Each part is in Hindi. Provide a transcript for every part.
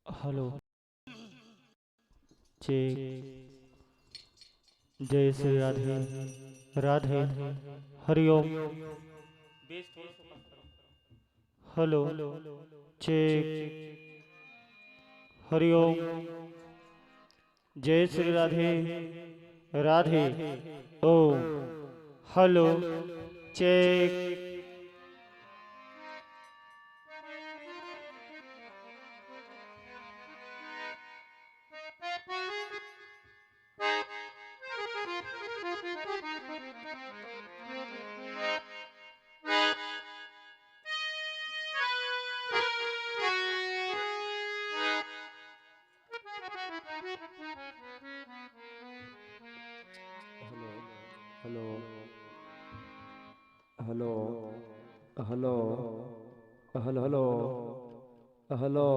Hello check. जय श्री राधे राधे। हरिओम। Hello check. हरिओम। जय श्री राधे राधे। ओ hello check. Hello hello hello hello hello hello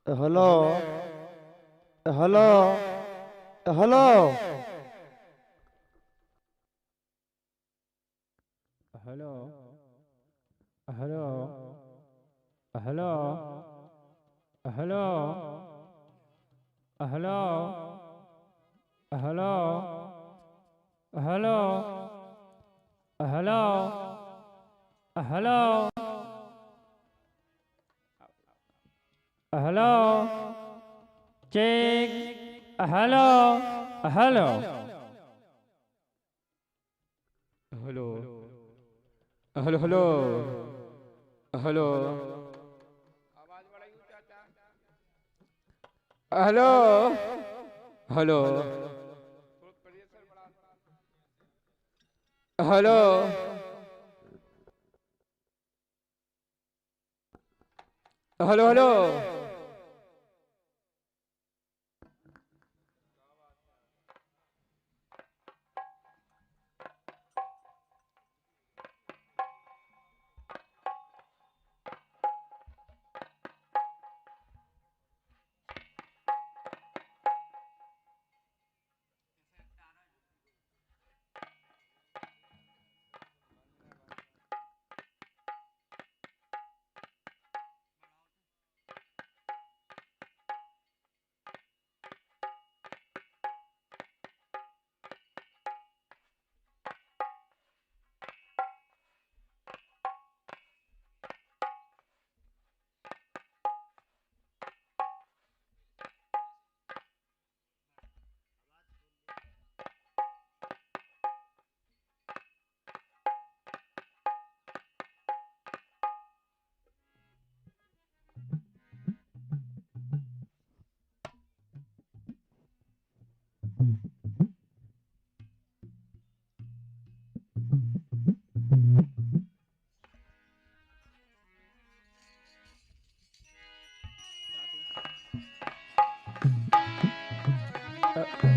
hello hello hello hello hello hello hello hello hello hello hello hello hello check. Hello hello hello hello hello hello hello hello hello hello hello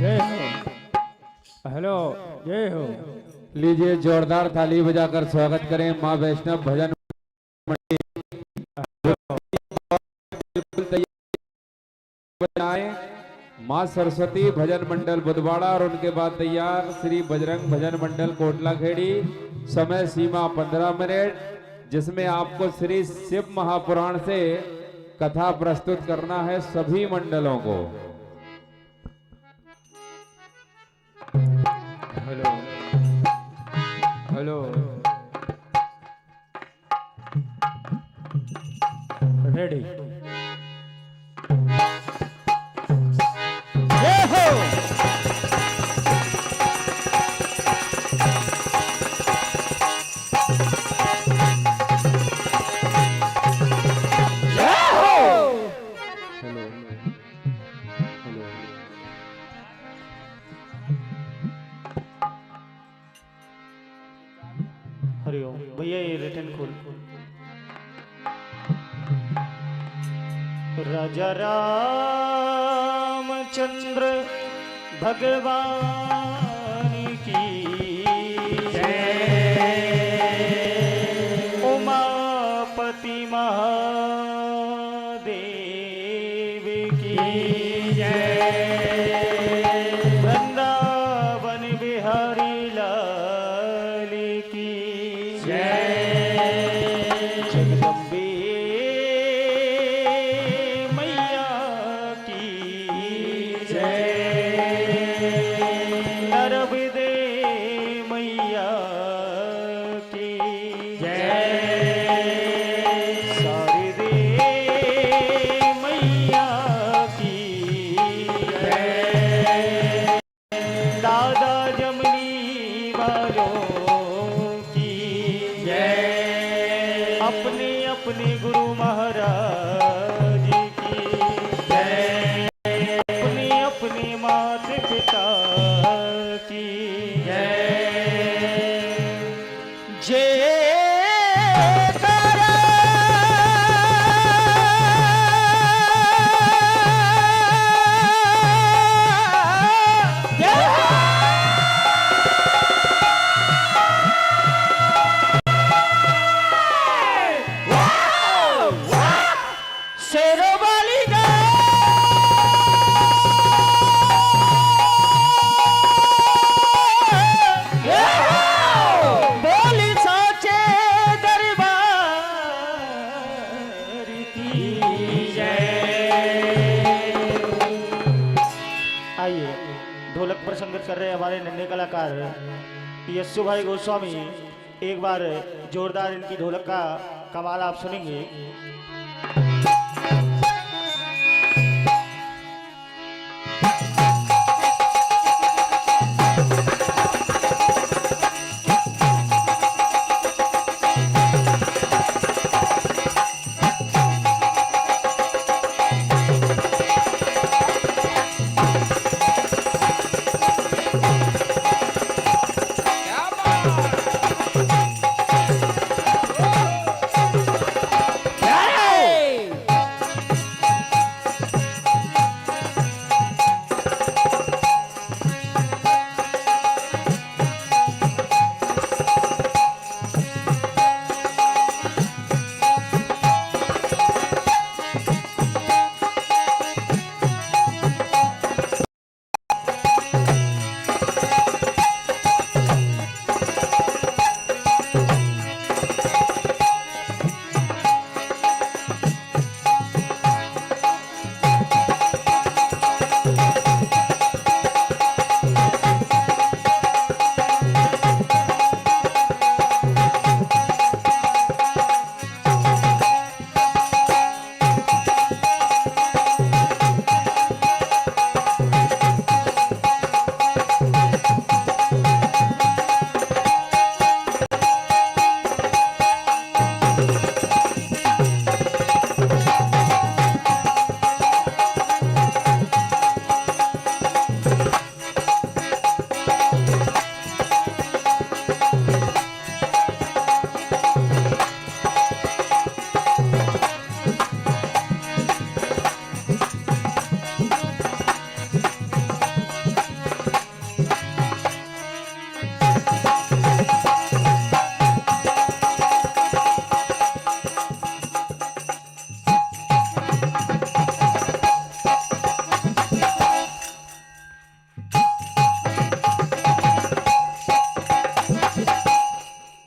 जय हो। हेलो जय हो। लीजिए जोरदार ताली बजाकर स्वागत करें माँ वैष्णव भजन मंडली। बिल्कुल तैयार बजाएं। माँ सरस्वती भजन मंडल बुधवाड़ा और उनके बाद तैयार श्री बजरंग भजन मंडल कोटला खेड़ी। समय सीमा 15 मिनट, जिसमें आपको श्री शिव महापुराण से कथा प्रस्तुत करना है सभी मंडलों को। Hello hello ready. जय हो। हेलो हेलो हरिओम भैया ये रिटर्न खोल। राजा रामचंद्र भगवान की जय। उमापति महादेव की जय। वृंदावन बिहारी लाल की जय। जगदम्बे वालों की जय। अपने अपने गुरु महाराज की जय। अपने अपने माता पिता की जय। जय ढोलक पर संगत कर रहे हमारे नन्हे कलाकार यशु भाई गोस्वामी। एक बार जोरदार इनकी ढोलक का कमाल आप सुनेंगे।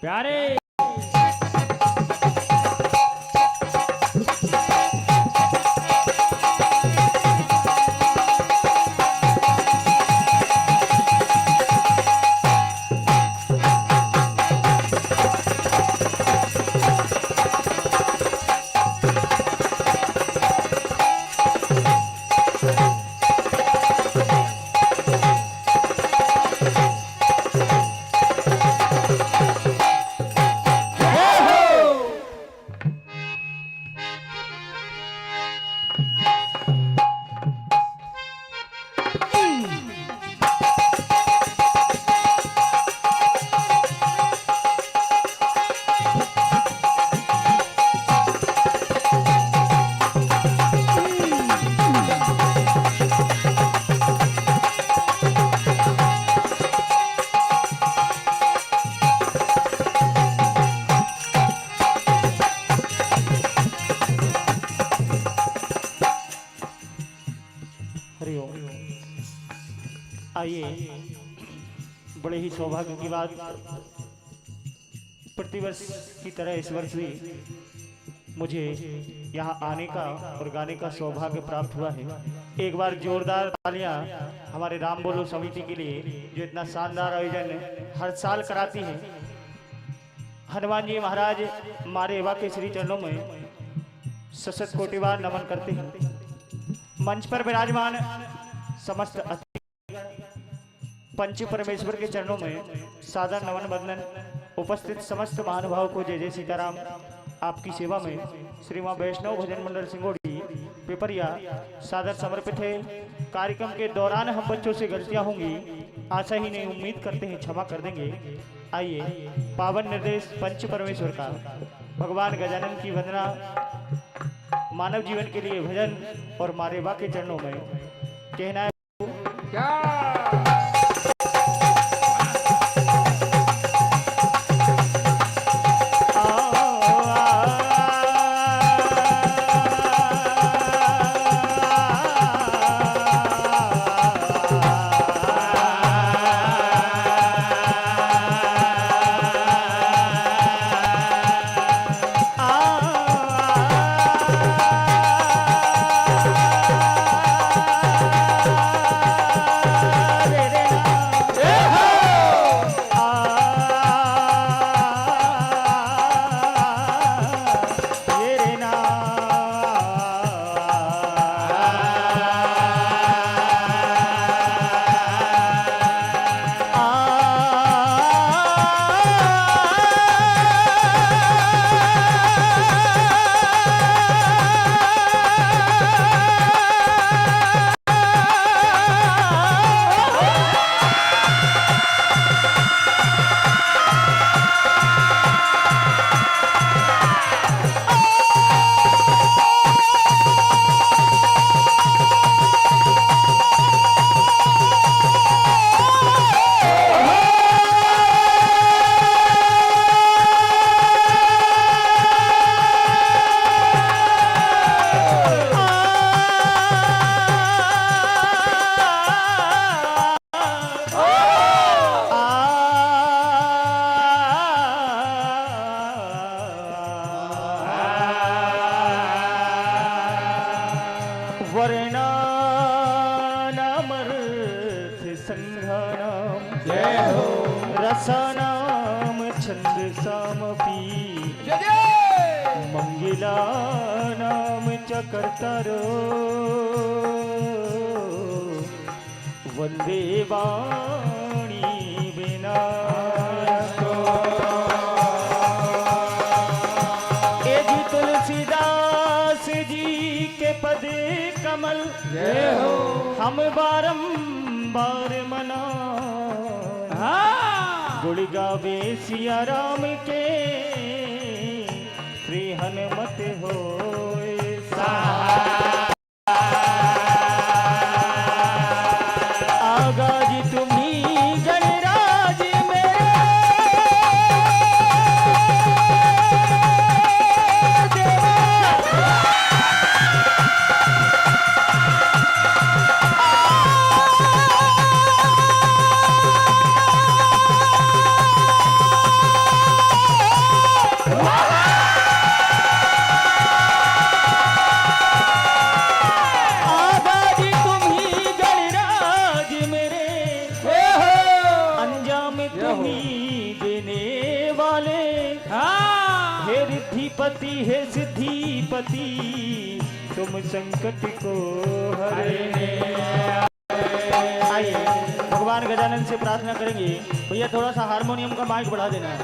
प्यारे आइए, बड़े ही सौभाग्य की बात, प्रतिवर्ष की तरह इस वर्ष भी मुझे यहाँ आने का और गाने का सौभाग्य प्राप्त हुआ है। एक बार जोरदार तालियां हमारे राम बोलो समिति के लिए, जो इतना शानदार आयोजन हर साल कराती है। हनुमान जी महाराज मारे एवा के श्री चरणों में सशत कोटिवार नमन करते हैं। मंच पर विराजमान समस्त पंच परमेश्वर के चरणों में सादर नमन बंदन। उपस्थित समस्त महानुभाव को जय जय सीताराम। आपकी सेवा में श्री मां वैष्णव भजन मंडल सिंगोड़ी पिपरिया सादर समर्पित है। कार्यक्रम के दौरान हम बच्चों से गलतियां होंगी, आशा ही नहीं उम्मीद करते हैं क्षमा कर देंगे। आइए पावन निर्देश पंच परमेश्वर का भगवान गजानन की वंदना, मानव जीवन के लिए भजन और मारेबा के चरणों में कहना है क्या वर्णानामर्थ संघानाम जय हो रसानाम छंद सामपि मंगलानाम च कर्तारो वंदे वाणी विनायको। ए जी तुलसीदास जी के पद कमल जय हो हम बारंबार मना गुण गावे सिया राम के श्री हनुमत होए सहाय। आगा जी तुम्ही गणराज में पति है सिद्धिपति तुम संकट को हरने। आइए भगवान गजानन से प्रार्थना करेंगे। भैया थोड़ा सा हारमोनियम का माइक बढ़ा देना।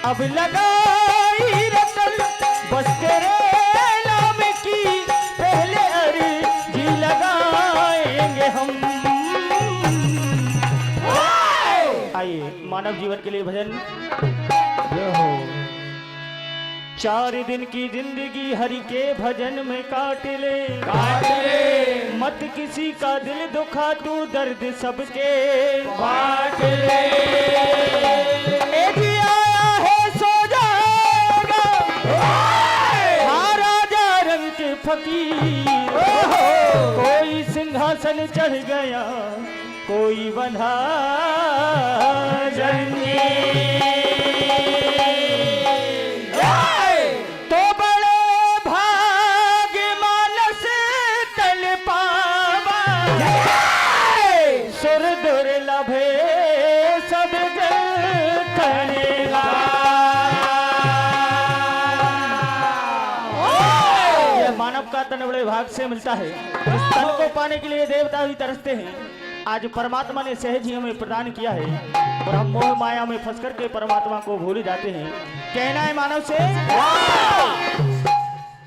अब लगाई रतन बस तेरे नाम की, पहले अर्जी लगाएंगे हम। आइए मानव जीवन के लिए भजन। चार दिन की जिंदगी हरि के भजन में काट ले, मत किसी का दिल दुखा, तू दर्द सबके बांट ले। एक ही आया है सो जाएगा, हाँ राजा रंग के फकीर। कोई सिंहासन चढ़ गया, कोई बंधा जंजीर। का तन बड़े भाग से मिलता है। इस तन को पाने के लिए देवता भी तरसते हैं। आज परमात्मा ने सहज ही हमें प्रदान किया है और हम मोह माया में फंस करके परमात्मा को भूल जाते हैं। कहना है मानव से,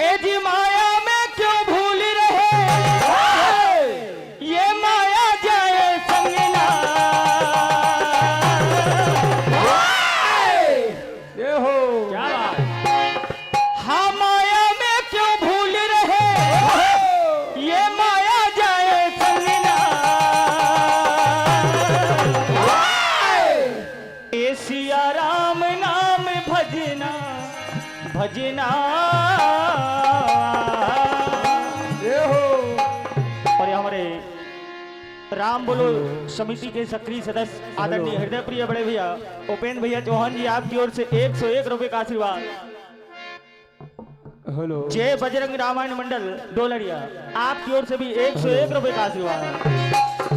ए जी माया में क्यों भूल रहे, ये माया जाए संगना। ये हो क्या हाँ माया में क्यों भूल रहे, ये माया जाए संगना। ए सिया राम नाम भजना भजना। और हमारे राम बोलो समिति के सक्रिय सदस्य आदरणीय हृदय प्रिय बड़े भैया उपेंद्र भैया चौहान जी, आपकी ओर से 101 रुपए का आशीर्वाद। हेलो जय बजरंग रामायण मंडल डोलरिया, आपकी ओर से भी 101 रुपए का आशीर्वाद।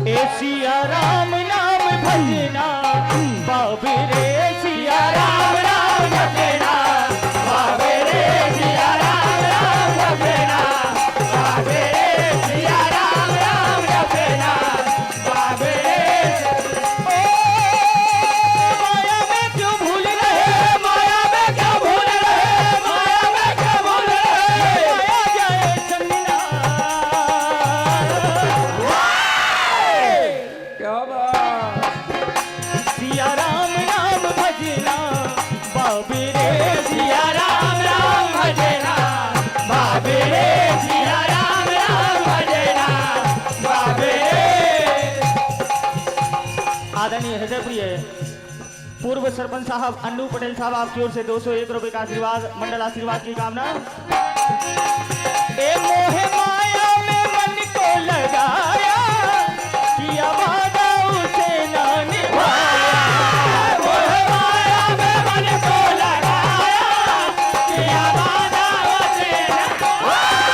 ए सिया राम नाम भजना, बाबे रे सिया राम नाम भजना, बाबे रे सिया राम नाम भजना, बाबे रे सिया राम नाम भजना, बाबे रे। माया में क्यों भूल रहे, माया में क्यों भूल रहे, माया में क्यों भूल रहे, माया जाए संगना। क्या बात, सिया राम नाम भजना, बाबे रे सिया राम नाम भजना, बाबे रे सिया राम नाम भजना, बाबे रे। आदरणीय हृदय प्रिय पूर्व सरपंच साहब अन्नू पटेल साहब, आपकी ओर से 201 रुपए का आशीर्वाद, मंडल आशीर्वाद की कामना। ए मोह माया में मन को लगाया, किया वादा उसे ना निभाया। मोह माया में मन को लगाया, किया वादा उसे ना निभाया।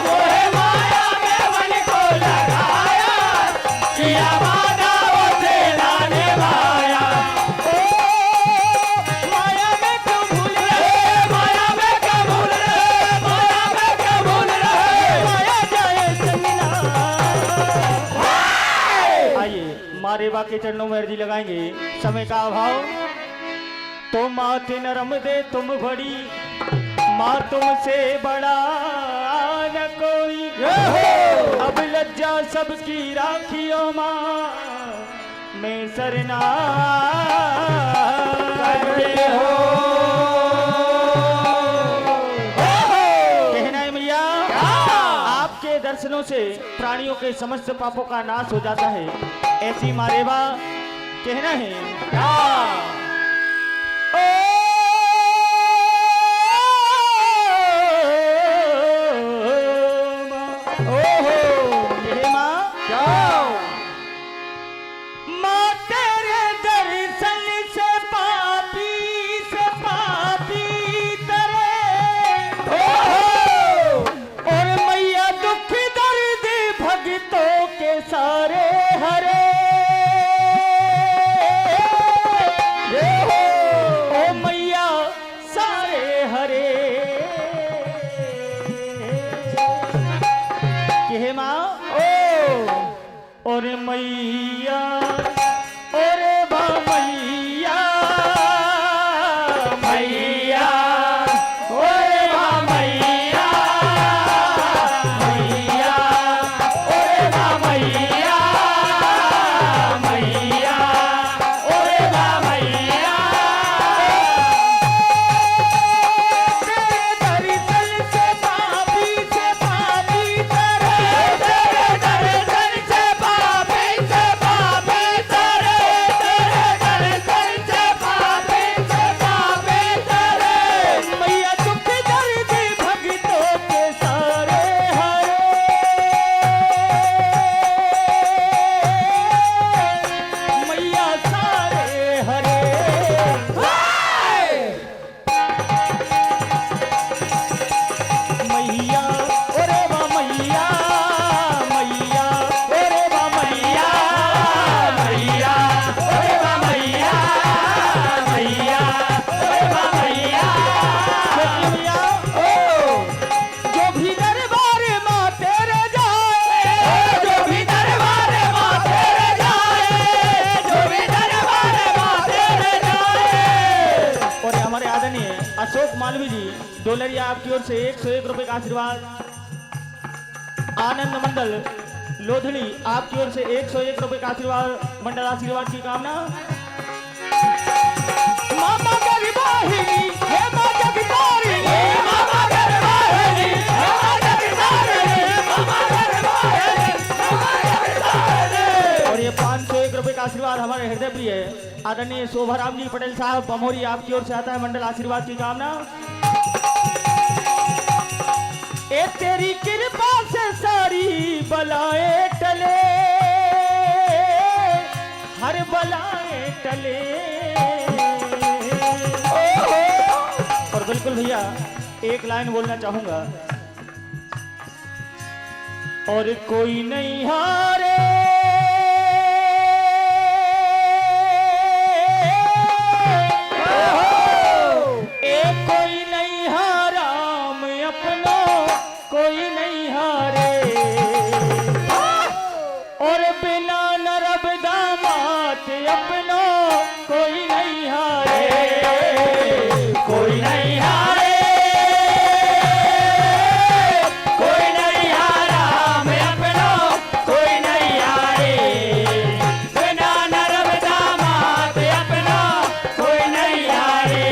मोह माया में मन को लगाया, किया वादा उसे ना निभाया। माया में क्यों भूल रहे, माया में क्यों भूल रहे, माया में क्यों भूल रहे, माया जाए संगना। आइए माँ रेवा के चरणों में अर्जी लगाएंगे। समय का अभाव, तो माथे नरम दे तुम बड़ी, माँ तुमसे बड़ा न कोई। अब लज्जा सबकी राखियो माँ, मैं सरना करते हो। कहना है मैया, आपके दर्शनों से प्राणियों के समस्त पापों का नाश हो जाता है। ऐसी माँ रेवा कहना है। सारे हरे ओ मैया सारे हरे के माँ और मैया और बा मैया डोलरिया आपकी ओर से 101 रुपए का आशीर्वाद। आनंद मंडल लोधड़ी आपकी ओर से 101 रुपए का आशीर्वाद, मंडल आशीर्वाद की कामना। मामा गरीबाहिनी हे माता गरीबाहिनी, मामा गरीबाहिनी हे माता गरीबाहिनी, मामा गरीबाहिनी, मामा गरीबाहिनी। और ये 501 रुपए का आशीर्वाद हमारे हृदय प्रिय आदरणीय शोभाराम जी पटेल साहब बमोरी आपकी ओर से आता है, मंडल आशीर्वाद की कामना। ए तेरी कृपा से सारी बलाएं टले, हर बलाएं टले। और बिल्कुल भैया एक लाइन बोलना चाहूंगा, और कोई नहीं हारे कोई नहीं हारा मैं अपना, कोई नहीं हारे। और बिना नरब दामाद अपना कोई नहीं हारे, कोई नहीं हारे, कोई नहीं हारा मैं अपना, कोई नहीं हारे। बिना नरब दामाद अपना कोई नहीं हारे,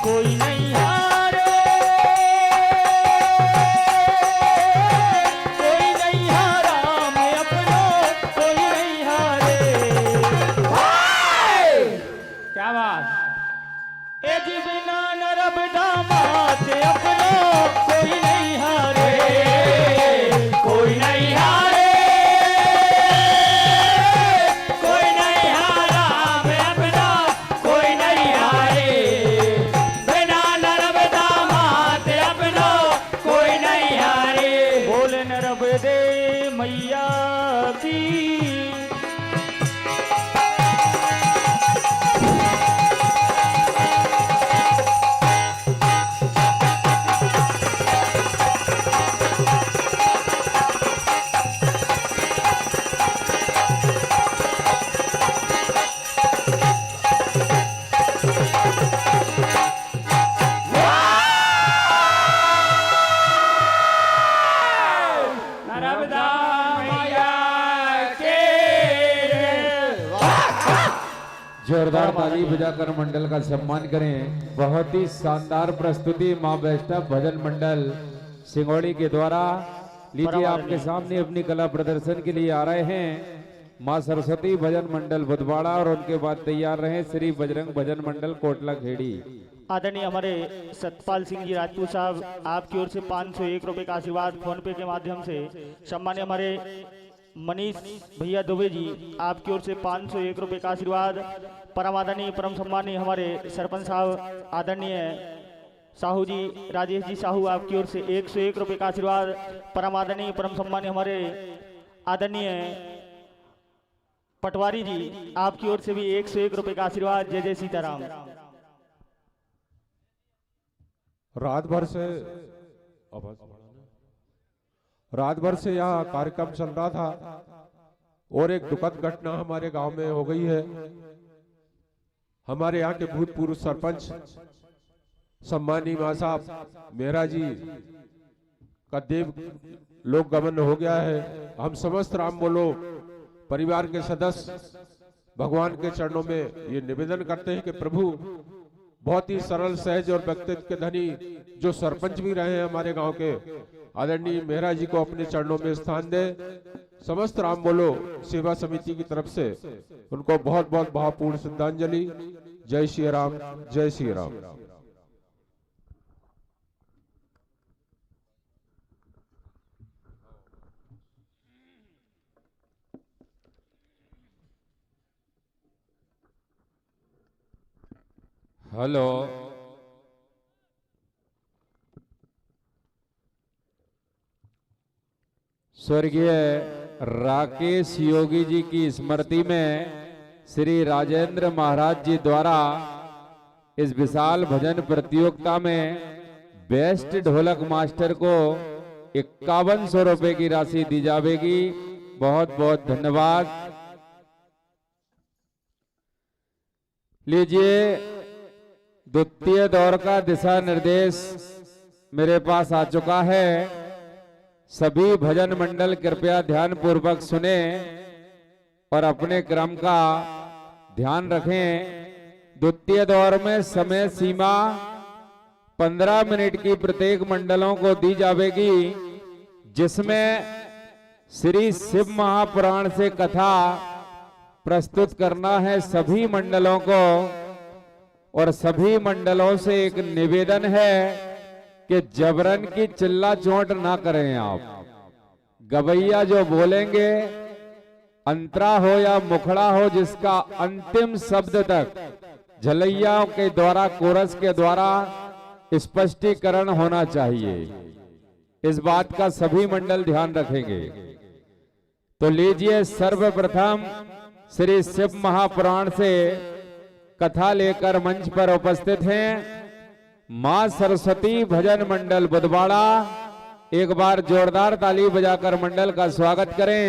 कोई नहीं हारे, कोई नहीं हारा मैं अपना, कोई नहीं हारे। क्या बात, ए जी बिना नरब दामाद अपना कोई नहीं हारे, कोई नहीं हारे, कोई नहीं हारा मैं अपना, कोई नहीं हारे। बिना नरब दामाद अपना कोई नहीं हारे। बोले नरब दे मैया की। नर्मदा मैया के। जोरदार ताली बजाकर मंडल का सम्मान करें। बहुत ही शानदार प्रस्तुति मां वैष्णव भजन मंडल सिंगोड़ी के द्वारा। लीजिए आपके सामने अपनी कला प्रदर्शन के लिए आ रहे हैं मां सरस्वती भजन मंडल बुधवाड़ा, और उनके बाद तैयार रहे श्री बजरंग भजन मंडल कोटला खेड़ी। आदरणीय हमारे सतपाल सिंह जी राजपूत साहब आपकी ओर से 501 रुपए का आशीर्वाद फोन पे के माध्यम से। सम्मान्य हमारे मनीष भैया दुबे जी आपकी ओर से 501 रुपए का आशीर्वाद। परम आदरणीय परम सम्मानीय हमारे सरपंच साहब आदरणीय साहू जी राजेश जी साहू आपकी ओर से 101 रुपए का आशीर्वाद। परम आदरणीय परम सम्मानीय हमारे आदरणीय पटवारी जी आपकी ओर से भी 101 रुपए का आशीर्वाद। जय जय सीताराम। रात भर से यह कार्यक्रम चल रहा था और एक दुखद घटना हमारे गांव में हो गई है। हमारे यहाँ के भूतपूर्व सरपंच सम्मानी मां साहब मेहरा जी का देव लोक गमन हो गया है। हम समस्त राम बोलो परिवार के सदस्य भगवान के चरणों में ये निवेदन करते हैं कि प्रभु बहुत ही सरल सहज और व्यक्तित्व के धनी जो सरपंच भी रहे हैं हमारे गांव के आदरणीय मेहरा जी को अपने चरणों में स्थान दे। समस्त राम बोलो सेवा समिति की तरफ से उनको बहुत बहुत भावपूर्ण श्रद्धांजलि। जय श्री राम, जय श्री राम। हेलो, स्वर्गीय राकेश योगी जी की स्मृति में श्री राजेंद्र महाराज जी द्वारा इस विशाल भजन प्रतियोगिता में बेस्ट ढोलक मास्टर को 5100 रुपए की राशि दी जाएगी। बहुत बहुत धन्यवाद। लीजिए द्वितीय दौर का दिशा निर्देश मेरे पास आ चुका है। सभी भजन मंडल कृपया ध्यान पूर्वक सुने और अपने क्रम का ध्यान रखें। द्वितीय दौर में समय सीमा 15 मिनट की प्रत्येक मंडलों को दी जाएगी, जिसमें श्री शिव महापुराण से कथा प्रस्तुत करना है सभी मंडलों को। और सभी मंडलों से एक निवेदन है कि जबरन की चिल्ला चोट ना करें। आप गवैया जो बोलेंगे, अंतरा हो या मुखड़ा हो, जिसका अंतिम शब्द तक झलैया के द्वारा, कोरस के द्वारा स्पष्टीकरण होना चाहिए। इस बात का सभी मंडल ध्यान रखेंगे। तो लीजिए, सर्वप्रथम श्री शिव महापुराण से कथा लेकर मंच पर उपस्थित हैं मां सरस्वती भजन मंडल बुधवाड़ा। एक बार जोरदार ताली बजाकर मंडल का स्वागत करें।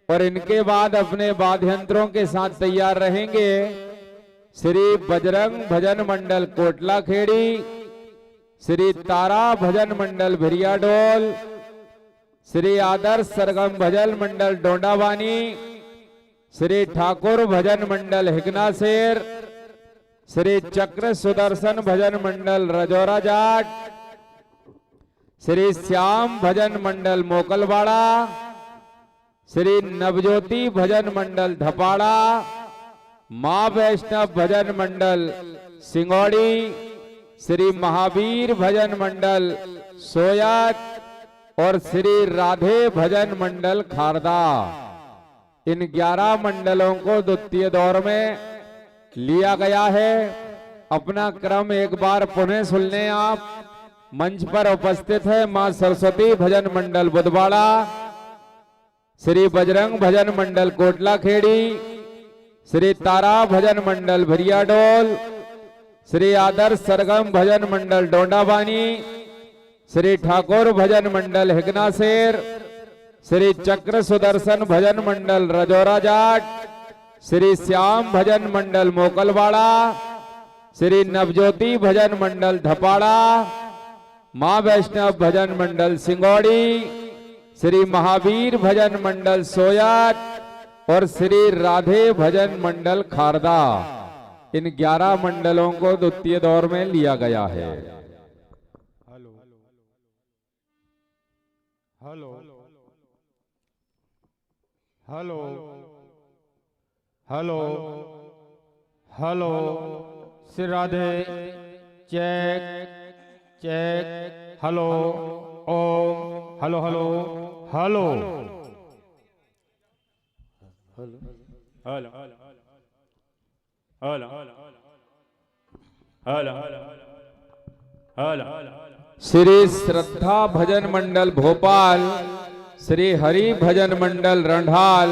और इनके बाद अपने वाद्य यंत्रों के साथ तैयार रहेंगे श्री बजरंग भजन मंडल कोटला खेड़ी, श्री तारा भजन मंडल भिरियाडोल, श्री आदर्श सरगम भजन मंडल डोंडावानी, श्री ठाकुर भजन मंडल हिगना शेर, श्री चक्र सुदर्शन भजन मंडल रजौरा जाट, श्री श्याम भजन मंडल मोकलवाड़ा, श्री नवज्योति भजन मंडल धपाड़ा, मां वैष्णव भजन मंडल सिंगौड़ी, श्री महावीर भजन मंडल सोयत और श्री राधे भजन मंडल खारदा। इन 11 मंडलों को द्वितीय दौर में लिया गया है। अपना क्रम एक बार पुनः सुन लें आप। मंच पर उपस्थित है मां सरस्वती भजन मंडल बुधवाड़ा, श्री बजरंग भजन मंडल कोटला खेड़ी, श्री तारा भजन मंडल भिरियाडोल, श्री आदर्श सरगम भजन मंडल डोंडावानी, श्री ठाकुर भजन मंडल हिगना शेर, श्री चक्र सुदर्शन भजन मंडल रजौरा जाट, श्री श्याम भजन मंडल मोकलवाड़ा, श्री नवज्योति भजन मंडल धपाड़ा, मां वैष्णव भजन मंडल सिंगौड़ी, श्री महावीर भजन मंडल सोयत और श्री राधे भजन मंडल खारदा। इन 11 मंडलों को द्वितीय दौर में लिया गया है। Hello hello hello hello hello Shri Radhe check check hello Om hello hello hello hello hello hello hello Shri Shraddha Bhajan Mandal Bhopal, Shri Hari Bhajan Mandal Randhal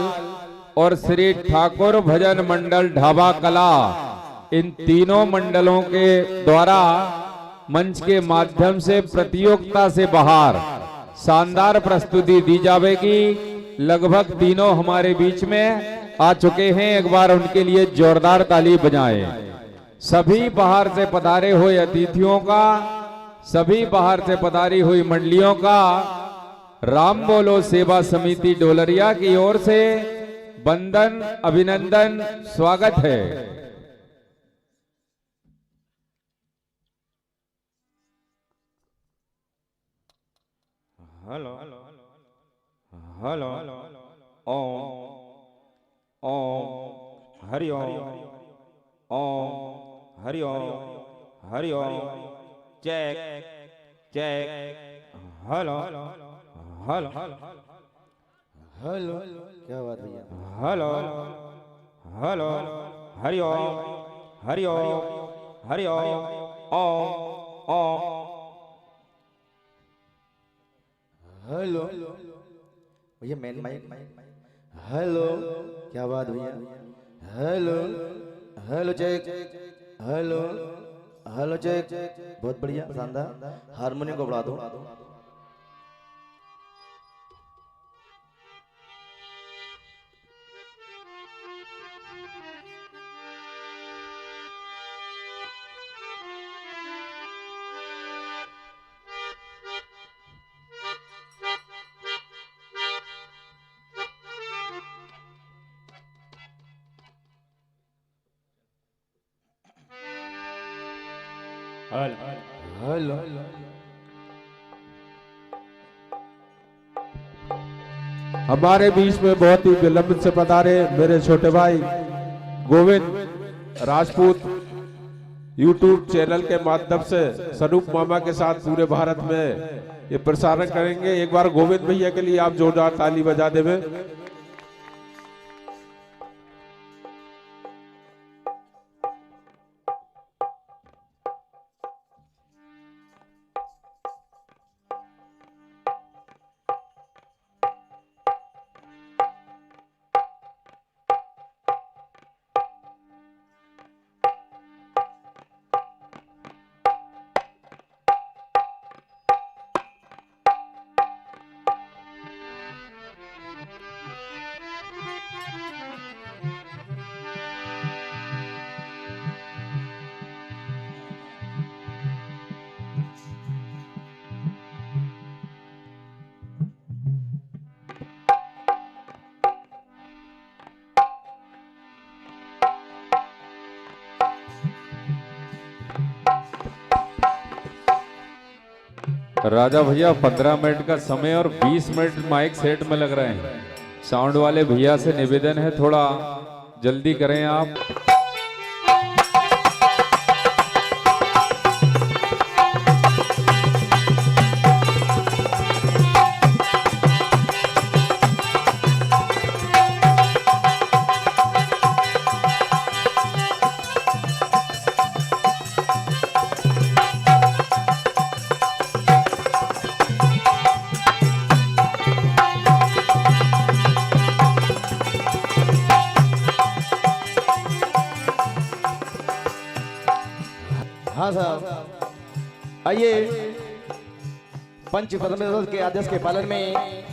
और श्री ठाकुर भजन मंडल ढाबा कला। इन तीनों मंडलों के द्वारा मंच के माध्यम से प्रतियोगिता से बाहर शानदार प्रस्तुति दी जाएगी। लगभग तीनों हमारे बीच में आ चुके हैं। एक बार उनके लिए जोरदार ताली बजाएं। सभी बाहर से पधारे हुए अतिथियों का, सभी बाहर से पधारी हुई मंडलियों का राम बोलो सेवा समिति डोलरिया की ओर से वंदन, अभिनंदन, स्वागत है। Hello hello Om Om Hari Om Hari Om Hari Om check check hello hello hello क्या बात भैया? Hello hello Hari Om Hari Om Hari Om Om Om hello भैया मेन माइक। हेलो क्या बात भैया? Hello hello check hello hello check. बहुत बढ़िया, शानदार। हारमोनियम को बढ़ा दो। हेलो। हमारे बीच में बहुत ही विलंब से पधारे मेरे छोटे भाई गोविंद राजपूत यूट्यूब चैनल के माध्यम से स्वरूप मामा के साथ पूरे भारत में ये प्रसारण करेंगे। एक बार गोविंद भैया के लिए आप जोरदार ताली बजा देवे। राजा भैया 15 मिनट का समय और 20 मिनट माइक सेट में लग रहे हैं। साउंड वाले भैया से निवेदन है थोड़ा जल्दी करें आप। हाँ साहब, आइए पंच परमेश्वर के आदेश के पालन में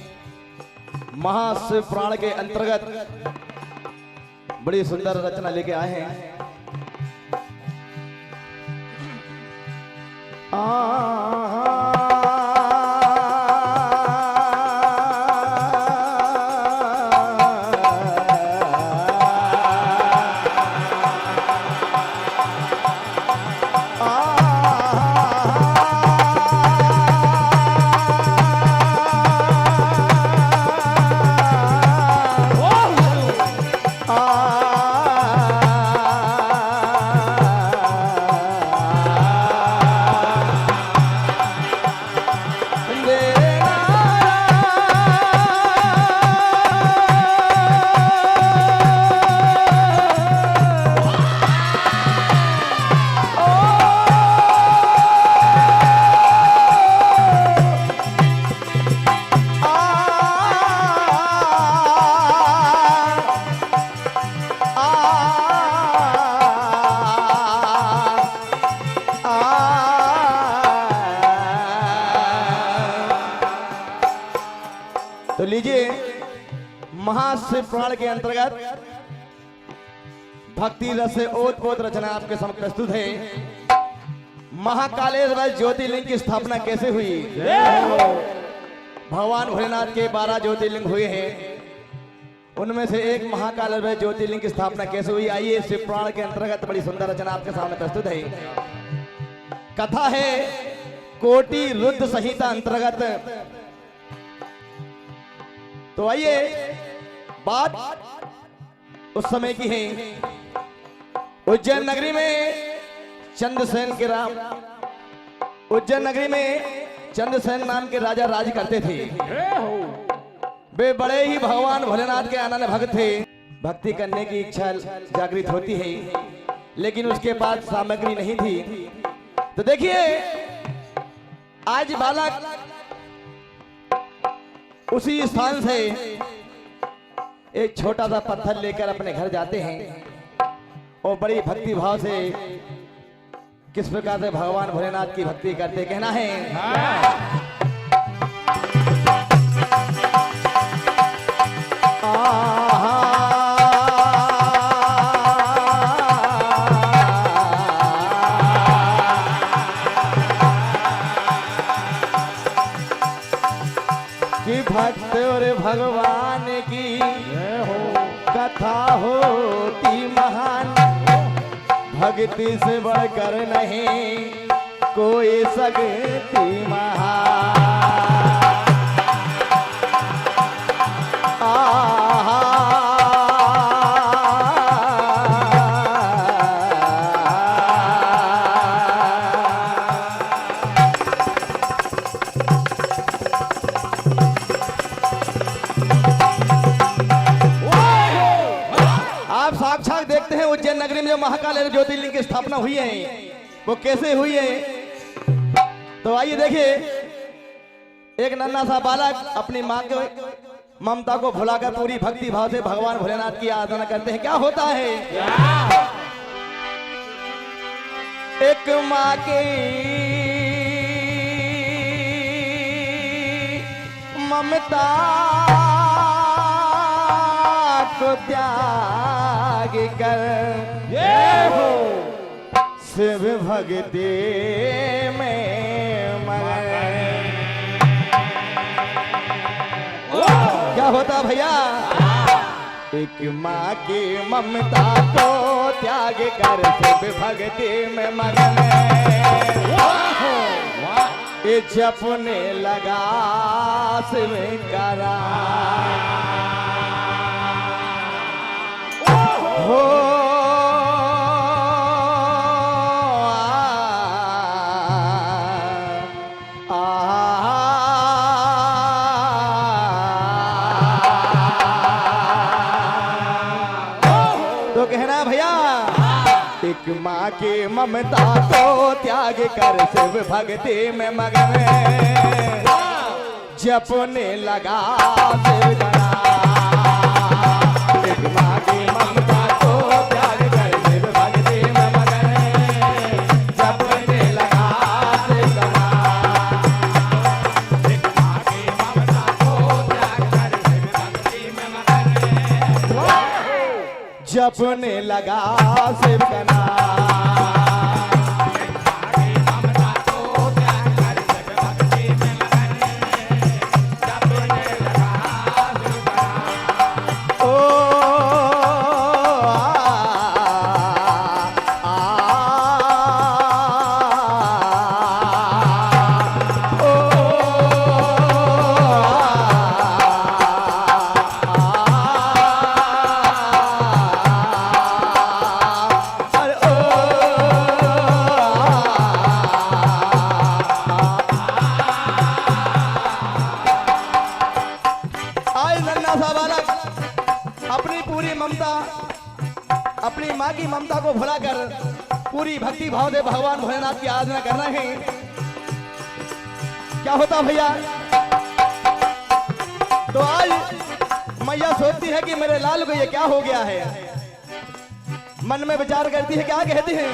महाशिव पुराण के अंतर्गत बड़ी सुंदर रचना लेके आए हैं। तो लीजिए महाशिव पुराण के अंतर्गत भक्ति रस से ओत-पोत रचना आपके समक्ष प्रस्तुत है। महाकालेश्वर ज्योतिर्लिंग की स्थापना कैसे हुई? भगवान भोलेनाथ के 12 ज्योतिर्लिंग हुए हैं, उनमें से एक महाकालेश्वर ज्योतिर्लिंग की स्थापना कैसे हुई? आइए शिव पुराण के अंतर्गत बड़ी सुंदर रचना आपके सामने प्रस्तुत है। कथा है कोटि रुद्र संहिता अंतर्गत। तो आइए बात उस समय की है। उज्जैन नगरी में चंद्रसेन के राम उज्जैन नगरी में चंद्रसेन नाम के राजा राज करते थे। वे बड़े ही भगवान भोलेनाथ के अनन्य भक्त थे। भक्ति करने की इच्छा जागृत होती है, लेकिन उसके पास सामग्री नहीं थी। तो देखिए आज बालक उसी स्थान से एक छोटा सा पत्थर लेकर अपने घर जाते हैं और बड़ी भक्ति भाव से किस प्रकार से भगवान भोलेनाथ की भक्ति करते, कहना है कि भक्त और भगवान की कथा होती महान, भक्ति से बढ़कर नहीं कोई शक्ति महा आप साक्षात देखते हैं उज्जैन नगरी में जो महाकाल ज्योतिर्लिंग की स्थापना हुई है वो कैसे हुई है। तो आइए देखिए, एक नन्हा सा बालक अपनी मां के ममता को भुलाकर पूरी भक्ति भाव से भगवान भोलेनाथ की आराधना करते हैं। क्या होता है? एक मां की ममता को त्याग कर शिव भक्ति में मगन। क्या होता भैया? एक माँ की ममता को त्याग कर शिव भक्ति में मगन। ये जपने लगा शिव करा हो तो कहना भैया, एक माँ की ममता को त्याग कर शिव भक्ति में मगन जपने लगा शिव करा। एक माँ की ममता को त्याग कर शिव भक्ति में मगन जपने लगा शिव करा। एक माँ की ममता को त्याग कर शिव भक्ति में मगन जपने लगा शिव करा। अपनी माँ की ममता को भुलाकर पूरी भक्ति भाव से भगवान भोलेनाथ की आराधना कर रहे हैं। क्या होता भैया? तो आज मैया सोचती है कि मेरे लाल को ये क्या हो गया है। मन में विचार करती है, क्या कहती है?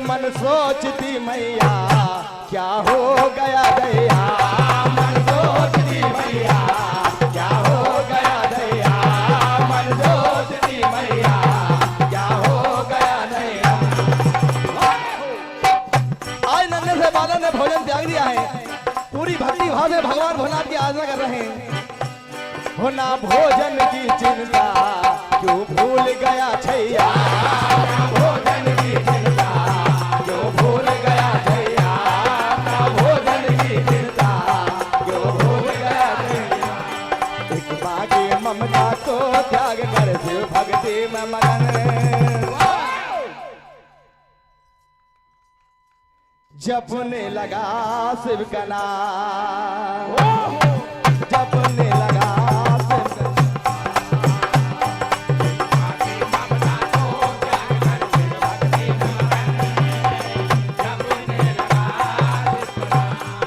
मन सोचती मैया क्या हो गया दया। मन सोचती मैया क्या हो गया दया। मन सोचती मैया क्या हो गया दया। आज नन्हे से बालक ने भोजन त्याग दिया है, पूरी भक्ति भाव से भगवान भोलेनाथ की आराधना कर रहे हैं। होना भोजन की चिंता क्यों भूल गया छैया। भोजन की चिंता क्यों भूल गया छैया। भोजन की चिंता क्यों भूल गया छैया। एक माँ की ममता को त्याग कर शिव भक्ति में मगन जपने लगा शिव का नाम। जपने लगा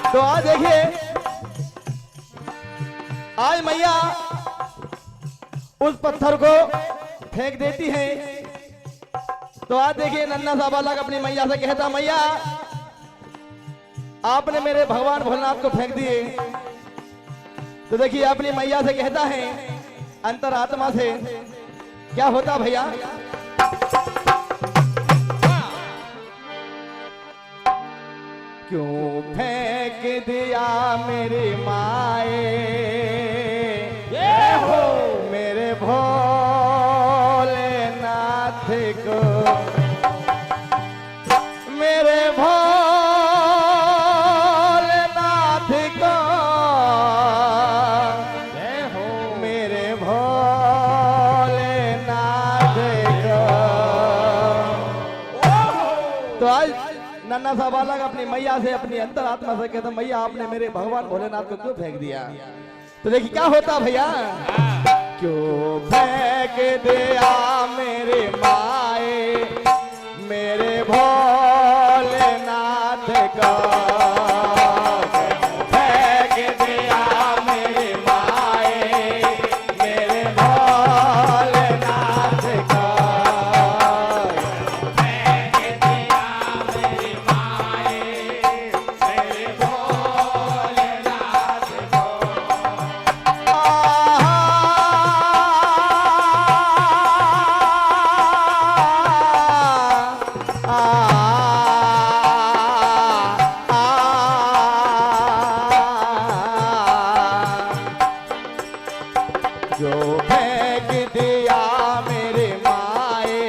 तो आज देखिए, आज मैया उस पत्थर को फेंक देती है। तो आज देखिए, नन्हा सा बालक अपनी मैया से कहता, मैया आपने मेरे भगवान भोलेनाथ को फेंक दिए। तो देखिए अपनी मैया से कहता है अंतरात्मा से, क्या होता भैया? क्यों फेंक दिया मेरी माए। ये हो मेरे भोले सा बालक अपनी मैया से अपनी अंतरात्मा से कहता मैया आपने मेरे भगवान भोलेनाथ को क्यों फेंक दिया। तो देखिए क्या होता भैया, क्यों फेंक दिया मेरे माए मेरे भोलेनाथ का, फेंक दिया मेरे माए मेरे भोलेनाथ का, फेंक दिया मेरी माए मेरे भोलेनाथ को। जो फेंक दिया मेरे माए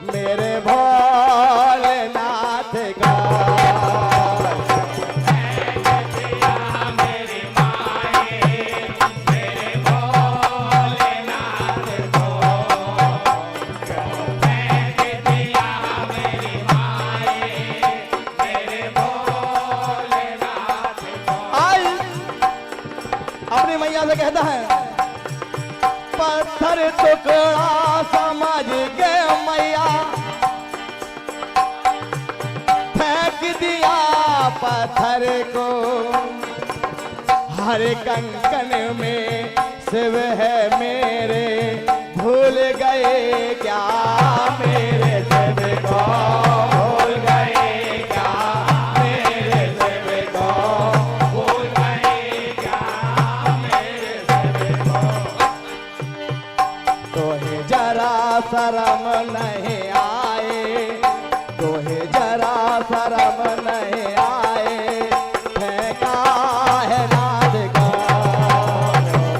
मेरे भोलेनाथ का, फेंक दिया मेरे माए मेरे भोलेनाथ को, फेंक दिया मेरी माए मेरे भोलेनाथ को। आज अपनी मैया से कहता है पत्थर टुकड़ा समझ गए मैया, फेंक दिया पत्थर को, हर कंकन में शिव है मेरे, भूल गए क्या मेरे शिव को, भूल गए क्या मेरे शिव को, भूल गए क्या मेरे शिव को। तोहे जरा शरम नहीं आए, तोहे जरा शरम नहीं आए, फेंका है नाद का,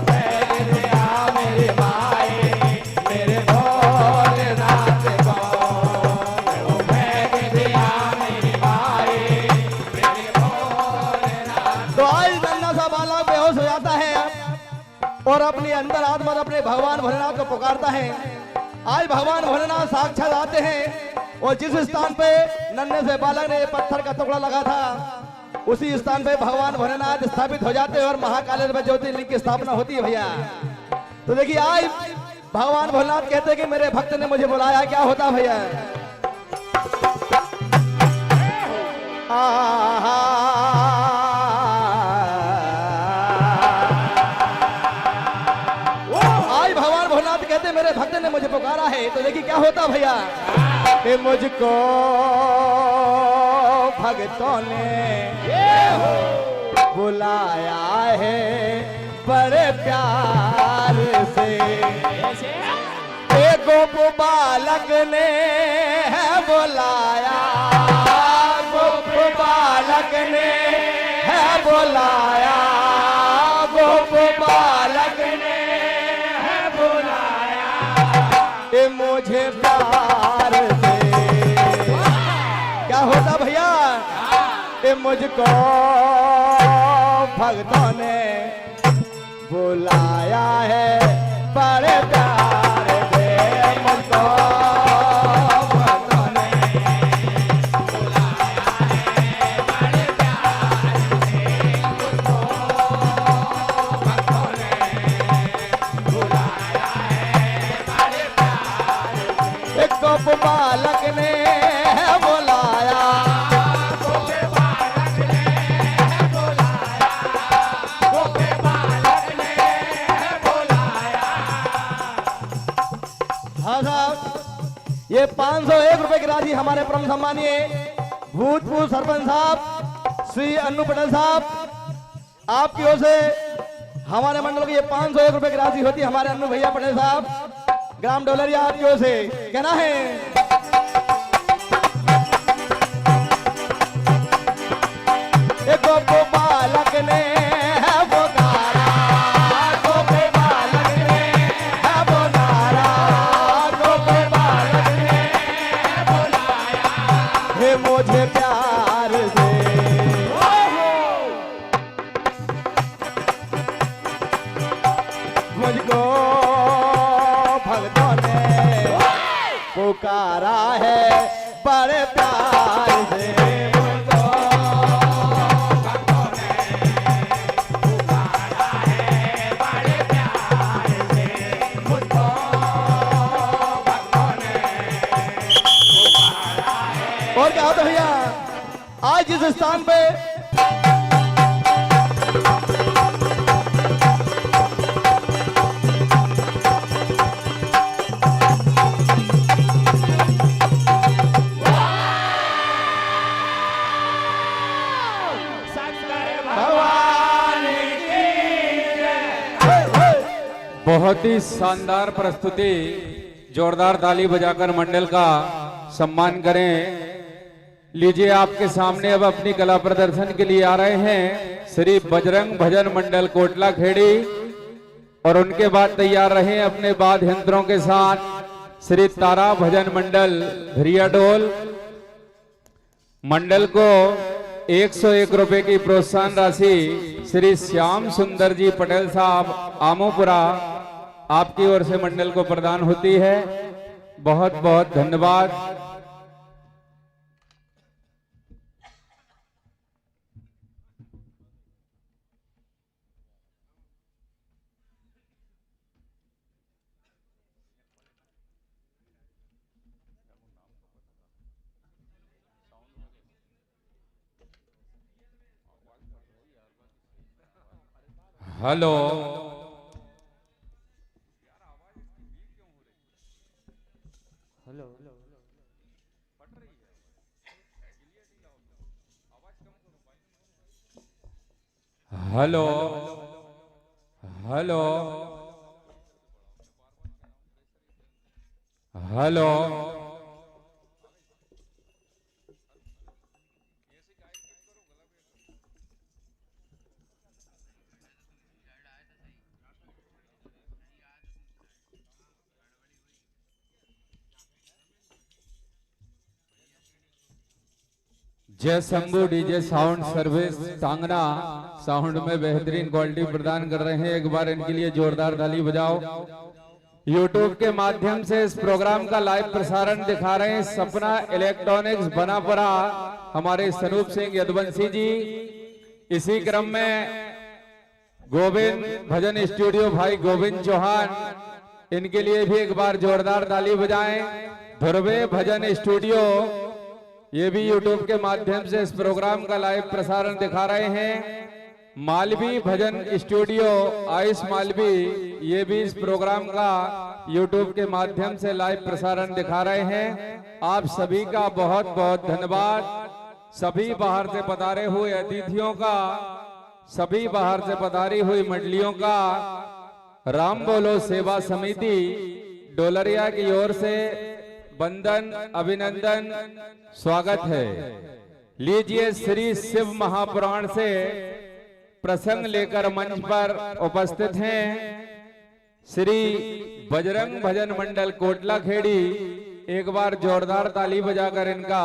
फेंक दिया मेरी माए मेरे भोलेनाथ को, फेंक दिया मेरी माए मेरे भोलेनाथ। तो आज नन्हा सा बालक बेहोश हो जाता है और अपनी अंदर आत्मा अपने भगवान भोलेनाथ को पुकारता है। आज भगवान भोलेनाथ साक्षात आते हैं और जिस स्थान पे नन्हे से बालक ने पत्थर का टुकड़ा लगा था उसी स्थान पे भगवान भोलेनाथ स्थापित हो जाते हैं और महाकालेश्वर ज्योतिर्लिंग की स्थापना होती है भैया। तो देखिए आज भगवान भोलेनाथ कहते हैं कि मेरे भक्त ने मुझे बुलाया, क्या होता भैया। कहते मेरे भक्त ने मुझे पुकारा है। तो देखिए क्या होता भैया कि मुझको भक्तों ने बुलाया है बड़े प्यार से, एक गोप बालक ने है बुलाया, गोप बालक ने है बुलाया, गोप बालक ने मुझे प्यार से। क्या होता भैया कि मुझको भक्तों ने बुलाया है बड़े प्यार से, मुझको भक्तों ने बुलाया है बड़े प्यार से, मुझको भक्तों ने बुलाया है बड़े प्यार से। एक गोप बालक ने है बुलाया, गोप बालक ने है बुलाया, गोप बालक ने है बुलाया। हाँ साहब, ये 501 रुपए की राशि हमारे परम सम्मानीय भूतपूर्व सरपंच साहब श्री अन्नू पटेल साहब, आपकी ओर से हमारे मंडल की ये 501 रुपए की राशि होती है। हमारे अन्नू भैया पटेल साहब ग्राम डोलरिया आपकी ओर से कहना है। एक गोप बालक ने है पुकारा, गोप बालक ने है पुकारा, गोप बालक ने है बुलाया है मुझे प्यार से। मुझको भक्तों ने पुकारा है बड़े प्यार से। जिस स्थान पे बहुत ही शानदार प्रस्तुति, जोरदार ताली बजाकर मंडल का सम्मान करें। लीजिए आपके सामने अब अपनी कला प्रदर्शन के लिए आ रहे हैं श्री बजरंग भजन मंडल कोटला खेड़ी, और उनके बाद तैयार रहे अपने वाद्य यंत्रों के साथ श्री तारा भजन मंडल भिरियाडोल। मंडल को 101 रुपए की प्रोत्साहन राशि श्री श्याम सुंदर जी पटेल साहब आमोपुरा आपकी ओर से मंडल को प्रदान होती है। बहुत बहुत धन्यवाद। Hello, hello, hello, hello, hello, जय Shambhu DJ sound service Tangna sound में बेहतरीन क्वालिटी प्रदान कर रहे हैं। एक बार इनके लिए जोरदार ताली बजाओ। यूट्यूब के माध्यम से इस प्रोग्राम का लाइव प्रसारण दिखा रहे हैं सपना इलेक्ट्रॉनिक्स बनापरा हमारे सनूप सिंह यदुवंशी जी। इसी क्रम में गोविंद भजन स्टूडियो भाई गोविंद चौहान, इनके लिए भी एक बार जोरदार ताली बजाएं। ध्रुवे भजन स्टूडियो, ये भी यूट्यूब के माध्यम से इस प्रोग्राम का लाइव प्रसारण दिखा रहे हैं। मालवी भजन स्टूडियो आयुष मालवी, ये भी इस प्रोग्राम का यूट्यूब के माध्यम से लाइव प्रसारण दिखा रहे हैं। आप सभी का बहुत बहुत धन्यवाद। सभी बाहर से पधारे हुए अतिथियों का, सभी बाहर से पधारी हुई मंडलियों का राम बोलो सेवा समिति डोलरिया की ओर से वंदन अभिनंदन स्वागत है। लीजिए श्री शिव महापुराण से प्रसंग लेकर मंच पर उपस्थित हैं श्री बजरंग भजन मंडल कोटला खेड़ी। एक बार जोरदार ताली बजाकर इनका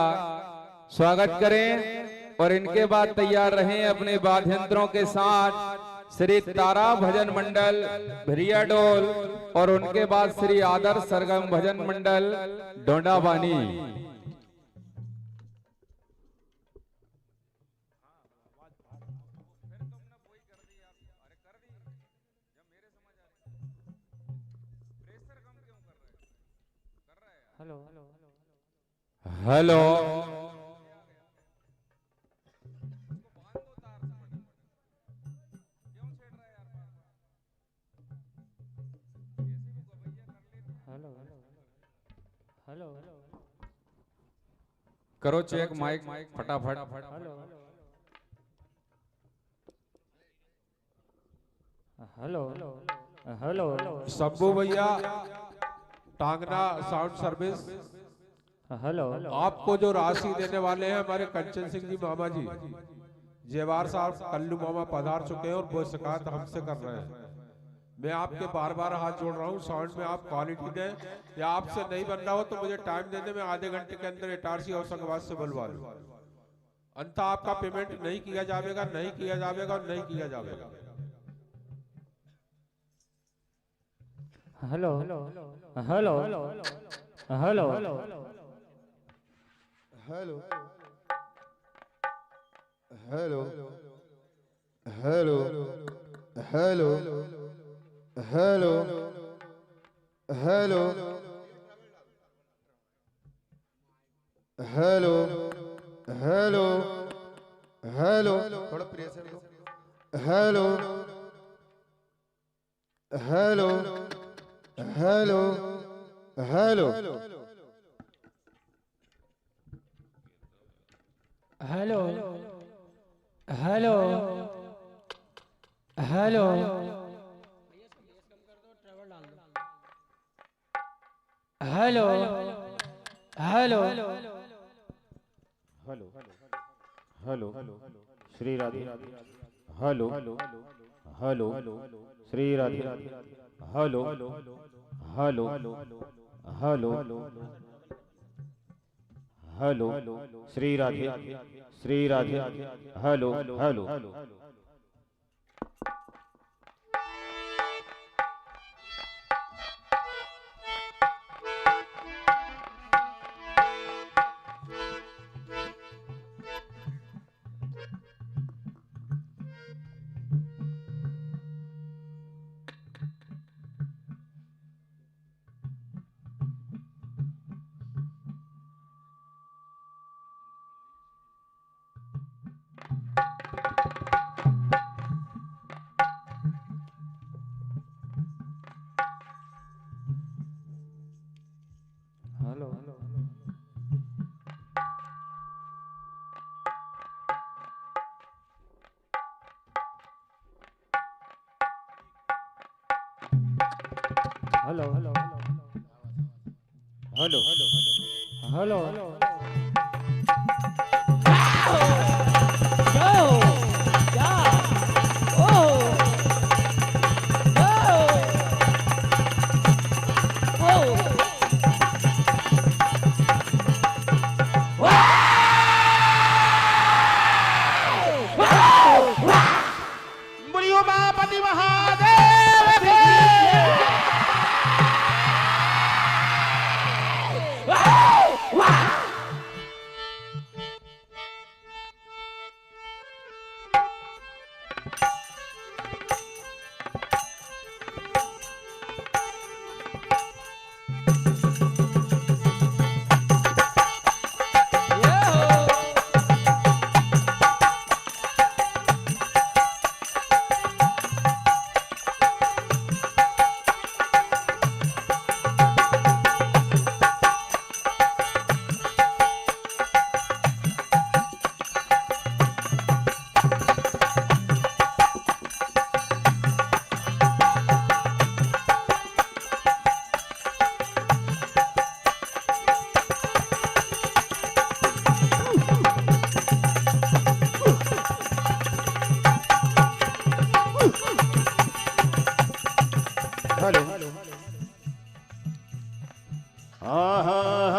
स्वागत करें, और इनके बाद तैयार रहें अपने वाद्य यंत्रों के साथ श्री तारा भजन मंडल भिरियाडोल, और उनके बाद श्री आदर्श सरगम भजन मंडल डोंडावानी। हेलो, हेलो, हेलो, करो चेक माइक फटाफट। हेलो, हेलो, हेलो, शंभू भैया टांगना साउंड सर्विस, हेलो, आपको जो राशि देने वाले हैं हमारे कंचन सिंह जी मामा जी, जेवार साहब कल्लू मामा पधार चुके हैं और वो शिकायत हमसे कर रहे हैं। मैं आपके बार बार हाथ जोड़ रहा हूँ, साउंड में आप क्वालिटी दें, या आपसे नहीं बन रहा हो तो मुझे टाइम देने में आधे घंटे के अंदर इटारसी और संघवाद से बुलवा लो, अंततः आपका पेमेंट नहीं किया जाएगा, नहीं किया जाएगा और नहीं किया जाएगा। Hello, hello, hello, hello, hello, hello, hello, hello, hello, hello, hello, hello, hello, थोड़ा प्रिय से बोलो। Hello, hello, hello, hello, hello hello hello hello hello hello hello Shri Radhe hello hello Shri Radhe hello hello hello hello Shri Radhe hello hello hello hello hello hello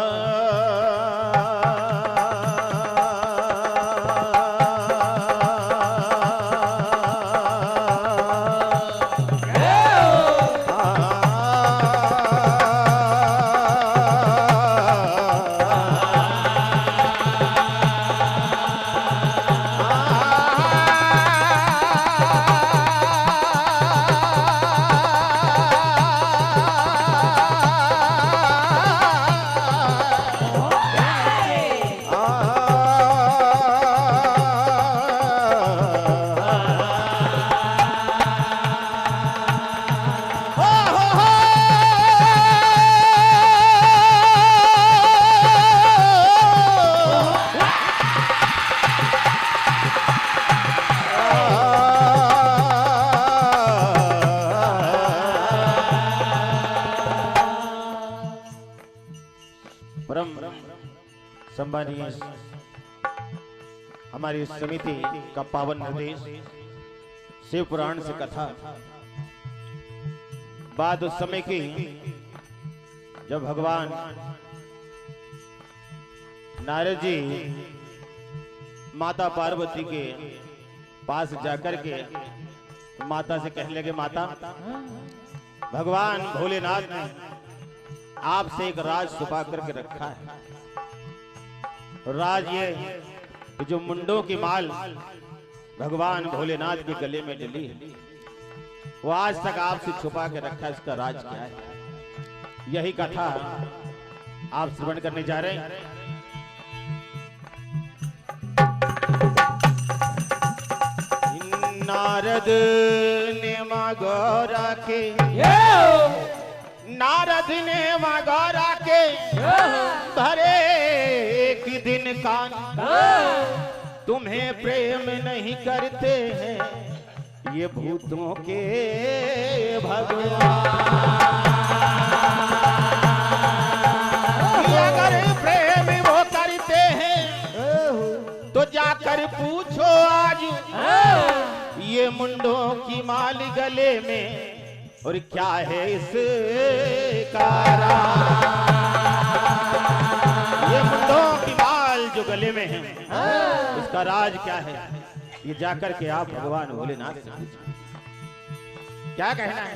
संबानी हमारी समिति का पावन निर्देश शिव पुराण से कथा बाद उस समय की जब भगवान नारद जी माता पार्वती के पास जाकर के माता से कहने लगे, माता भगवान भोलेनाथ ने आपसे एक राज छुपा करके रखा है। राज ये जो मुंडों की माल भगवान भोलेनाथ के गले में डली है, वो आज तक आपसे छुपा के रखा है। इसका राज क्या है? यही कथा आप श्रवण करने जा रहे हैं। नारद ने मागोरा के नारद ने मागोरा के भरे एक दिन कान तुम्हें प्रेम नहीं करते हैं ये भूतों के भगवान। अगर प्रेम वो करते हैं तो जाकर पूछो आज ये मुंडों की माल गले में और क्या है इसका राज। ये मुंडों की माल जो गले में है उसका राज क्या है ये जाकर के आप भगवान भोलेनाथ से पूछो। क्या कहना है?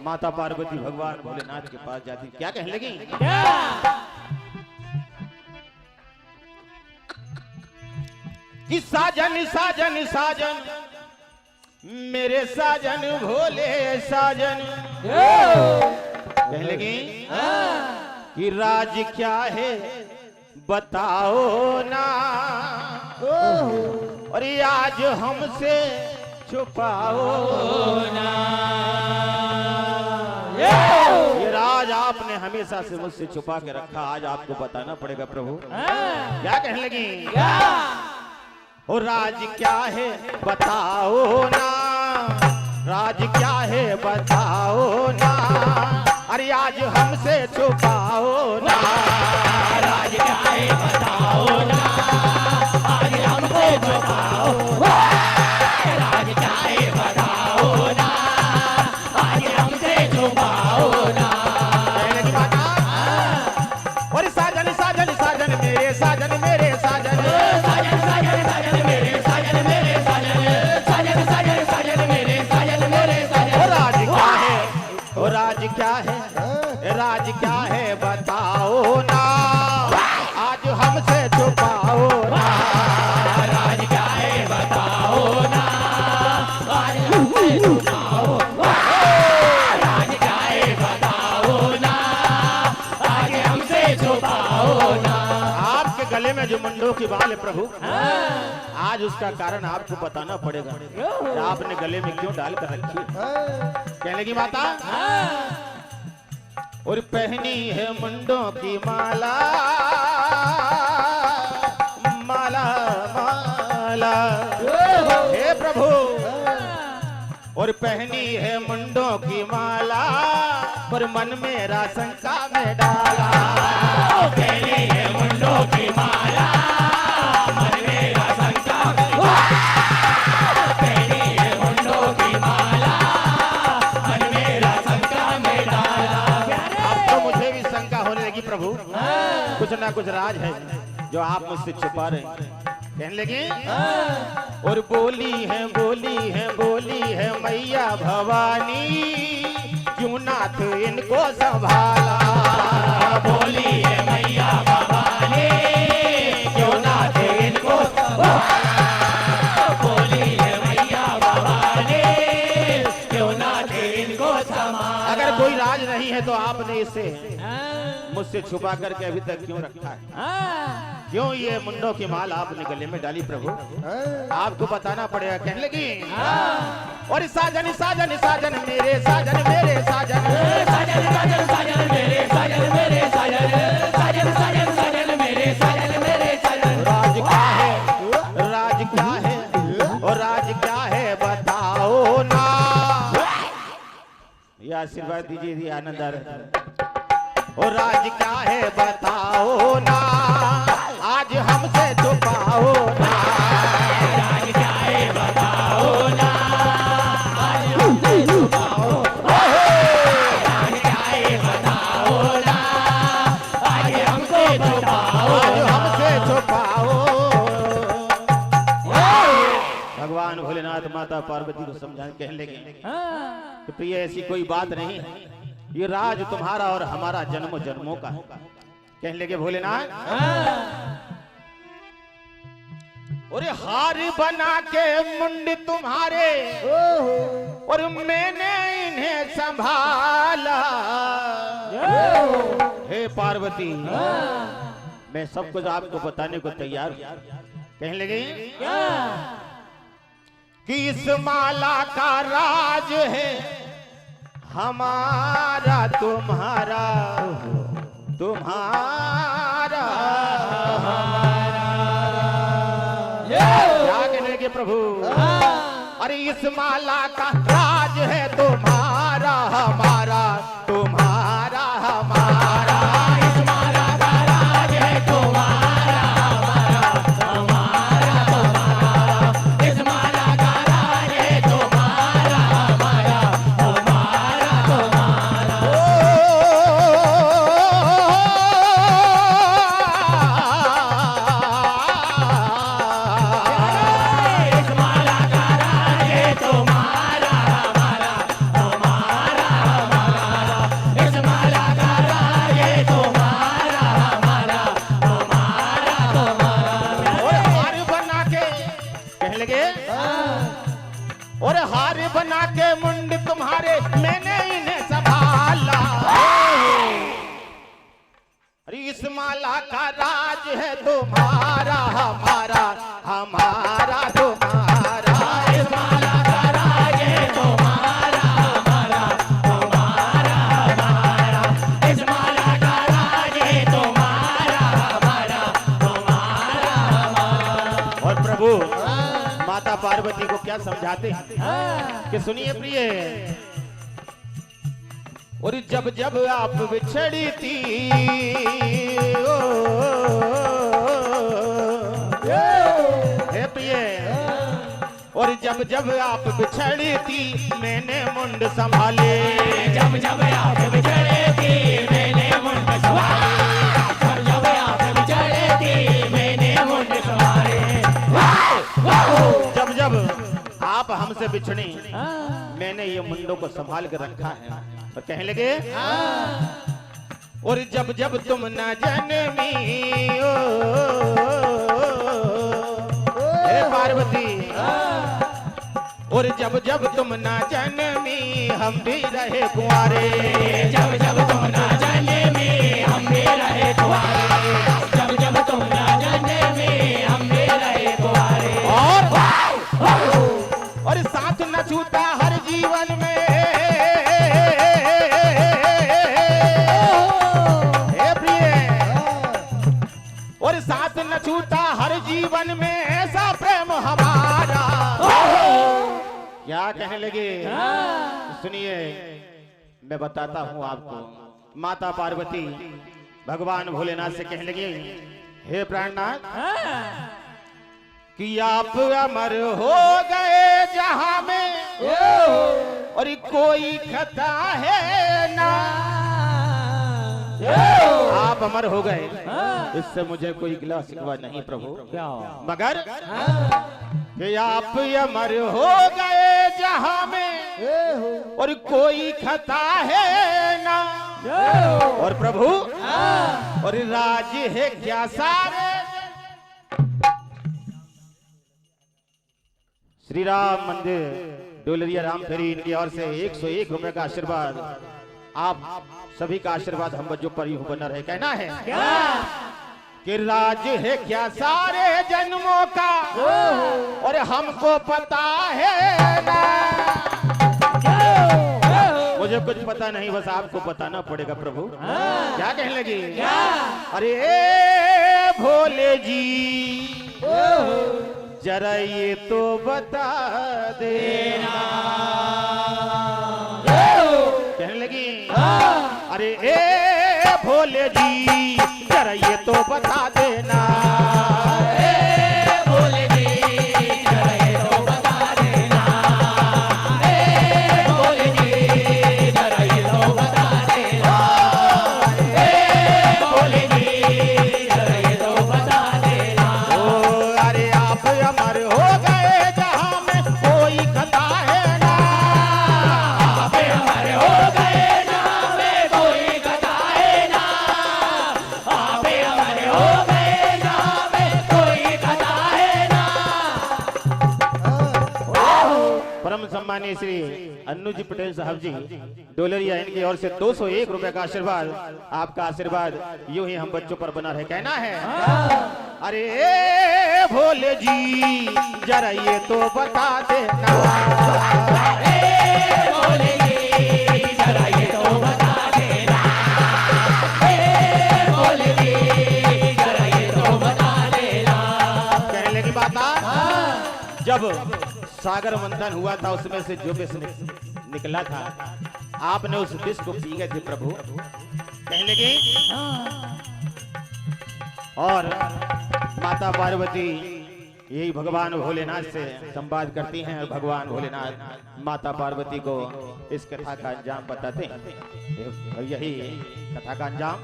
माता पार्वती भगवान भोलेनाथ के पास जाती क्या कहने लगी? कि साजन साजन साजन मेरे साजन भोले साजन कहने लगी कि राज क्या है बताओ ना और आज हमसे छुपाओ ना। ये राज आपने हमेशा से मुझसे छुपा के रखा आज आपको बताना पड़ेगा प्रभु। क्या कहने लगी? और राज क्या है बताओ ना राज क्या है बताओ ना अरे आज हमसे छुपाओ ना। राज क्या है बताओ ना आज हमसे छुपाओ। राज क्या है बताओ ना आज हमसे छुपाओ ना। और साजन साजन साजन मेरे साजन मेरे साजन साजन साजन साजन मेरे साजन मेरे साजन साजन साजन साजन मेरे साजन मेरे साजन। और राज क्या है और राज क्या है राज क्या है बताओ ना आज हमसे छुपाओ ना। राज क्या है बताओ ना आज हमसे छुपाओ। राज क्या है बताओ ना आज हमसे छुपाओ ना। आपके गले में जो मुंडों की बाल है प्रभु आज उसका कारण आपको बताना पड़ेगा कि आपने गले में क्यों डाल कर रखी है। कहने की माता और पहनी है मुंडों की माला माला माला हे प्रभु और पहनी है मुंडों की माला पर मन मेरा शंका में डाला। पहनी है मुंडों की माला मन मेरा शंका में पहनी है मुंडों की माला मन मेरा शंका में डाला। अब तो मुझे भी शंका होने लगी प्रभु कुछ ना कुछ राज है जो आप मुझसे छुपा रहे हैं। कहने लगे और बोली है मैया भवानी क्यों नाथ इनको संभाला। बोली है मैया भवानी क्यों नाथ इनको संभाला। बोली है मैया भवानी क्यों नाथ इनको संभाला। अगर कोई राज नहीं है तो आपने इसे मुझसे छुपा करके अभी तक क्यों रखा है? क्यों ये मुंडों की माल आपने गले में डाली प्रभु? आपको बताना पड़ेगा। कहने लगी और साजन साजन साजन मेरे साजन मेरे साजन साजन साजन साजन मेरे साजन मेरे साजन साजन साजन साजन मेरे साजन मेरे साजन। राज क्या है राज क्या है और राज क्या है बताओ ना। ये आशीर्वाद दीजिए आनंद आ रहा है। और राज क्या है बताओ ना आज हमसे छुपाओ ना। राज क्या है बताओ ना आज हमसे छुपाओ। राज क्या है बताओ ना आज हमसे छुपाओ। आज हमसे छुपाओ। भगवान भोलेनाथ माता पार्वती को समझाने कहने लगे कि प्रिय ऐसी कोई बात नहीं है ये राज तुम्हारा और हमारा जन्मों जन्मों का है। कहने लगे भोलेनाथ और हार बना के मुंड तुम्हारे और मैंने इन्हें संभाला। हे पार्वती मैं सब कुछ आपको बताने को तैयार हूं। कहने लगे कि इस माला का राज है हमारा तुम्हारा तुम्हारा क्या कहने लगे प्रभु? अरे इस माला का राज है तुम्हारा हमारा तुम्हारा हमारा। इस माला का राज है तुम्हारा हमारा हमारा तुम्हारा। इस माला का राज है तुम्हारा हमारा हमारा तुम्हारा। इस माला का राज है तुम्हारा हमारा हमारा हमारा। इस माला का राज है तुम्हारा हमारा हमारा तुम्हारा। और हार बना के कहने लगे और हार बना के मुंड तुम्हारे मैंने इन्हें संभाला। अरे इस माला का राज है तुम्हारा हमारा हमारा तुम्हारा। इस माला का राज है तुम्हारा हमारा हमारा हमारा। इस माला का राज है तुम्हारा हमारा हमारा हमारा। और प्रभु माता पार्वती को क्या समझाते हैं कि सुनिए प्रिय, और जब जब आप बिछड़ी थी हे प्रिय, और जब जब आप बिछड़ी थी मैंने मुंड संभाले। जब जब आप बिछड़े थी मैंने मुंड संभाले। जब जब आप बिछड़े थी मैंने मुंड संभाले। जब जब आप हमसे बिछड़ी मैंने ये मुंडों को संभाल कर रखा है। और कहने लगे और जब जब तुम न जन्मी हे पार्वती, और जब जब तुम न जन्मी हम भी रहे कुंवारे। जब जब तुम न जन्मी हम भी रहे कुंवारे। जब जब तुम न जन्मी हम भी रहे कुंवारे। और साथ न छूटा हर जीवन में हे प्रिय, और साथ न छूटा हर जीवन में ऐसा प्रेम हमारा। क्या कहने लगे सुनिए, मैं बताता हूं आपको। माता पार्वती भगवान भोलेनाथ से कहने लगे हे प्राणनाथ कि आप अमर हो गए जहां में और कोई खता है ना। आप अमर हो गए इससे मुझे कोई गिला शिकवा नहीं प्रभु, मगर कि आप अमर हो गए जहां में और कोई खता है ना। और प्रभु और राज है क्या सारे। श्री राम मंदिर डोलरिया रामथरी इनकी ओर से 101 रुपए का आशीर्वाद। आप सभी का आशीर्वाद हम बच्चों पर यूं बना रहे। कहना है कि राज है क्या सारे जन्मों का और हमको पता है ना। मुझे कुछ पता नहीं, बस आपको बताना पड़ेगा प्रभु। क्या कहने लगी? अरे भोले जी जरा ये तो बता देना। कहने लगी अरे ए भोले जी जरा ये तो बता देना। भोले जी जरा ये तो बता देना। भोले जी जरा ये तो बता देना। भोले जी जरा ये तो बता देना। ओ अरे आप अमर हो गए जहां में कोई खता है ना। आप अमर हो गए जहां में कोई खता है ना। आप अमर हो गए जहां में कोई खता है ना। परम सम्मानीय श्री अन्नू जी पटेल साहब जी डोलरिया इनकी ओर से 201 रुपए का आशीर्वाद। आपका आशीर्वाद यूं ही हम बच्चों पर बना रहे। कहना है अरे भोले जी जरा ये तो बता देना। भोले जी जरा ये तो बता देना, भोले जी जरा ये तो बता देना। कहने लगी माता, जब सागर मंथन हुआ था उसमें से जो विष निकला था आपने उस विष को पी गए थे प्रभु। कहने लगी और माता पार्वती यही भगवान भोलेनाथ से संवाद करती हैं और भगवान भोलेनाथ माता पार्वती को इस कथा का अंजाम बताते हैं। यही कथा का अंजाम।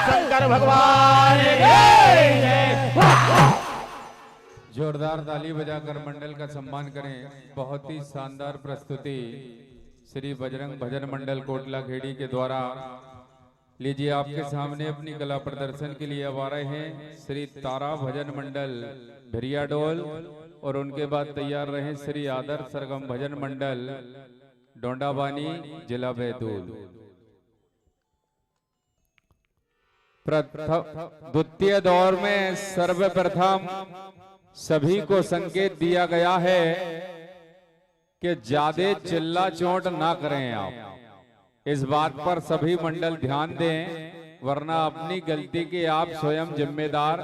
शंकर भगवान जोरदार ताली बजाकर मंडल का सम्मान करें। बहुत ही शानदार प्रस्तुति श्री बजरंग भजन मंडल कोटला खेड़ी के द्वारा। लीजिए आपके सामने अपनी कला प्रदर्शन के लिए अब आ रहे हैं श्री तारा भजन मंडल भिरियाडोल और उनके बाद तैयार रहे श्री आदर्श सरगम भजन मंडल डोंडाबानी जिला बैतूल। द्वितीय दौर में सर्वप्रथम सभी को संकेत दिया गया है कि ज्यादा चिल्ला चोट ना करें आप। इस बात पर सभी मंडल ध्यान दें, वरना अपनी गलती के आप स्वयं जिम्मेदार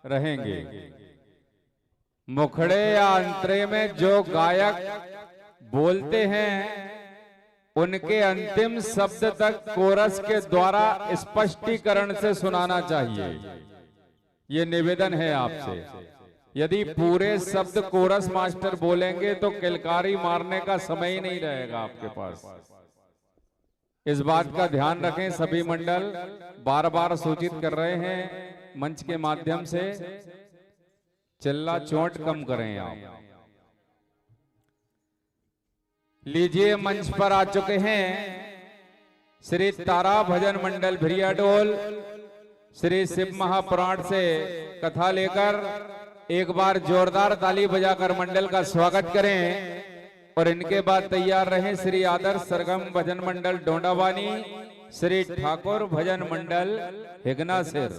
रहेंगे। मुखड़े या अंतरे में जो गायक बोलते हैं उनके अंतिम शब्द तक कोरस के द्वारा स्पष्टीकरण से सुनाना चाहिए। ये निवेदन है आपसे। यदि पूरे शब्द कोरस मास्टर बोलेंगे तो किलकारी मारने का समय ही नहीं रहेगा आपके पास। इस बात का ध्यान रखें। सभी मंडल बार बार सूचित कर रहे हैं मंच के माध्यम से, चिल्ला चोट कम करें आप। लीजिए मंच पर आ चुके हैं श्री तारा भजन मंडल भिरियाडोल श्री शिव महापुराण से कथा लेकर। एक बार जोरदार ताली बजाकर मंडल का स्वागत करें और इनके बाद तैयार रहे श्री आदर्श सरगम भजन मंडल डोंडावानी श्री ठाकुर भजन मंडल हिगना सिर।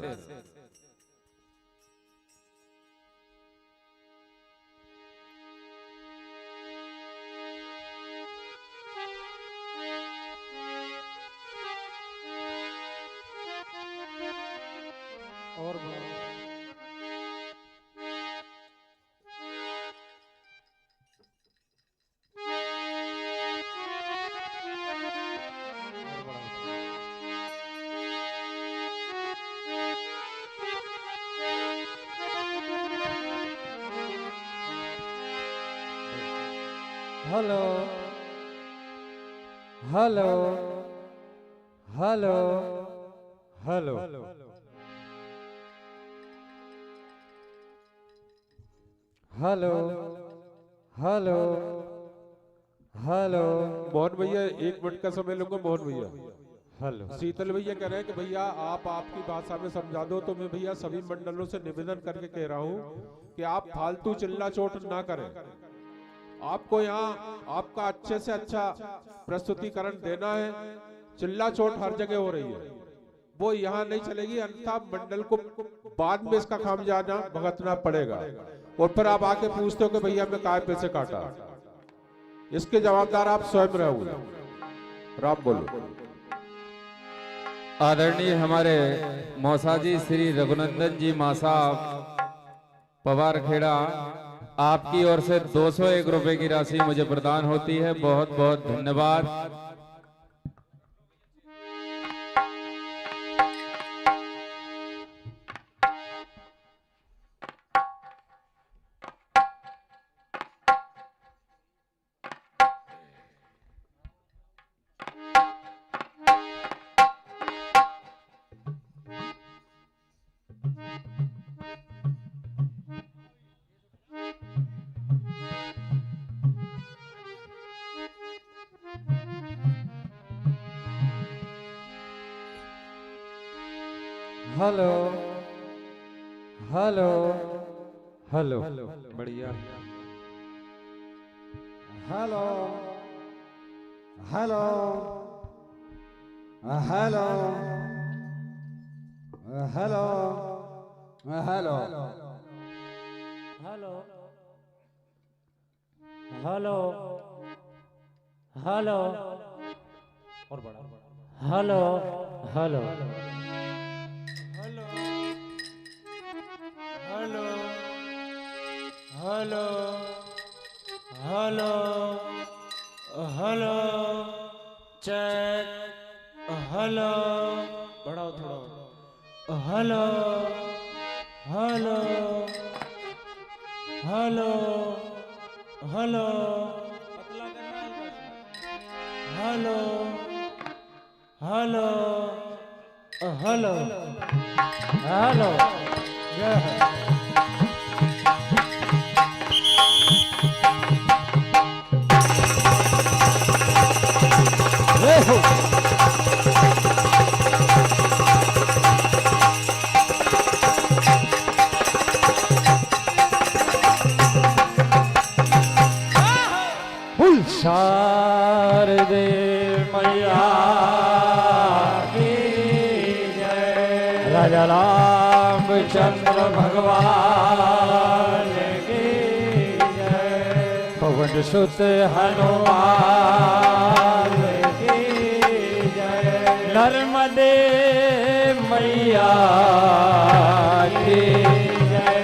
और hello hello hello hello hello hello hello. Mohan भैया 1 मिनट का समय लूंगा। मोहन भैया, हेलो शीतल भैया कह रहे हैं कि भैया आप आपकी भाषा में समझा दो। तो मैं भैया सभी मंडलों से निवेदन करके कह रहा हूँ कि आप फालतू चिल्ला चोट ना करें। आपको यहाँ आपका अच्छे से अच्छा प्रस्तुतिकरण देना है। चिल्ला चोट हर जगह हो रही है, वो यहाँ नहीं चलेगी। अन्यथा मंडल को बाद में इसका खामियाजा भुगतना पड़ेगा। और फिर आप आके पूछते हो कि भैया मैं काय पैसे काटा। इसके जवाबदार आप स्वयं रहोगे। राम बोलो। आदरणीय हमारे मौसाजी श्री रघुनंदन जी मासाब पवार खेड़ा, आपकी ओर से 201 रुपए की राशि मुझे प्रदान होती है। बहुत बहुत धन्यवाद। हेलो हेलो हेलो बढ़िया। Hello hello hello hello hello hello hello hello और बड़ा hello hello hello hello hello hello check hello बढ़ाओ थोड़ा hello hello hello hello hello hello hello hello Sharde मैया की जय। राजा रामचंद्र भगवान की जय। पवन सुत हनुमान की जय। नर्मदे मैया की जय।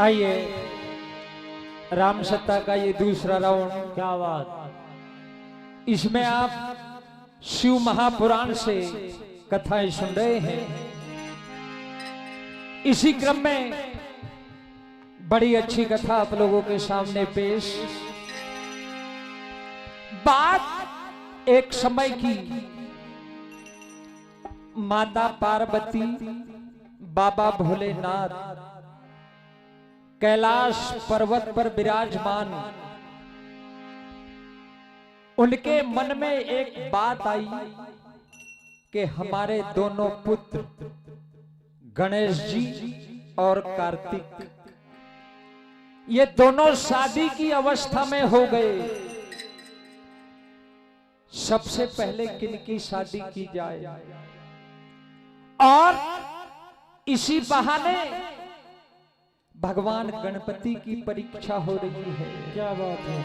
आइए राम सत्ता का ये दूसरा राउंड। क्या बात। इसमें आप शिव महापुराण से कथाएं सुन रहे हैं। इसी क्रम में बड़ी अच्छी कथा आप लोगों के सामने पेश। बात एक समय की, माता पार्वती, बाबा भोलेनाथ कैलाश पर्वत पर विराजमान। उनके मन में एक बात आई कि हमारे दोनों पुत्र गणेश जी और कार्तिक, ये दोनों शादी की अवस्था में हो गए। सबसे पहले किनकी शादी की जाए, और इसी बहाने भगवान गणपति की परीक्षा हो रही है। क्या बात है।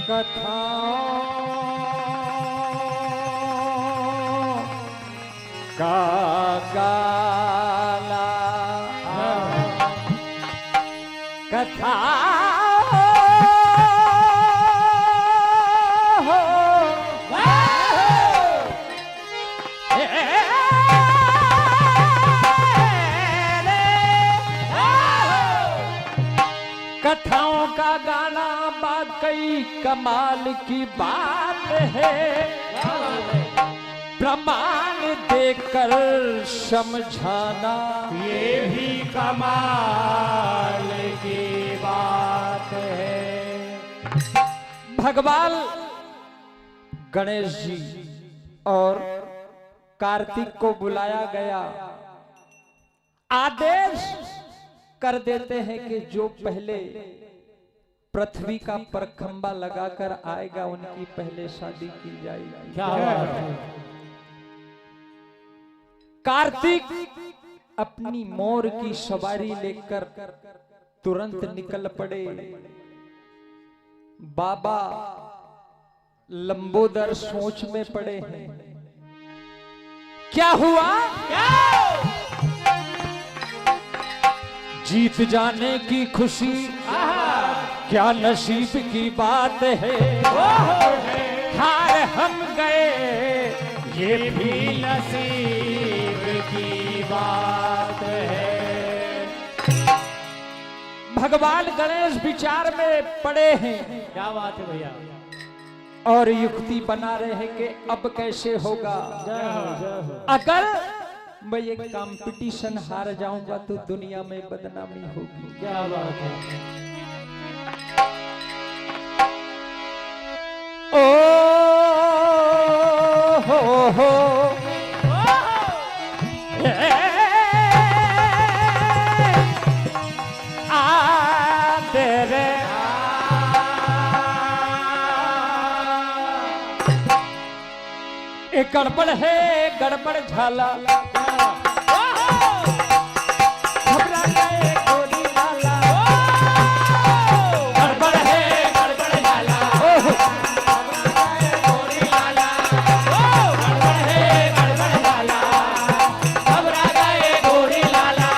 कथाओं का गाला कथा कथाओं का गाना वाकई कमाल की बात है, प्रमाण देकर समझाना ये भी कमाल की बात है। भगवान गणेश जी और कार्तिक को बुलाया गया, आदेश कर देते हैं कि जो पहले पृथ्वी का परखंबा लगाकर आएगा उनकी पहले शादी की जाएगी। क्या बात है। कार्तिक अपनी मोर की सवारी लेकर तुरंत निकल पड़े। बाबा लंबोदर सोच में पड़े हैं, क्या हुआ? जीत जाने की खुशी क्या नसीब की बात है, हार हम गए ये भी नसीब की बात है। भगवान गणेश विचार में पड़े हैं, क्या बात है भैया। और युक्ति बना रहे हैं कि अब कैसे होगा। जय हो जय हो। अगर मैं ये कंपटीशन हार जाऊंगा तो दुनिया में बदनामी होगी। क्या बात है। ओ हो आ तेरे एक गड़बड़ है, गड़बड़ झाला घबरा गए गोरी लाला। गड़बड़ है, गड़बड़ झाला गोरी लाला। गड़बड़ है, गड़बड़ झाला घबरा गए गोरी लाला।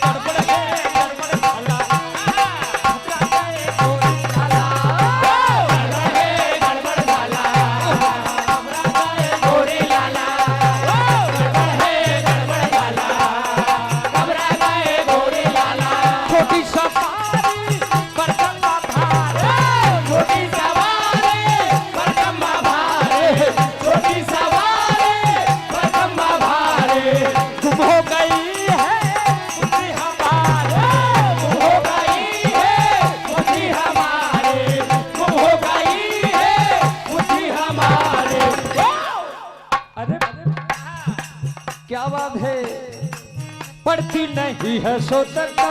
गड़बड़ है, गड़बड़ झाला घबरा गए गोरी लाला। छोटी सवारी बड़कम्मा भारे, छोटी सवारी बड़कम्मा भारे, छोटी सवारी बड़कम्मा भारे। गुम हो गई है बुद्धि हमारे, गुम हो गई है बुद्धि हमारे, गुम हो गई है बुद्धि हमारे। अरे क्या बात है, पढ़ती नहीं है सोचता।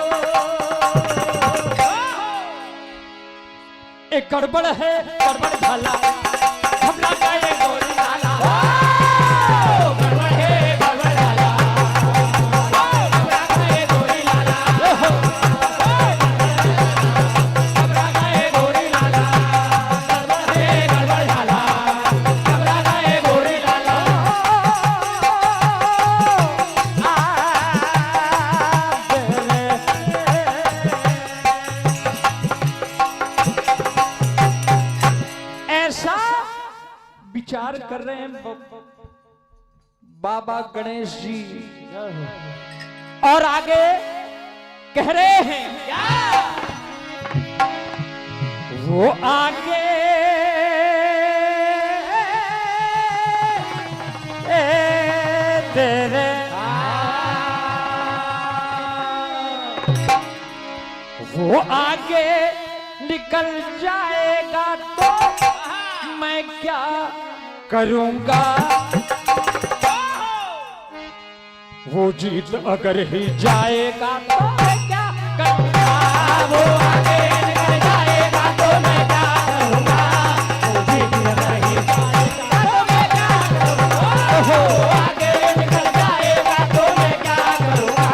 एक गड़बड़ है, गड़बड़ झाला घबरा गए गोरी लाला। गड़बड़ है, गड़बड़ झाला घबरा गए गोरी लाला। घबरा गए गोरी लाला। गड़बड़ है, गड़बड़ झाला घबरा गए गोरी लाला। ऐसा विचार कर रहे हैं बाबा गणेश जी, और आगे कह रहे हैं वो आगे तेरे वो आगे निकल जाएगा तो मैं क्या करूंगा। वो जीत अगर ही जाएगा तो मैं क्या करूंगा। वो आगे निकल जाएगा तो मैं क्या करूंगा। वो जीत अगर ही जाएगा तो मैं क्या करूंगा। वो आगे निकल जाएगा तो मैं क्या करूंगा।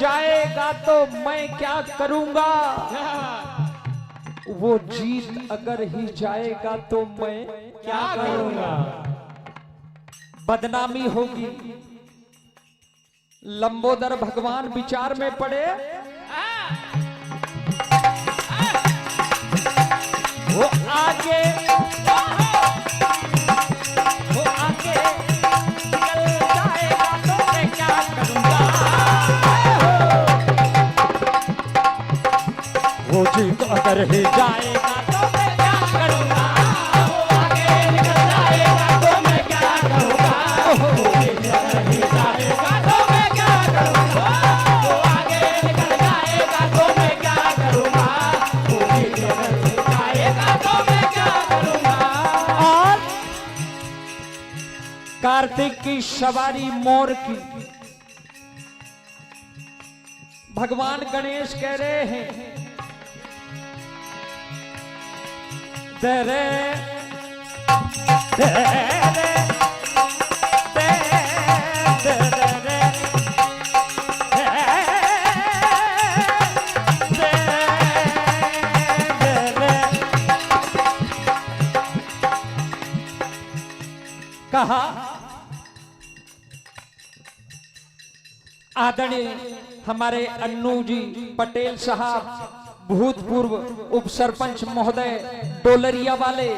जाएगा तो मैं क्या करूंगा, वो जीत अगर ही जाएगा तो मैं क्या करूंगा। बदनामी होगी। लंबोदर भगवान विचार में पड़े। वो आगे निकल जाएगा तो मैं क्या करूंगा। वो जीत अगर ही जाएगा तो मैं क्या करूंगा। वो आगे निकल जाएगा तो मैं क्या करूंगा। वो जीत अगर ही जाएगा तो मैं क्या करूंगा। वो आगे निकल जाएगा तो मैं क्या करूंगा। वो जीत अगर ही जाएगा तो मैं क्या करूंगा। और कार्तिक की सवारी मोर की। भगवान गणेश कह रहे हैं तेरे कहा आदरणीय हमारे अन्नू जी पटेल साहब भूतपूर्व उप सरपंच महोदय डोलरिया वाले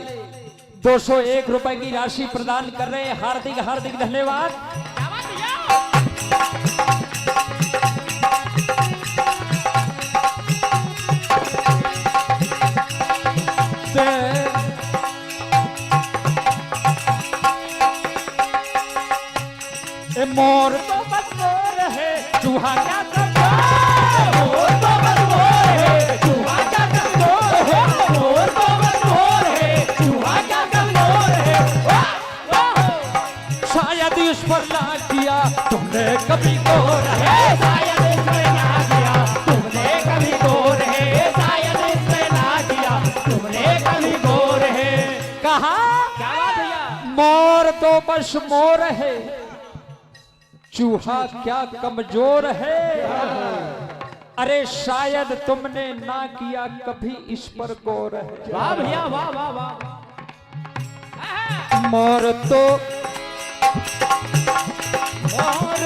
201 रुपए की राशि प्रदान कर रहे हैं। हार्दिक हार्दिक धन्यवाद। मोर तो बस मोर है, चूहा क्या कमजोर। मोर तो बस मोर है, चूहा क्या कमजोर है। मोर तो बस मोर है, चूहा क्या कमजोर है। शायद इस पर ना किया तुमने कभी गौर है। शायद इस पर ना किया तुमने कभी गौर है। शायद इस पर ना किया तुमने कभी गौर है। कहा क्या भैया। मोर तो बस मोर है, चूहा क्या कमजोर है। अरे शायद तुमने ना किया कभी इस पर गौर है। वाह भैया वाह वाह वाह। मोर तो मोर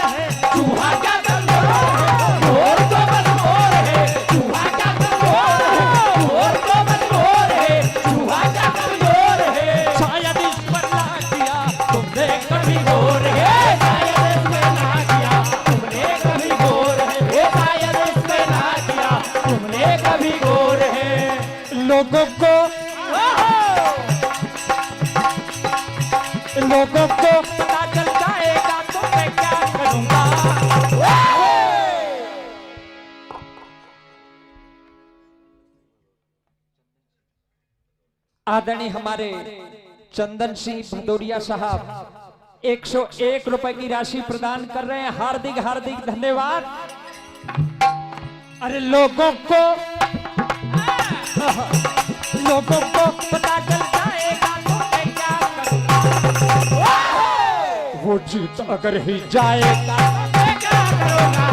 है, चूहा क्या कमजोर है। मोर तो बस मोर है, चूहा क्या कमजोर है। मोर तो बस मोर है, चूहा क्या कमजोर है। शायद इस पर ना किया तुमने कभी गौर है। शायद इस पर ना किया तुमने कभी गौर है। शायद इस पर ना किया तुमने कभी गौर है। लोगों को पता चल जाएगा तो मैं क्या करूंगा। आदरणीय हमारे चंदन सिंह भदौरिया साहब 101 रुपए की राशि प्रदान कर रहे हैं। हार्दिक हार्दिक धन्यवाद। अरे लोगों को पता चल जाएगा तो मैं क्या करूंगा। वो जीत अगर ही जाएगा तो मैं क्या करूंगा।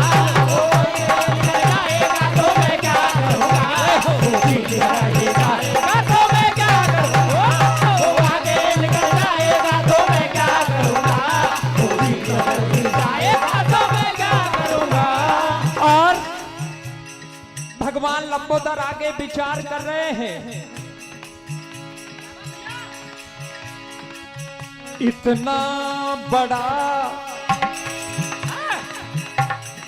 वो निकल जाएगा तो मैं क्या करूंगा। वो जीत अगर ही जाएगा तो मैं क्या करूंगा। वो आगे निकल जाएगा तो मैं क्या करूंगा। वो जीत अगर ही जाएगा तो मैं क्या करूंगा। और भगवान लंबोदर आगे विचार कर रहे हैं। इतना बड़ा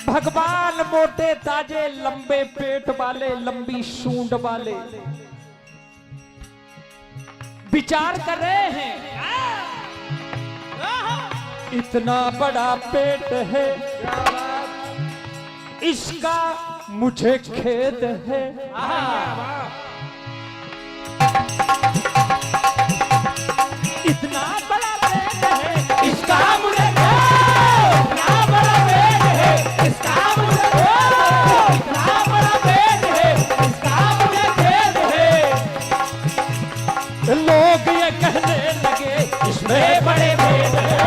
भगवान मोटे ताजे लंबे पेट वाले लंबी सूंड वाले विचार कर रहे हैं। इतना बड़ा पेट है इसका मुझे खेद है। इतना बड़ा पेट है इसका मुझे इतना बड़ा पेट है इसका मुझे इतना बड़ा पेट है इसका मुझे खेद है। लोग ये कहने लगे इसमें बड़े भेद है।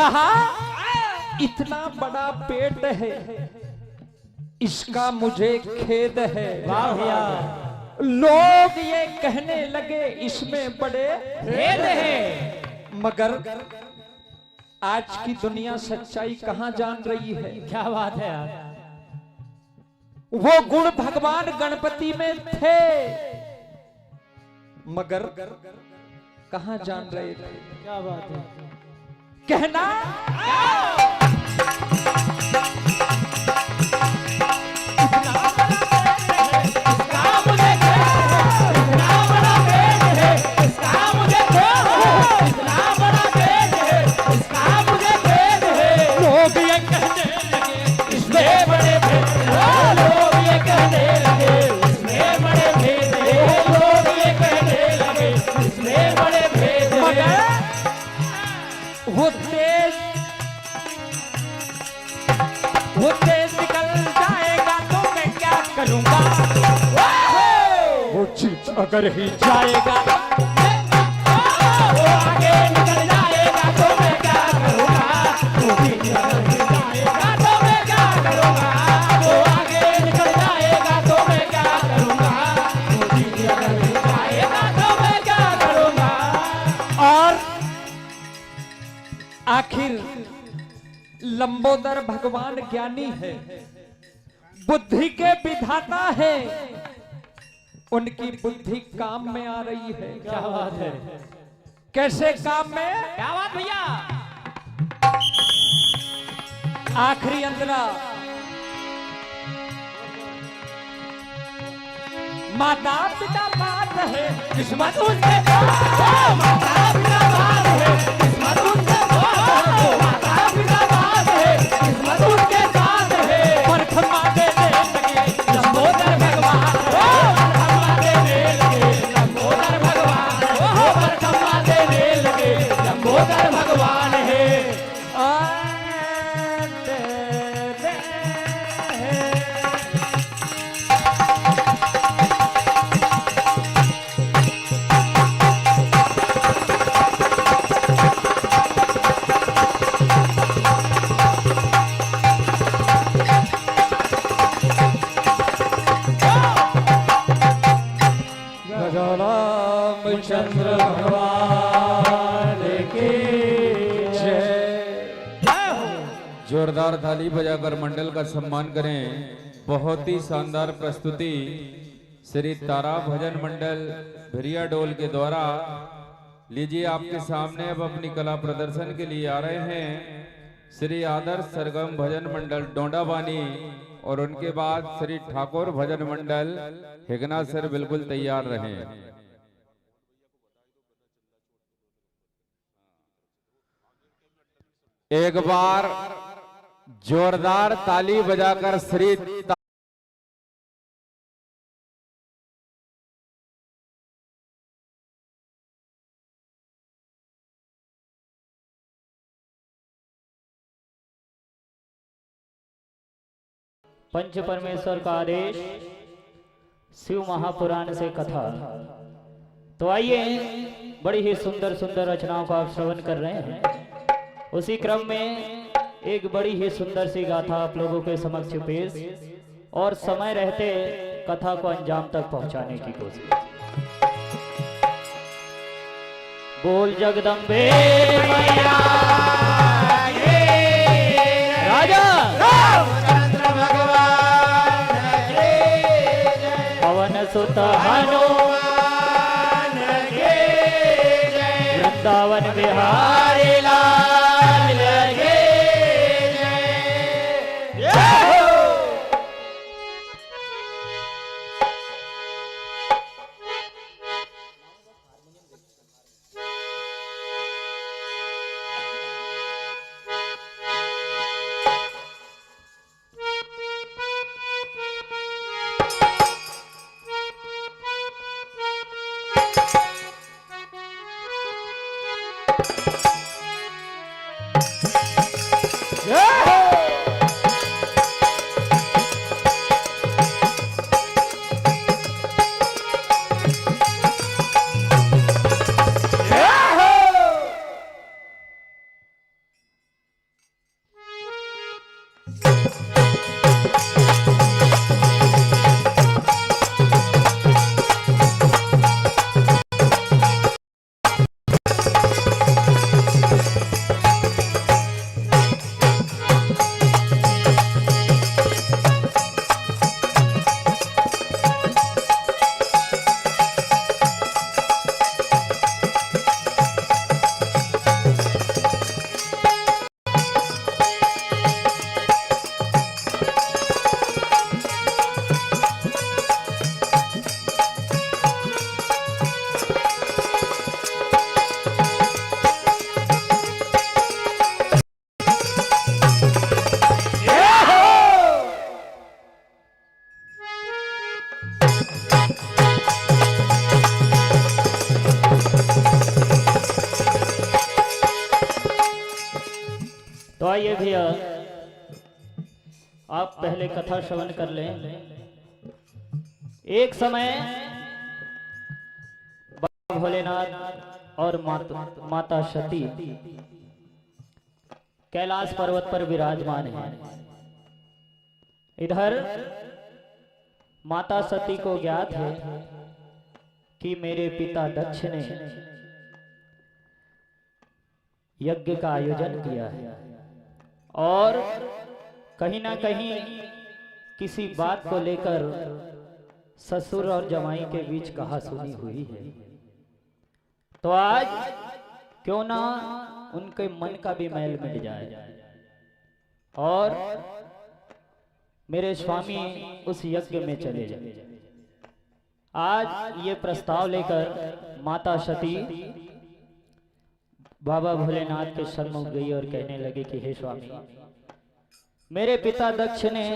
कहा इतना बड़ा पेट है, इसका मुझे खेद है। वाह भैया, लोग ये कहने लगे इसमें बड़े भेद है। मगर आज की दुनिया सच्चाई कहां जान रही है। क्या बात है यार, वो गुण भगवान गणपति में थे, मगर कहां जान रहे थे। क्या बात है। कहना लोग ये कहने लगे इसमें बड़े भेद हैं। लोग ये कहने लगे इसमें बड़े भेद हैं। लोग ये कहने लगे इसमें बड़े भेद हैं। मगर वो तेज निकल जाएगा तो मैं क्या करूंगा। वो जीत अगर ही जाएगा, वो आगे निकल जाएगा तो मैं क्या करूंगा। वो जीत अगर ही जाएगा तो मैं क्या करूंगा। वो आगे निकल जाएगा तो मैं क्या करूंगा। वो जीत अगर ही जाएगा तो मैं क्या करूंगा। और आखिर लंबोदर भगवान ज्ञानी है, बुद्धि के विधाता है, उनकी बुद्धि काम में आ रही है। क्या बात है। कैसे काम में। क्या बात भैया। आखिरी अंतरा माता पिता बात है, किस्मत उनके पास। माता पिता बात है, किस्मत उनके पास। माता पिता बात है, किस्मत उनके साथ है। परखमा देने लगे लंबोदर भगवान। परखमा देने लगे लंबोदर भगवान। परखमा देने लगे लंबोदर भगवान है। रामचंद्र भगवान की जय। जोरदार ताली बजाकर मंडल का सम्मान करें। बहुत ही शानदार प्रस्तुति श्री तारा भजन मंडल भिरिया डोल के द्वारा। लीजिए आपके सामने अब अपनी कला प्रदर्शन के लिए आ रहे हैं श्री आदर्श सरगम भजन मंडल डोंडाबानी, और उनके बाद श्री ठाकुर भजन मंडल हिगना सर। बिल्कुल तैयार रहें। एक बार जोरदार ताली बजाकर श्री पंच परमेश्वर का आदेश, शिव महापुराण से कथा। तो आइए, बड़ी ही सुंदर सुंदर रचनाओं का आप श्रवण कर रहे हैं। उसी क्रम में एक बड़ी ही सुंदर सी गाथा आप लोगों के समक्ष पेश, और समय रहते कथा को अंजाम तक पहुंचाने की कोशिश। बोल जगदम्बे मैया राजा पवन सुत हनुमान के वृंदावन बिहारी लाल के आइए भैया आप पहले कथा श्रवण कर लें। एक समय बाबा भोलेनाथ और माता सती कैलाश पर्वत पर विराजमान है। इधर माता सती को ज्ञात है कि मेरे पिता दक्ष ने यज्ञ का आयोजन किया है और कहीं ना कहीं किसी बात को लेकर ससुर और जमाई के बीच कहासुनी हुई है। तो आज क्यों ना उनके मन का भी मैल मिट जाए और मेरे स्वामी उस यज्ञ में चले जाए। आज ये प्रस्ताव लेकर माता सती बाबा भोलेनाथ के सम्मुख गई और कहने लगे कि हे स्वामी, मेरे पिता दक्ष ने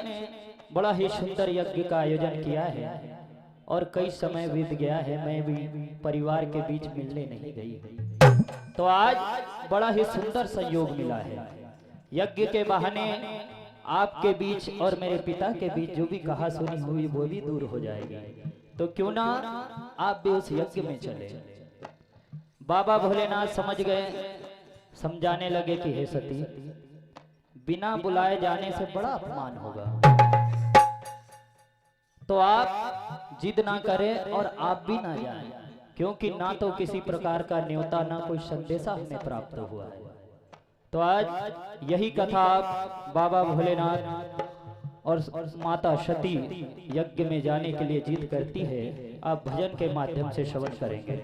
बड़ा ही सुंदर यज्ञ का आयोजन किया है और कई समय बीत गया है, मैं भी परिवार के बीच मिलने नहीं गई। तो आज बड़ा ही सुंदर संयोग मिला है। यज्ञ के बहाने आपके बीच और मेरे पिता के बीच जो भी कहासुनी हुई वो भी दूर हो जाएगी। तो क्यों ना आप भी उस यज्ञ में चले। बाबा भोलेनाथ समझ गए, समझाने लगे कि हे सती, बिना बुलाए जाने से बड़ा अपमान होगा, तो आप जिद ना करें और आप भी ना जाएं, क्योंकि ना तो किसी प्रकार का न्योता ना कोई संदेशा हमें प्राप्त हुआ है। तो आज यही कथा आप बाबा भोलेनाथ और माता सती यज्ञ में जाने के लिए जिद करती है, आप भजन के माध्यम से श्रवण करेंगे।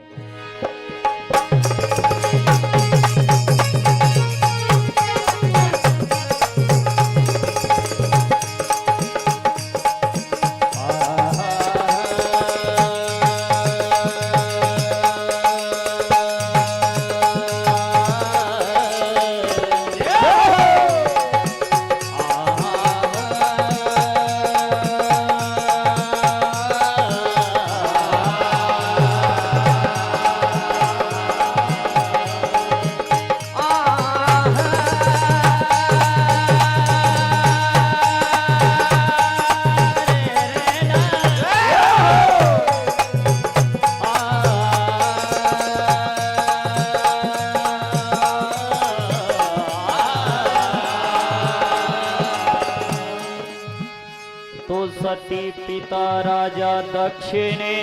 सती पिता राजा दक्ष ने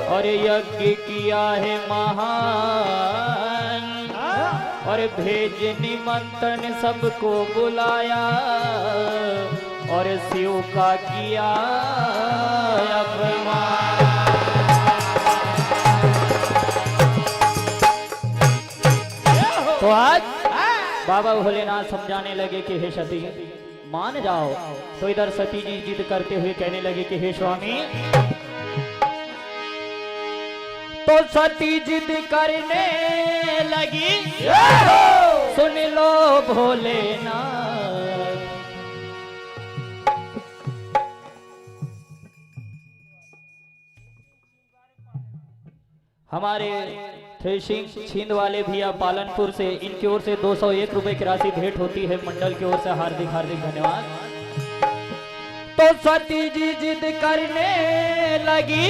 और यज्ञ किया है महान और भेज निमंत्रण सबको बुलाया और शिव का किया अपमान। तो आज बाबा भोलेनाथ समझाने लगे कि हे सती मान जाओ। तो इधर सती जी जिद करते हुए कहने लगे कि हे स्वामी, तो सती जिद करने लगी, सुन लो भोलेनाथ, हमारे थ्रेशिंग छींद वाले भैया पालनपुर से, इनकी ओर से 201 रुपए की राशि भेंट होती है मंडल की ओर से, हार्दिक हार्दिक धन्यवाद। तो सती जी जिद करने लगी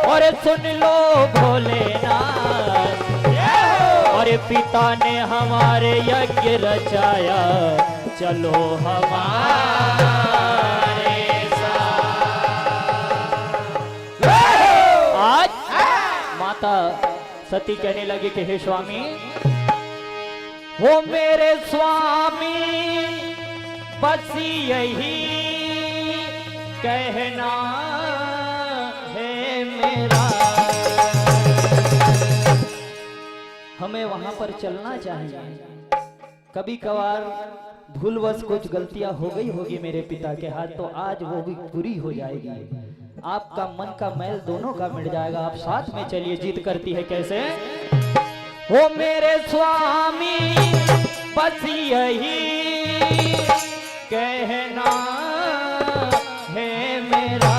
और सुन लो भोलेनाथ, और पिता ने हमारे यज्ञ रचाया, चलो हमारे साथ। आज माता सती कहने लगी कि हे स्वामी, हो मेरे स्वामी बस यही कहना है मेरा, हमें वहां पर चलना चाहिए। कभी कभार भूलवश कुछ गलतियां हो गई होगी मेरे पिता के हाथ, तो आज वो भी पूरी हो जाएगी। आपका मन का मैल दोनों का मिट जाएगा। आप साथ में चलिए। जिद करती है कैसे, हो मेरे स्वामी बस यही कहना है मेरा।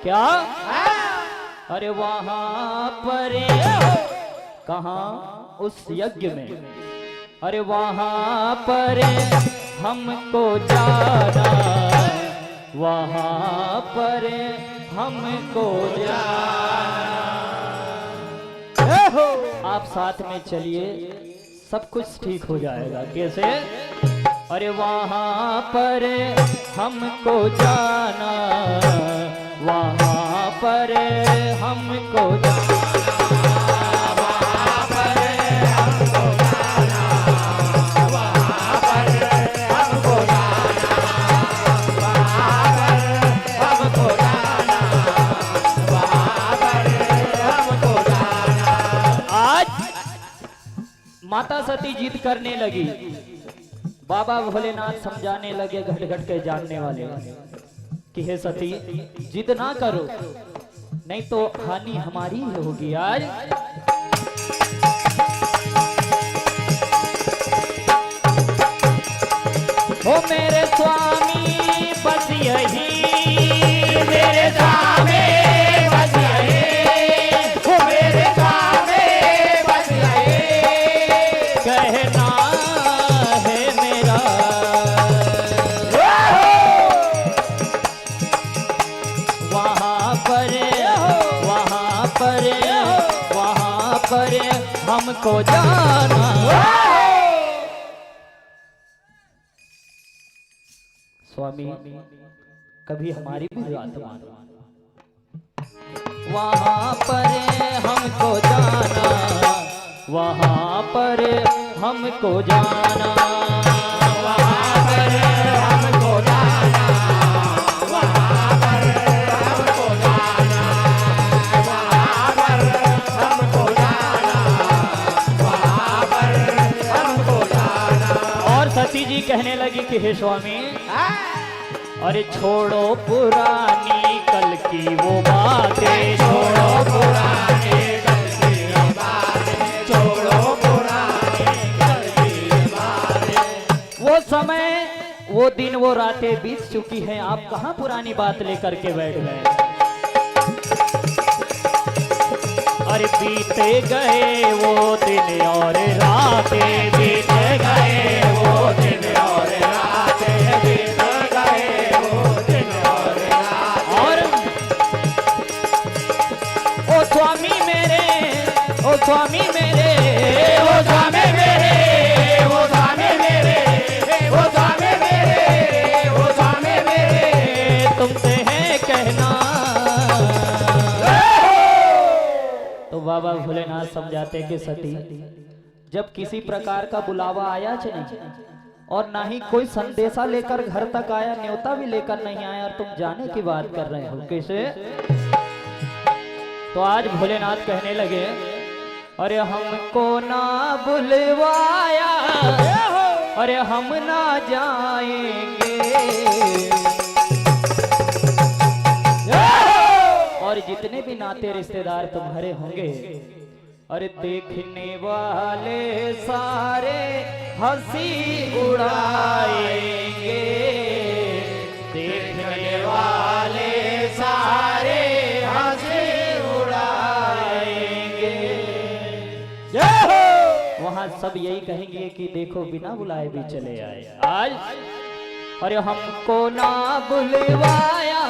क्या? अरे वहां पर कहाँ? उस यज्ञ में। अरे वहां पर हमको जाना, वहां पर हमको जाना। आप साथ में चलिए, सब कुछ ठीक हो जाएगा। कैसे? अरे वहां पर हमको जाना, वहां पर हमको जाना, वहां पर हमको जाना, वहां पर हमको जाना, वहां पर हमको जाना, वहां पर हमको जाना। आज माता सती जिद करने लगी, बाबा भोलेनाथ समझाने लगे घट घट के जानने वाले कि हे सती जिद ना करो, नहीं तो हानि हमारी ही होगी। आज हो मेरे स्वामी बस यही, मेरे स्वामी बस यही, हो मेरे स्वामी बस यही कहना है मेरा। वहां पर, वहां पर, वहां पर हमको जाना। स्वामी कभी हमारी भी बात मानो। वहां पर हमको जाना, वहां पर हमको जाना, वहां पर हमको जाना, वहां पर हमको जाना, वहां पर हमको जाना, वहां पर हमको जाना। और सती जी कहने लगी कि हे स्वामी, अरे छोड़ो पुरानी कल की वो बातें, छोड़ो पुरानी कल की वो बातें, छोड़ो पुरानी कल की बातें। वो समय, वो दिन, वो रातें बीत चुकी हैं, आप कहाँ पुरानी बात लेकर के बैठ गए? अरे बीते गए वो दिन और रातें, बीते गए वो दिन और रातें, बीते गए वो दिन और रातें। और ओ स्वामी मेरे, ओ स्वामी मेरे, ओ स्वामी मेरे, ओ स्वामी मेरे, ओ स्वामी मेरे, ओ स्वामी मेरे, तुमसे है कहना। तो बाबा भोलेनाथ समझाते कि सती जब किसी प्रकार का बुलावा आया नहीं और ना ही कोई संदेशा लेकर घर तक आया, न्योता भी लेकर नहीं आया, और तुम जाने की बात कर रहे हो कैसे? तो आज भोलेनाथ कहने लगे, अरे हमको ना बुलवाया, अरे हम ना जाएंगे। और जितने भी नाते रिश्तेदार तुम्हारे होंगे, अरे देखने वाले सारे हंसी उड़ाएंगे, देखने वाले सारे हंसी उड़ाएंगे। वहां सब यही कहेंगे कि देखो बिना बुलाए भी चले आए। आज अरे हमको ना बुलवाया,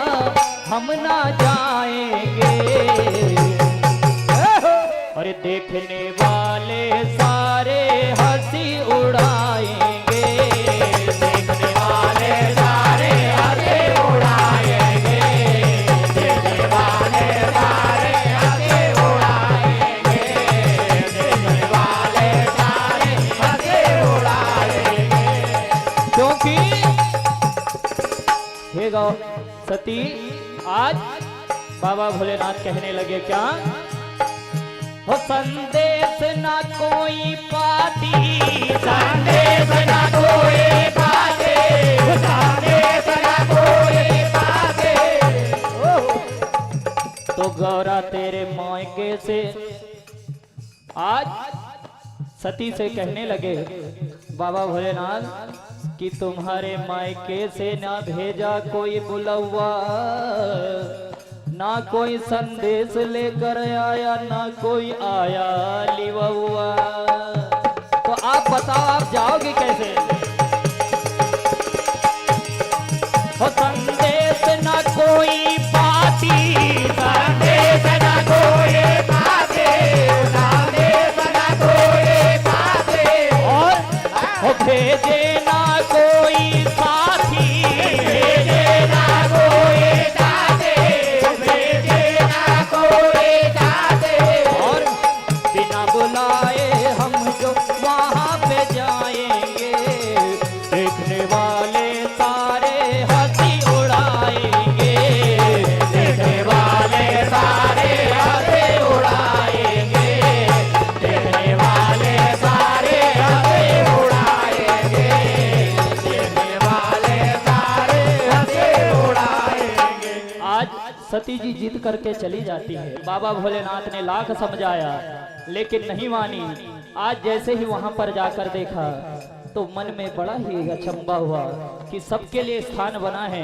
हम ना जाएंगे, अरे देखने वाले सारे हंसी उड़ाएंगे, देखने वाले सारे हंसी उड़ाएंगे, देखने वाले सारे हंसी उड़ाएंगे, देखने वाले सारे हंसी उड़ाएंगे। क्योंकि हे गौ सती, आज बाबा भोलेनाथ कहने लगे क्या? हो संदेश ना कोई पाती, संदेश ना कोई पाते, संदेश ना कोई पाते। तो गौरा तेरे मायके से आज सती से कहने लगे बाबा भोलेनाथ कि तुम्हारे मायके से ना भेजा कोई बुलवा, ना कोई संदेश लेकर आया, ना कोई आया लिवा हुआ। तो आप बताओ, आप जाओगे कैसे? हो संदेश ना कोई पाती, संदेश ना कोई पाते, संदेश ना कोई पाते, और हो भेजे ना कोई साथी, भेजे ना कोई दाते, भेजे ना कोई दाते, और बिना बुलाए हम जो वहाँ पे जाएंगे, देखने वाले सारे हंसी उड़ाएंगे, देखने वाले सारे हंसी उड़ाएंगे, देखने वाले सारे हंसी उड़ाएंगे, देखने वाले सारे हंसी उड़ाएंगे। आज सती जी जिद करके चली जाती है। बाबा भोलेनाथ ने लाख समझाया लेकिन नहीं मानी। आज जैसे ही वहां पर जाकर देखा तो मन में बड़ा ही अचंभा हुआ कि सबके लिए स्थान बना है,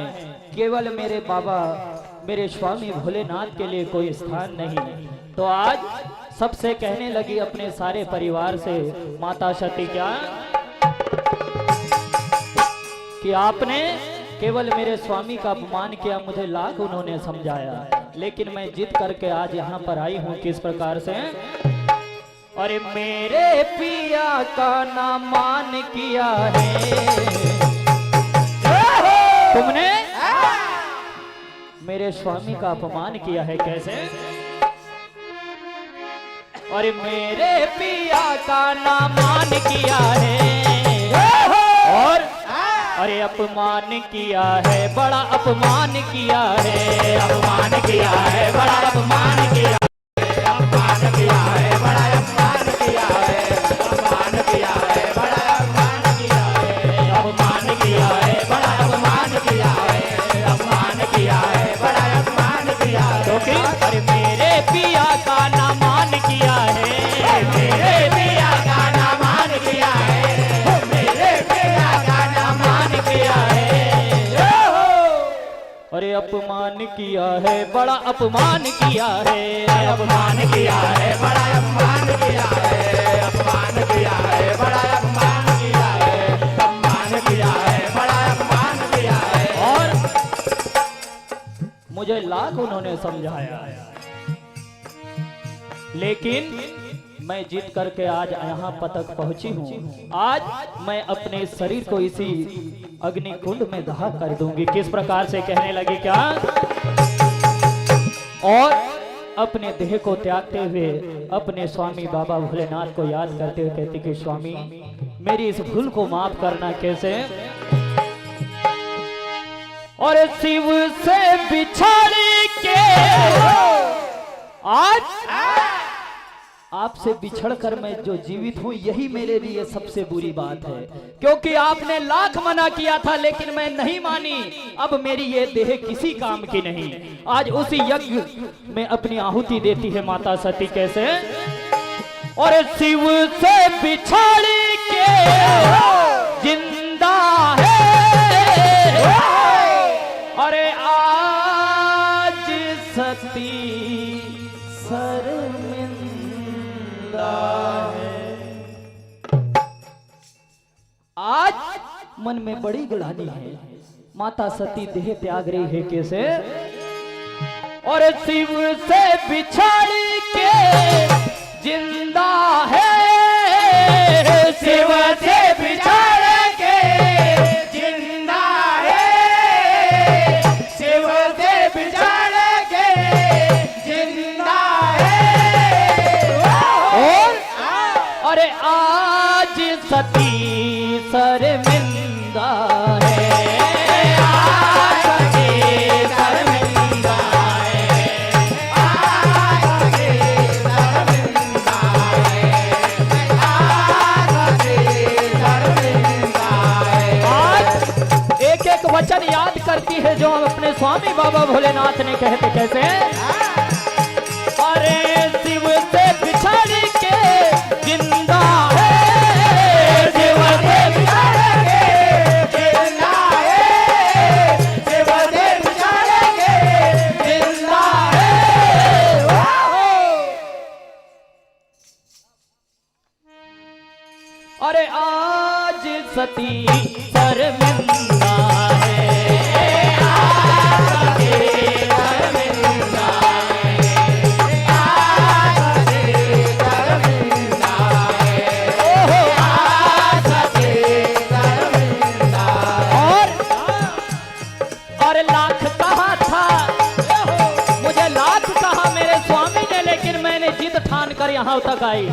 केवल मेरे बाबा मेरे स्वामी भोलेनाथ के लिए कोई स्थान नहीं। तो आज सबसे कहने लगी अपने सारे परिवार से, माता सती क्या कि आपने केवल मेरे स्वामी का अपमान किया, मुझे लाख उन्होंने समझाया, लेकिन मैं जिद करके आज यहाँ पर आई हूँ। किस प्रकार से? अरे मेरे पिया का ना मान किया है तुमने, मेरे स्वामी का अपमान किया है। कैसे? अरे मेरे पिया का ना मान किया है, और अरे अपमान किया है, बड़ा अपमान किया है, अपमान किया है, बड़ा अपमान किया है, अपमान किया है, बड़ा अपमान किया है, अपमान किया है, बड़ा अपमान किया है, अपमान किया है, बड़ा अपमान किया है, अपमान किया है, बड़ा अपमान किया है। क्योंकि अरे मेरे पिया का ना मान किया है, मेरे पिया का ना मान किया है, मेरे पिया का ना मान किया है, अरे अपमान किया है, बड़ा अपमान किया है, अपमान किया है, बड़ा अपमान किया है, अपमान किया है, बड़ा अपमान किया है, अपमान किया है, बड़ा अपमान किया है। और मुझे लाख उन्होंने समझाया, लेकिन मैं जीत करके आज यहाँ तक पहुंची हूँ। आज मैं अपने शरीर को इसी अग्निकुंड में दहा कर दूंगी। किस प्रकार से? कहने लगी क्या? और अपने देह को त्यागते हुए अपने स्वामी बाबा भोलेनाथ को याद करते हुए कहती कि स्वामी मेरी इस भूल को माफ करना। कैसे? और शिव से बिछड़ के आज आपसे बिछड़कर मैं जो जीवित हूं, यही मेरे लिए सबसे बुरी बात है, क्योंकि आपने लाख मना किया था लेकिन मैं नहीं मानी। अब मेरी ये देह किसी काम की नहीं। आज उसी यज्ञ में अपनी आहुति देती है माता सती। कैसे? और शिव से बिछड़ के जिंदा है, अरे आज सती आज मन में बड़ी ग्लानि है। माता सती देह त्याग रही है। कैसे? और शिव से बिछड़ के जिंदा है, शिव से बिछड़ के जिंदा है, शिव से बिछड़ के जिंदा है। और अरे आज सती शर्मिंदा है, आज सती शर्मिंदा है, आज सती शर्मिंदा है, आज सती शर्मिंदा है। आज एक एक वचन याद करती है जो अपने स्वामी बाबा भोलेनाथ ने कहते। कैसे? अरे शिव से बिछड़ के जिंदा है, शिव से बिछड़ के जिंदा है, शिव से बिछड़ के जिंदा सती शर्मिंदा है, सती शर्मिंदा और लाख कहा था, मुझे लाख कहा मेरे स्वामी ने, लेकिन मैंने जिद ठान कर यहाँ तक आई।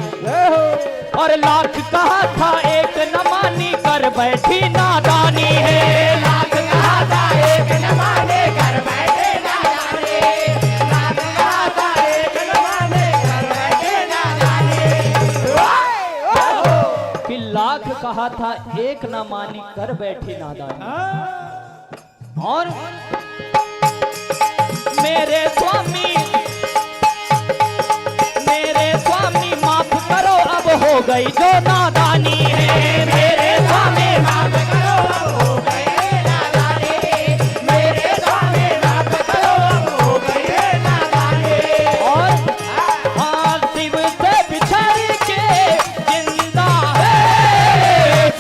और लाख कहा था एक न मानी कर बैठी नादानी है, लाख कहा था एक न माने कर बैठे नादानी, लाख कहा था एक न माने कर बैठे नादानी, कि लाख कहा था एक न मानी कर बैठी नादानी। और मेरे स्वामी माफ करो अब हो गई जो नादानी है, मेरे स्वामी माफ करो अब हो गई नादानी, मेरे स्वामी माफ करो अब हो गई नादानी। और शिव से बिछड़ के जिंदा है,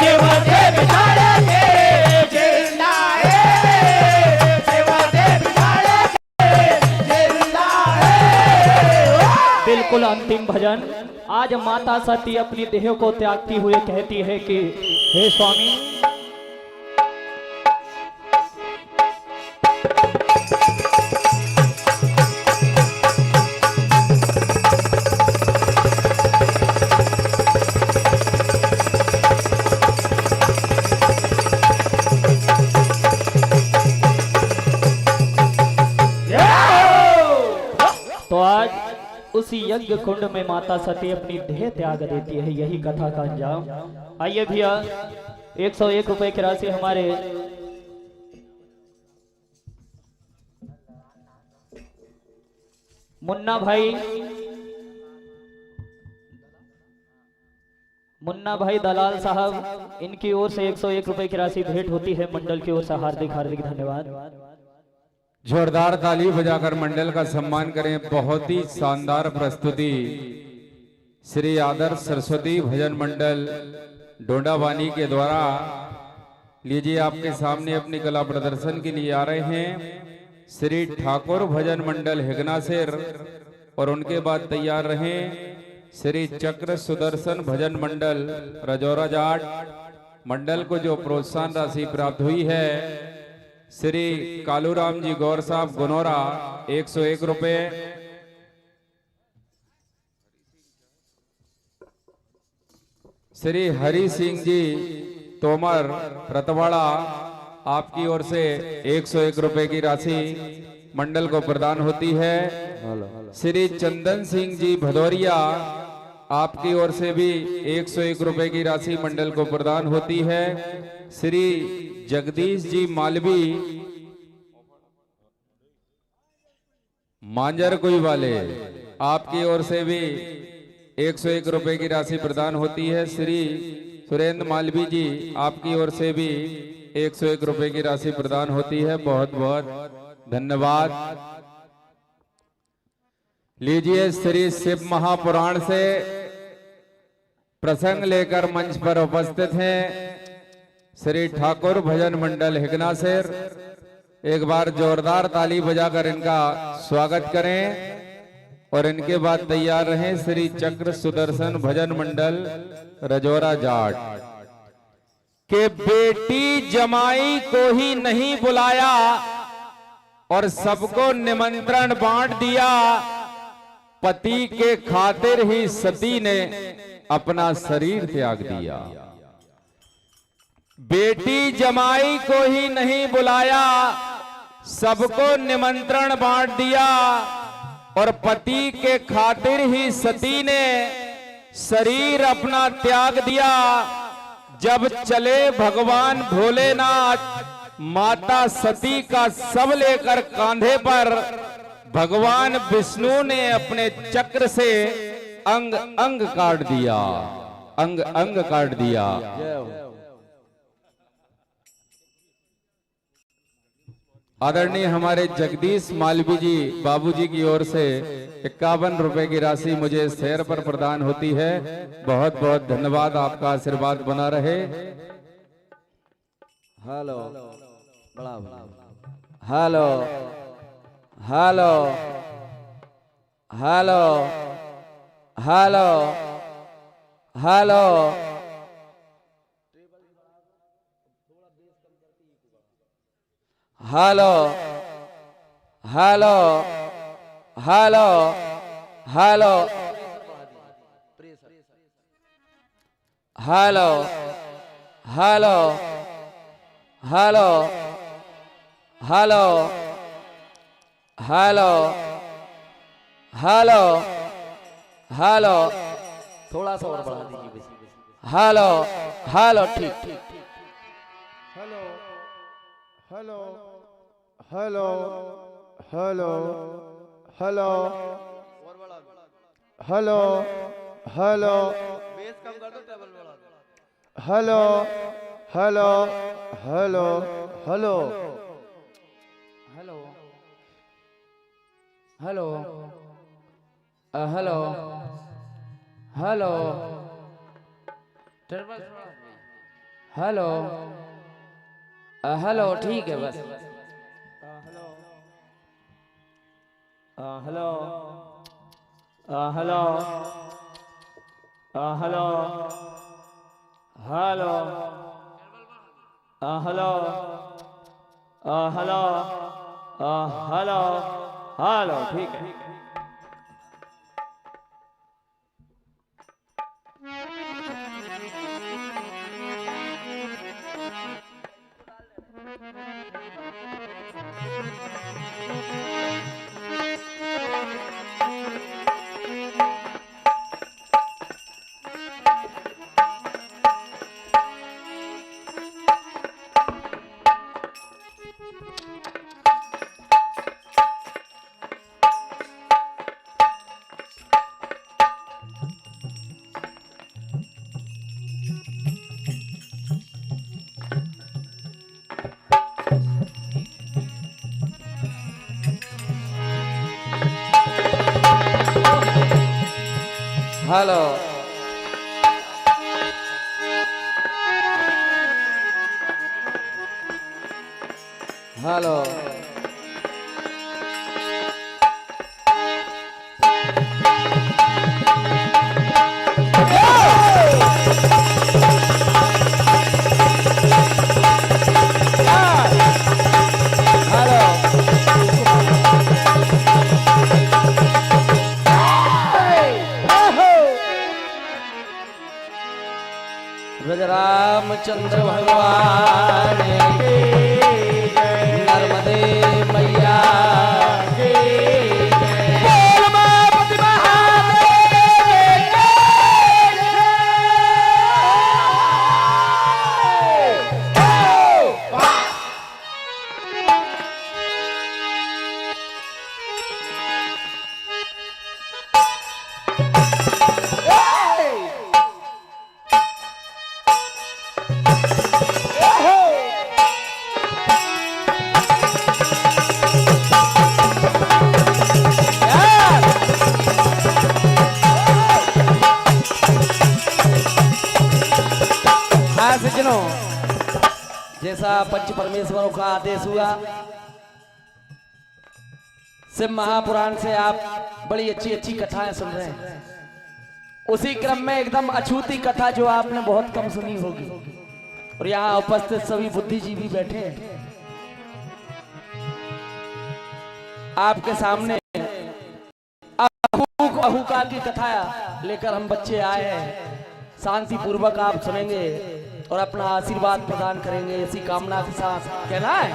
शिव से बिछड़ के जिंदा है, शिव से बिछड़ के जिंदा है। बिल्कुल अंतिम भजन। आज माता सती अपनी देह को त्यागती हुए कहती है कि हे स्वामी, तो आज उसी यज्ञ कुंड में माता सती अपनी देह त्याग देती है। यही कथा का अंजाम। आइए भैया 101 रुपए की राशि हमारे मुन्ना भाई दलाल साहब, इनकी ओर से 101 रुपए की राशि भेंट होती है। मंडल की ओर से हार्दिक हार्दिक धन्यवाद। जोरदार ताली बजाकर मंडल का सम्मान करें। बहुत ही शानदार प्रस्तुति श्री आदर्श सरस्वती भजन मंडल डोंडावानी के द्वारा। लीजिए आपके सामने अपनी कला प्रदर्शन के लिए आ रहे हैं श्री ठाकुर भजन मंडल हिगनासिर, और उनके बाद तैयार रहें श्री चक्र सुदर्शन भजन मंडल रजौरा जाट। मंडल को जो प्रोत्साहन राशि प्राप्त हुई है श्री कालूराम जी गौर साहब गुनौरा 101 रुपए। श्री हरि सिंह जी तोमर रतवाड़ा, आपकी ओर से 101 रुपए की राशि मंडल को प्रदान होती है। श्री चंदन सिंह जी भदौरिया, आपकी ओर से भी 101 रुपए की राशि मंडल को प्रदान होती है। श्री जगदीश जी मालवी मांजर कोई वाले, आपकी ओर से भी 101 रुपए की राशि प्रदान होती है। श्री सुरेंद्र मालवी जी, आपकी ओर से भी 101 रुपए की राशि प्रदान होती है। बहुत बहुत धन्यवाद। लीजिए श्री शिव महापुराण से प्रसंग लेकर मंच पर उपस्थित हैं श्री ठाकुर भजन मंडल हिगनासिर। एक बार जोरदार ताली बजाकर इनका स्वागत करें और इनके बाद तैयार रहें श्री चक्र सुदर्शन भजन मंडल रजौरा जाट। के बेटी जमाई को ही नहीं बुलाया और सबको निमंत्रण बांट दिया, पति के खातिर ही सती ने अपना शरीर त्याग दिया। बेटी जमाई को ही नहीं बुलाया, सबको निमंत्रण बांट दिया और पति के खातिर ही सती ने शरीर अपना त्याग दिया। जब चले भगवान भोलेनाथ माता सती का शव लेकर कांधे पर, भगवान विष्णु ने अपने चक्र से अंग अंग काट दिया, अंग अंग काट दिया। आदरणीय हमारे जगदीश मालवी जी बाबूजी की ओर से 51 रुपए की राशि मुझे शेयर पर प्रदान होती है। बहुत बहुत धन्यवाद, आपका आशीर्वाद बना रहे। हेलो बड़ा hello hello hello hello hello hello hello hello hello hello hello hello hello hello hello hello थोड़ा सा और बढ़ा दीजिए हेलो हेलो ठीक ठीक hello hello hello hello hello hello hello hello hello hello hello hello hello hello hello hello hello ठीक है बस hello hello hello hello hello hello hello hello hello ठीक है हेलो हेलो रामचंद्र भगवान की जय, नर्मदे मैया की जय, बोल उमापति महादेव की सज्जनों, जैसा पंच परमेश्वरों का आदेश हुआ, शिव महापुराण से आप बड़ी अच्छी अच्छी कथाएं सुन रहे हैं। उसी क्रम में एकदम अछूती कथा जो आपने बहुत कम सुनी होगी, और यहाँ उपस्थित सभी बुद्धिजीवी बैठे हैं। आपके सामने अहूका की कथा लेकर हम बच्चे आए हैं। शांति पूर्वक आप सुनेंगे और अपना आशीर्वाद प्रदान करेंगे, ऐसी कामना के साथ कहना है।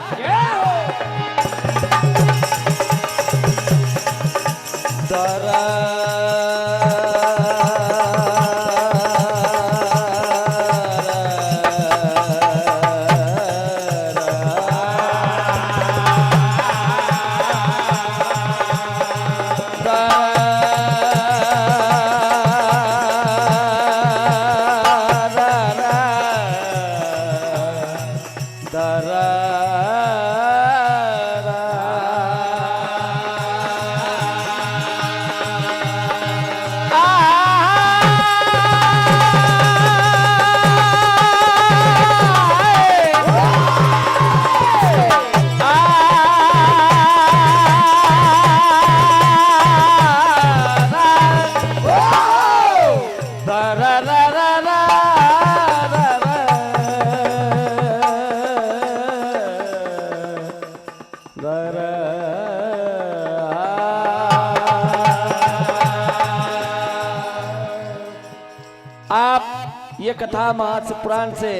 ये कथा महाशिव पुराण से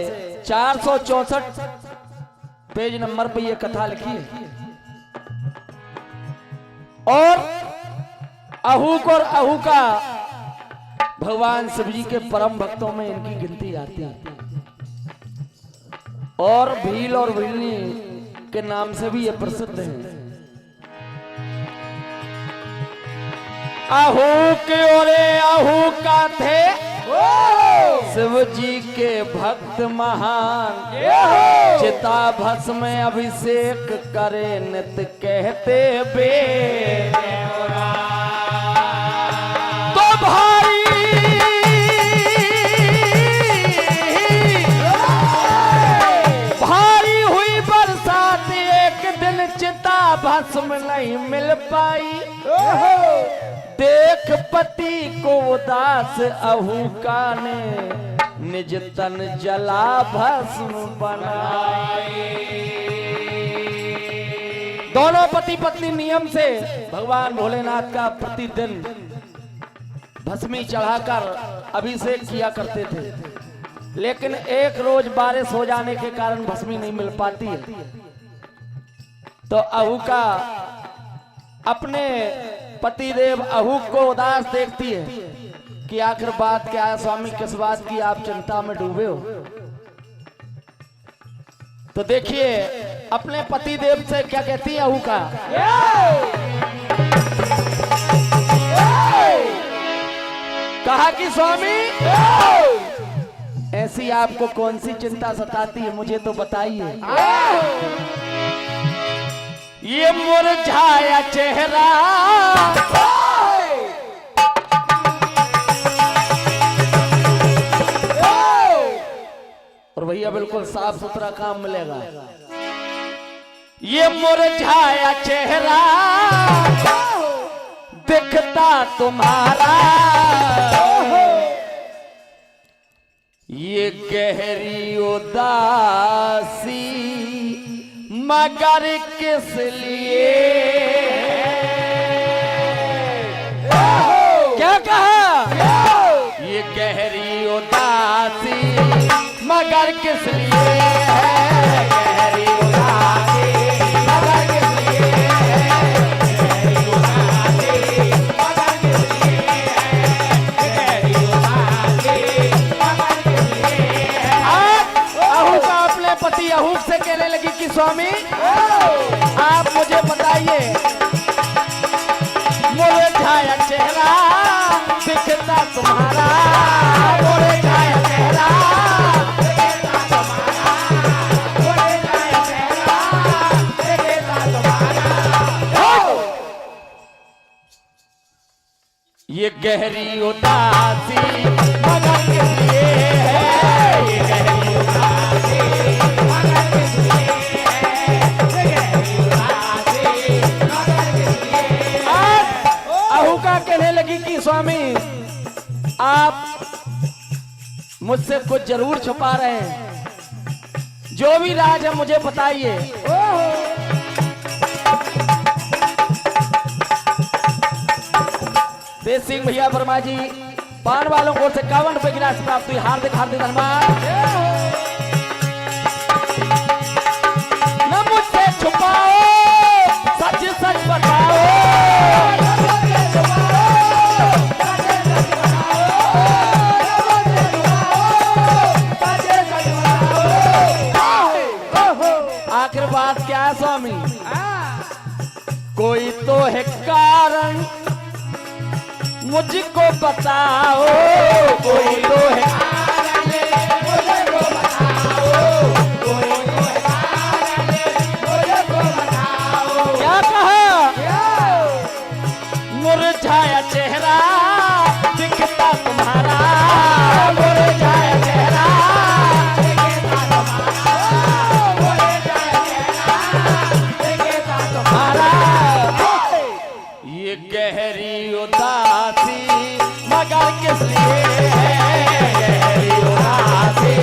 464 पेज नंबर पे ये कथा लिखी है। और अहूक और अहूका भगवान शिव जी के परम भक्तों में इनकी गिनती आती है। और भील और भीलनी के नाम से भी ये प्रसिद्ध है। अहूक और अहूका थे शिव जी के भक्त महान, चिता भस्म में अभिषेक करे नित कहते बे। तो भाई भारी हुई बरसात, एक दिन चिता भस्म नहीं मिल पाई। देख पति को उदास अहूका ने निज तन जला भस्म बनाए। दोनों पति पत्नी नियम से भगवान भोलेनाथ का प्रतिदिन भस्मी चढ़ाकर अभिषेक किया करते थे, लेकिन एक रोज बारिश हो जाने के कारण भस्मी नहीं मिल पाती है। तो अहूका अपने पतिदेव अहूक को उदास देखती है कि आखिर बात क्या है स्वामी, किस बात की आप चिंता में डूबे हो। तो देखिए अपने पतिदेव से क्या कहती है अहूका। कहा कि स्वामी ऐसी आपको कौन सी चिंता सताती है, मुझे तो बताइए। ये मुरझाया चेहरा और भैया बिल्कुल साफ सुथरा काम मिलेगा। ये मुरझाया चेहरा दिखता तुम्हारा, ये गहरी उदासी मगर किस लिए। क्या कहा? ये गहरी उदासी मगर किस लिए है, गहरी उदासी मगर किस लिए है, गहरी उदासी मगर किस लिए है, गहरी उदासी मगर किस लिए है। अहूका अपने पति अहूक से कहने लगी कि स्वामी आप मुझे बताइए, मुरझाया चेहरा दिखता तुम्हारा, मुरझाया चेहरा दिखता तुम्हारा, मुरझाया चेहरा दिखता तुम्हारा। ये गहरी उदासी मगर किस लिए है, ये गहरी उदासी मगर किस लिए है, ये गहरी उदासी मगर किस लिए है। अहूका कहने लगी कि स्वामी आप मुझसे कुछ जरूर छुपा रहे हैं, जो भी राज है मुझे बताइए। देश सिंह भैया वर्मा जी पान वालों को 51 रुपए की राशि प्राप्त हुई। हार्दिक हार्दिक धन्यवाद। न मुझसे छुपाओ, सच सच बताओ, न मुझसे छुपाओ, सच सच बताओ। आखिर बात क्या है स्वामी? कोई तो है कारण मुझको बताओ, कोई तो है कारण मुझको बताओ, कोई तो है कारण मुझको बताओ। क्या कहा? मुरझाया चेहरा दिखता तुम्हारा, मुरझाया चेहरा दिखता तुम्हारा, मुरझाया चेहरा दिखता तुम्हारा। ये गहरी उदासी मगर किस लिए है, गहरी उदासी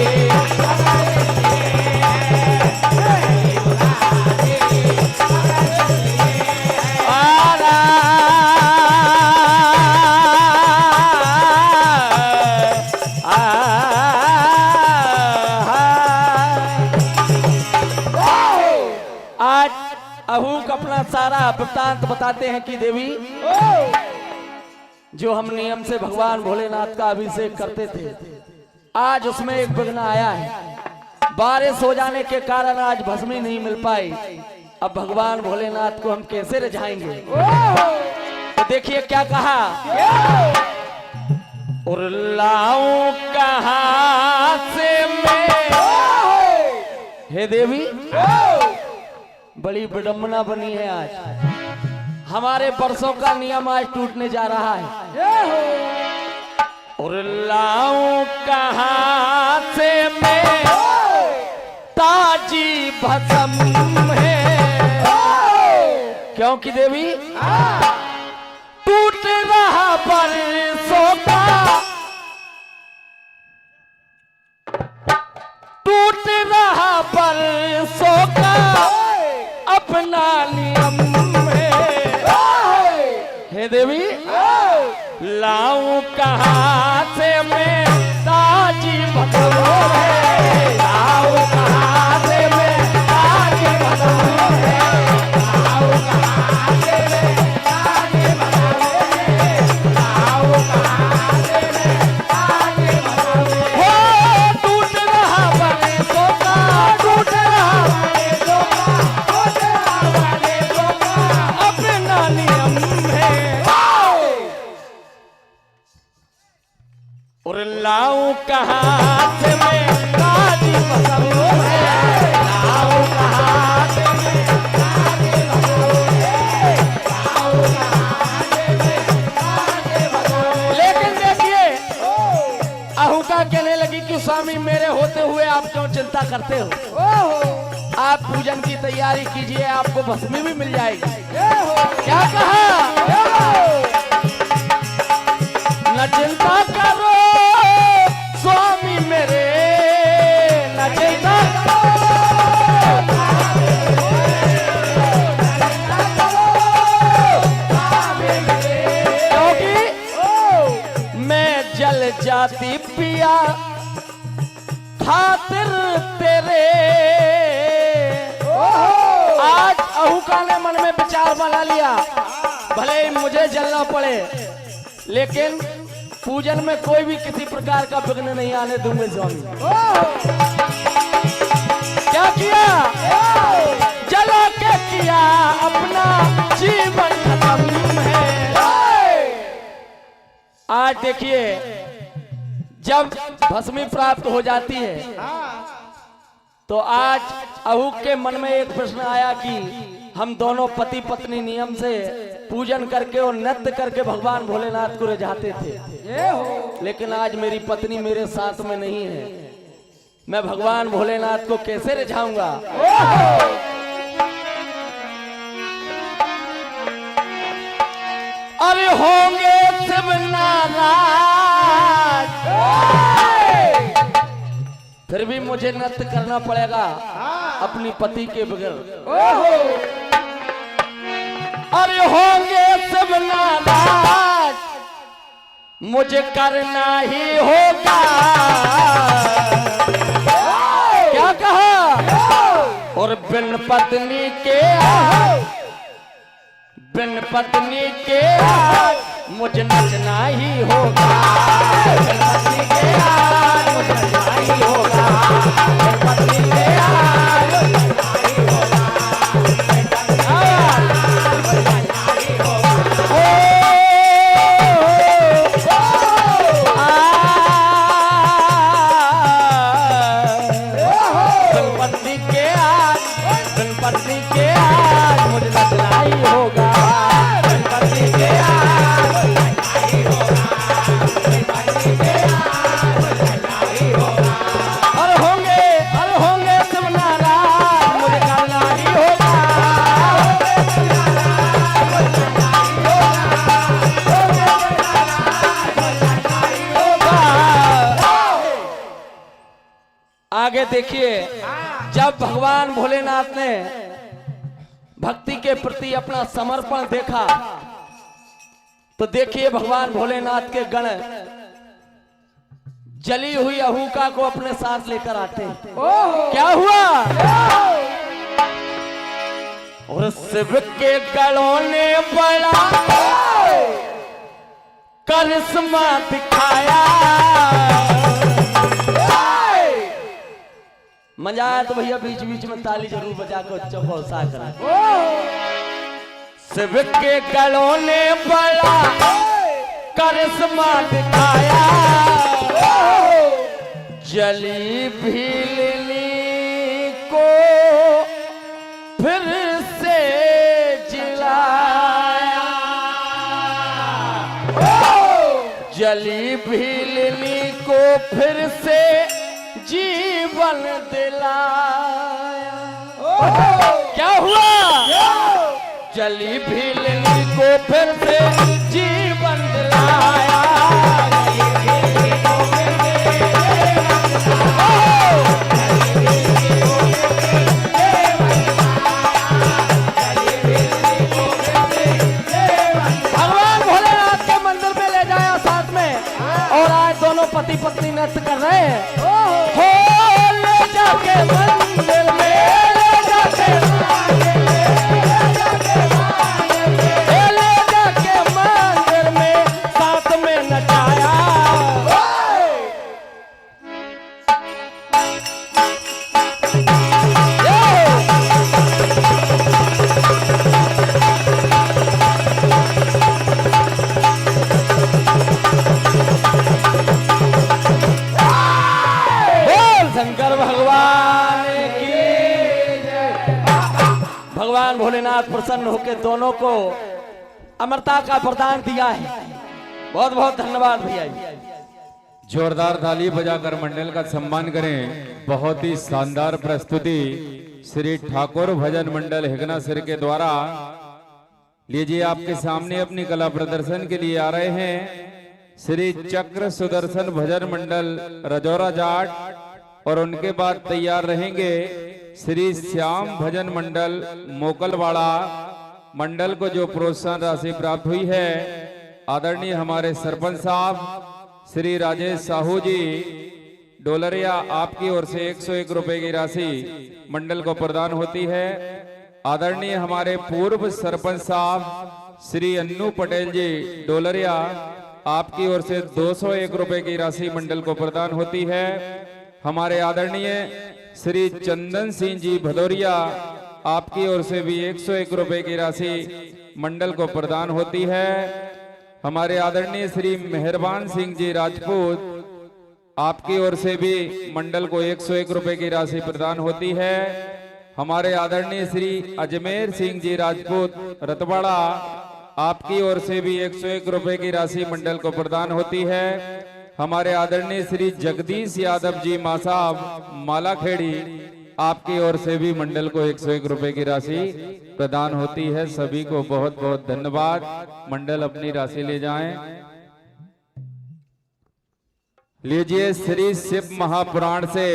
मगर किस लिए है, गहरी उदासी मगर किस लिए है। आ वृत्तांत बताते हैं कि देवी जो हम नियम से भगवान भोलेनाथ का अभिषेक करते थे, आज उसमें एक विघ्न आया है। बारिश हो जाने के कारण आज भस्मी नहीं मिल पाई। अब भगवान भोलेनाथ को हम कैसे रिझाएंगे? तो देखिए क्या कहा, और लाऊं कहां से मैं, हे देवी बड़ी विडंबना बनी है। आज हमारे वर्षों का नियम आज टूटने जा रहा है। और लाऊं कहां से मैं ताजी भस्म है, क्योंकि देवी टूट रहा बरसों का, टूट रहा बरसों का अपना नियम है। हे देवी लाऊं कहां से मैं ताजी भस्म है, लाऊं कहां से मैं ताजी भस्म है, लाऊं कहां से मैं ताजी भस्म है, लाऊं कहां से मैं ताजी भस्म है। हो टूट रहा बरसों का, टूट रहा बरसों का, टूट रहा बरसों का अपना नियम है। और लाऊं कहां से मैं ताजी भस्म है, लाऊं कहां से मैं ताजी भस्म है, लाऊं कहां से मैं ताजी भस्म है। लेकिन देखिए अहुका कहने लगी कि स्वामी मेरे होते हुए आप क्यों चिंता करते हो? आप पूजन की तैयारी कीजिए, आपको भस्मी भी मिल जाएगी। क्या कहा, न चिंता करो स्वामी मेरे, न चिंता क्योंकि मैं जल जाती पिया खातिर तेरे। आज अहुका ने मन में विचार बना लिया, भले ही मुझे जलना पड़े लेकिन पूजन में कोई भी किसी प्रकार का विघ्न नहीं आने दूंगे स्वामी। क्या किया, जला के किया अपना जीवन खत्म है। आज देखिए जब भस्मी प्राप्त हो जाती है तो आज अहूक के मन में एक प्रश्न आया कि हम दोनों पति पत्नी नियम से पूजन करके और नृत्य करके भगवान भोलेनाथ को रिझाते थे, लेकिन आज मेरी पत्नी मेरे साथ में नहीं है, मैं भगवान भोलेनाथ को कैसे रिझाऊंगा? अरे होंगे शिव नाराज, फिर भी मुझे नृत्य करना पड़ेगा अपनी पति के बगैर। अरे होंगे शिव नाराज, मुझे करना ही होगा। क्या कहा, और बिन पत्नी के बिन पत्नी के मुझे नचना ही होगा, बिन पत्नी के मुझे नचना ही होगा, बिन पत्नी के आगे देखिए, जब भगवान भोलेनाथ ने भक्ति के प्रति अपना समर्पण देखा तो देखिए भगवान भोलेनाथ के गण जली हुई अहूका को अपने साथ लेकर आते हैं। क्या हुआ, और शिव के गलों ने बड़ा करिश्मा दिखाया। मजा आया तो भैया बीच बीच में ताली जरूर बजा कर चौसा करा। शिव के गलों ने बड़ा करिश्मा दिखाया। जली भीलनी को फिर से जिलाया। जली भीलनी को फिर से जीवन दिलाया। क्या हुआ? जली भीलनी को फिर से जीवन दिलाया। भगवान भोलेनाथ के मंदिर में ले जाया साथ में, और आज दोनों पति पत्नी नृत्य कर रहे हैं। हो ले जाके मंदिर में, ले जाके मंदिर में साथ में नचाया। शंकर भगवान की जय। भगवान भोलेनाथ प्रसन्न होकर दोनों को अमरता का वरदान दिया है। बहुत बहुत धन्यवाद भैया। जोरदार ताली बजाकर मंडल का सम्मान करें। बहुत ही शानदार प्रस्तुति श्री ठाकुर भजन मंडल हिगना सिर के द्वारा। लीजिए आपके सामने अपनी कला प्रदर्शन के लिए आ रहे हैं श्री चक्र सुदर्शन भजन मंडल रजौरा जाट, और उनके बाद तैयार रहेंगे श्री श्याम भजन मंडल मोकलवाड़ा। मंडल को जो प्रोत्साहन राशि प्राप्त हुई है आदरणीय हमारे सरपंच साहब श्री राजेश साहू जी डोलरिया, आपकी ओर से 101 रुपए की राशि मंडल को प्रदान होती है। आदरणीय हमारे पूर्व सरपंच साहब श्री अन्नू पटेल जी डोलरिया, आपकी ओर से 201 रुपए की राशि मंडल को प्रदान होती है। हमारे आदरणीय श्री चंदन सिंह जी भदौरिया, आपकी ओर से भी 101 रुपए की राशि मंडल को प्रदान होती है। हमारे आदरणीय श्री मेहरबान सिंह जी राजपूत, आपकी ओर से भी मंडल को 101 रुपए की राशि प्रदान होती है। हमारे आदरणीय श्री अजमेर सिंह जी राजपूत रतवाड़ा, आपकी ओर से भी 101 रुपए की राशि मंडल को प्रदान होती है। हमारे आदरणीय श्री जगदीश यादव जी मासाब मालाखेड़ी, आपकी ओर से भी मंडल को 101 रुपए की राशि प्रदान होती है। सभी को बहुत बहुत धन्यवाद। मंडल अपनी राशि ले जाएं। लीजिए श्री शिव महापुराण से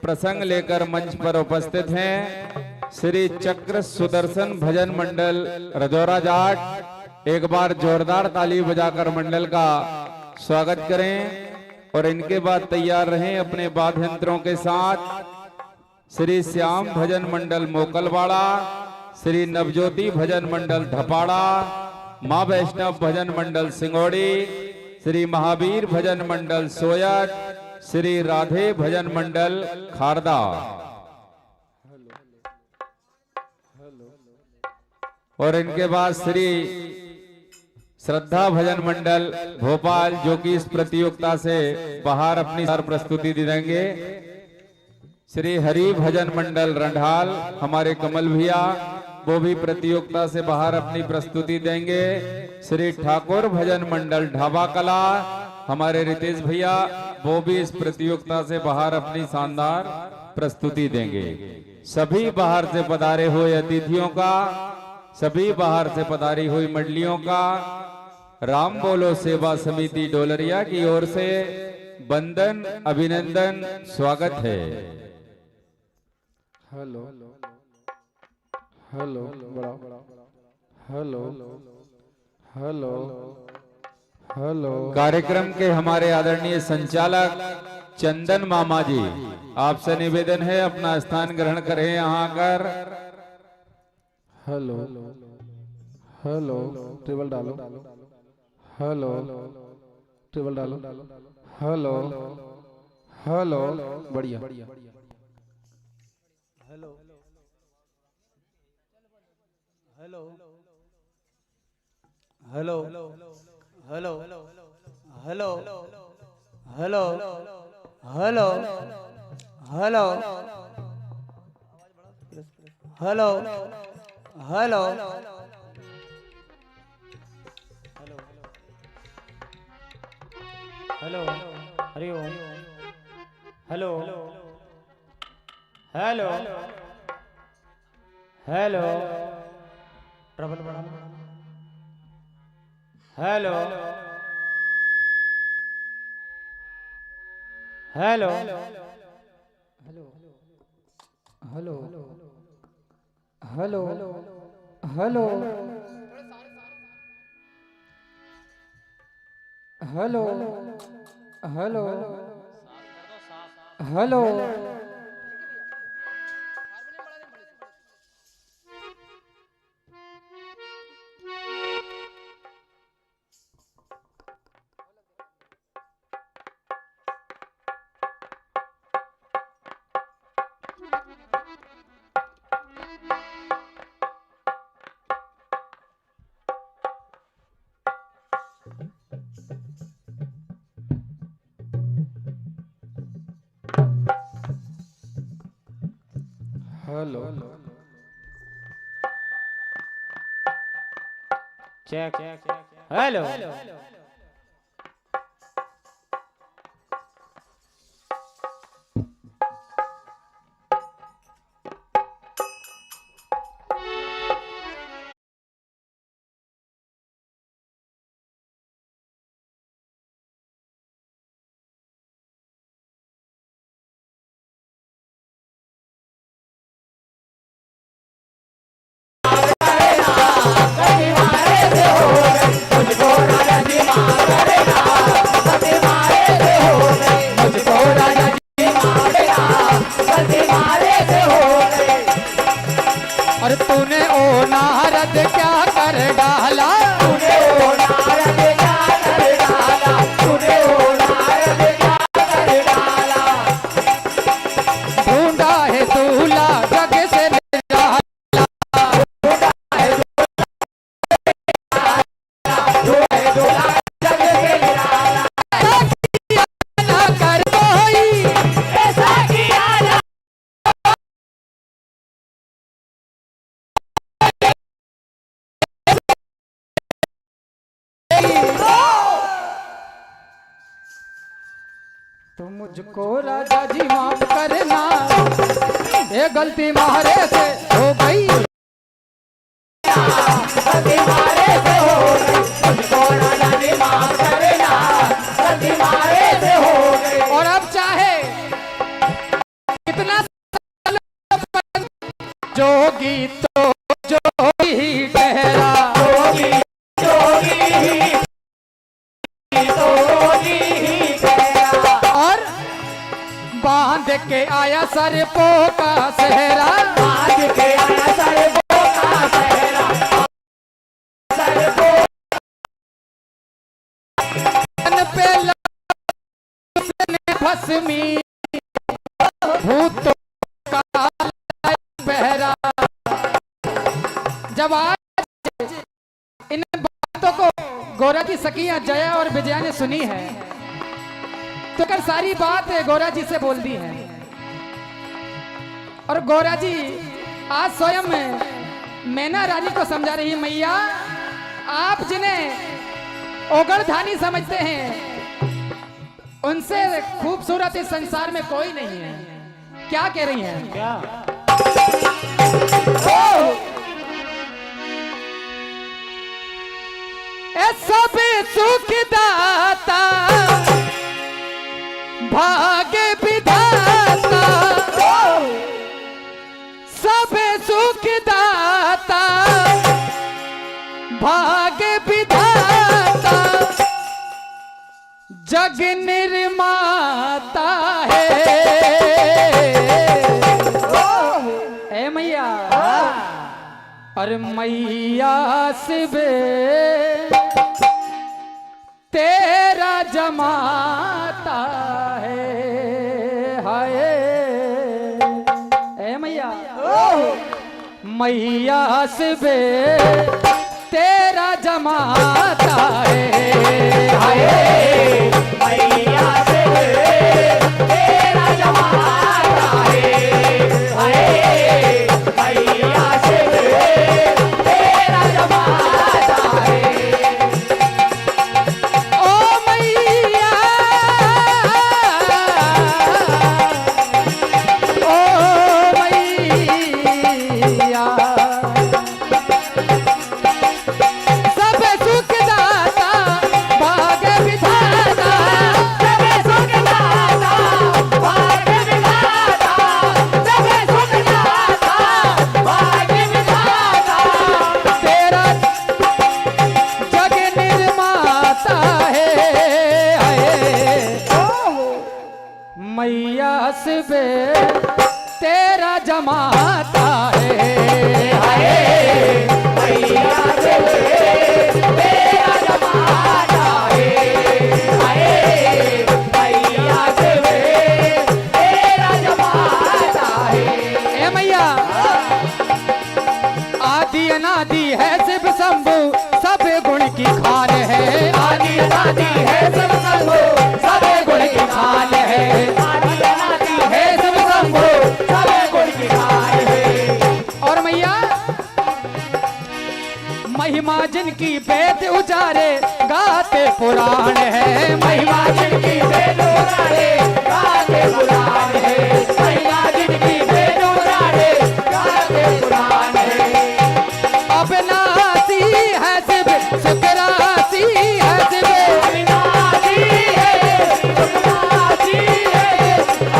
प्रसंग लेकर मंच पर उपस्थित हैं श्री चक्र सुदर्शन भजन मंडल रजौरा जाट। एक बार जोरदार ताली बजाकर मंडल का स्वागत करें, और इनके बाद तैयार रहें अपने वाद्य यंत्रों के साथ श्री श्याम भजन मंडल मोकलवाड़ा, श्री नवज्योति भजन मंडल धपाड़ा, मां वैष्णव भजन मंडल सिंगोड़ी, श्री महावीर भजन मंडल सोयत, श्री राधे भजन मंडल खारदा, और इनके बाद श्री श्रद्धा भजन मंडल भोपाल, जो कि इस प्रतियोगिता से बाहर अपनी प्रस्तुति देंगे। श्री हरि भजन मंडल रंढाल, हमारे कमल भैया, वो भी प्रतियोगिता से बाहर अपनी प्रस्तुति देंगे। श्री ठाकुर भजन मंडल ढाबा कला, हमारे रितेश भैया, वो भी इस प्रतियोगिता से बाहर अपनी शानदार प्रस्तुति देंगे। सभी बाहर से पधारे हुए अतिथियों का, सभी बाहर से पधारी हुई मंडलियों का राम बोलो सेवा समिति डोलरिया की ओर से वंदन, अभिनंदन, स्वागत है। Hello hello hello hello hello. कार्यक्रम के हमारे आदरणीय संचालक चंदन मामा जी, आपसे निवेदन है अपना स्थान ग्रहण करें यहाँ आकर। हेलो हेलो टेबल डालो, हेलो टेबल डालो, हेलो हेलो बढ़िया, hello hello hello hello hello hello hello hello hello hello hello Hari Om hello hello hello trouble बड़ा hello hello hello hello hello hello hello hello hello check hello और तूने ओ नारद क्या कर डाला, तूने ओ नारद क्या कर डाला, तूने ओ नारद क्या कर डाला, ढूंढा है दूल्हा जग से निराला, ढूंढा है दूल्हा जग से निराला, ना कर कोई ऐसा किया ना तुम मुझको राजा जी माफ करना, ये गलती मारे से हो गई, गलती मारे से हो गई, मुझको राजा जी माफ करना, गलती मारे से हो गई। और अब चाहे कितना जोगी तो जोगी ही ठहरा, जोगी जोगी ही जोगी ही ठहरा, और बांध के आया सरपो का सेहरा, बांध के आया सरपो का सेहरा, सरपो पे उसने भस्मी भूतों का पहरा। जब आज इन बातों को गौरा की सखियां जया और विजया ने सुनी है तो कर सारी बात गौरा जी से बोल दी है, और गौरा जी आज स्वयं मैना रानी को समझा रही, मैया आप जिन्हें ओगड़धानी समझते हैं उनसे खूबसूरत इस संसार में कोई नहीं है। क्या कह रही हैं? क्या सब सुख दाता भाग्य विधाता, सब सुख दाता भाग्य विधाता, जग निर्माता है। ए मैया अरे मैया सिबे तेरा जमाता है हाय ए मैया मैया सिबे तेरा जमाता है हाय मैया से तेरा जमाता है हाय मैया से तेरा जमाता है ओ मैया ओ मैया सब सुख दाता भाग्य विधाता सब सुख दाता भाग्य विधाता सब सुख दाता भाग्य विधाता तेरा जग निर्माता है हाय मैया सिबे तेरा जमाता है हाय मैया से तेरा जमाता है हाय मैया से तेरा जमाता है ए मैया आदि अनादि है शिव शंभु सब गुण की खान है आदि अनादि है सब शंभु सब गुण की खान है आदि अनादि है सब शंभु सब गुण की खान है और मैया महिमा जिनकी वेद उजारे गाते पुराण है महिमा जिनकी वेद उजारे गाते पुराण है महिमा जिनकी वेद उजारे गाते पुराण है अविनाशी है शिव सुखरासी है शिव अविनाशी है सुखनासी है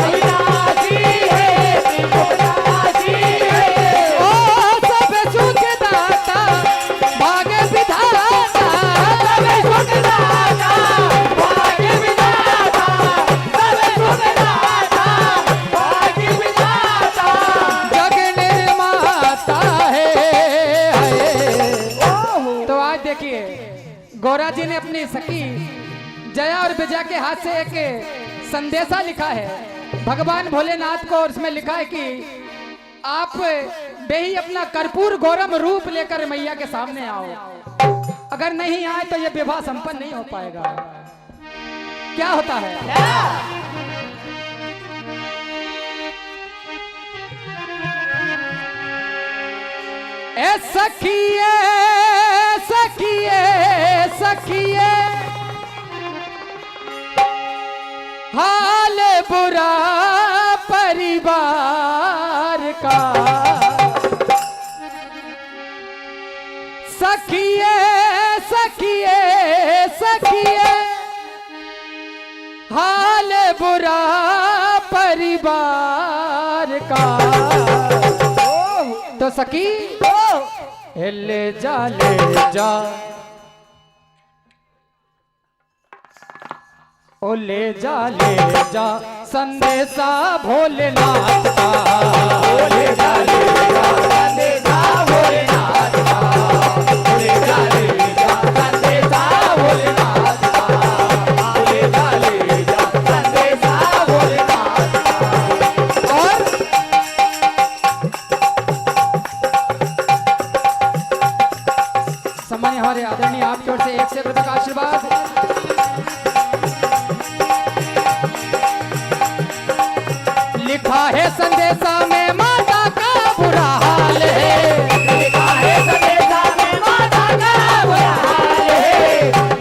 अविनाशी है सुखनासी है ओ सब सुख दाता भाग्य विधाता सब सुख दाता भाग्य विधाता सब सुख दाता भाग्य विधाता जग निर्माता है हाय। तो आज देखिए गौरा जी ने अपनी सखी जया और विजया के हाथ से एक संदेशा लिखा है भगवान भोलेनाथ को और उसमें लिखा है कि आप बेही अपना कर्पूर गौरम रूप लेकर मैया के सामने आओ अगर नहीं आए तो यह विवाह संपन्न नहीं हो पाएगा क्या होता है ए सखिए सखिए सखिए हाल बुरा परिवार का सखिए सखिए सखिए हाल बुरा परिवार का तो सखी ले जा ओ ले जा संदेशा भोलेनाथ का ले जा संदेशा भोलेनाथ का ले जा संदेशा भोलेनाथ का ले जा संदेशा भोलेनाथ और समय हमारे आदरणीय आपकी ओर से 1 रुपये का आशीर्वाद लिखा है संदेशा में माता का बुरा हाल है लिखा है संदेशा में माता का बुरा हाल है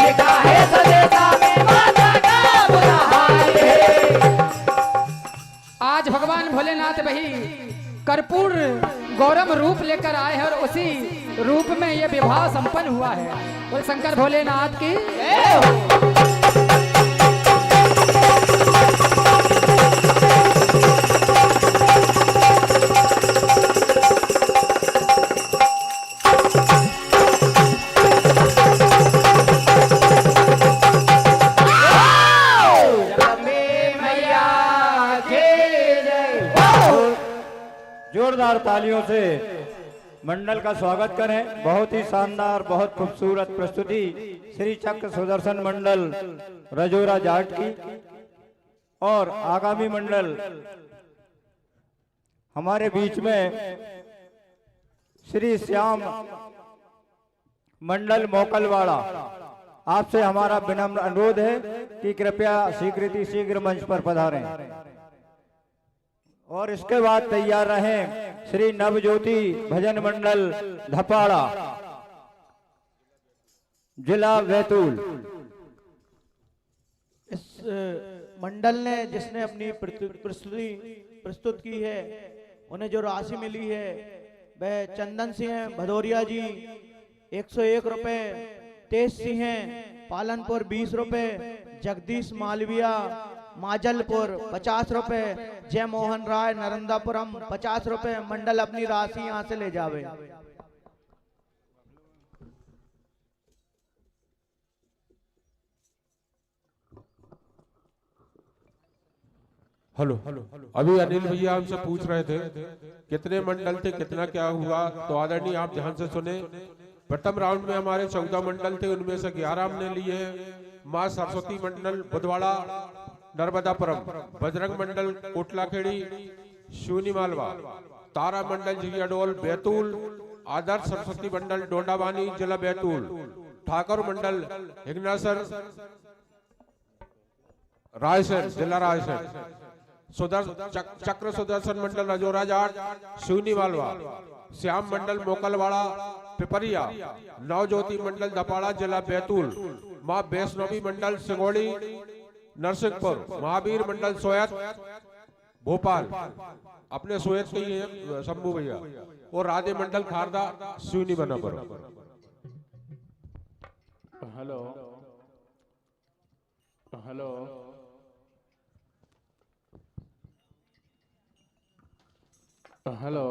लिखा है संदेशा में माता का बुरा हाल है आज भगवान भोलेनाथ वही कर्पूर गौरम रूप लेकर आए हैं और उसी रूप में यह विवाह संपन्न हुआ है बोल शंकर भोलेनाथ की जोरदार तालियों से मंडल का स्वागत करें। बहुत ही शानदार, बहुत खूबसूरत प्रस्तुति श्री चक्र सुदर्शन मंडल रजोरा जाट की। और आगामी मंडल हमारे बीच में श्री श्याम मंडल मोकलवाड़ा। आपसे हमारा विनम्र अनुरोध है कि कृपया शीघ्र मंच पर पधारें। और इसके बाद तैयार रहें श्री नवज्योति भजन मंडल धपाड़ा, जिला बैतूल। इस मंडल ने जिसने अपनी प्रस्तुति प्रस्तुत की है, उन्हें जो राशि मिली है वह चंदन सिंह भदौरिया जी 101 रुपए, तेज सिंह पालनपुर 20 रुपए, जगदीश मालविया माजलपुर 50 रुपए, जय मोहन राय नरंदापुरम 50 रुपए। मंडल अपनी राशि यहाँ से ले जावे। हेलो, अभी अनिल भैया हमसे पूछ रहे थे कितने मंडल थे, कितना क्या हुआ। तो आदरणीय आप ध्यान से सुने। प्रथम राउंड में हमारे 14 मंडल थे, उनमें से 11 हमने लिए हैं। माँ सरस्वती मंडल बुधवाड़ा नर्मदापुरम, बजरंग मंडल कोटलाखेड़ी शूनी मालवा, तारा मंडल जियाडोल बैतूल, आदर्श सरस्वती मंडल डोंडावानी जिला बैतूल, ठाकुर मंडल हिगनासर रायसेन जिला रायसेन, चक्र सुदर्शन मंडल रजोरा जाट शूनी मालवा, श्याम मंडल मोकलवाड़ा पिपरिया, नवज्योति मंडल धपाड़ा जिला बैतूल, माँ वैष्णवी मंडल सिंगोड़ी नरसिंहपुर, महावीर मंडल सोयत भोपाल, अपने सोयत के ही हैं शंभू भैया, और Radhe Mandal Kharda Shuni Banapur. Hello hello hello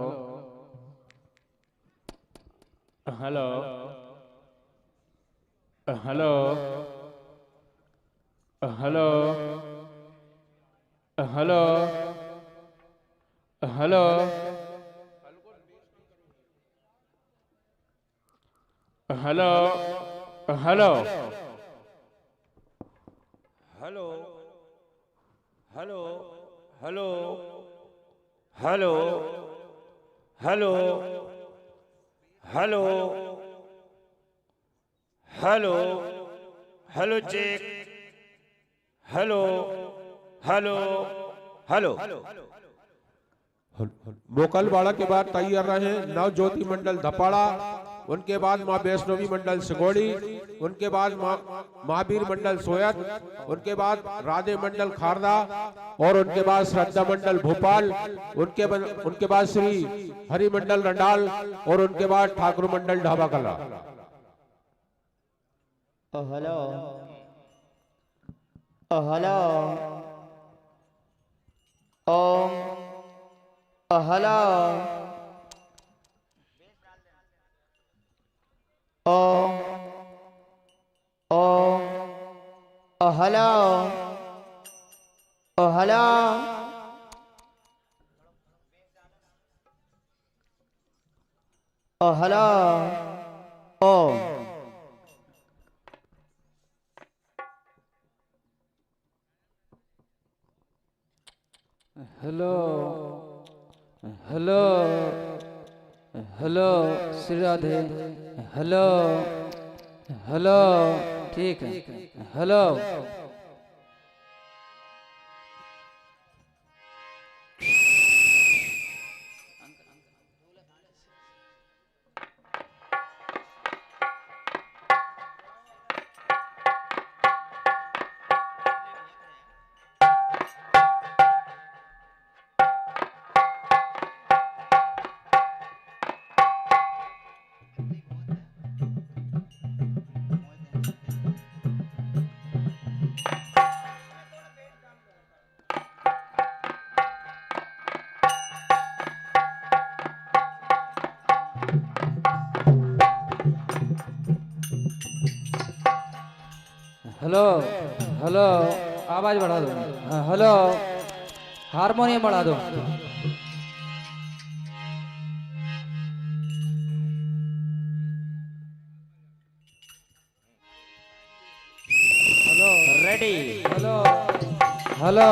hello hello hello hello hello hello hello hello hello hello hello hello hello hello hello check, hello hello hello. Mokalwada के बाद तैयार रहे नवज्योति मंडल धपाड़ा, उनके बाद माँ वैष्णवी मंडल सिगोड़ी, उनके बाद महावीर मंडल सोयत, उनके बाद राधे मंडल खारदा, और उनके बाद श्रद्धा मंडल भोपाल, उनके बाद श्री हरि मंडल रंडाल, और उनके बाद ठाकुर मंडल ढाबा कला। Hello hello Om hello Om Om hello hello hello Om. Hello hello hello Shri Radhe, hello hello, ठीक है, हेलो हेलो हेलो, आवाज बढ़ा दो। हाँ, हेलो हारमोनियम बढ़ा दो। रेडी। हेलो हेलो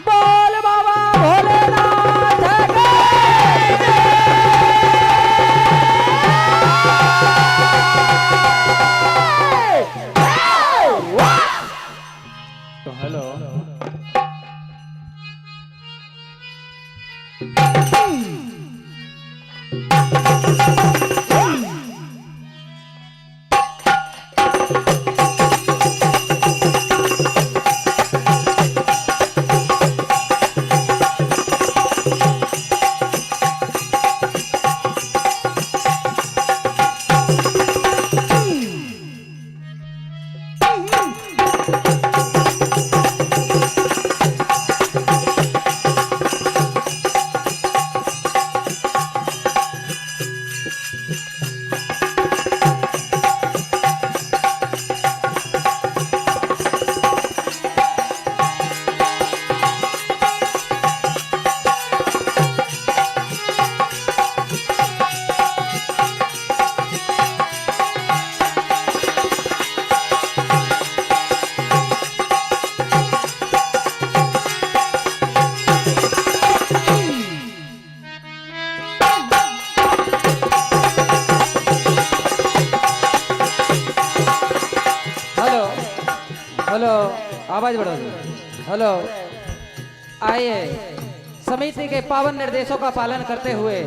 बोल बाबा भोलेनाथ की तो हेलो हेलो आवाज बढ़ाओ। हेलो आइए समिति के पावन निर्देशों का पालन करते हुए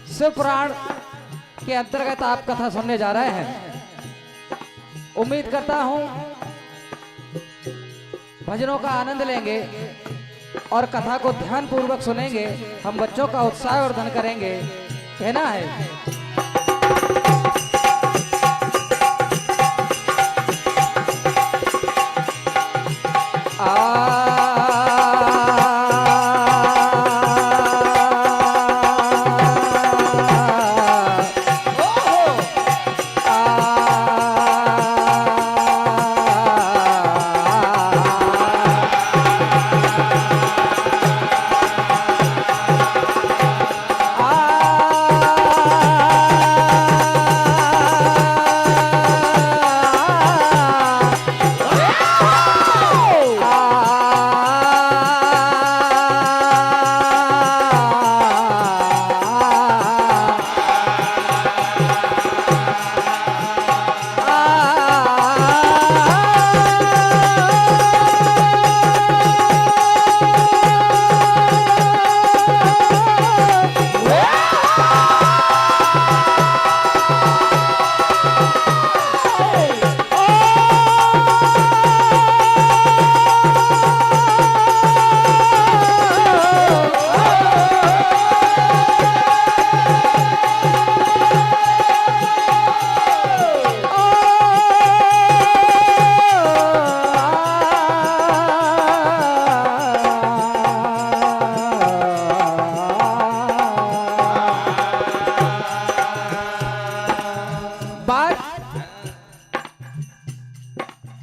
शिव पुराण के अंतर्गत आप कथा सुनने जा रहे हैं। उम्मीद करता हूं भजनों का आनंद लेंगे और कथा को ध्यान पूर्वक सुनेंगे। हम बच्चों का उत्साह वर्धन करेंगे। कहना है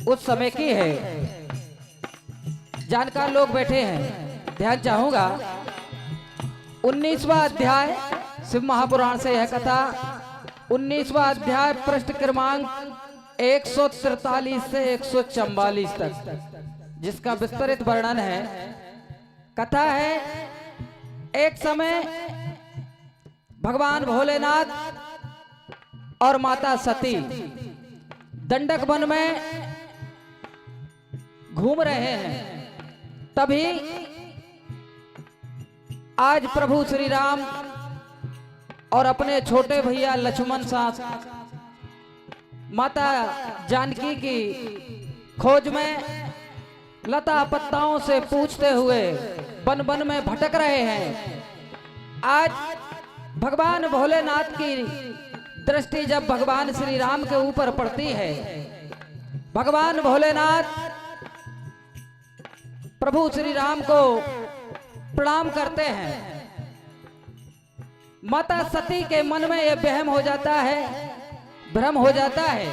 उस समय की है। जानकार लोग बैठे हैं, ध्यान चाहूंगा। 19वां अध्याय शिव महापुराण से यह कथा 19वां अध्याय पृष्ठ क्रमांक 143 से 144 तक, जिसका विस्तृत वर्णन है। कथा है, एक समय भगवान भोलेनाथ और माता सती दंडक वन में घूम रहे हैं। तभी आज प्रभु श्री राम और अपने छोटे भैया लक्ष्मण साथ माता जानकी की खोज में लता पत्ताओं से पूछते हुए वन वन में भटक रहे हैं। आज भगवान भोलेनाथ की दृष्टि जब भगवान श्री राम के ऊपर पड़ती है, भगवान भोलेनाथ प्रभु श्री राम को प्रणाम करते हैं। माता सती के मन में यह वहम हो जाता है, भ्रम हो जाता है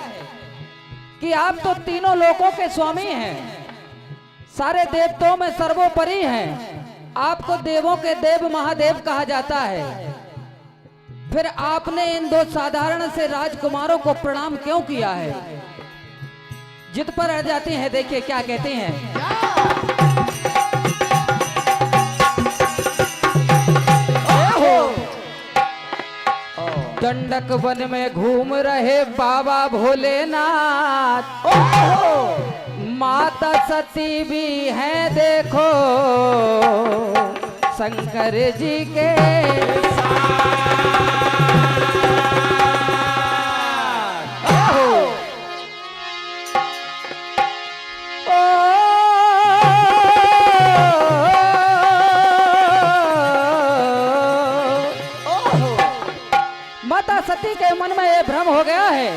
कि आप तो तीनों लोकों के स्वामी हैं, सारे देवताओं में सर्वोपरि हैं, आपको देवों के देव महादेव कहा जाता है, फिर आपने इन दो साधारण से राजकुमारों को प्रणाम क्यों किया है? जिद पर अड़ जाती हैं। देखिए क्या कहते हैं। दंडक वन में घूम रहे बाबा भोलेनाथ, माता सती भी हैं देखो शंकर जी के माता सती के मन में ये भ्रम हो गया है,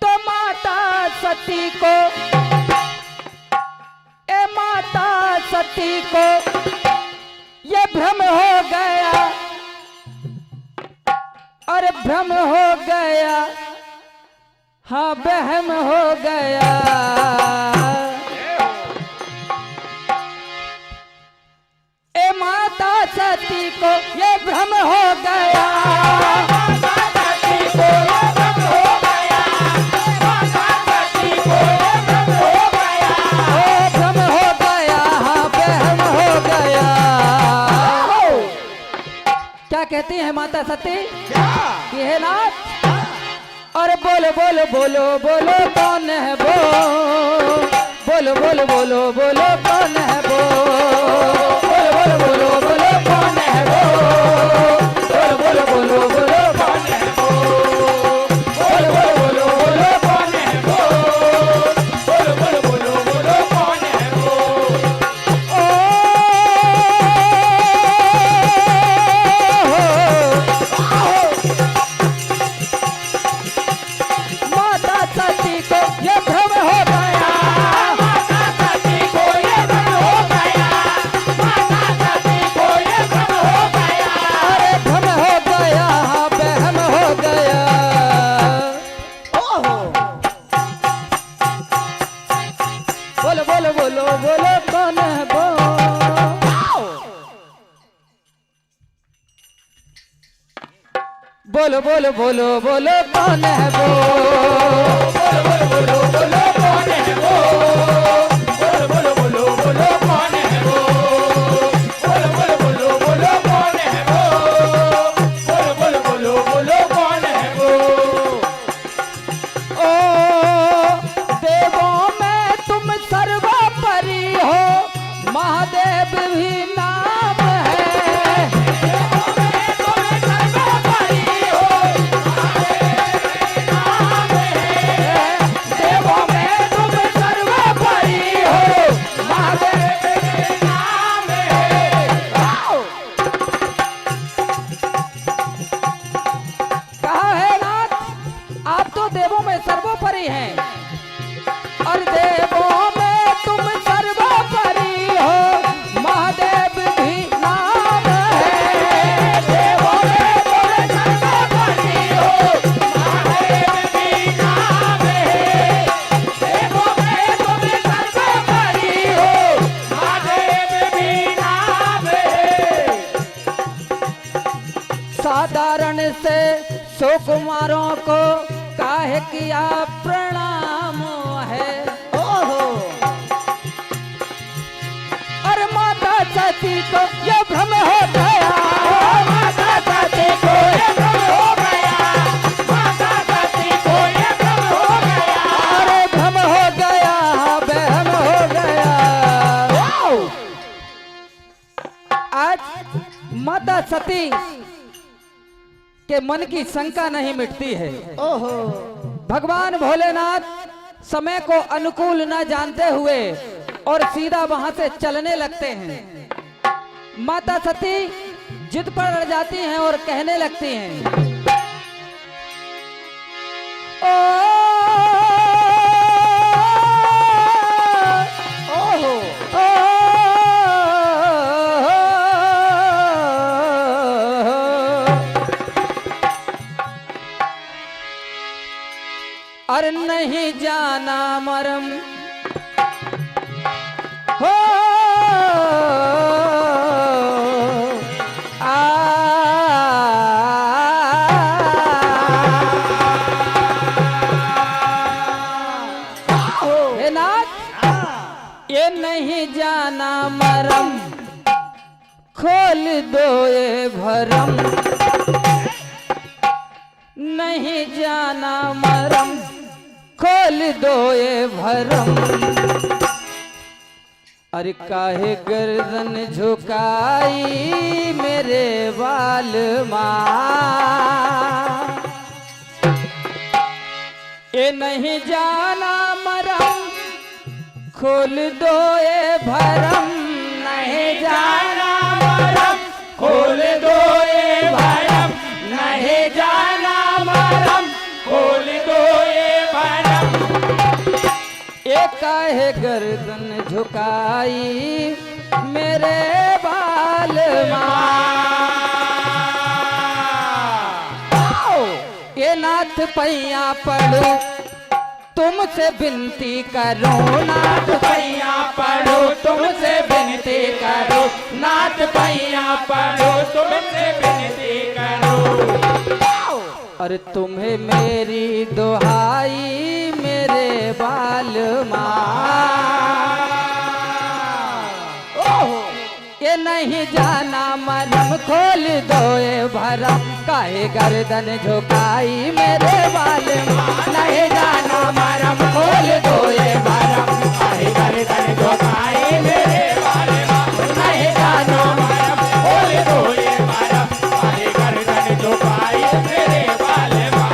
तो माता सती को माता सती को ये भ्रम हो गया, और भ्रम हो गया, हाँ बहम हो गया। माता सती को ये भ्रम हो गया, माता सती को ये भ्रम हो गया, माता सती को ये भ्रम हो गया, ओ भ्रम हो गया, हाँ बहम हो गया। क्या कहती है माता सती? कि हे नाथ, और बोलो बोलो बोलो बोलो कौन है वो, बोलो बोलो बोलो बोलो कौन है वो, बोलो बोलो बोलो कौन है वो, बोलो बोलो बोलो कौन है वो, बोलो बोलो बोलो कौन है वो, बोलो बोलो बोलो कौन है वो। माता सती को ये भ्रम हो गया, माता सती को ये भ्रम हो गया, माता सती को ये भ्रम हो गया, अरे भ्रम हो गया, हाँ बहम हो गया। ओहो बोलो बोलो बोलो बोलो कौन है वो, बोलो बोलो बोलो बोलो कौन है वो, बोलो बोलो बोलो कौन है वो, बोलो बोलो बोलो कौन है वो, बोलो बोलो बोलो कौन है वो, बोलो बोलो बोलो कौन है वो। ओ देवों में तुम सर्वोपरि हो, महादेव भी नाम है, देवों में तुम सर्वोपरि हो, महादेव भी नाम है। कहा है नाथ, आप तो देवों में सर्वोपरि हैं, और देवों में तुम सर्वोपरि हो, महादेव भी नाम है, देवों में तुम सर्वोपरि हो, महादेव भी नाम है, देवों में तुम सर्वोपरि हो, महादेव भी नाम है। साधारण से सुकुमारों को काहे किया प्रणाम है, ओहो और माता सती को ये भ्रम हो गया, माता सती को ये भ्रम हो गया, माता सती को ये भ्रम हो गया, अरे भ्रम हो गया, बहम हो गया। आज माता सती के मन की शंका नहीं मिटती है। ओहो भगवान भोलेनाथ समय को अनुकूल न जानते हुए और सीधा वहां से चलने लगते हैं। माता सती जिद पर अड़ जाती हैं और कहने लगती हैं, ओहो और नहीं जाना मरम हो हे नाथ, ये नहीं जाना मरम, खोल दो ये भरम, नहीं जाना मरम, खोल दो ये भरम। अरे काहे गर्दन झुकाई मेरे बाल माँ, ये नहीं जाना मरम, खोल दो ये भरम, नहीं जाना मरम, खोल दो ये भरम, नहीं जाना मरम, खोल दो ये भरम। ये काहे गर्दन झुकाई मेरे बाल माँ, ये नाथ पैया पड़ो तुमसे विनती करो, नाथ पैया पड़ो तुमसे विनती करो, नाथ पैया पड़ो तुमसे विनती करो। और तुम्हें मेरी दुहाई मेरे बाल माँ, ये नहीं जाना मरम, खोल दो ये भरम, काहे गर्दन झुकाई मेरे बाल माँ, नहीं जाना मरम, खोल दो ये भरम, काहे गर्दन झुकाई मेरे बाल माँ, नहीं जाना मरम, खोल दो ये भरम, काहे गर्दन झुकाई मेरे बाल माँ।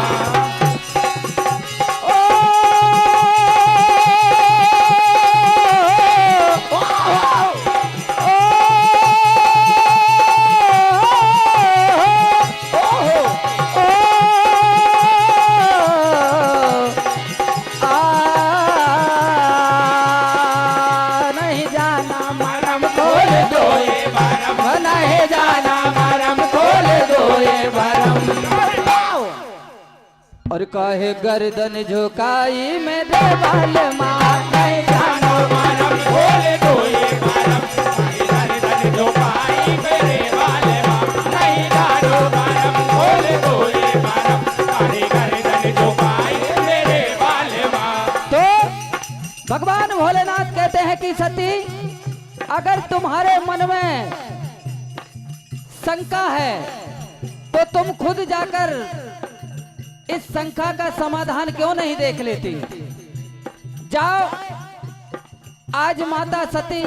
और काहे गर्दन झुकाई मेरे बाल माँ, नहीं जानो मरम, खोल दो ये भरम, काहे गर्दन झुकाई मेरे बाल माँ, नहीं जानो मरम, खोल दो ये भरम, काहे गर्दन झुकाई मेरे बाल माँ। तो भगवान भोलेनाथ कहते हैं कि सती, अगर तुम्हारे मन में शंका है तो तुम खुद जाकर इस शंका का समाधान क्यों नहीं देख लेती। जाओ, आज माता सती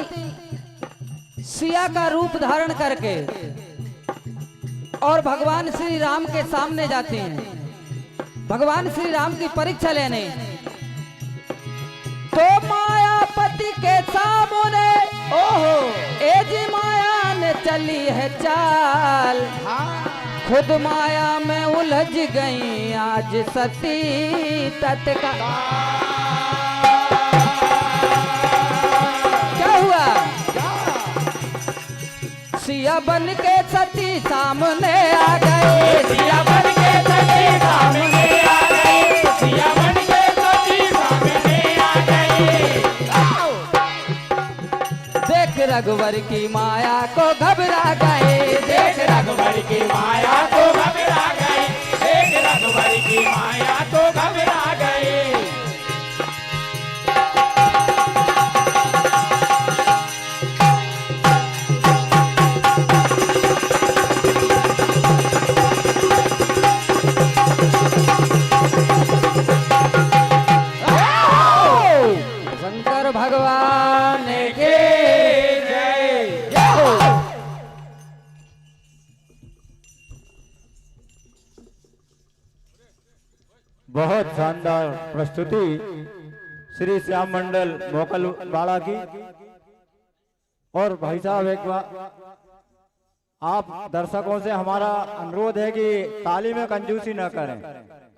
सिया का रूप धारण करके और भगवान श्री राम के सामने जाती हैं, भगवान श्री राम की परीक्षा लेने। तो मायापति के सामने ओहो ए जी माया ने चली है चाल, खुद माया में उलझ गई आज सती तत्काल। क्या हुआ? सिया बन के सती सामने आ गए, सिया बन के सती सामने आ गए, सिया बन के सती सामने आ गए। देख रघुवर की माया को घबरा गए, देख रघुवर की माया को घबरा गए, देख रघुवर की माया को घबरा गए। शंकर भगवान के बहुत शानदार प्रस्तुति श्री श्याम मंडल मोकल वाला की। और भाई साहब एक बार आप दर्शकों से हमारा अनुरोध है कि ताली में कंजूसी न करें,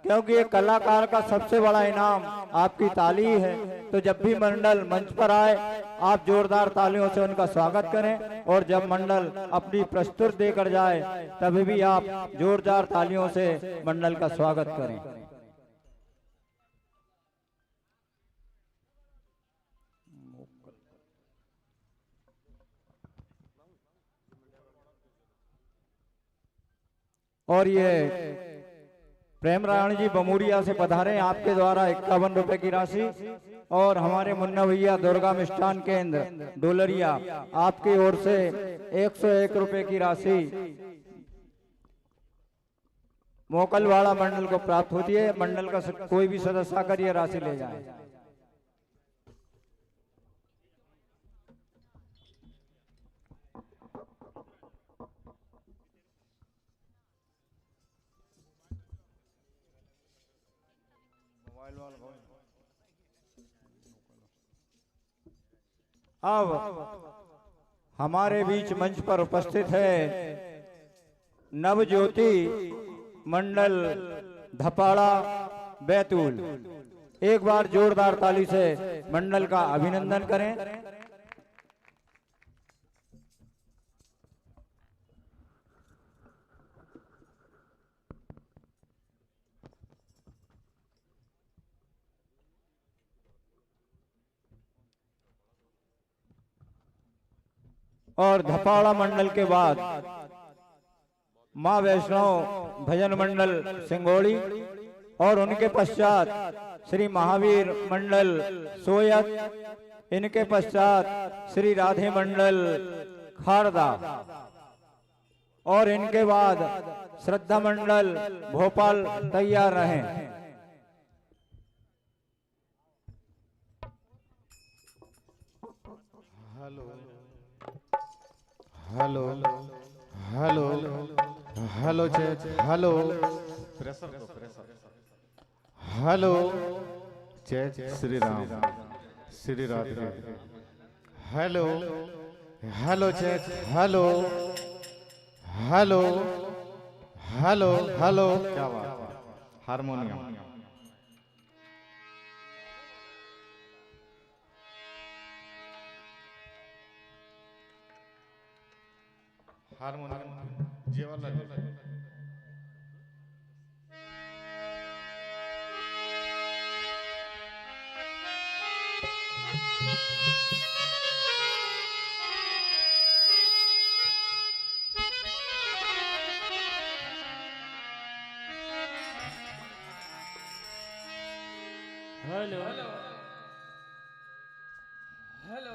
क्योंकि एक कलाकार का सबसे बड़ा इनाम आपकी ताली है। तो जब भी मंडल मंच पर आए आप जोरदार तालियों से उनका स्वागत करें, और जब मंडल अपनी प्रस्तुति देकर जाए तभी भी आप जोरदार तालियों से मंडल का स्वागत करें। और ये प्रेमरायण जी बमूरिया से पधारे हैं, आपके द्वारा 51 रुपए की राशि। और हमारे मुन्ना भैया दुर्गा मिष्ठान केंद्र डोलरिया, आपकी ओर से 101 रुपए की राशि मोकलवाड़ा मंडल को प्राप्त होती है। मंडल का कोई भी सदस्य आकर यह राशि ले जाए। अब हमारे बीच मंच पर उपस्थित है नवज्योति मंडल धपाड़ा बैतूल। एक बार जोरदार ताली से मंडल का अभिनंदन करें। और धपाड़ा मंडल के बाद मां वैष्णव भजन मंडल सिंगोड़ी, और उनके पश्चात श्री महावीर मंडल सोयत, इनके पश्चात श्री राधे मंडल खारदा, और इनके बाद श्रद्धा मंडल भोपाल तैयार रहें। Hello hello hello check hello hello check Shri Ram Shri Radhe hello hello check hello hello hello hello क्या बात, हारमोनियम हारमोनियम जे वाला hello hello hello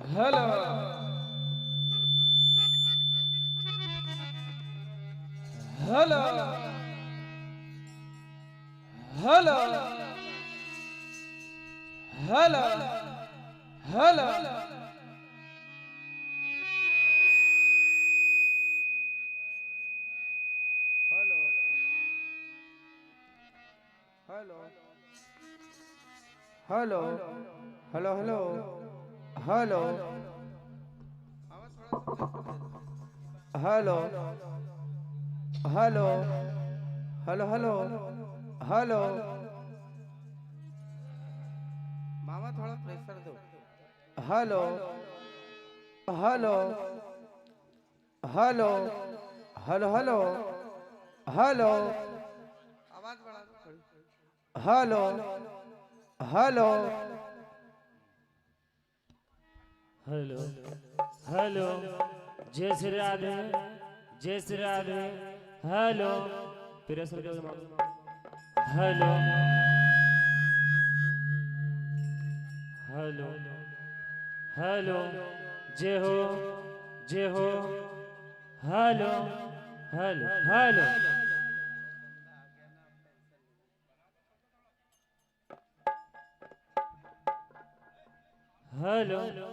hello hello hello hello hello hello hello hello hello hello hello hello hello hello मामा थोड़ा प्रेशर दो। Hello hello hello hello hello hello आवाज बढ़ा दो। हेलो हेलो हेलो हेलो जय श्री राधे जय श्री राधे। हेलो प्रेशर दो। हेलो हेलो हेलो जय हो जय हो। Hello hello hello hello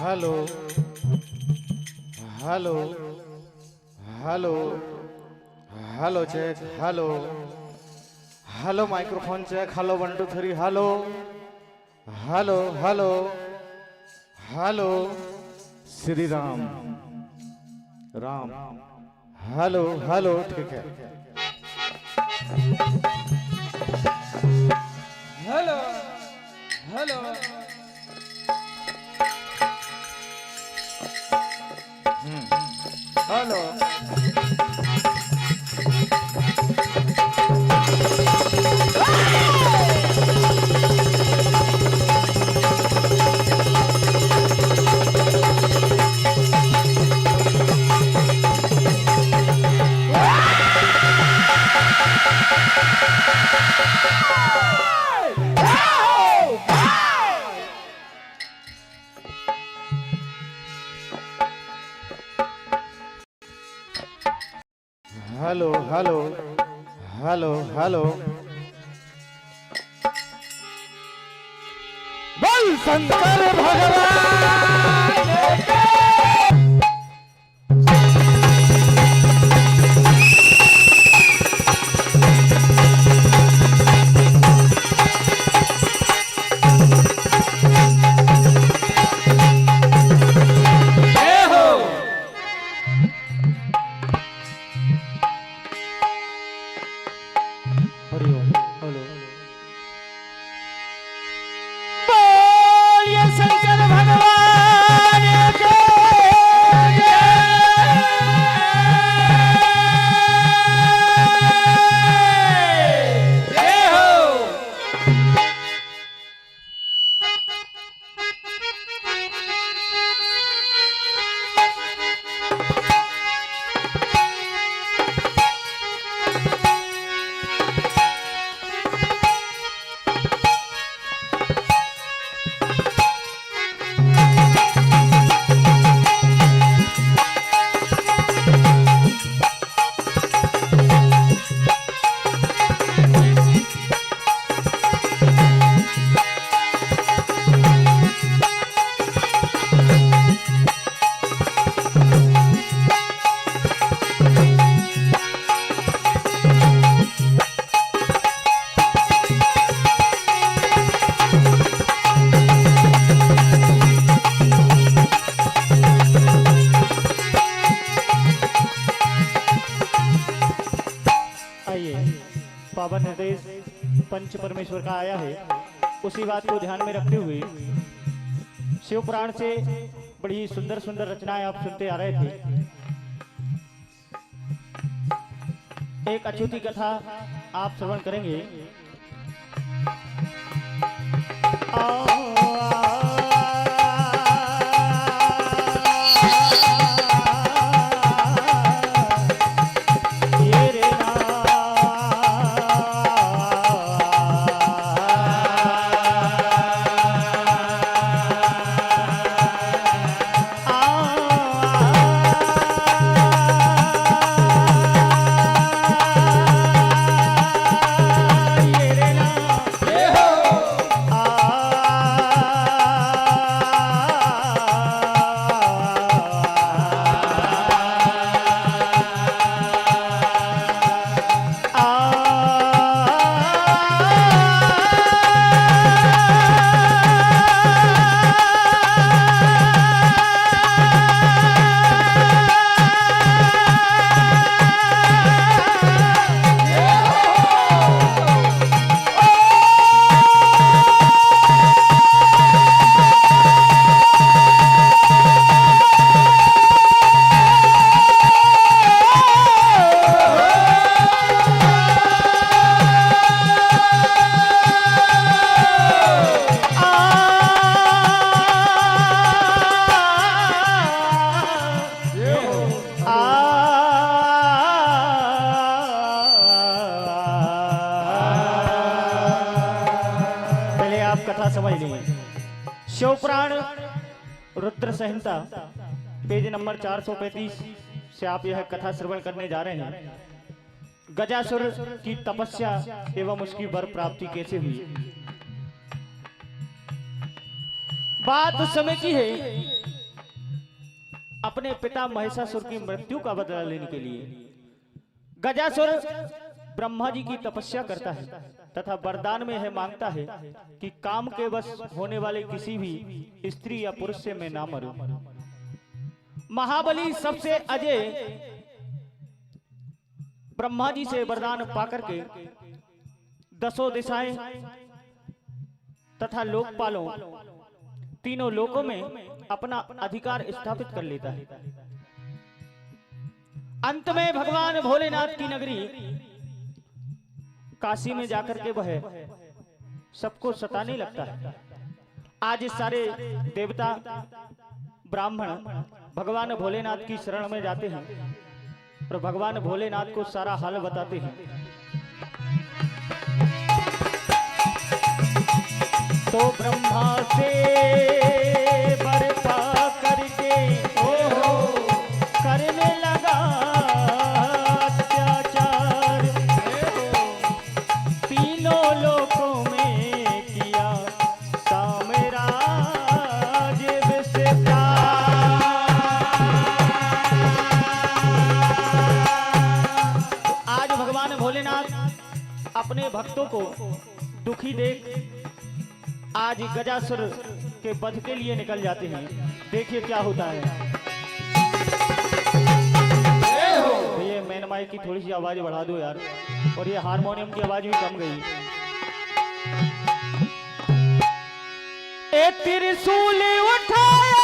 hello hello hello hello check hello hello microphone check hello 1 2 3 hello hello hello hello Shri Ram Ram hello hello ठीक है hello hello hello hello hello hello hello बोल शंकर भगवान के पावन निर्देश पंच परमेश्वर का आया है, उसी बात को ध्यान में रखते हुए शिव पुराण से बड़ी सुंदर सुंदर रचनाएं आप सुनते आ रहे थे। एक अछूती कथा आप श्रवण करेंगे। शिवपुराण रुद्र संहिता पेज नंबर 435 से आप यह कथा श्रवण करने जा रहे हैं। गजासुर की तपस्या एवं उसकी वर प्राप्ति कैसे हुई। बात उस समय की है अपने पिता महिषासुर की मृत्यु का बदला लेने के लिए गजासुर ब्रह्मा जी की तपस्या करता है तथा वरदान में है मांगता है कि काम के वश होने वाले किसी भी स्त्री या पुरुष से मैं ना मरूं। महाबली सबसे अजय ब्रह्मा जी से वरदान पाकर के दसों दिशाएं तथा लोकपालों तीनों लोकों में अपना अधिकार स्थापित कर लेता है। अंत में भगवान भोलेनाथ की नगरी काशी में जाकर के वह सबको सताने लगता है। आज सारे देवता ब्राह्मण भगवान भोलेनाथ की शरण में जाते हैं और भगवान भोलेनाथ को सारा हाल बताते हैं। तो ब्रह्मा से वर पा करके करने लगा अत्याचार, तीनों लोकों में किया साम्राज्य विस्तार। आज भगवान भोलेनाथ अपने भक्तों को दुखी देख आज गजासुर के वध के लिए निकल जाते हैं। देखिए क्या होता है। ये मैन माइक की थोड़ी सी आवाज बढ़ा दो यार, और ये हारमोनियम की आवाज भी कम गई। ए त्रिशूल उठाया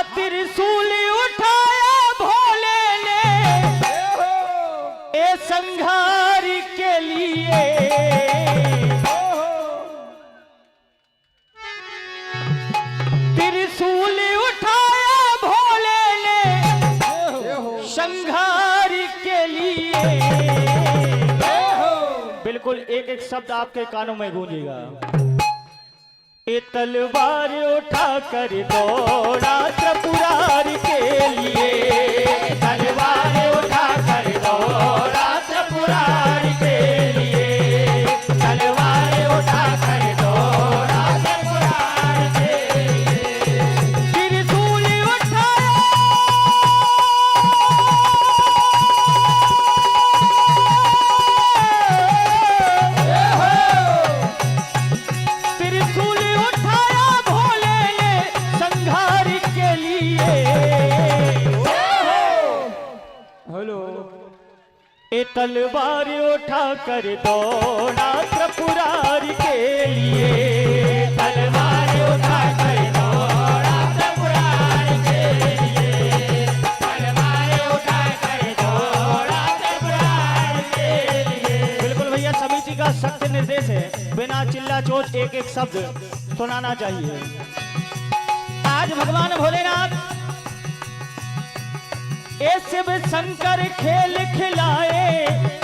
त्रिशूल उठाया भोले ने ए संहार के लिए। त्रिशूल उठाया भोले ने संहार के लिए। बिल्कुल एक एक शब्द आपके कानों में गूंजेगा। ए तलवार उठा कर दौड़ा त्रिपुरारी के लिए, तलवार उठा कर दौड़ा त्रिपुरारी के लिए, तलवार उठा कर दौड़ा त्रिपुरारी के लिए। त्रिशूल उठाया त्रिशूल ए तलवार उठा कर दौड़ा त्रिपुरारी के लिए, तलवार उठा कर दौड़ा त्रिपुरारी के लिए, तलवार उठा कर दौड़ा त्रिपुरारी के लिए। बिल्कुल भैया समिति का सख्त निर्देश है, बिना चिल्ला चोट एक एक शब्द सुनाना चाहिए। आज भगवान भोलेनाथ ए शिव शंकर खेल खिलाए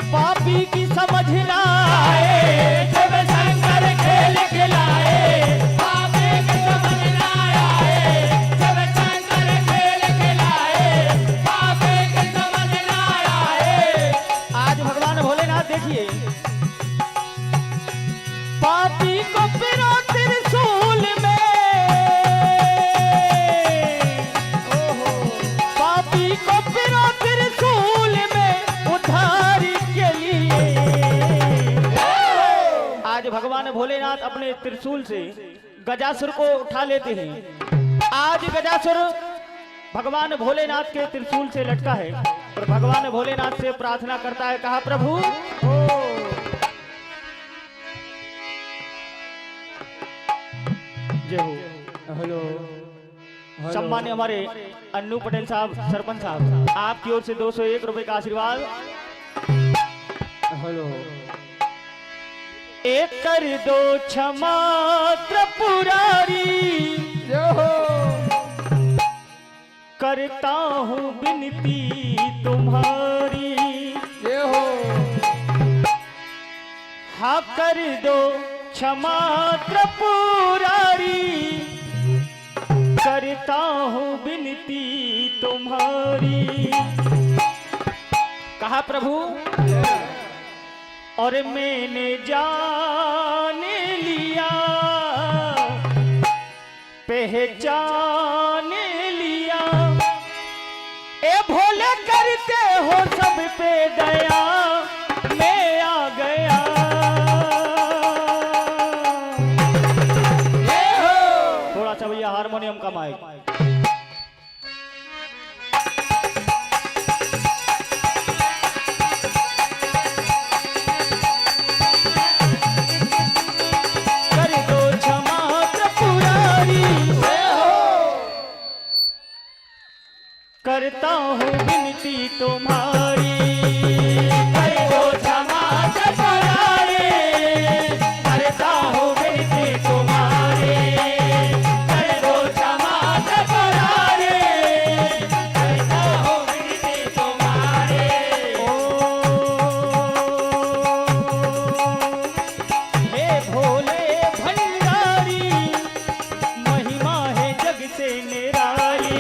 पापी की समझ ना आए। शिव शंकर खेल खिलाए पापी की समझ ना आए। शिव शंकर खेल खिलाए पापी की समझ ना आए। आज भगवान भोलेनाथ देखिए पापी को पिरो त्रिशूल में, पापी को पिरो त्रिशूल में उद्धार के लिए। आज भगवान भोलेनाथ अपने त्रिशूल से गजासुर को उठा लेते हैं। आज गजासुर भगवान भोलेनाथ के त्रिशूल से लटका है और भगवान भोलेनाथ से प्रार्थना करता है, कहा प्रभु जय हो। हेलो सम्मान्य हमारे अन्नू पटेल साहब सरपंच साहब, आपकी ओर से 201 रुपए का आशीर्वाद। हेलो एक कर दो क्षमा त्रिपुरारी, करता हूँ विनती तुम्हारी। हाँ कर दो क्षमा त्रिपुरारी, करता हूँ विनती तुम्हारी। कहा प्रभु और मैंने जान लिया, पहचान लिया, ए भोले करते हो सब पे दया, मैं आ गया। थोड़ा सा भैया हारमोनियम का माइक। करता हूँ विनती तुम्हारी, कर दो क्षमा त्रिपुरारी। करता हूँ विनती तुम्हारी, कर दो क्षमा त्रिपुरारी। करता हूँ विनती तुम्हारी। हे भोले भंडारी, महिमा है जग से निराली।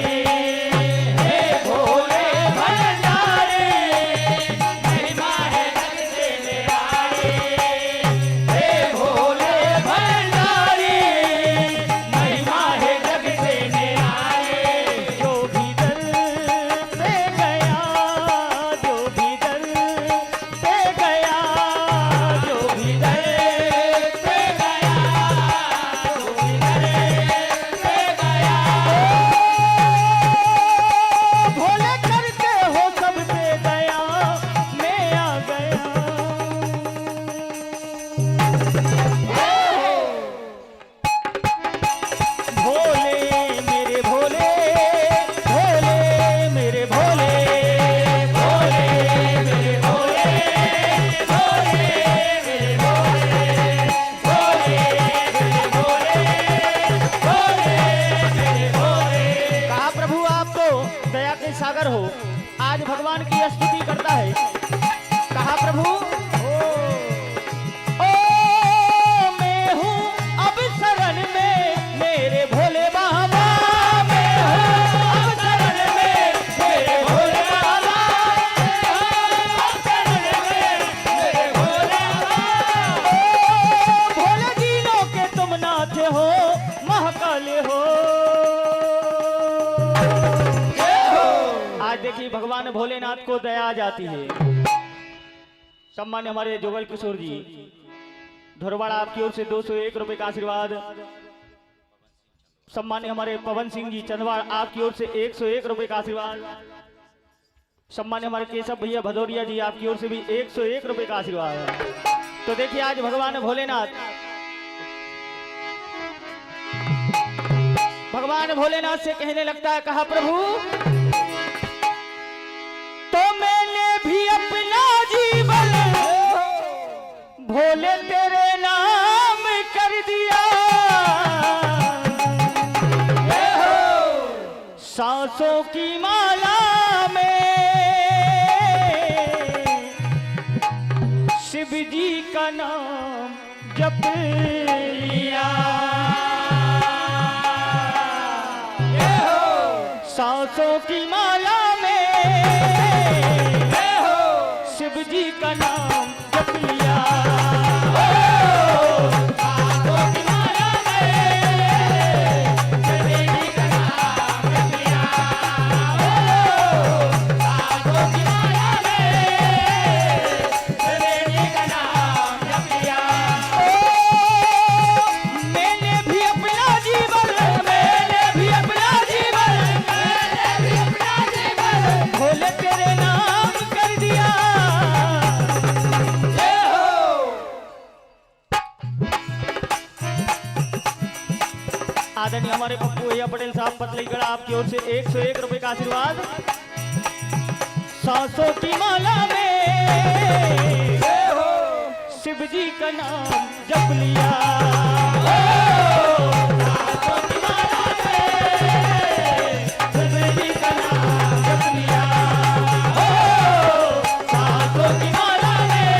सागर हो, आज भगवान की स्तुति करता है। कहा प्रभु ओ मैं हूँ अब शरण में मेरे भोले बाबा, मैं हूँ अब शरण में मेरे भोले बाबा, शरण में मेरे भोले बाबा। ओ भोले दीनों के तुम नाथ हो, महाकाल हो। देखिए भगवान भोलेनाथ को दया आ जाती है। सम्मान्य हमारे जोगल किशोर जी धोरवाड़ा, आपकी ओर से 201 रुपए का आशीर्वाद। सम्मान्य हमारे पवन सिंह जी चंदवाड़, आपकी ओर से 101 रुपए का आशीर्वाद। सम्मान्य हमारे केशव भैया भदौरिया जी, आपकी ओर से भी 101 रुपए का आशीर्वाद। तो देखिए आज भगवान भोलेनाथ से कहने लगता है। कहा प्रभु तो मैंने भी अपना जीवन भोले तेरे नाम कर दिया, सांसों की माला में शिव जी का नाम जप लिया, सांसों की माला में शिव जी का नाम जप लिया, सांसों की माला में शिव जी का नाम जप लिया, सांसों की माला में शिव जी का नाम जप लिया। मैंने भी अपना जीवन भोले तेरे नाम कर दिया। आदरणीय हमारे पप्पू भैया पटेल साहब पतलीगढ़, आपकी ओर से 101 रुपए का आशीर्वाद। सांसों की माला में शिव जी का नाम जप लिया, सांसों की माला में शिव जी का नाम जप लिया, सांसों की माला में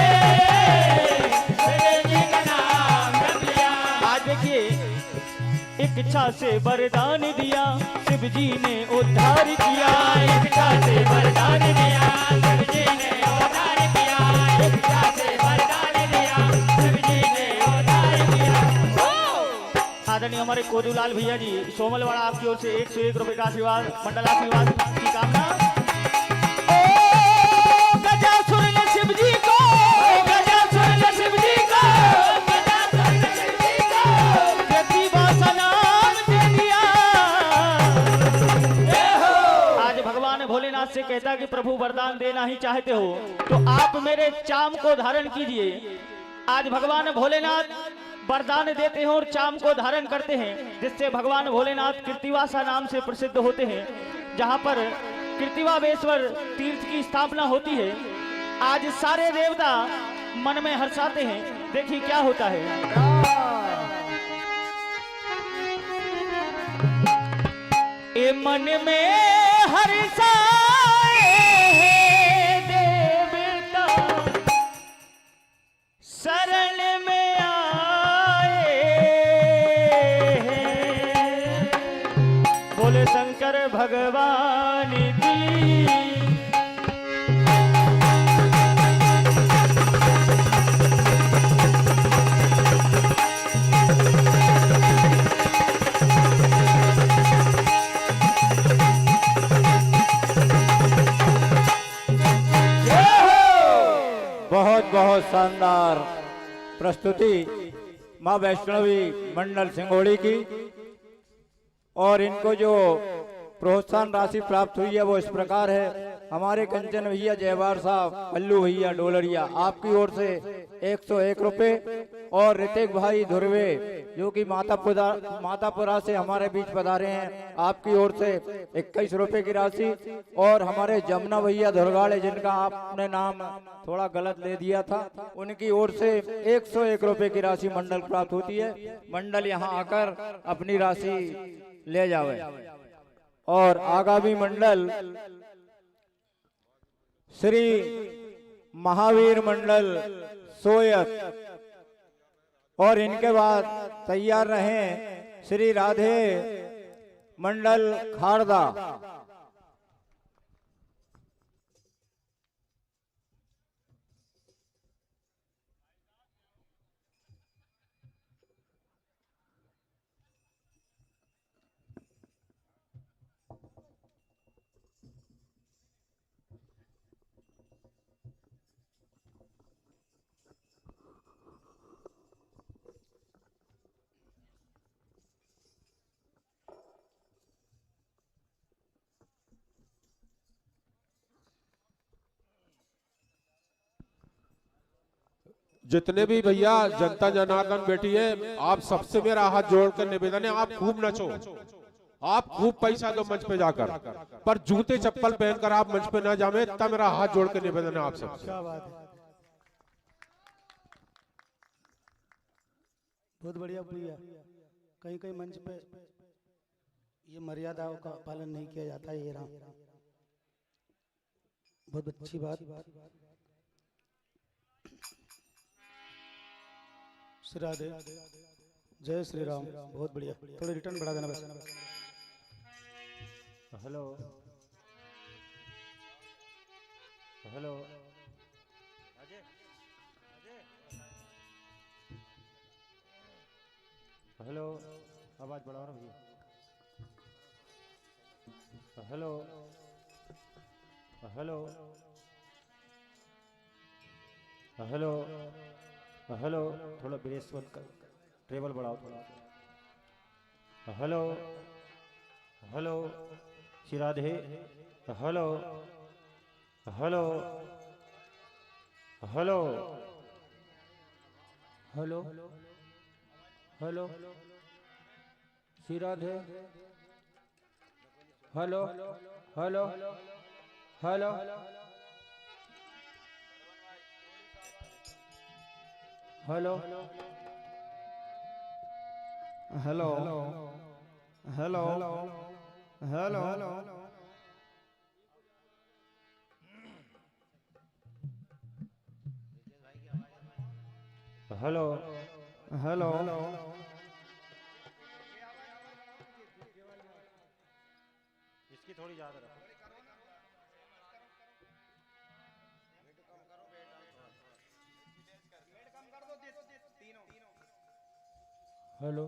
शिव जी का नाम जप लिया। आज देखिए एक इच्छा इच्छा से वरदान दिया शिव जी ने उद्धार किया। इच्छा से वरदान दिया शिव जी ने उद्धार किया। इच्छा से वरदान दिया शिव जी ने उद्धार किया। आदरणीय हमारे कोदूलाल भैया जी सोमलवाड़ा आपकी ओर से 101 रुपए का आशीर्वाद मंडल आशीर्वाद की कामना। ओ गजासुर ने शिव जी को, गजासुर ने शिव जी को, गजासुर ने शिव जी को प्रतिभासा नाम दे दिया। आज भगवान भोलेनाथ से कहता कि प्रभु वरदान देना ही चाहते हो तो आप मेरे चाम को धारण कीजिए। आज भगवान भोलेनाथ वरदान देते हैं और चाम को धारण करते हैं, जिससे भगवान भोलेनाथ कृत्तिवासा नाम से प्रसिद्ध होते हैं, जहां पर कृत्तिवावेश्वर तीर्थ की स्थापना होती है। आज सारे देवता मन में हर्षाते हैं। देखिए क्या होता है। ए मन में हर्षाए देवता शरण में आए हैं। बोले शंकर भगवान की। बहुत बहुत शानदार प्रस्तुति माँ वैष्णवी मंडल सिंगोड़ी की। और इनको जो प्रोत्साहन राशि प्राप्त हुई है वो इस प्रकार है। हमारे कंचन भैया जयवार साहब, पल्लू भैया डोलरिया आपकी ओर से 101 रुपए, और ऋतिक भाई धुर्वे जो कि मातापुरा से हमारे बीच पधारे हैं, आपकी ओर से 21 रुपए की राशि। और हमारे जमुना भैया धुरगाड़े जिनका आपने नाम थोड़ा गलत ले दिया था, उनकी ओर से 101 रुपए की राशि मंडल प्राप्त होती है। मंडल यहाँ आकर अपनी राशि ले जावे। और आगामी मंडल श्री महावीर मंडल सोयत, और इनके बाद तैयार रहें श्री राधे मंडल खारदा। जितने भी भैया जनता जनार्दन बैठी है, आप सबसे मेरा हाथ जोड़कर निवेदन है, आप खूब नचो, आप खूब पैसा दो मंच पे जाकर, पर जूते चप्पल पहनकर आप मंच पे ना जावे। तब मेरा हाथ जोड़कर निवेदन है आप सबसे। बहुत बढ़िया भैया। कहीं कहीं मंच पे ये मर्यादाओं का पालन नहीं किया जाता है, ये राम बहुत अच्छी बात। श्री राधे, जय श्री राम। बहुत बढ़िया, थोड़ा रिटर्न बढ़ा देना बस। हेलो हेलो हेलो, आवाज बढ़ाओ ना भैया। हेलो हेलो हेलो हेलो, थोड़ा बेस वन कर, ट्रेबल बढ़ाओ थोड़ा। Hello hello Shri Radhe, hello hello hello hello hello Shri Radhe, hello hello hello hello hello hello hello hello hello hello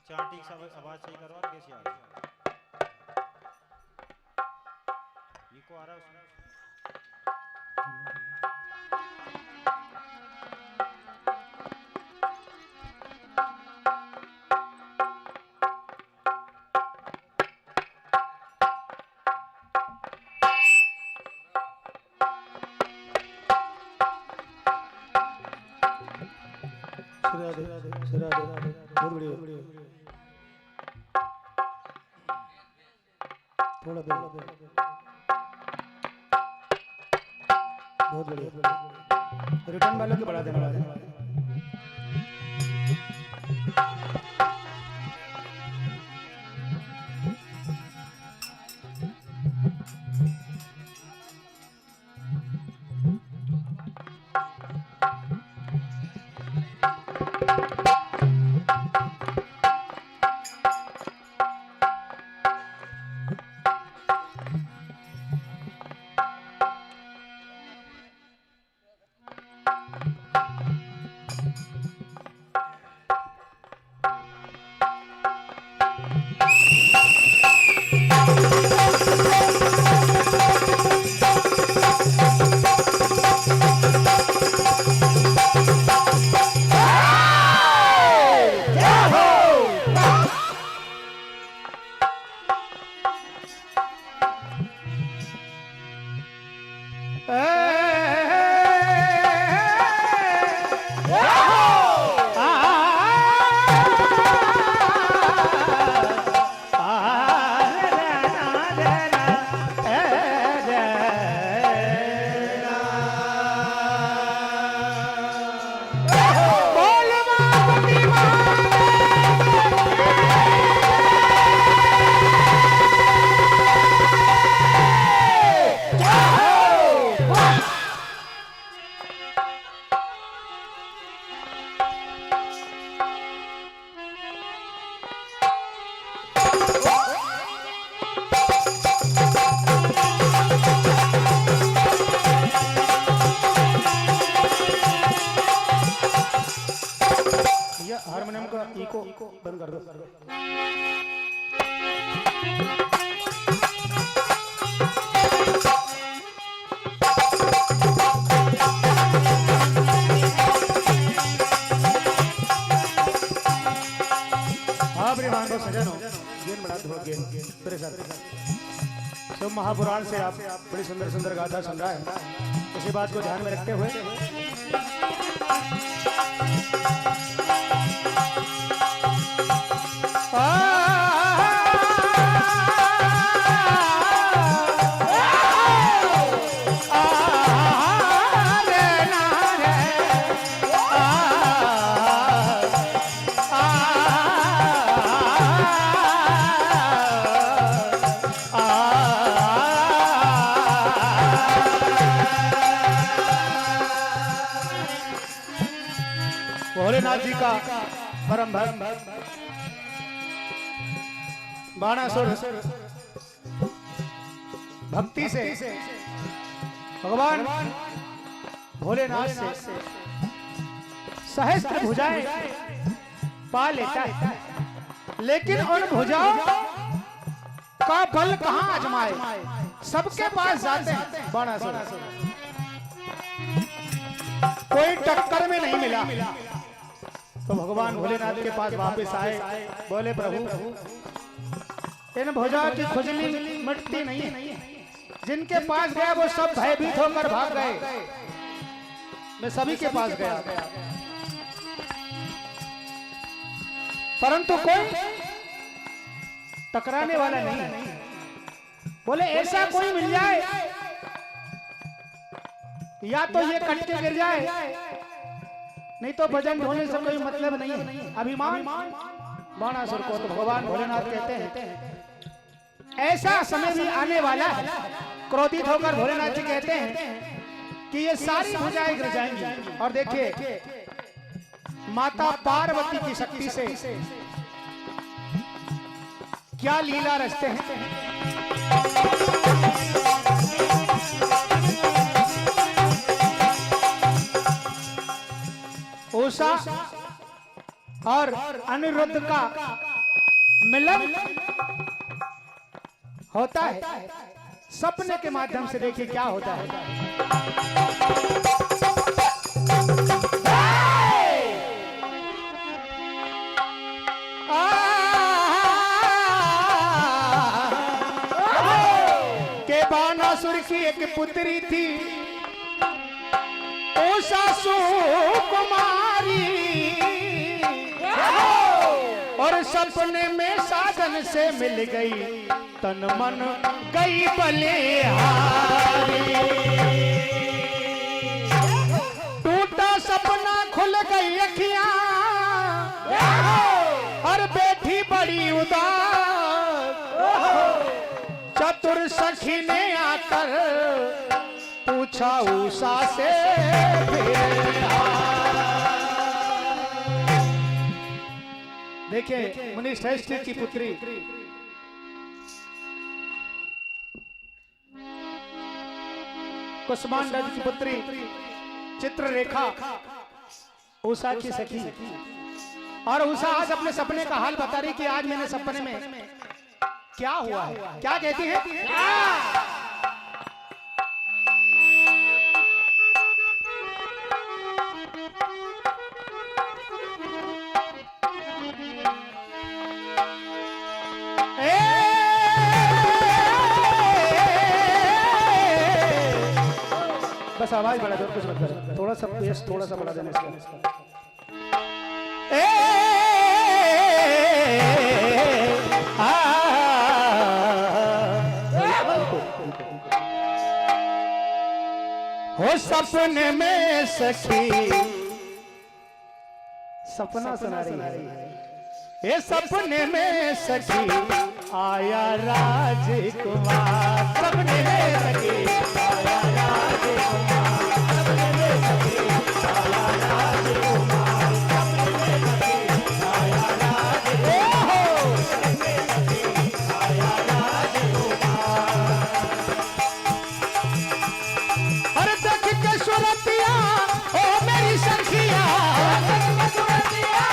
चाटी सब आवाज सही करो और कैसे आ रही है ये को आ रहा है उसमें बहुत बढ़िया थोड़ा बहुत बढ़िया रिटर्न वालों के बढ़ा देना हारमोनियम का इको बंद कर दो शिव महापुराण से आप बड़ी सुंदर सुंदर गाथा सुन रहा है, इसी बात को ध्यान में रखते हुए भोलेनाथ जी का परम भक्त बाणासुर भक्ति से भगवान भोलेनाथ से सहस्त्र भुजाएं पा लेता है, लेकिन उन भुजाओं का बल कहां आजमाए, सबके पास जाते हैं बाणासुर, कोई टक्कर में नहीं मिला। तो भगवान भोलेनाथ के पास वापस आए, बोले प्रभु इन भुजाओं की खुजली मिटती नहीं है, जिनके पास गया वो सब भयभीत होकर भाग गए, मैं सभी के पास गया परंतु कोई टकराने वाला नहीं है। बोले ऐसा कोई मिल जाए या तो ये कट के गिर जाए, नहीं तो भजन ढोने से कोई मतलब नहीं है। अभिमान बाणासुर को तो भगवान भोलेनाथ कहते हैं। ऐसा समय भी आने वाला है, क्रोधित होकर भोलेनाथ जी कहते हैं कि ये सारी भुजाएं गिर जाएंगी। और देखिए माता पार्वती की शक्ति से क्या लीला रचते हैं। उषा और अनिरुद्ध का मिलन होता है सपने के माध्यम से। देखिए क्या होता है। के बाणासुर की एक पुत्री थी उषा सुकुमारी, और सपने में साधन से मिल गई, तन मन गई बलिहारी। टूटा सपना खुल गई अखियां और बैठी बड़ी उदास। चतुर सखी ने आकर पूछा उषा से देखिए मुनि श्रेष्ठ की पुत्री कुसुमांडा की पुत्री चित्ररेखा उषा की सखी। और उषा आज अपने सपने का हाल बता रही कि आज मैंने सपने में क्या हुआ है। क्या कहती है? बस आवाज बढ़ा दो, कुछ मत करो, थोड़ा सा पेस थोड़ा सा बढ़ा देना इसका। हो सपने में सखी सपना सुना रही है। ये सपने में सखी आया राजकुमार, सपने में सखी आया राजकुमार, सपने में सखी आया राजकुमार, सपने में सखी आया राजकुमार, सपने में सखी आया राजकुमार। अरे देख के सुरतिया ओ मेरी सखिया, देख के सुरतिया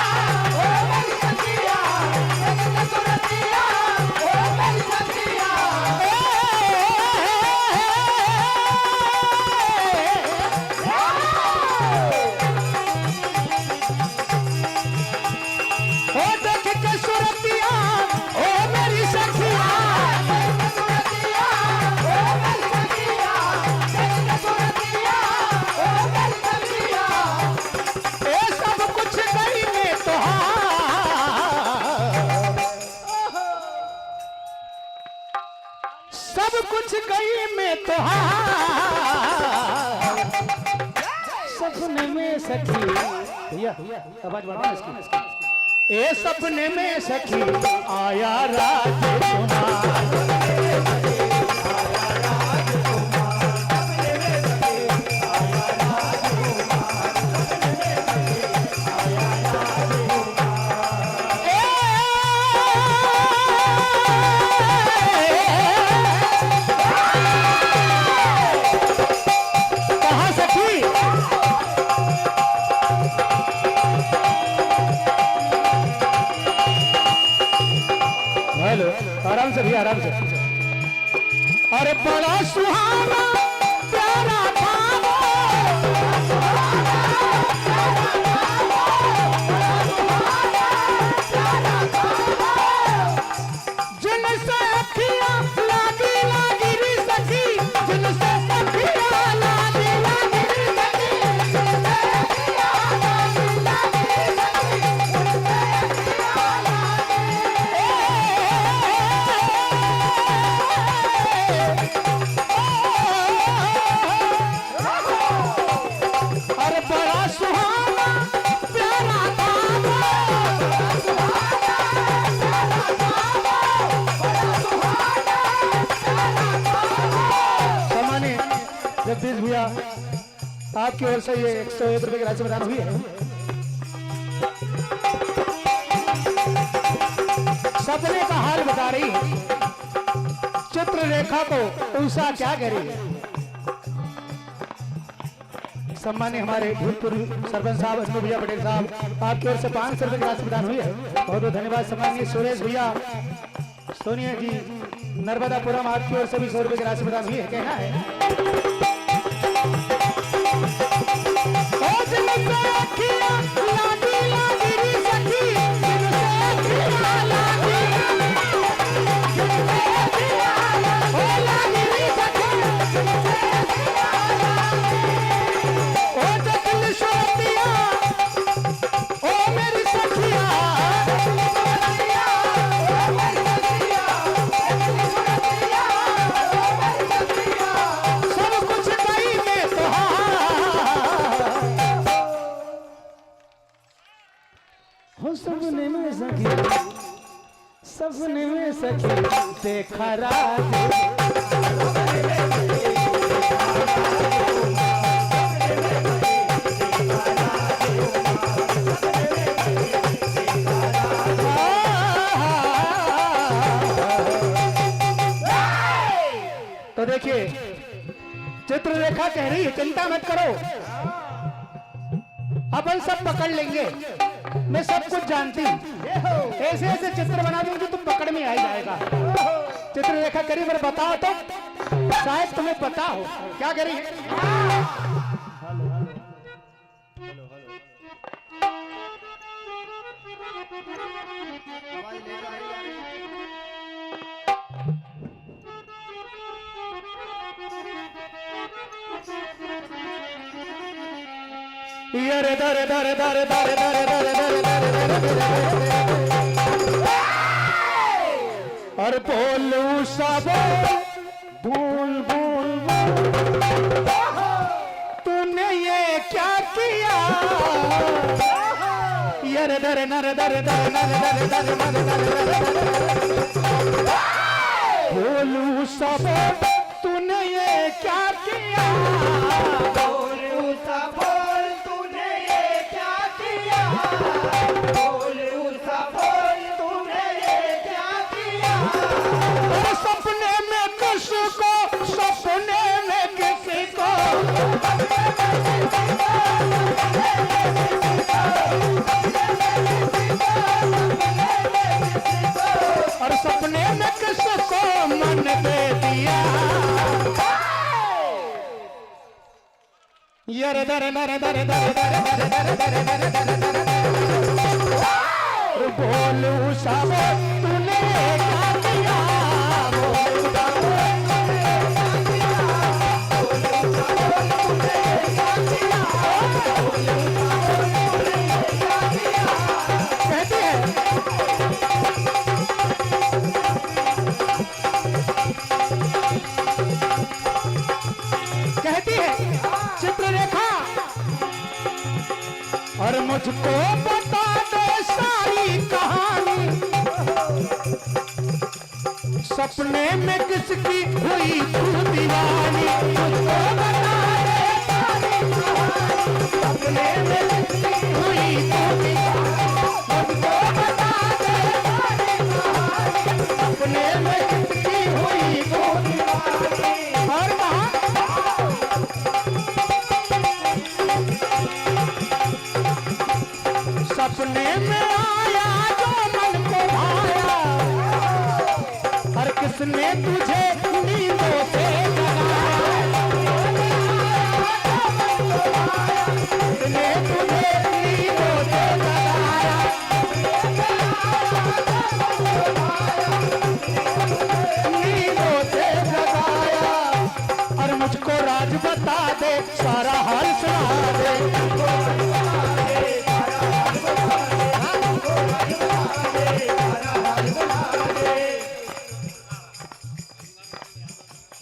ओ मेरी सखिया, देख के सुरतिया ओ मेरी सखिया। ओ देख के सुरतिया ओ मेरी सखिया, देख के सुरतिया ओ मेरी सखिया, देख के सुरतिया ओ मेरी सखिया। ये सब कुछ गई में सब कुछ गई में तोहार, सपने में सखी भैया आवाज बढ़ाओ इसकी। ए सपने में सखी आया राजकुमार, आराम से भैया आराम से। अरे बड़ा सुहाना प्यारा था वो, जिनसे अखियां लागी लागी री सखी, जिनसे अखियां लागी लागी री सखी, जिनसे अखियां लागी लागी री सखी, जिनसे अखियां लागी। जगदीश भैया आपकी ओर से ये 101 रुपए की राशि प्रदान हुई है। सपने का हाल बता रही है, चित्ररेखा को उषा क्या कह रही है। सम्मानित हमारे भूतपूर्व सरपंच साहब अजनू भैया पटेल साहब आपकी ओर से 500 रुपए की राशि प्रदान हुई है। बहुत बहुत धन्यवाद। सम्मानित सुरेश भैया, सोनिया जी, नर्मदापुरम आपकी ओर से भी 100 रुपए की राशि प्रदान हुई है। कहना है सपने में सखी देखा रात तो देखिए चित्ररेखा कह रही है चिंता मत करो, अपन सब पकड़ लेंगे, मैं सब कुछ जानती हूँ, ऐसे ऐसे चित्र बना दूंगी तुम पकड़ में आ जाएगा। चित्ररेखा करी पर बताओ तो शायद तुम्हें पता हो क्या करी है। दर दर दर दर दर दर दर और बोलू सब बोल बोल तूने ये क्या किया। यार दर नर दर दर नर दर दर बोलू सब तूने ये क्या किया। बोलू सब तूने ये क्या किया। बोलू सब तूने ये क्या किया। सपने में किसको, सपने में किसी को, और सपने में किसको मन दे दिया। यार दर नर दर दर दर दर दर दर दर दर बोलू सब तूने क्या किया। कहती है कहती है चित्ररेखा और मुझको बता दे सारी कहानी। सपने में किसकी हुई तू दीवानी। मुझको बता दे सारी कहानी। सपने में किसकी हुई तू दीवानी। मुझको बता दे सारी कहानी। सपने में किसकी हुई तू दीवानी। और कहा सपने में आया जो मन को भाया। और किसने तुझे नींदों से जगाया। किसने तुझे नींदों से जगाया। नींदों से जगाया। और मुझको राज बता दे, सारा हाल सुना दे।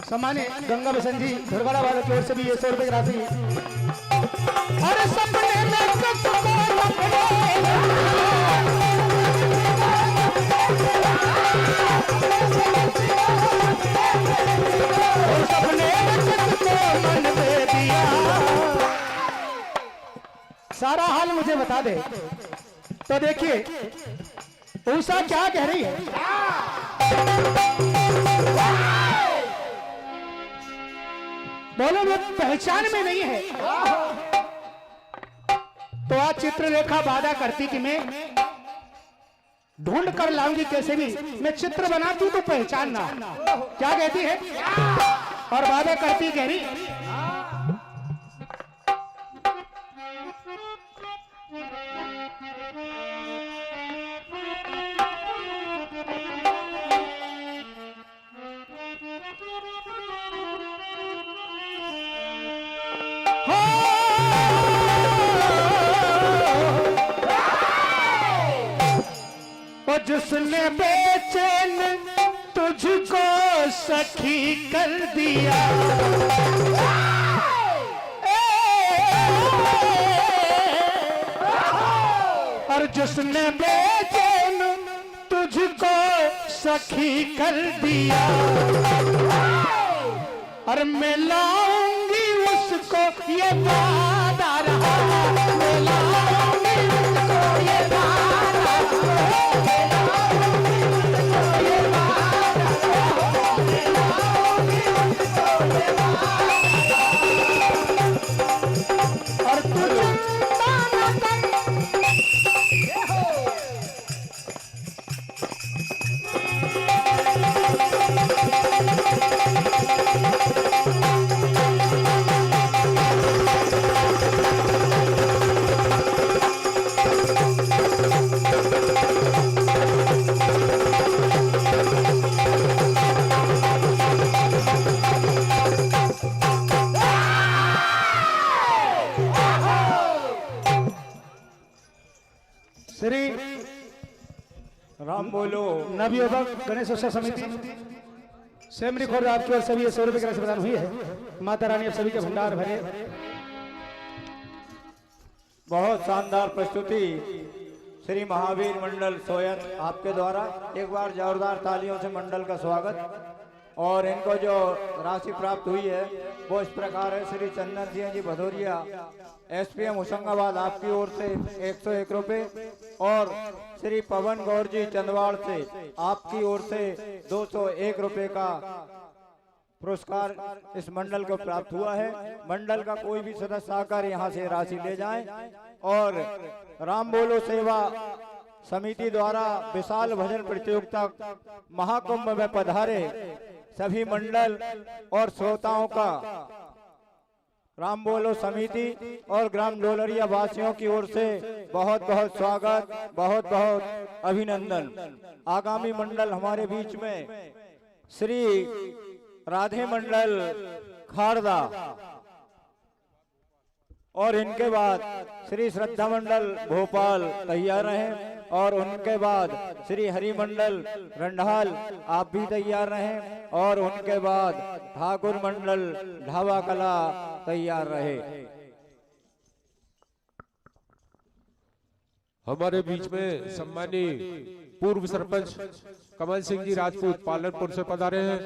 सम्मानित गंगा बसंत जी धरवाड़ा वालों की ओर से भी ये 100 रुपए की राशि। अरे सपने में किसको सपने में किसको मन दे सारा हाल मुझे बता दे। तो देखिए उषा क्या कह रही है। बोलो वो पहचान में नहीं है। तो आज चित्रलेखा वादा करती कि मैं ढूंढ कर लाऊंगी, कैसे भी मैं चित्र बनाती हूं तो पहचानना। क्या कहती है और वादा करती कह रही जिसने बेचैन तुझको सखी कर दिया, और जिसने बेचैन तुझको सखी कर दिया, और मैं लाऊंगी उसको ये वादा रहा, मैं लाऊंगी उसको ये वादा और तुझे श्री राम बोलो। नवयुवक गणेश उत्सव समिति सेमरी खोर आपकी ओर सभी 100 रुपए की राशि प्रदान हुई है। माता रानी आप सभी के भंडार भरे। बहुत शानदार प्रस्तुति श्री महावीर मंडल सोयन आपके द्वारा। एक बार जोरदार तालियों से मंडल का स्वागत। और इनको जो राशि प्राप्त हुई है वो इस प्रकार है। श्री चंदन सिंह जी भदौरिया एसपीएम होशंगाबाद आपकी ओर से 101 रुपए, और श्री पवन गौर जी चंदवाड़ से आपकी ओर से 201 रुपए का पुरस्कार इस मंडल को प्राप्त हुआ है। मंडल का कोई भी सदस्य आकर यहाँ से राशि ले जाएं। और राम बोलो सेवा समिति द्वारा विशाल भजन प्रतियोगिता महाकुंभ में पधारे सभी मंडल और श्रोताओं का राम बोलो समिति और ग्राम डोलरिया वासियों की ओर से बहुत बहुत स्वागत, बहुत बहुत अभिनंदन। आगामी मंडल हमारे बीच में श्री राधे मंडल खारदा, और इनके बाद श्री श्रद्धा मंडल भोपाल तैयार रहें, और उनके बाद श्री हरि मंडल रंडाल आप भी तैयार रहें, और उनके बाद ठाकुर मंडल ढाबा कला तैयार रहे। हमारे बीच में सम्मानीय पूर्व सरपंच कमल सिंह जी राजपूत पालनपुर से पधारे हैं।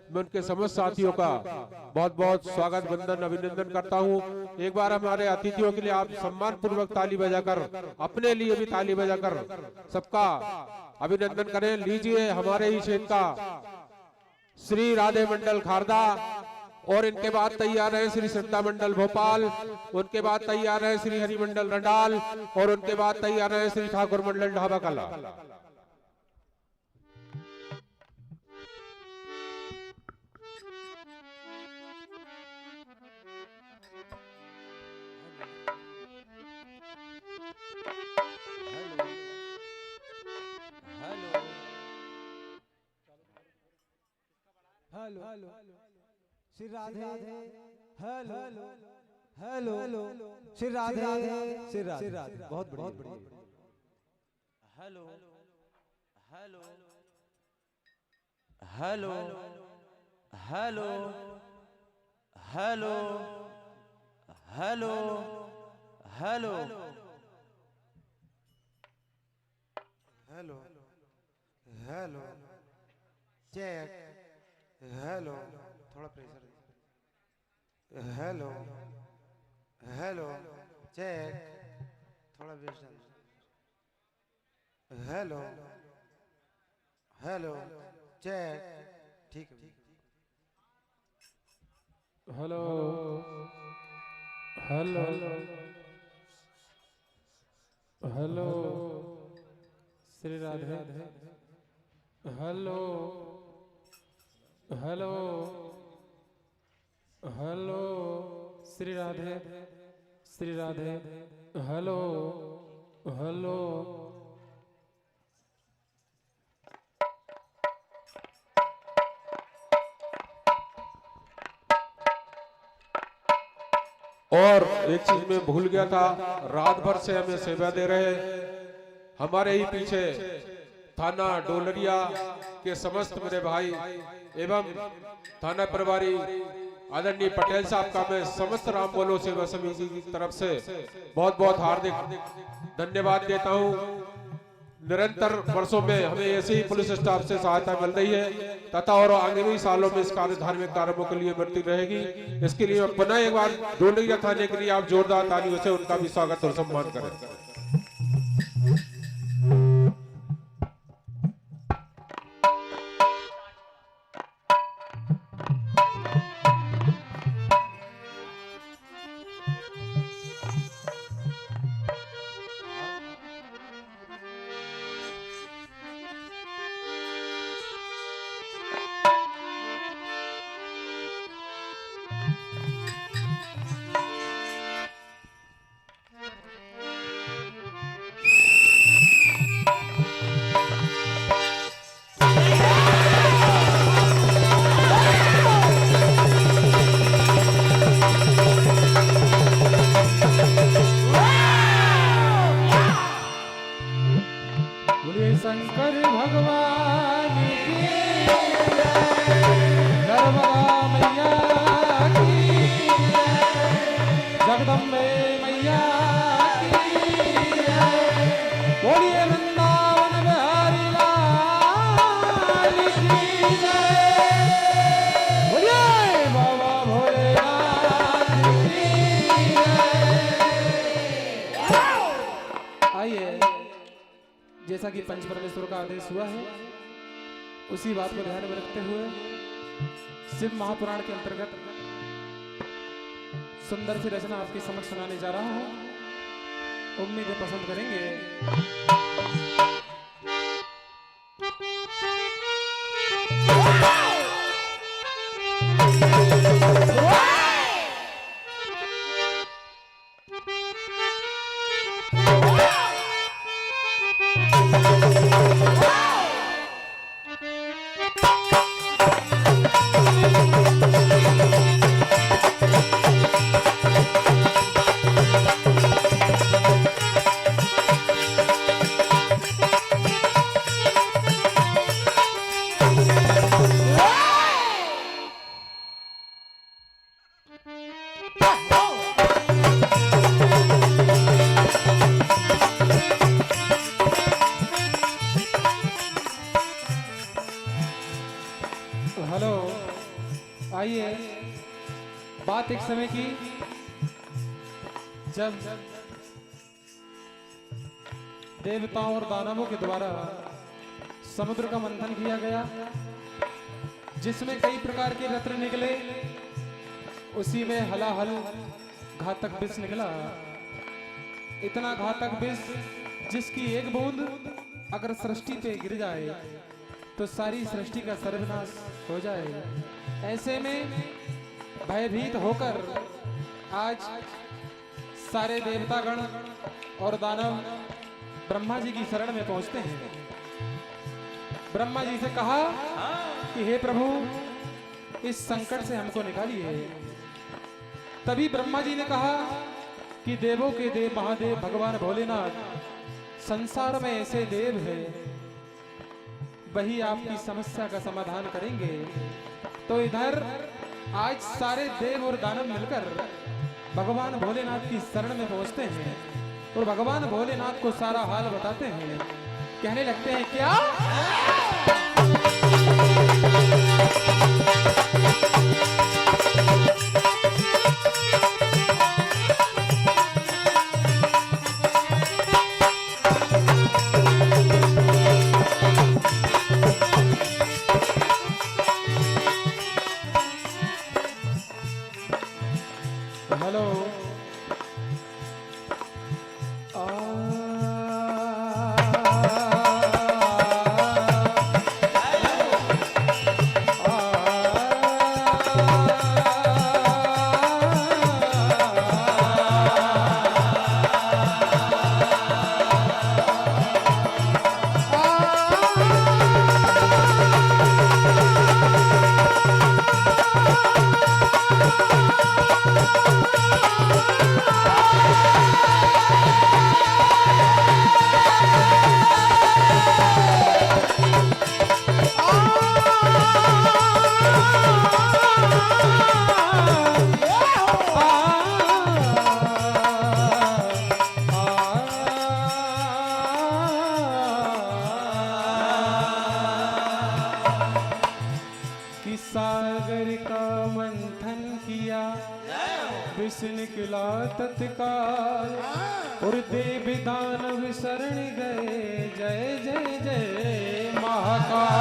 मैं उनके समस्त साथियों का बहुत बहुत स्वागत, वंदन, अभिनंदन करता हूं। एक बार हमारे अतिथियों के लिए आप सम्मान पूर्वक ताली बजाकर, अपने लिए भी ताली बजाकर सबका अभिनंदन करें। लीजिए हमारे ही क्षेत्र का श्री राधे मंडल खारदा, और इनके बाद तैयार है श्री श्रद्धा मंडल भोपाल, उनके बाद तैयार है श्री हरि मंडल रंडाल, और उनके बाद तैयार है श्री ठाकुर मंडल ढाबा कला। Hello Shri Radhe, hello hello Shri Radhe, Shri Radhe, बहुत बढ़िया। Hello hello hello hello hello hello hello hello hello check, hello थोड़ा प्रेशर, हेलो हेलो चेक थोड़ा बेस डाल। हेलो हेलो चेक ठीक है। Hello hello hello Shri Radhe. Hello hello hello Shri Radhe Shri Radhe. Hello hello और एक चीज मैं भूल गया था, रात भर से हमें सेवा दे रहे हमारे ही पीछे थाना डोलरिया के समस्त मेरे भाई एवं थाना प्रभारी आदरणीय पटेल साहब का मैं समस्त राम बोलो सेवा समिति की तरफ से बहुत बहुत हार्दिक धन्यवाद देता हूं। निरंतर वर्षों में हमें ऐसे ही पुलिस स्टाफ से सहायता मिल रही है तथा और आगामी सालों में इस कार्य धार्मिक कार्यों के लिए मिलती रहेगी। इसके लिए मैं पुनः एक बार डोलरिया थाने के लिए आप जोरदार तालियों से उनका भी स्वागत और सम्मान करें। शंकर भगवान की नर्मदा मैया की जगदम्बे मैया की बोलिए वृंदावन बिहारी लाल की बोलिए बाबा भोलेनाथ की। आइए, जैसा कि पंच परमेश्वर का आदेश हुआ है उसी बात को ध्यान में रखते हुए शिव महापुराण के अंतर्गत सुंदर सी रचना आपके समक्ष सुनाने जा रहा हूं। उम्मीद है पसंद करेंगे। हेलो, आइए, बात एक समय की जब देवताओं और दानवों के द्वारा समुद्र का मंथन किया गया, जिसमें कई प्रकार के रत्न निकले, उसी में हलाहल घातक विष निकला। इतना घातक विष जिसकी एक बूंद अगर सृष्टि पे गिर जाए तो सारी सृष्टि का सर्वनाश हो जाए। ऐसे में भयभीत होकर आज सारे देवतागण और दानव ब्रह्मा जी की शरण में पहुंचते हैं। ब्रह्मा जी से कहा कि हे प्रभु, इस संकट से हमको निकालिए। तभी ब्रह्मा जी ने कहा कि देवों के देव महादेव भगवान भोलेनाथ संसार में ऐसे देव हैं, वही आपकी समस्या का समाधान करेंगे। तो इधर आज सारे देव और दानव मिलकर भगवान भोलेनाथ की शरण में पहुंचते हैं और भगवान भोलेनाथ को सारा हाल बताते हैं। कहने लगते हैं क्या? सागर का मंथन किया, विष निकला तत्काल, और देव दानव शरण गए, जय जय जय महाकाल।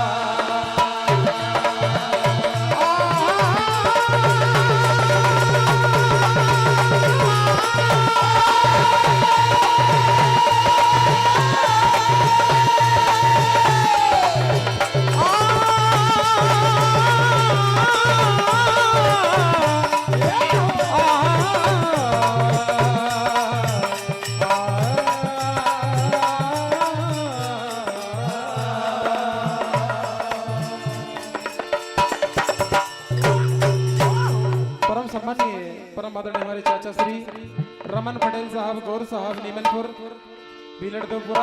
परम आदरणीय हमारे चाचा श्री रमन पटेल साहब, गौर साहब, नीमनपुर बिलड़पुरा,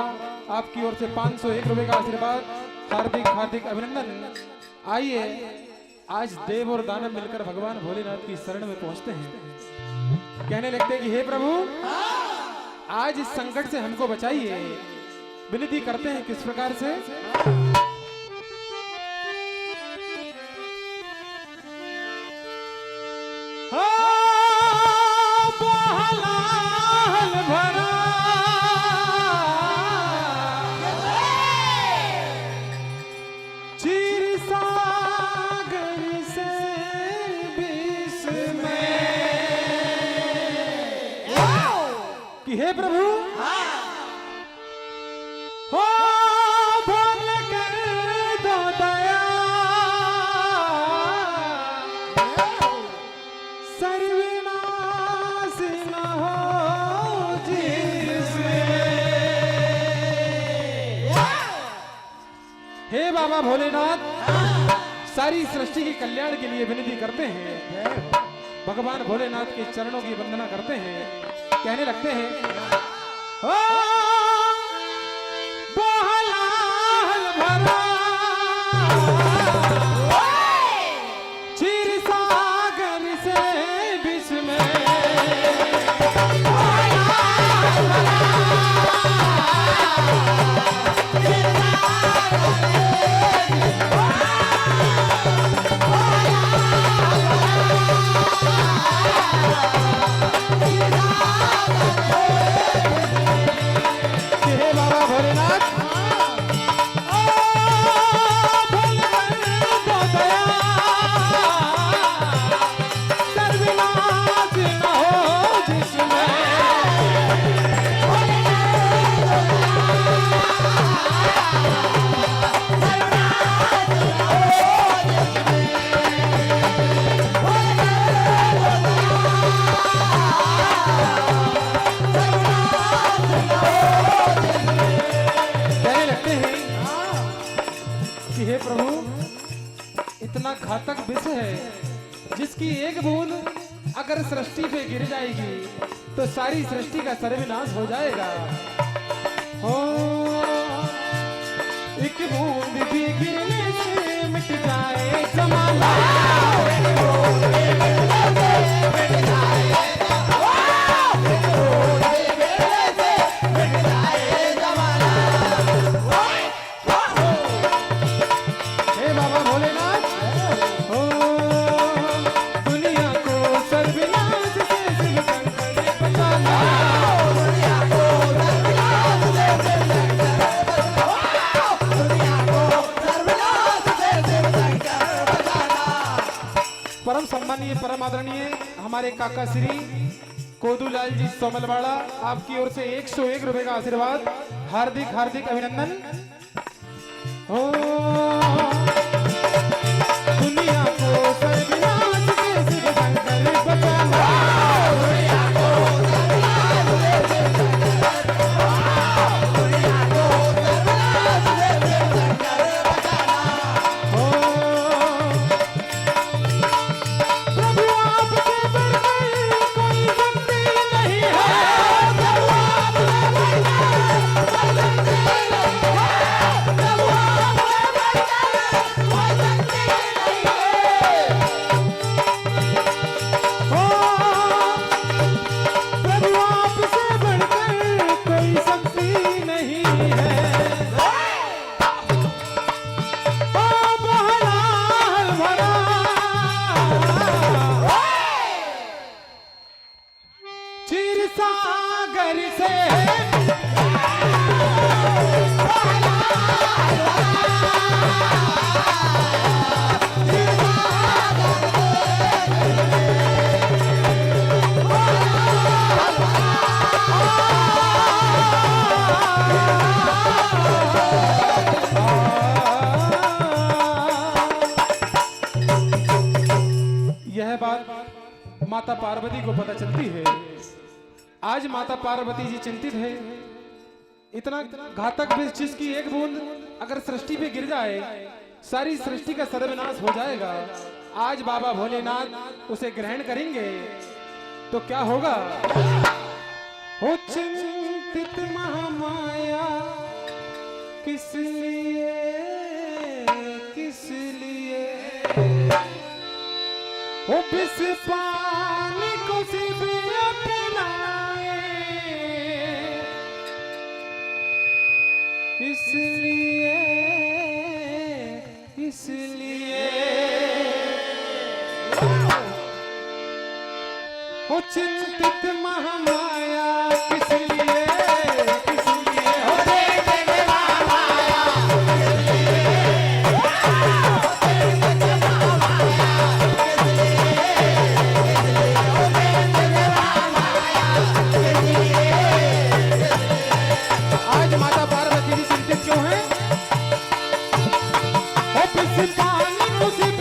आपकी ओर से 501 रुपए का आशीर्वाद, हार्दिक हार्दिक अभिनंदन। आइए आज देव और दानव मिलकर भगवान भोलेनाथ की शरण में पहुंचते हैं, कहने लगते हैं कि हे प्रभु आज इस संकट से हमको बचाइए। विनती करते हैं किस प्रकार से, हे प्रभु हो भोल कर दो दया, सर्वनाश न हो जिसमें। हे बाबा भोलेनाथ, सारी सृष्टि के कल्याण के लिए विनती करते हैं, भगवान भोलेनाथ के चरणों की वंदना करते हैं, कहने लगते हैं ओ बहलाल भरा क्षीर सागर से विष में, घातक विष है जिसकी एक बूंद अगर सृष्टि पे गिर जाएगी तो सारी सृष्टि का सर्वनाश हो जाएगा। हो एक बूंद भी गिरने से मिट जाए जमाना, परम सम्मानीय परम आदरणीय हमारे काका श्री कोदूलाल जी सोमलवाड़ा, आपकी ओर से 101 रुपए का आशीर्वाद, हार्दिक हार्दिक अभिनंदन। हो दुनिया को सर्वनाश से शिव शंकर बचाना, दुनिया को सर्वनाश से शिव शंकर बचाना, दुनिया को सर्वनाश से शिव शंकर बचाना। हो प्रभु आपसे बढ़कर कोई शक्ति नहीं है, प्रभु आपसे बढ़कर कोई शक्ति नहीं है, प्रभु आपसे यह बात माता पार्वती को पता चलती है। आज माता पार्वती जी चिंतित है। इतना घातक विष जिसकी एक बूंद अगर सृष्टि पे गिर जाए सारी सृष्टि का सर्वनाश हो जाएगा। आज बाबा भोलेनाथ उसे ग्रहण करेंगे तो क्या होगा? हो चिंतित महामाया किस लिए हो विष पानी को सिर्फ अपनाए, इसलिए हो चिंतित महामाया किस लिए हो चिंतित महामाया आज माता पार्वती जी चिंतित क्यों हैं? हो विष पानी को सिर्फ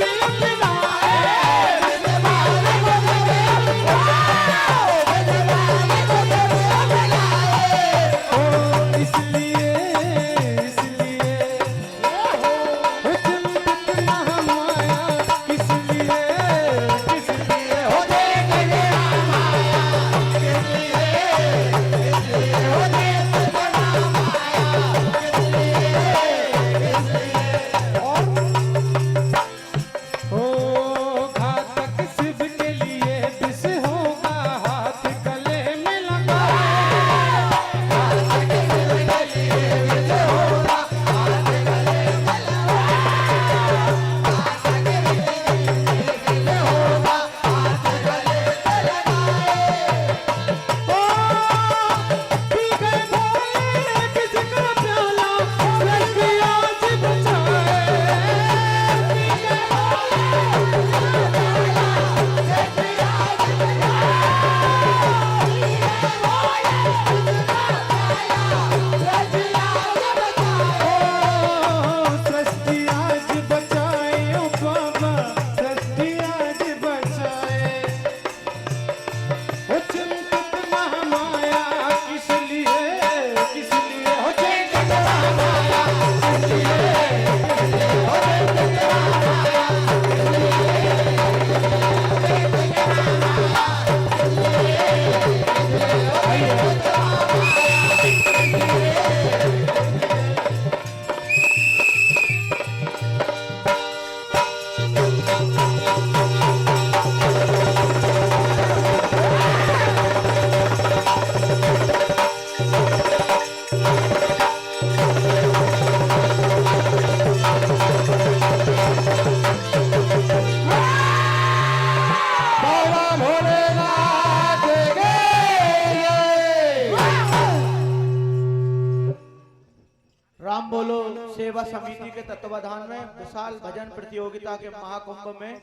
राम बोलो सेवा समिति के तत्वाधान में विशाल भजन प्रतियोगिता के महाकुंभ में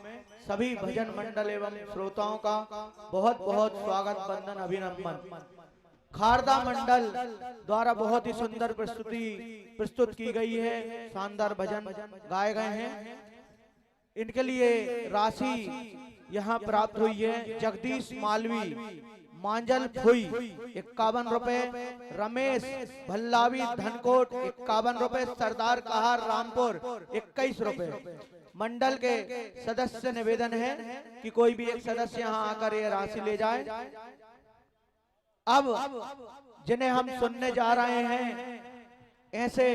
सभी भजन मंडल एवं श्रोताओं का बहुत बहुत स्वागत वंदन अभिनंदन। खारदा मंडल द्वारा बहुत ही सुंदर प्रस्तुत की गई है। शानदार भजन गाए गए हैं। इनके लिए राशि यहाँ प्राप्त हुई है। जगदीश मालवी मांजल फुई 51 रुपए, रमेश भल्लावी धनकोट 51 रुपए, सरदार कहार रामपुर 21 रुपए। मंडल के सदस्य से निवेदन है कि कोई भी एक सदस्य यहाँ आकर ये राशि ले जाए। अब जिन्हें हम सुनने जा रहे हैं ऐसे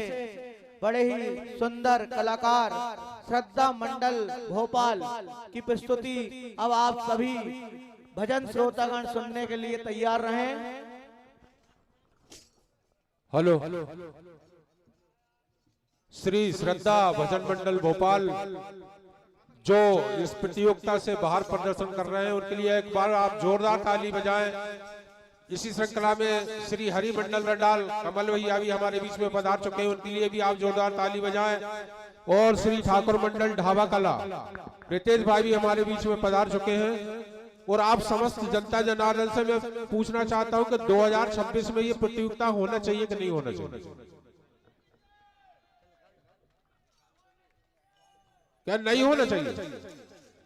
बड़े ही सुंदर कलाकार श्रद्धा मंडल भोपाल की प्रस्तुति अब आप सभी भजन श्रोतागण सुनने के लिए तैयार रहें। हेलो, श्री श्रद्धा भजन मंडल भोपाल जो इस प्रतियोगिता से बाहर प्रदर्शन कर रहे हैं उनके लिए एक बार आप जोरदार ताली बजाएं। इसी श्रृंखला में श्री हरि मंडल रंडाल कमल भैया भी हमारे बीच में पधार चुके हैं, उनके लिए भी आप जोरदार ताली बजाएं। और श्री ठाकुर मंडल ढाबा कला रितेश भाई भी हमारे बीच में पधार चुके हैं। और आप समस्त जनता जनार्दन से मैं पूछना चाहता हूं कि 2026 में ये प्रतियोगिता होना चाहिए कि नहीं होना चाहिए? क्या नहीं होना चाहिए?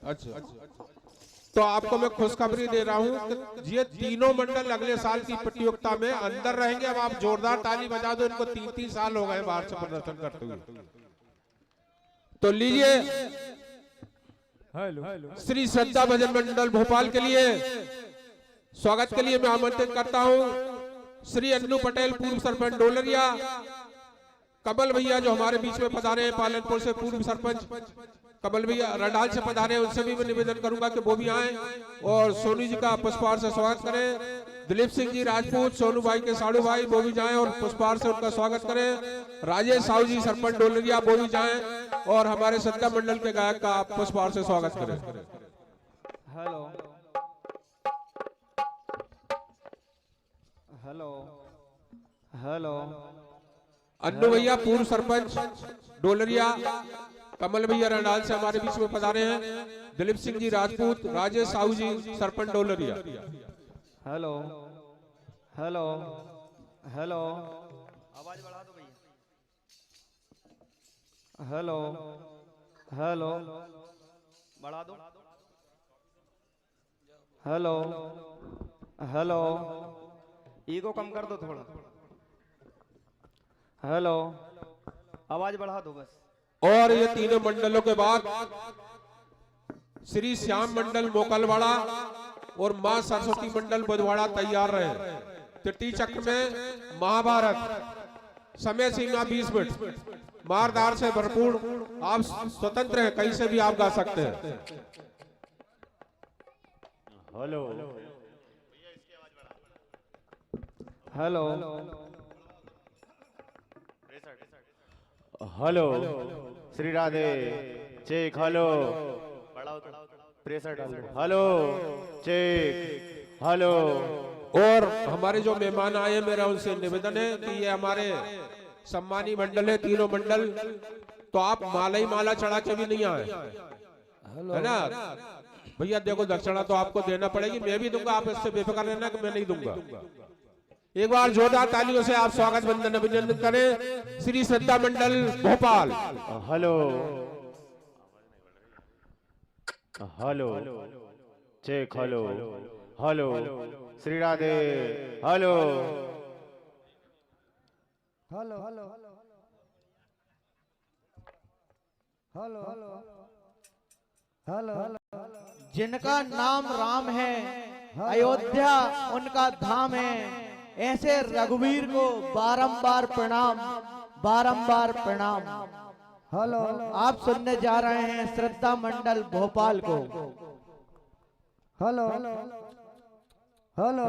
अच्छा, तो आपको मैं खुशखबरी दे रहा हूं कि ये तीनों मंडल अगले साल की प्रतियोगिता में अंदर रहेंगे। अब आप जोरदार ताली बजा दो, इनको 3-3 साल हो गए बाहर से प्रदर्शन करते हुए। तो लीजिए श्री श्रद्धा भजन मंडल भोपाल के लिए स्वागत के लिए मैं आमंत्रित करता हूं श्री अन्नू पटेल, पूर्व सरपंच डोलरिया, कमल भैया जो हमारे बीच में पधारे हैं, पालनपुर से पूर्व सरपंच कमल भैया रडाल से पधारे हैं, उनसे भी मैं निवेदन करूंगा कि वो भी आए और सोनू जी का पुष्पहार से स्वागत करें। दिलीप सिंह जी राजपूत, सोनू भाई के साड़ू भाई वो भी जाएं और पुष्पहार से उनका स्वागत करें। राजेश साहू जी सरपंच डोलरिया वो भी जाएं और हमारे सत्ता मंडल के गायक का पुष्पहार से स्वागत करें। हेलो हेलो हेलो अन्नू भैया पूर्व सरपंच डोलरिया, कमल भैया रंडाल से हमारे बीच में पधारे हैं। Dilip Singh ji Rajput, Rajesh Sahu ji sarpanch Dolariya. Hello hello hello आवाज बढ़ा दो भैया। हेलो हेलो बढ़ा दो। हेलो हेलो ईगो कम कर दो थोड़ा। हेलो आवाज बढ़ा दो बस। और ये तीनों मंडलों के बाद श्री श्याम मंडल मोकलवाड़ा और मां सरस्वती मंडल बुधवाड़ा तैयार रहे। तृतीय चक्र में महाभारत, समय सीमा 20 मिनट, मारदार से भरपूर। आप स्वतंत्र हैं, कहीं से भी आप गा सकते हैं। Hello hello hello Shri Radhe check. Hello pressure डाल दो। Hello check. हेलो। और हमारे जो मेहमान आए मेरा उनसे निवेदन है कि ये हमारे सम्मानी मंडल है, तीनों मंडल, तो आप माला ही माला चढ़ा के भी नहीं आए, है ना भैया। देखो दक्षिणा तो आपको देना पड़ेगी, मैं भी दूंगा, आप इससे बेफिक्र रहना कि मैं नहीं दूंगा। एक बार जोरदार तालियों से आप स्वागत वंदन अभिनंदन करें Shri Shraddha Mandal Bhopal. Hello hello check. Hello hello Shri Radhe. Hello hello hello hello hello. जिनका नाम राम है, अयोध्या उनका धाम है, ऐसे रघुवीर को बारंबार प्रणाम, बारंबार प्रणाम। हेलो आप सुनने जा रहे हैं श्रद्धा मंडल भोपाल को। हेलो हेलो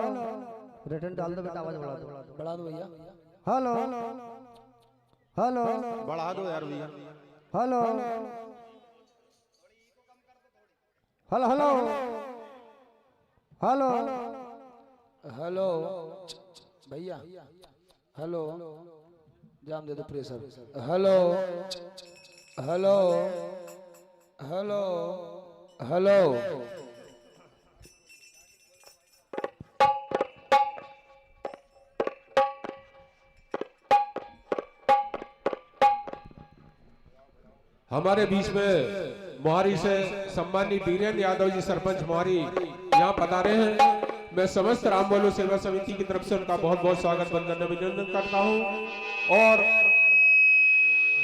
रिटर्न डाल दो बेटा, आवाज बढ़ा दो भैया। हेलो हेलो बढ़ा दो यार भैया। Hello hello hello hello hello भैया। हेलो जाम दे दो pressure. Hello hello hello hello. हमारे बीच में मोहारी से सम्मानित वीरेंद्र यादव जी सरपंच मोहारी यहाँ पधारे हैं। मैं समस्त राम बोलो सेवा समिति की तरफ से उनका बहुत बहुत स्वागत वंदन अभिनंदन करता हूँ। और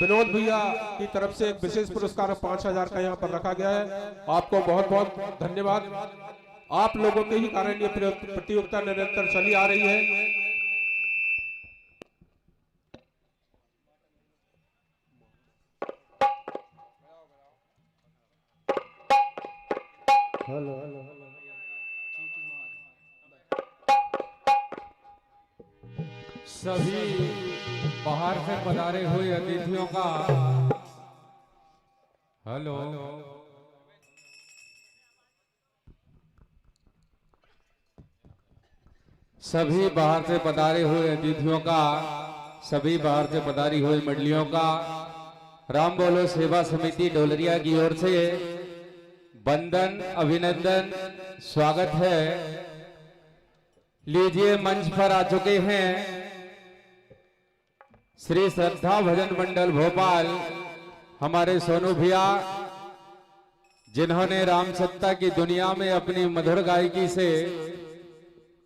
विनोद भैया की तरफ से एक विशेष पुरस्कार 5000 का यहाँ पर रखा गया है। आपको बहुत बहुत धन्यवाद। आप लोगों के ही कारण ये प्रतियोगिता निरंतर चली आ रही है। हेलो हेलो सभी बाहर से पधारे हुए अतिथियों का हेलो। सभी बाहर से पधारे हुए अतिथियों का, सभी बाहर से पधारी हुई मंडलियों का राम बोलो सेवा समिति डोलरिया की ओर से वंदन अभिनंदन स्वागत है। लीजिए मंच पर आ चुके हैं श्री श्रद्धा भजन मंडल भोपाल, हमारे सोनू भैया जिन्होंने राम सत्ता की दुनिया में अपनी मधुर गायकी से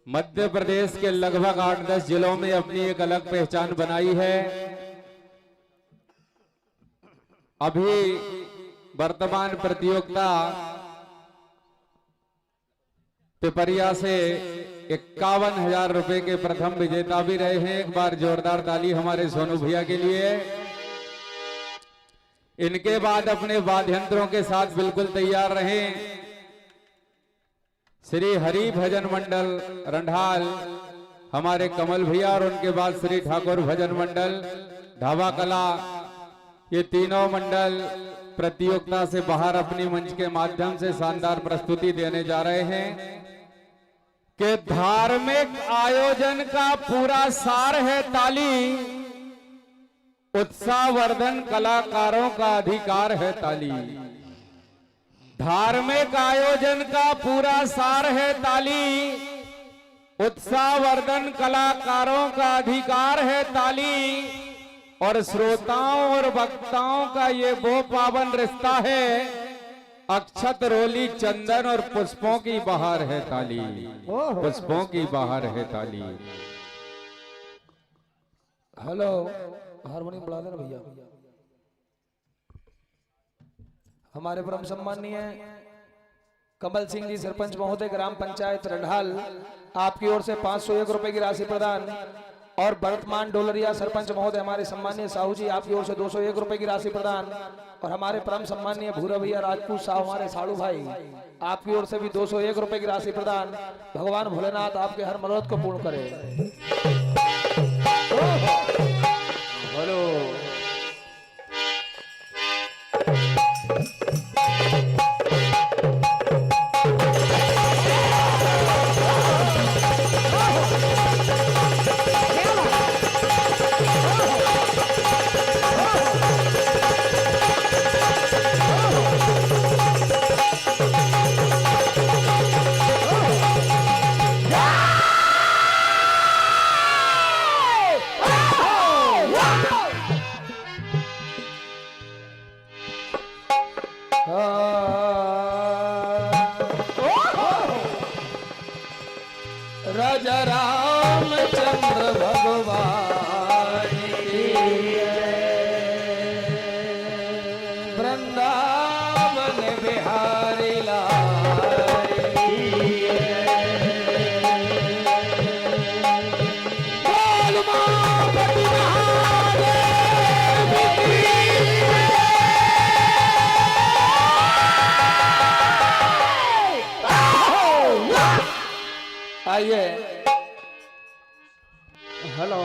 मध्य प्रदेश के लगभग 8-10 जिलों में अपनी एक अलग पहचान बनाई है। अभी वर्तमान प्रतियोगिता पिपरिया से 51,000 रुपए के प्रथम विजेता भी रहे हैं। एक बार जोरदार ताली हमारे सोनू भैया के लिए। इनके बाद अपने वाद्ययंत्रों के साथ बिल्कुल तैयार रहें श्री हरि भजन मंडल रंढाल हमारे कमल भैया, और उनके बाद श्री ठाकुर भजन मंडल ढाबा कला। ये तीनों मंडल प्रतियोगिता से बाहर अपनी मंच के माध्यम से शानदार प्रस्तुति देने जा रहे हैं कि धार्मिक आयोजन का पूरा सार है ताली, उत्साहवर्धन कलाकारों का अधिकार है ताली। धार्मिक आयोजन का पूरा सार है ताली, उत्साहवर्धन कलाकारों का अधिकार है ताली, और श्रोताओं और वक्ताओं का ये वो पावन रिश्ता है, अक्षत रोली चंदन और पुष्पों की बहार है ताली, पुष्पों की बहार है ताली। हेलो, हारमोनियम बढ़ा देना भैया। हमारे परम सम्माननीय कमल सिंह जी सरपंच महोदय ग्राम पंचायत रंढाल, आपकी ओर से 501 रुपए की राशि प्रदान, और वर्तमान डोलरिया सरपंच महोदय हमारे सम्माननीय साहू जी, आपकी ओर से 201 रुपए की राशि प्रदान, और हमारे परम सम्माननीय भूरा भैया राजपूत साहू हमारे साड़ू भाई, आपकी ओर से भी 201 रुपए की राशि प्रदान। भगवान भोलेनाथ आपके हर मनोरथ को पूर्ण करे। बोलो राजा रामचंद्र भगवान की वृंदावन बिहारी लाल की बोल मां बड़ी महादेव की। आइए, हेलो,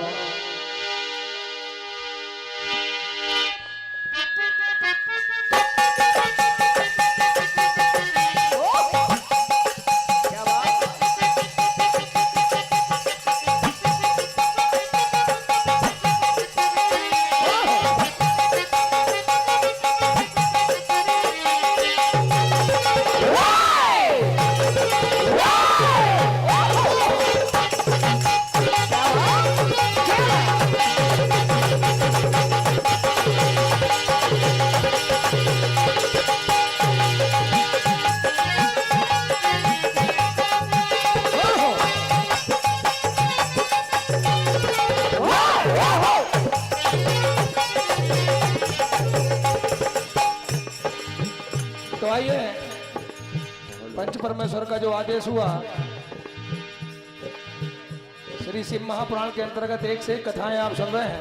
तो आइए, पंच परमेश्वर का जो आदेश हुआ, श्री शिव महापुराण के अंतर्गत एक से एक कथाएं आप सुन रहे हैं,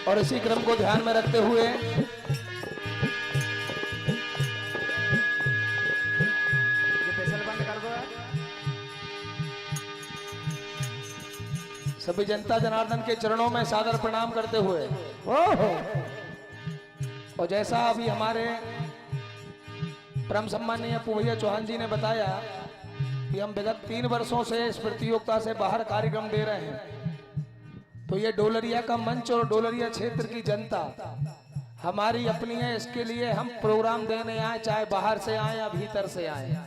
और इसी क्रम को ध्यान में रखते हुए सभी जनता जनार्दन के चरणों में सादर प्रणाम करते हुए, और जैसा अभी हमारे परम सम्माननीय पूभैया चौहान जी ने बताया कि हम विगत 3 वर्षों से इस प्रतियोगिता से बाहर कार्यक्रम दे रहे हैं, तो ये डोलरिया का मंच और डोलरिया क्षेत्र की जनता हमारी अपनी है। इसके लिए हम प्रोग्राम देने आए, चाहे बाहर से आए या भीतर से आए,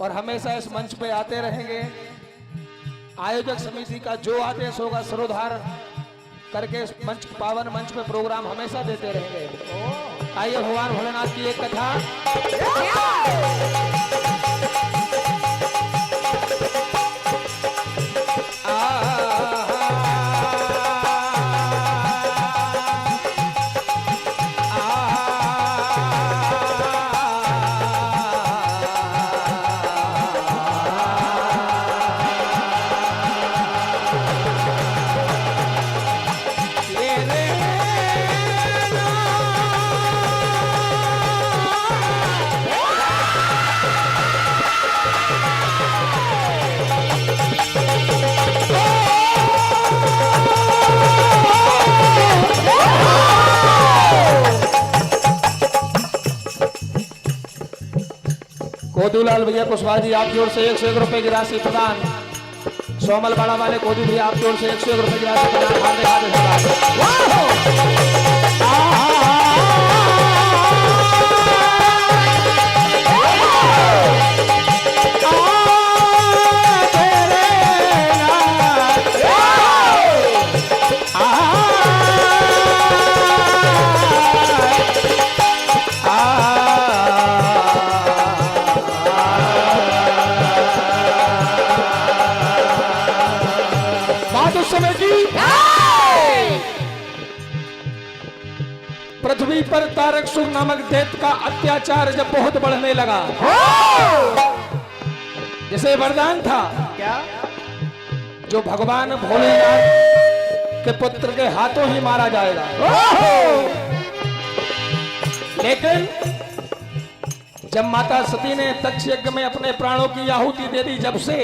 और हमेशा इस मंच पे आते रहेंगे। आयोजक समिति का जो आदेश होगा सरोधार करके इस मंच, पावन मंच पे प्रोग्राम हमेशा देते रहेंगे। आइए भगवान भोलेनाथ की एक कथा। कोदूलाल भैया कुशवाहा जी आपकी ओर से 101 रुपए की राशि प्रदान। सोमल बाड़ा वाले कोदू भैया आपकी ओर से 101 रुपए की राशि प्रदान। हार्दिक हार्दिक पृथ्वी पर तारकसुर नामक दैत्य का अत्याचार जब बहुत बढ़ने लगा, जैसे वरदान था क्या जो भगवान भोलेनाथ के पुत्र के हाथों ही मारा जाएगा, लेकिन जब माता सती ने दक्ष यज्ञ में अपने प्राणों की आहुति दे दी, जब से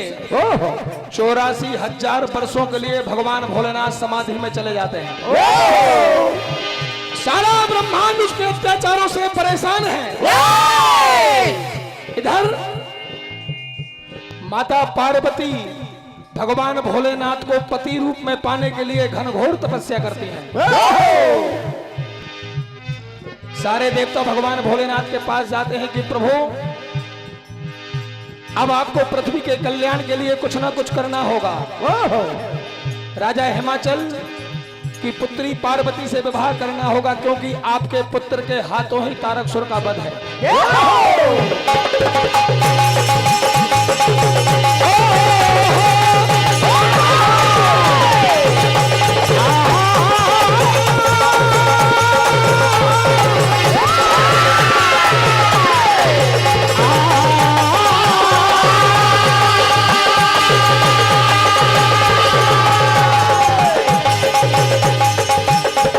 84,000 वर्षों के लिए भगवान भोलेनाथ समाधि में चले जाते हैं। सारा ब्रह्मांड उसके अत्याचारों से परेशान है। इधर माता पार्वती भगवान भोलेनाथ को पति रूप में पाने के लिए घनघोर तपस्या करती हैं। सारे देवता भगवान भोलेनाथ के पास जाते हैं कि प्रभु अब आपको पृथ्वी के कल्याण के लिए कुछ ना कुछ करना होगा। राजा हिमाचल की पुत्री पार्वती से विवाह करना होगा, क्योंकि आपके पुत्र के हाथों ही तारकसुर का वध है।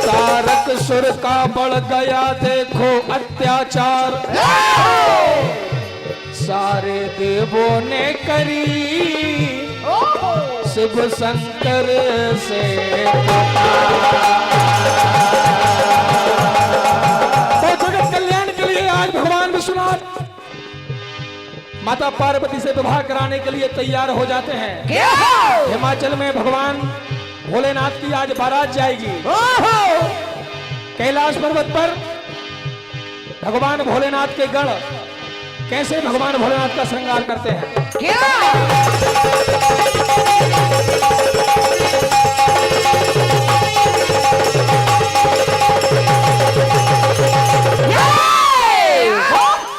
तारकसुर का बढ़ गया देखो अत्याचार, सारे देवों ने करी शिव शंकर से तो जगत कल्याण के लिए आज भगवान विश्वनाथ माता पार्वती से विवाह कराने के लिए तैयार हो जाते हैं। हिमाचल में भगवान भोलेनाथ की आज बारात जाएगी। कैलाश पर्वत पर भगवान भोलेनाथ के गण कैसे भगवान भोलेनाथ का श्रृंगार करते हैं।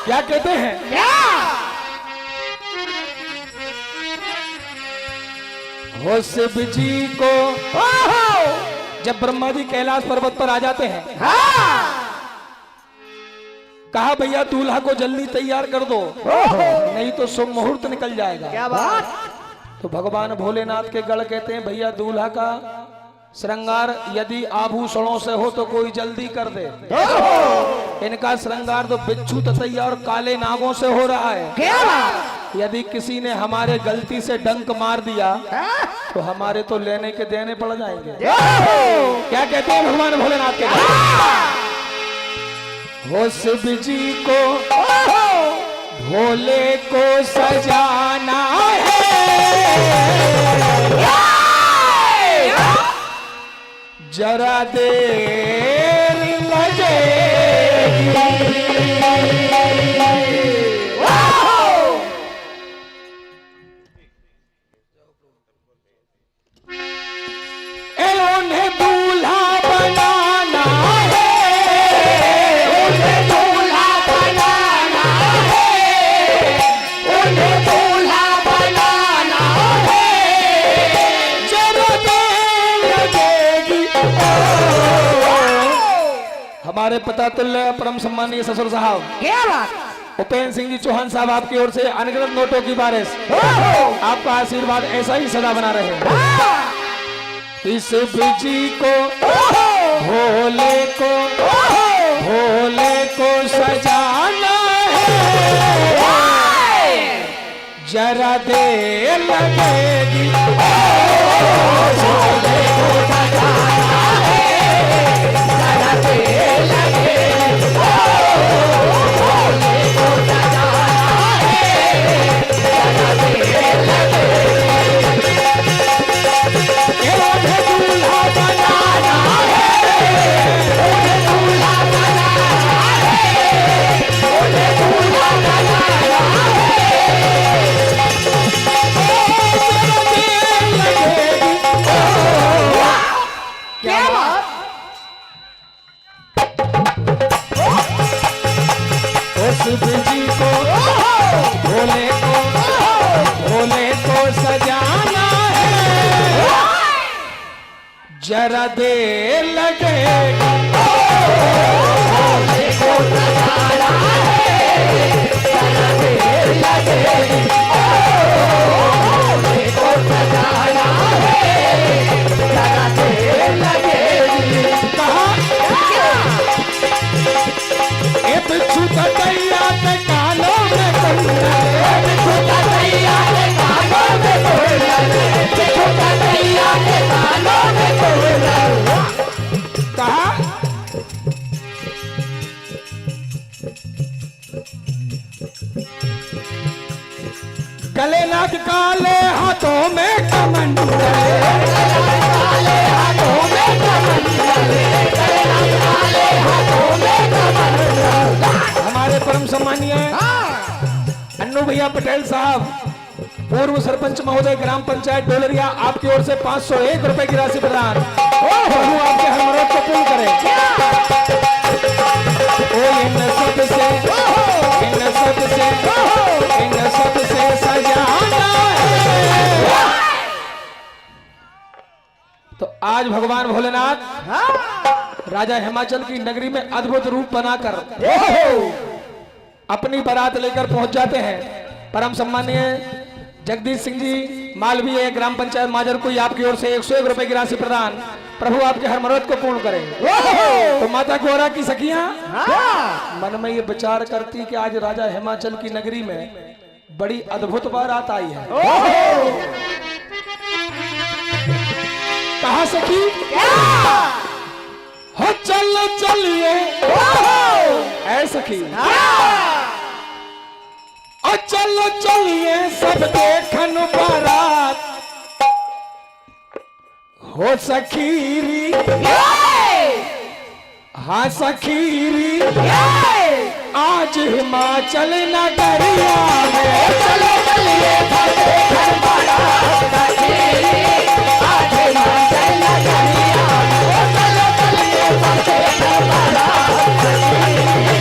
क्या कहते हैं? हो शिव जी को जब ब्रह्मा जी कैलाश पर्वत पर आ जाते हैं, कहा भैया दूल्हा को जल्दी तैयार कर दो, नहीं तो शुभ मुहूर्त निकल जाएगा। क्या बात? तो भगवान भोलेनाथ के गण कहते हैं भैया दूल्हा का श्रृंगार यदि आभूषणों से हो तो कोई जल्दी कर दे। इनका श्रृंगार तो बिच्छू ततैया और काले नागों से हो रहा है। यदि किसी ने हमारे गलती से डंक मार दिया तो हमारे तो लेने के देने पड़ जाएंगे। क्या कहते हैं भगवान भोलेनाथ के? हो शिव जी को भोले को सजाना है, जरा देर लगेगी। उन्हें दूल्हा बनाना है, हमारे पिता तुल्य परम सम्मानीय ससुर साहब क्या बात, उपेंद्र सिंह जी चौहान साहब आपकी ओर से अनगिनत नोटों की बारिश, आपका आशीर्वाद ऐसा ही सदा बना रहे। इस बिजी को भोले को सजाना है, जरा देर लगेगी, भोले को सजाना है, जरा देर लगेगी, भोले को सजाना है, जरा देर लगेगी, मुझे दूल्हा बनाना है, मुझे दूल्हा बनाना है, मुझे दूल्हा बनाना है, क्या बात, उस बिजी को भोले को सजाना है, जरा देर लगेगी, भोले को सजाना है, जरा देर लगेगी, भोले को सजाना है, जरा देर लगेगी। कहा बिच्छू तैया के कानों में कुंडल, बिच्छू तैया के कानों में कुंडल, बिच्छू तैया के कानों में कुंडल। कहा गले नाक काले हाथों में कमंडल, काले हाथों में कमंडल, गले नाक काले हाथों में कमंडल। हमारे परम सम्मानीय अन्नू भैया पटेल साहब पूर्व सरपंच महोदय ग्राम पंचायत डोलरिया आपकी ओर से 501 रुपए की राशि प्रदान, प्रभु आपके हर मनोरथ को पूर्ण करे। इन सब से सजाना है। तो आज भगवान भोलेनाथ राजा हिमाचल की नगरी में अद्भुत रूप बनाकर अपनी बारात लेकर पहुंच जाते हैं। परम सम्मानीय जगदीश सिंह जी मालवीय ग्राम पंचायत माजर को आपकी ओर से 101 रुपए की राशि प्रदान, प्रभु आपके हर मनोरथ को पूर्ण करें। तो माता गौरा की सखियां मन में ये विचार करती कि आज राजा हिमाचल की नगरी में बड़ी अद्भुत बारात आई है। कहा सखी हो चल चलिए ऐ सखी, और चलो चलिए सब देखन बारात हो सखीरी, हाँ सखीरी आज हिमाचल नगरिया में चलो चलिए सब देखन बारात सखीरी आज हिमाचल नगरिया में चलो चलिए सब देखन बारात सखीरी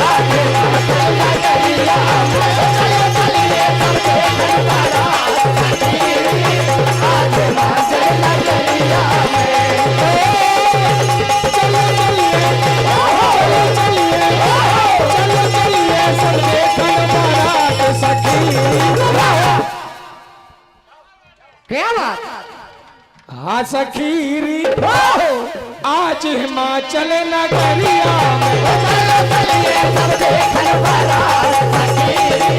आज हिमाचल नगरिया में चलो चलिए सब देखन बारात सखीरी आज हिमाचल नगरिया में चलो चलिए सब देखन बारात सखीरी। क्या बात, हाँ सखीरी आज हिमाचल नगरिया में चलो चलिए सब देखन बारात सखीरी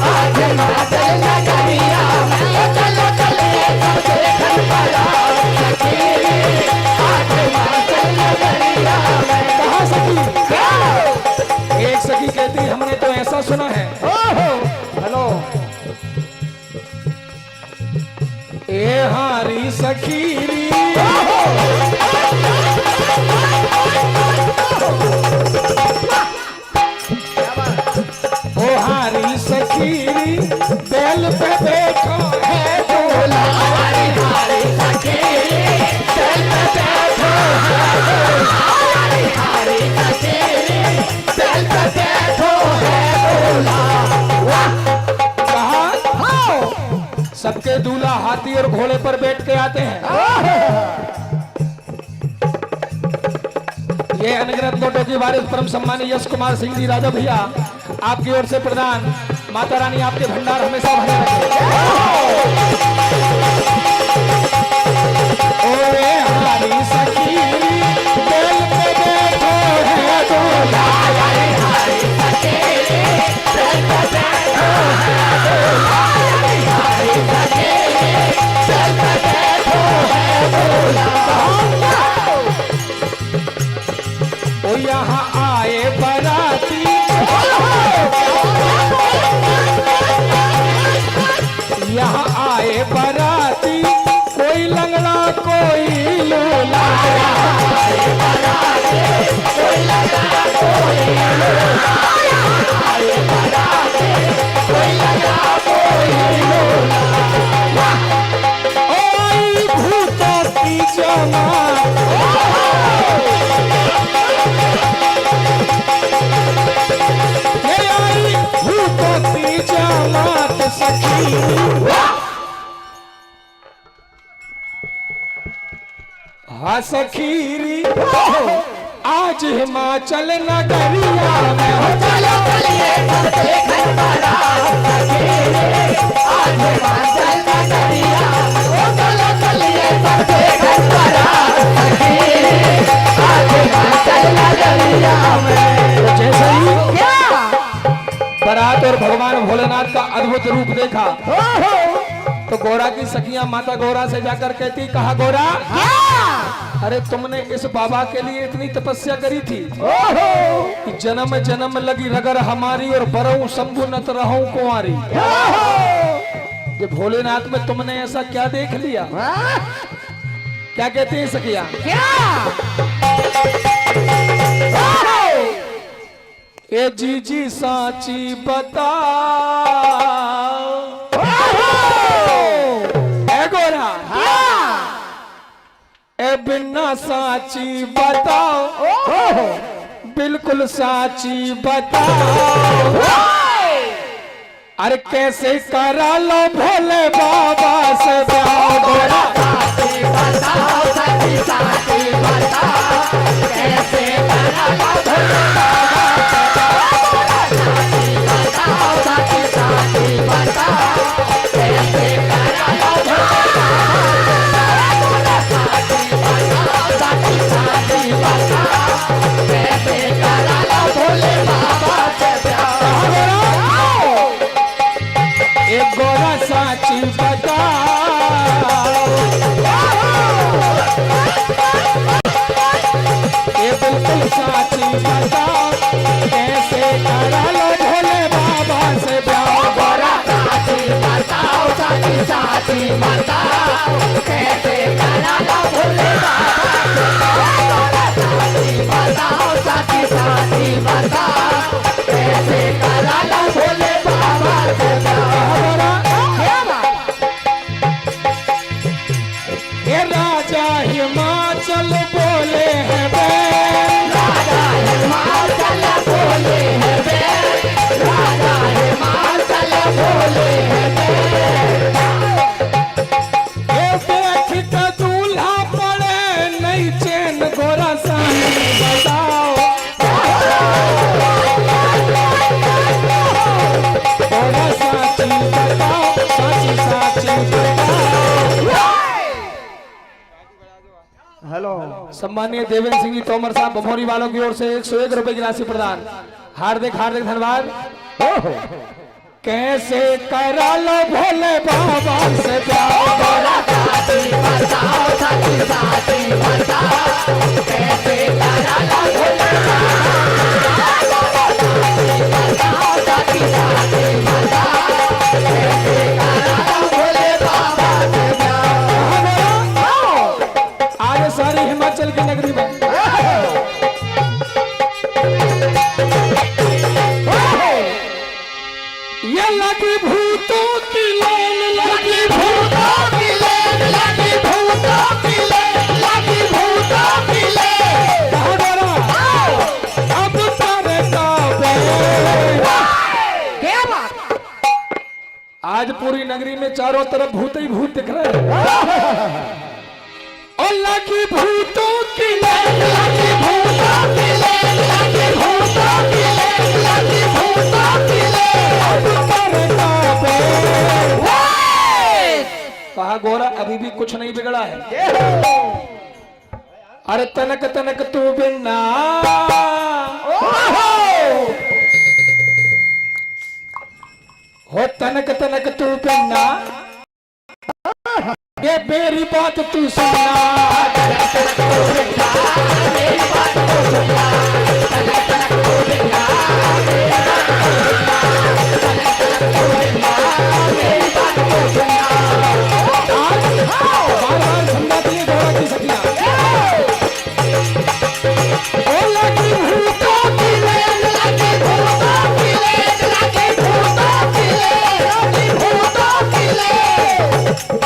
आज हिमाचल नगरिया में चलो चलिए सब देखन बारात सखीरी आज हिमाचल नगरिया में। कहा सखी, एक सखी कहती हमने तो ऐसा सुना है, हेलो ए हारी सखीरी ओ हारी सखीरी बैल पे बैठो है दूल्हा, हारी हारी सखीरी बैल पे बैठो है दूल्हा, हारी हारी सखीरी बैल पे बैठो है दूल्हा। कहा सबके दूल्हा हाथी और घोड़े पर बैठ के आते हैं। ये अनुग्रह नोटों की वारिस परम सम्मानी यश कुमार सिंह जी राजा भैया आपकी ओर से प्रदान। माता रानी आपके भंडार हमेशा भरे रखे। ओए हमारी सखी दिल पे बैठो है दूल्हा, हमारी सखी दिल पे बैठो है दूल्हा, हमारी सखी दिल पे बैठो है दूल्हा। ओ यहाँ आए बराती, यहाँ आए बराती, कोई लंगड़ा कोई लूला, आए बराती, कोई लंगड़ा कोई लूला, आए बराती, कोई लंगड़ा कोई लूला। ओई भूतों की जमात, आई भूतों की जमात सखी, हाँ सखीरी आज हिमाचल नगरिया में हो चलो चलिए सबके घर बारात सखीरी, आज हिमाचल नगरिया हो चलो चलिए सबके घर बारात सखीरी, आज हिमाचल नगरिया में। जैसे ही बारात और भगवान भोलेनाथ का अद्भुत रूप देखा तो गोरा की सखियां माता गौरा से जाकर कहती, कहा गौरा अरे तुमने इस बाबा के लिए इतनी तपस्या करी थी कि जन्म जन्म लगी रगर हमारी और बरऊ शंभु नत रहूं कुंवारी। ये भोलेनाथ में तुमने ऐसा क्या देख लिया? क्या कहती है सखियां? ए जीजी साची बता, ए गोरा ए बिना साची बताओ, बिल्कुल साची बताओ, अरे कैसे करा लो भोले बाबा से ब्याह? गोरा साची बताओ, साची साची बताओ, कैसे करा लो भोले बाबा से बताओ, साची साची बताओ, कैसे करा लो भोले एक गोरा साची बताओ, ये बिल्कुल साची बताओ, कैसे करा लो भोले बाबा से ब्याह? गोरा साची बताओ, साची साची बताओ, कैसे करा लो भोले बाबा से ब्याह? साची बताओ, साची साची बताओ, कैसे करा लो भोले बाबा से ब्याह? ये राजा हिमाचल बोले हैं बैन, राजा हिमाचल बोले हैं बैन, राजा हिमाचल बोले हैं बैन। ये देख के दूल्हा पड़े नहीं चैन, गोरा सानी बताओ, गोरा साची बताओ, साची साची बताओ। हेलो सम्मानीय देवेंद्र सिंह जी तोमर साहब बमोरी वालों की ओर से 101 रुपए की राशि प्रदान। हार्दिक हार्दिक धन्यवाद। कैसे करा लो भोले बाबा से ब्याह? गोरा साची बताओ, साची साची बताओ, कैसे करा लो भोले बाबा, साची साची बताओ, कैसे करा लो भोले बाबा से ब्याह? आज सारी हिमाचल की नगरी में ये लगी भूतों की लेन, लगी भूतों की लेन, लगी भूतों की लेन, लगी भूतों की लेन। अब तारे का क्या बात? आज पूरी नगरी में चारों तरफ भूत ही भूत दिख रहे हैं। और लगी भूतों की लेन, लगी भूतों की कहा गोरा अभी भी कुछ नहीं बिगड़ा है। अरे तनक तनक तू बिना हो तनक तनक तू बिना ये मेरी बात तू सुनना।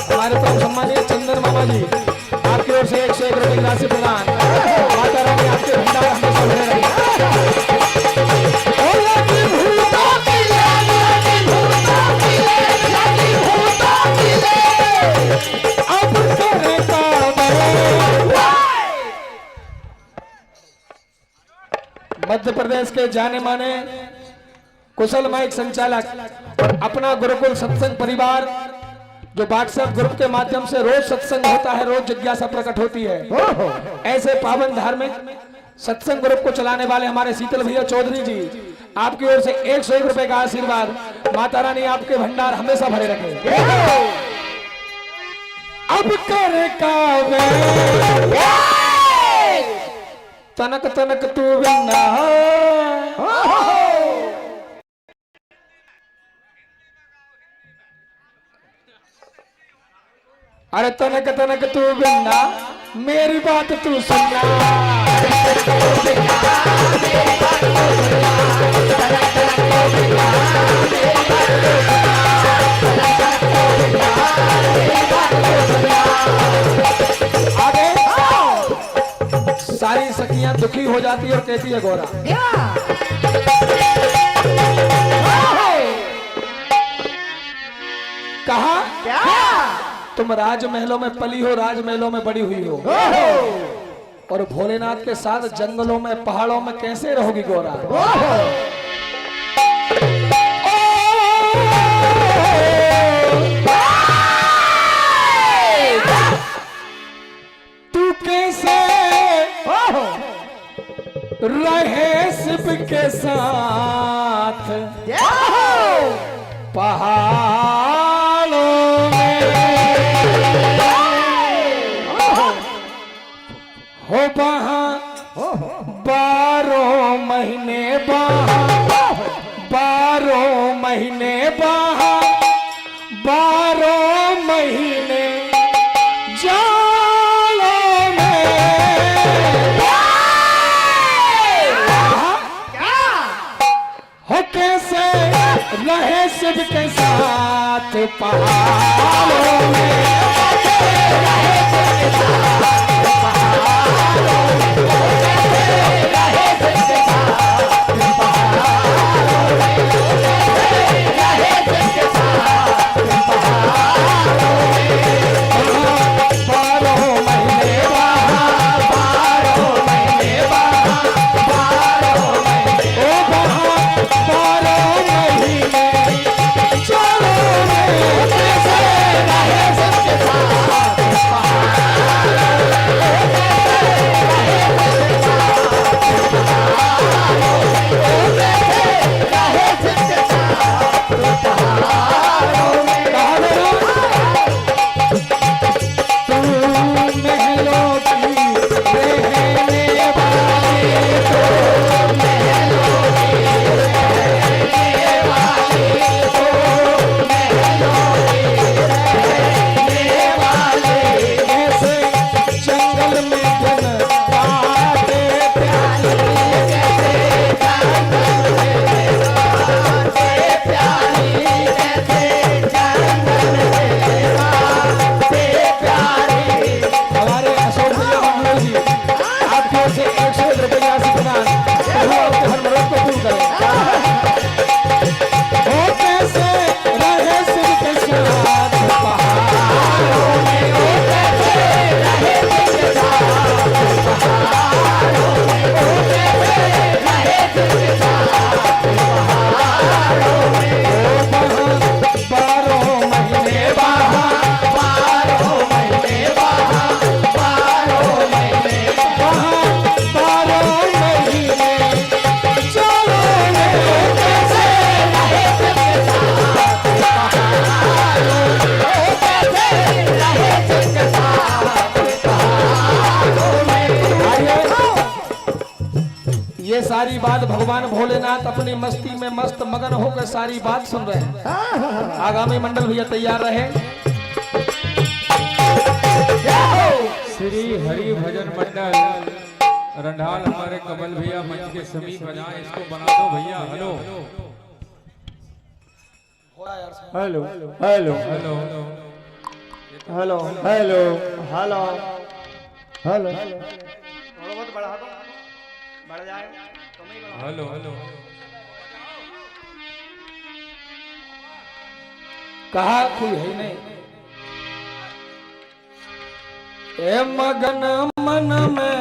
हमारे तो सम्मानीय चंदन मामा जी आपकी ओर से 101 रुपए की राशि प्रदान। माता रानी आपके भंडार हमेशा भरे रहे। मध्य प्रदेश के जाने माने कुशल माइक संचालक और अपना गुरुकुल सत्संग परिवार जो व्हाट्सएप ग्रुप के माध्यम से रोज सत्संग होता है, रोज जिज्ञासा प्रकट होती है। ऐसे पावन धार्मिक सत्संग ग्रुप को चलाने वाले हमारे शीतल भैया चौधरी जी आपकी ओर से 101 रुपए का आशीर्वाद। माता रानी आपके भंडार हमेशा भरे रखे। अब कर कावे तनक तनक तू बिना अरे तनक तनक तू बिना मेरी बात तू सुनना। आगे सारी सखियां दुखी हो जाती है और कहती है गोरा कहा क्या तुम राजमहलों में पली हो, राजमहलों में बड़ी हुई हो और भोलेनाथ के साथ जंगलों में पहाड़ों में कैसे रहोगी गोरा। तू कैसे रहे शिव के साथ पहाड़ों हो बहा 12 महीने बहा 12 महीने बहा 12 महीने जालों में हो कैसे रहे शिव के साथ पहाड़ों में सारी बात भगवान भोलेनाथ अपनी मस्ती में मस्त मगन होकर सारी बात सुन रहे हैं। आगामी मंडल भैया तैयार रहे। श्री हरि भजन मंडल रंडाल हमारे कमल भैया मंच के समीप बजाएं, इसको बना दो भैया। Hello hello hello hello hello hello hello hello थोड़ा बहुत बढ़ा दो, बढ़ जाए तो नहीं बढ़ा। हेलो हेलो कहा कोई है नहीं। ए मगन मन में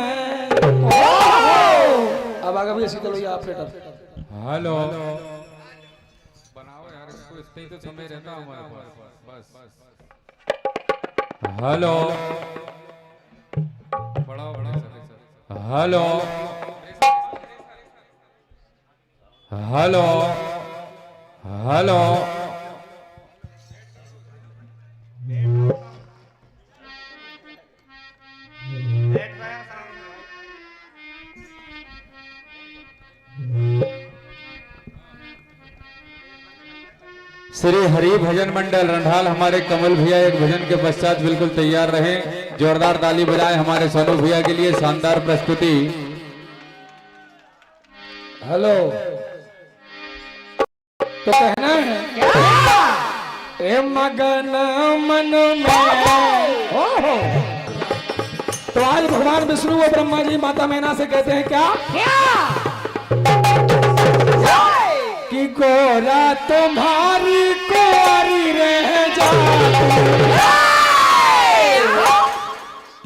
अब आगे भैया सीधे लो आप हेलो बनाओ यार इसको, इतना ही तो समय रहता हमारे पास बस। हेलो बढ़ाओ hello hello hello Shri Hari Bhajan Mandal Randal हमारे कमल भैया एक भजन के पश्चात बिल्कुल तैयार रहे। जोरदार ताली बजाए हमारे सोनू भैया के लिए, शानदार प्रस्तुति। हेलो तो कहना है ए मगन मन में तो आज भगवान विष्णु और ब्रह्मा जी माता मैना से कहते हैं क्या कि गोरा तुम्हारी कोरी रह जाती,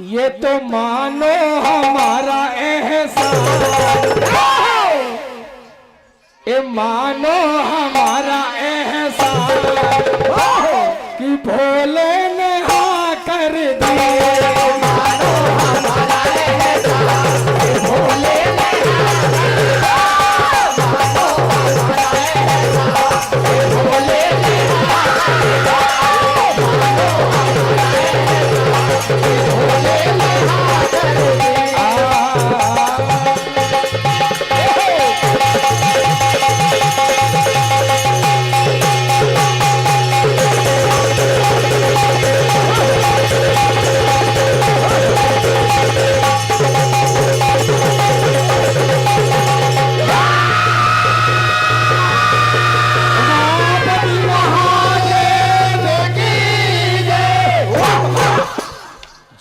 ये तो मानो हमारा एहसान, ये मानो हमारा एहसान कि भोले ने हाँ कर दी, मानो हमारा एहसान कि भोले ने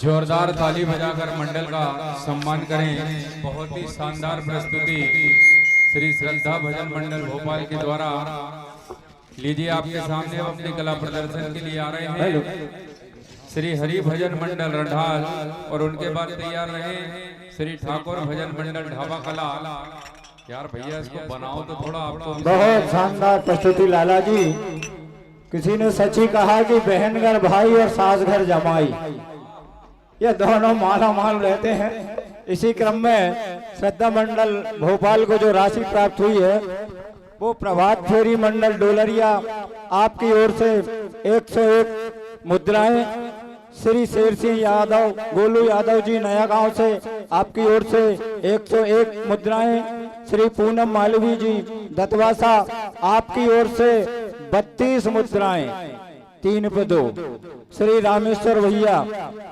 जोरदार ताली बजाकर मंडल का सम्मान करें। बहुत ही शानदार प्रस्तुति श्री श्रद्धा भजन मंडल भोपाल के द्वारा लीजिए आपके सामने अपनी कला प्रदर्शन के लिए आ रहे हैं श्री हरि भजन मंडल रंडाल और उनके बाद तैयार रहे श्री ठाकुर भजन मंडल ढाबा कला। यार भैया इसको बनाओ तो थोड़ा आपको। बहुत शानदार प्रस्तुति लाला जी। किसी ने सच ही कहा कि बहन घर भाई और सास घर जमाई, ये दोनों माला माल रहते हैं। इसी क्रम में श्रद्धा मंडल भोपाल को जो राशि प्राप्त हुई है वो प्रभात फेरी मंडल डोलरिया आपकी ओर से 101 मुद्राएं, श्री शेर सिंह यादव गोलू यादव जी नया गांव से आपकी ओर से 101 मुद्राएं, श्री पूनम मालवी जी दतवासा आपकी ओर से 32 मुद्राएं 3 पे 2, श्री रामेश्वर भैया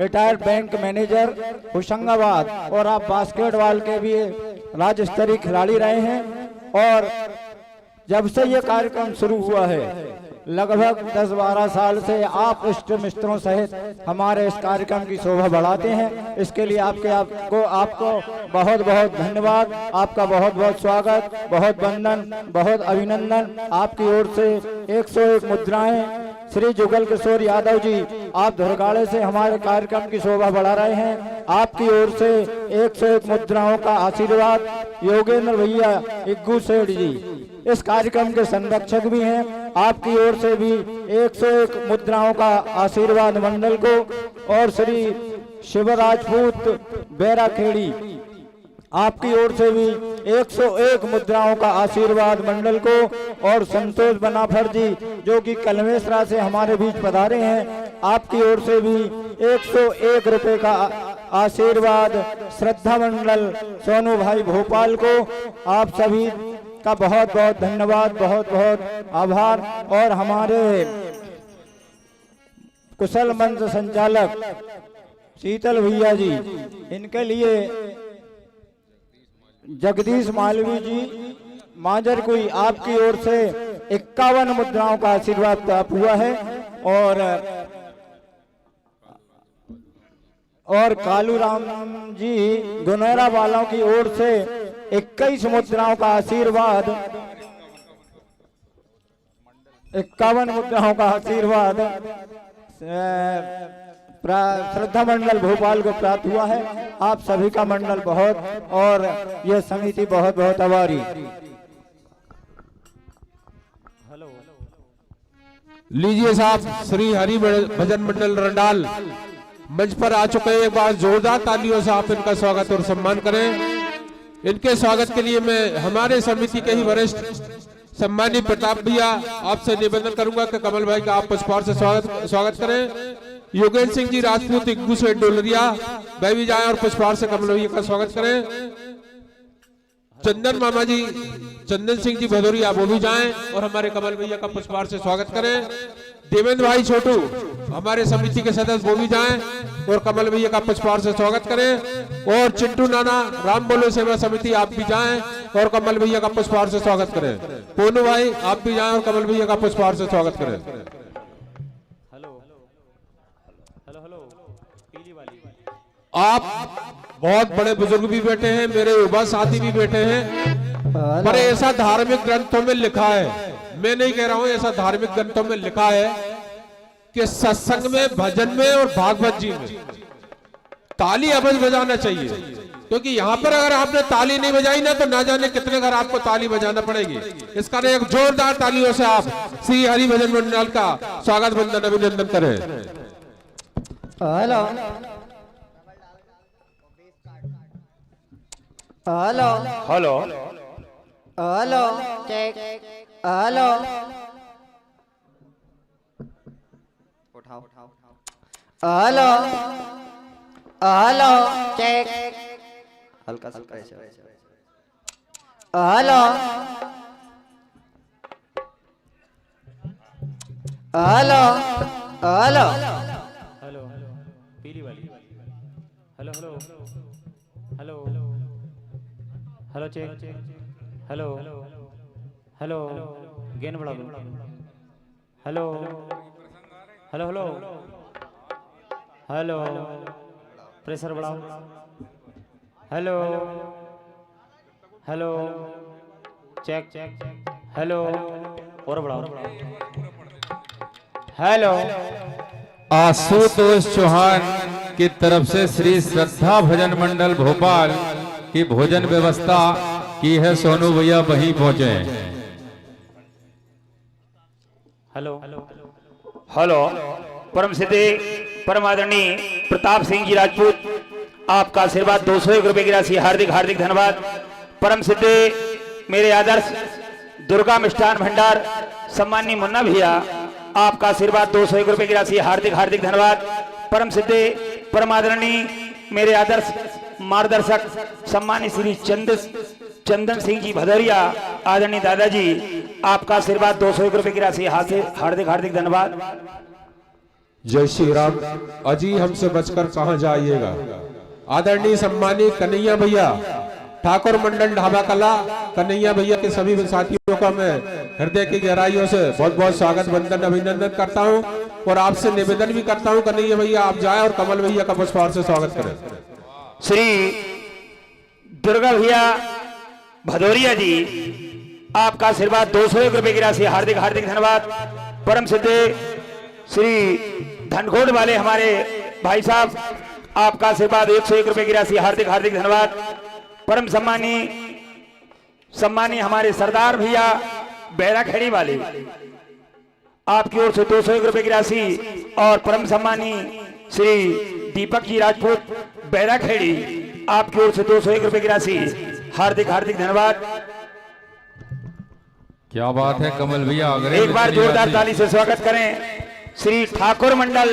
रिटायर्ड बैंक मैनेजर होशंगाबाद और आप बास्केटबॉल के भी राज्य स्तरीय खिलाड़ी रहे हैं और जब से ये कार्यक्रम शुरू हुआ है लगभग 10-12 साल से आप इष्ट मित्रों सहित हमारे इस कार्यक्रम की शोभा बढ़ाते हैं। इसके लिए आपको बहुत बहुत धन्यवाद, आपका बहुत बहुत स्वागत, बहुत वंदन, बहुत अभिनंदन। आपकी ओर से 101 मुद्राएं श्री जुगल किशोर यादव जी आप धुरगाड़े से हमारे कार्यक्रम की शोभा बढ़ा रहे हैं। आपकी ओर से 101 मुद्राओं का आशीर्वाद योगेंद्र भैया इग्गू सेठ जी इस कार्यक्रम के संरक्षक भी हैं। आपकी ओर से भी 101 मुद्राओं का आशीर्वाद मंडल को और श्री शिव राजपूत बैराखेड़ी आपकी ओर से भी 101 मुद्राओं का आशीर्वाद मंडल को और संतोष बनाफर जी जो कि कलमेसरा से हमारे बीच पधारे हैं आपकी ओर से भी 101 रुपए का आशीर्वाद श्रद्धा मंडल सोनू भाई भोपाल को आप सभी का बहुत बहुत धन्यवाद, बहुत बहुत आभार। और हमारे कुशल मंच संचालक शीतल भैया जी, इनके लिए जगदीश मालवी जी माजर कोई आपकी ओर से 51 मुद्राओं का आशीर्वाद प्राप्त हुआ है। और कालू राम जी गुनौरा वालों की ओर से 21 मुद्राओं का आशीर्वाद, 51 मुद्राओं का आशीर्वाद श्रद्धा मंडल भोपाल को प्राप्त हुआ है। आप सभी का मंडल बहुत और यह समिति बहुत बहुत आभारी। लीजिए साहब, श्री हरि भजन मंडल रंडाल मंच पर आ चुके हैं। एक बार जोरदार तालियों से आप इनका स्वागत और सम्मान करें। इनके स्वागत के लिए मैं हमारे समिति के ही वरिष्ठ सम्मानित प्रताप भैया आपसे निवेदन करूंगा कि कमल भाई का आप पुष्पहार से स्वागत करें। योगेंद्र सिंह जी राजपूत इग्गू से डोलरिया वह भी जाए और पुष्पहार से कमल भैया का स्वागत करें। चंदन मामा जी, चंदन सिंह जी भदौरिया वो भी जाएं और हमारे कमल भैया का पुष्पहार से स्वागत करें। देवेंद्र भाई छोटू हमारे समिति के सदस्य वो भी जाएं और कमल भैया का पुष्पहार से स्वागत करें। और चिंटू नाना राम बोलो सेवा समिति आप भी जाएं और कमल भैया का पुष्पहार से स्वागत करें। पोनू भाई आप भी जाएं और कमल भैया का पुष्पहार से स्वागत करें। आप बहुत बड़े बुजुर्ग भी बैठे हैं, मेरे युवा साथी भी बैठे हैं, पर ऐसा धार्मिक ग्रंथों में लिखा है, मैं नहीं कह रहा हूं, ऐसा धार्मिक ग्रंथों में लिखा है कि सत्संग में, भजन में और भागवत जी में ताली अवश्य बजाना चाहिए। क्योंकि यहाँ पर अगर आपने ताली नहीं बजाई ना तो ना जाने कितने घर आपको ताली बजाना पड़ेगी। इस कारण एक जोरदार तालियों से आप श्री हरि भजन मंडल का स्वागत वंदन अभिनंदन करें। Hello hello hello hello check hello उठाओ हेलो हेलो चेक हल्का सा pressure hello hello hello hello पीली वाली hello hello hello hello check hello hello gain बढ़ा दो hello hello hello hello pressure बढ़ाओ हेलो हेलो चेक हेलो और बढ़ाओ हेलो। आशुतोष चौहान की तरफ से श्री श्रद्धा भजन मंडल भोपाल की भोजन व्यवस्था की है, सोनू भैया वहीं पहुंचे। हेलो हेलो परम सिद्धि परम आदरणीय प्रताप सिंह जी राजपूत आपका आशीर्वाद 201 रुपए की राशि, हार्दिक हार्दिक धन्यवाद। परम सिद्धि मेरे आदर्श दुर्गा मिष्ठान भंडार सम्माननीय मुन्ना भैया आपका आशीर्वाद 201 रुपए की राशि, हार्दिक हार्दिक धन्यवाद। परम सिद्धि परम आदरणीय मेरे आदर्श मार्गदर्शक सम्मानित श्री चंदन सिंह जी भदौरिया आदरणीय दादाजी आपका आशीर्वाद 201 रुपए की राशि, हार्दिक हार्दिक धन्यवाद। जय श्री राम। अजी हमसे बचकर कहां जाइएगा। आदरणीय सम्मानित कन्हैया भैया ठाकुर मंडल ढाबा कला, कन्हैया भैया के सभी साथियों का मैं हृदय की गहराइयों से बहुत बहुत स्वागत वंदन अभिनंदन करता हूं और आपसे निवेदन भी करता हूं कन्हैया भैया आप जाएं और कमल भैया का पुष्पहार से स्वागत करें। श्री दुर्गा भैया भदौरिया जी आपका आशीर्वाद 201 रुपए की राशि, हार्दिक हार्दिक धन्यवाद। परम सिद्धि श्री धनखोड़ वाले हमारे भाई साहब आपका आशीर्वाद 101 रुपए की राशि, हार्दिक हार्दिक धन्यवाद। परम सम्मानी हमारे सरदार भैया बैराखेड़ी वाले आपकी ओर से 201 रुपए की राशि और परम सम्मानी श्री दीपक जी राजपूत बैराखेड़ी आपकी ओर से 201 रुपए की राशि, हार्दिक हार्दिक धन्यवाद। क्या बात है कमल भैया, एक बार जोरदार ताली से स्वागत करें श्री ठाकुर मंडल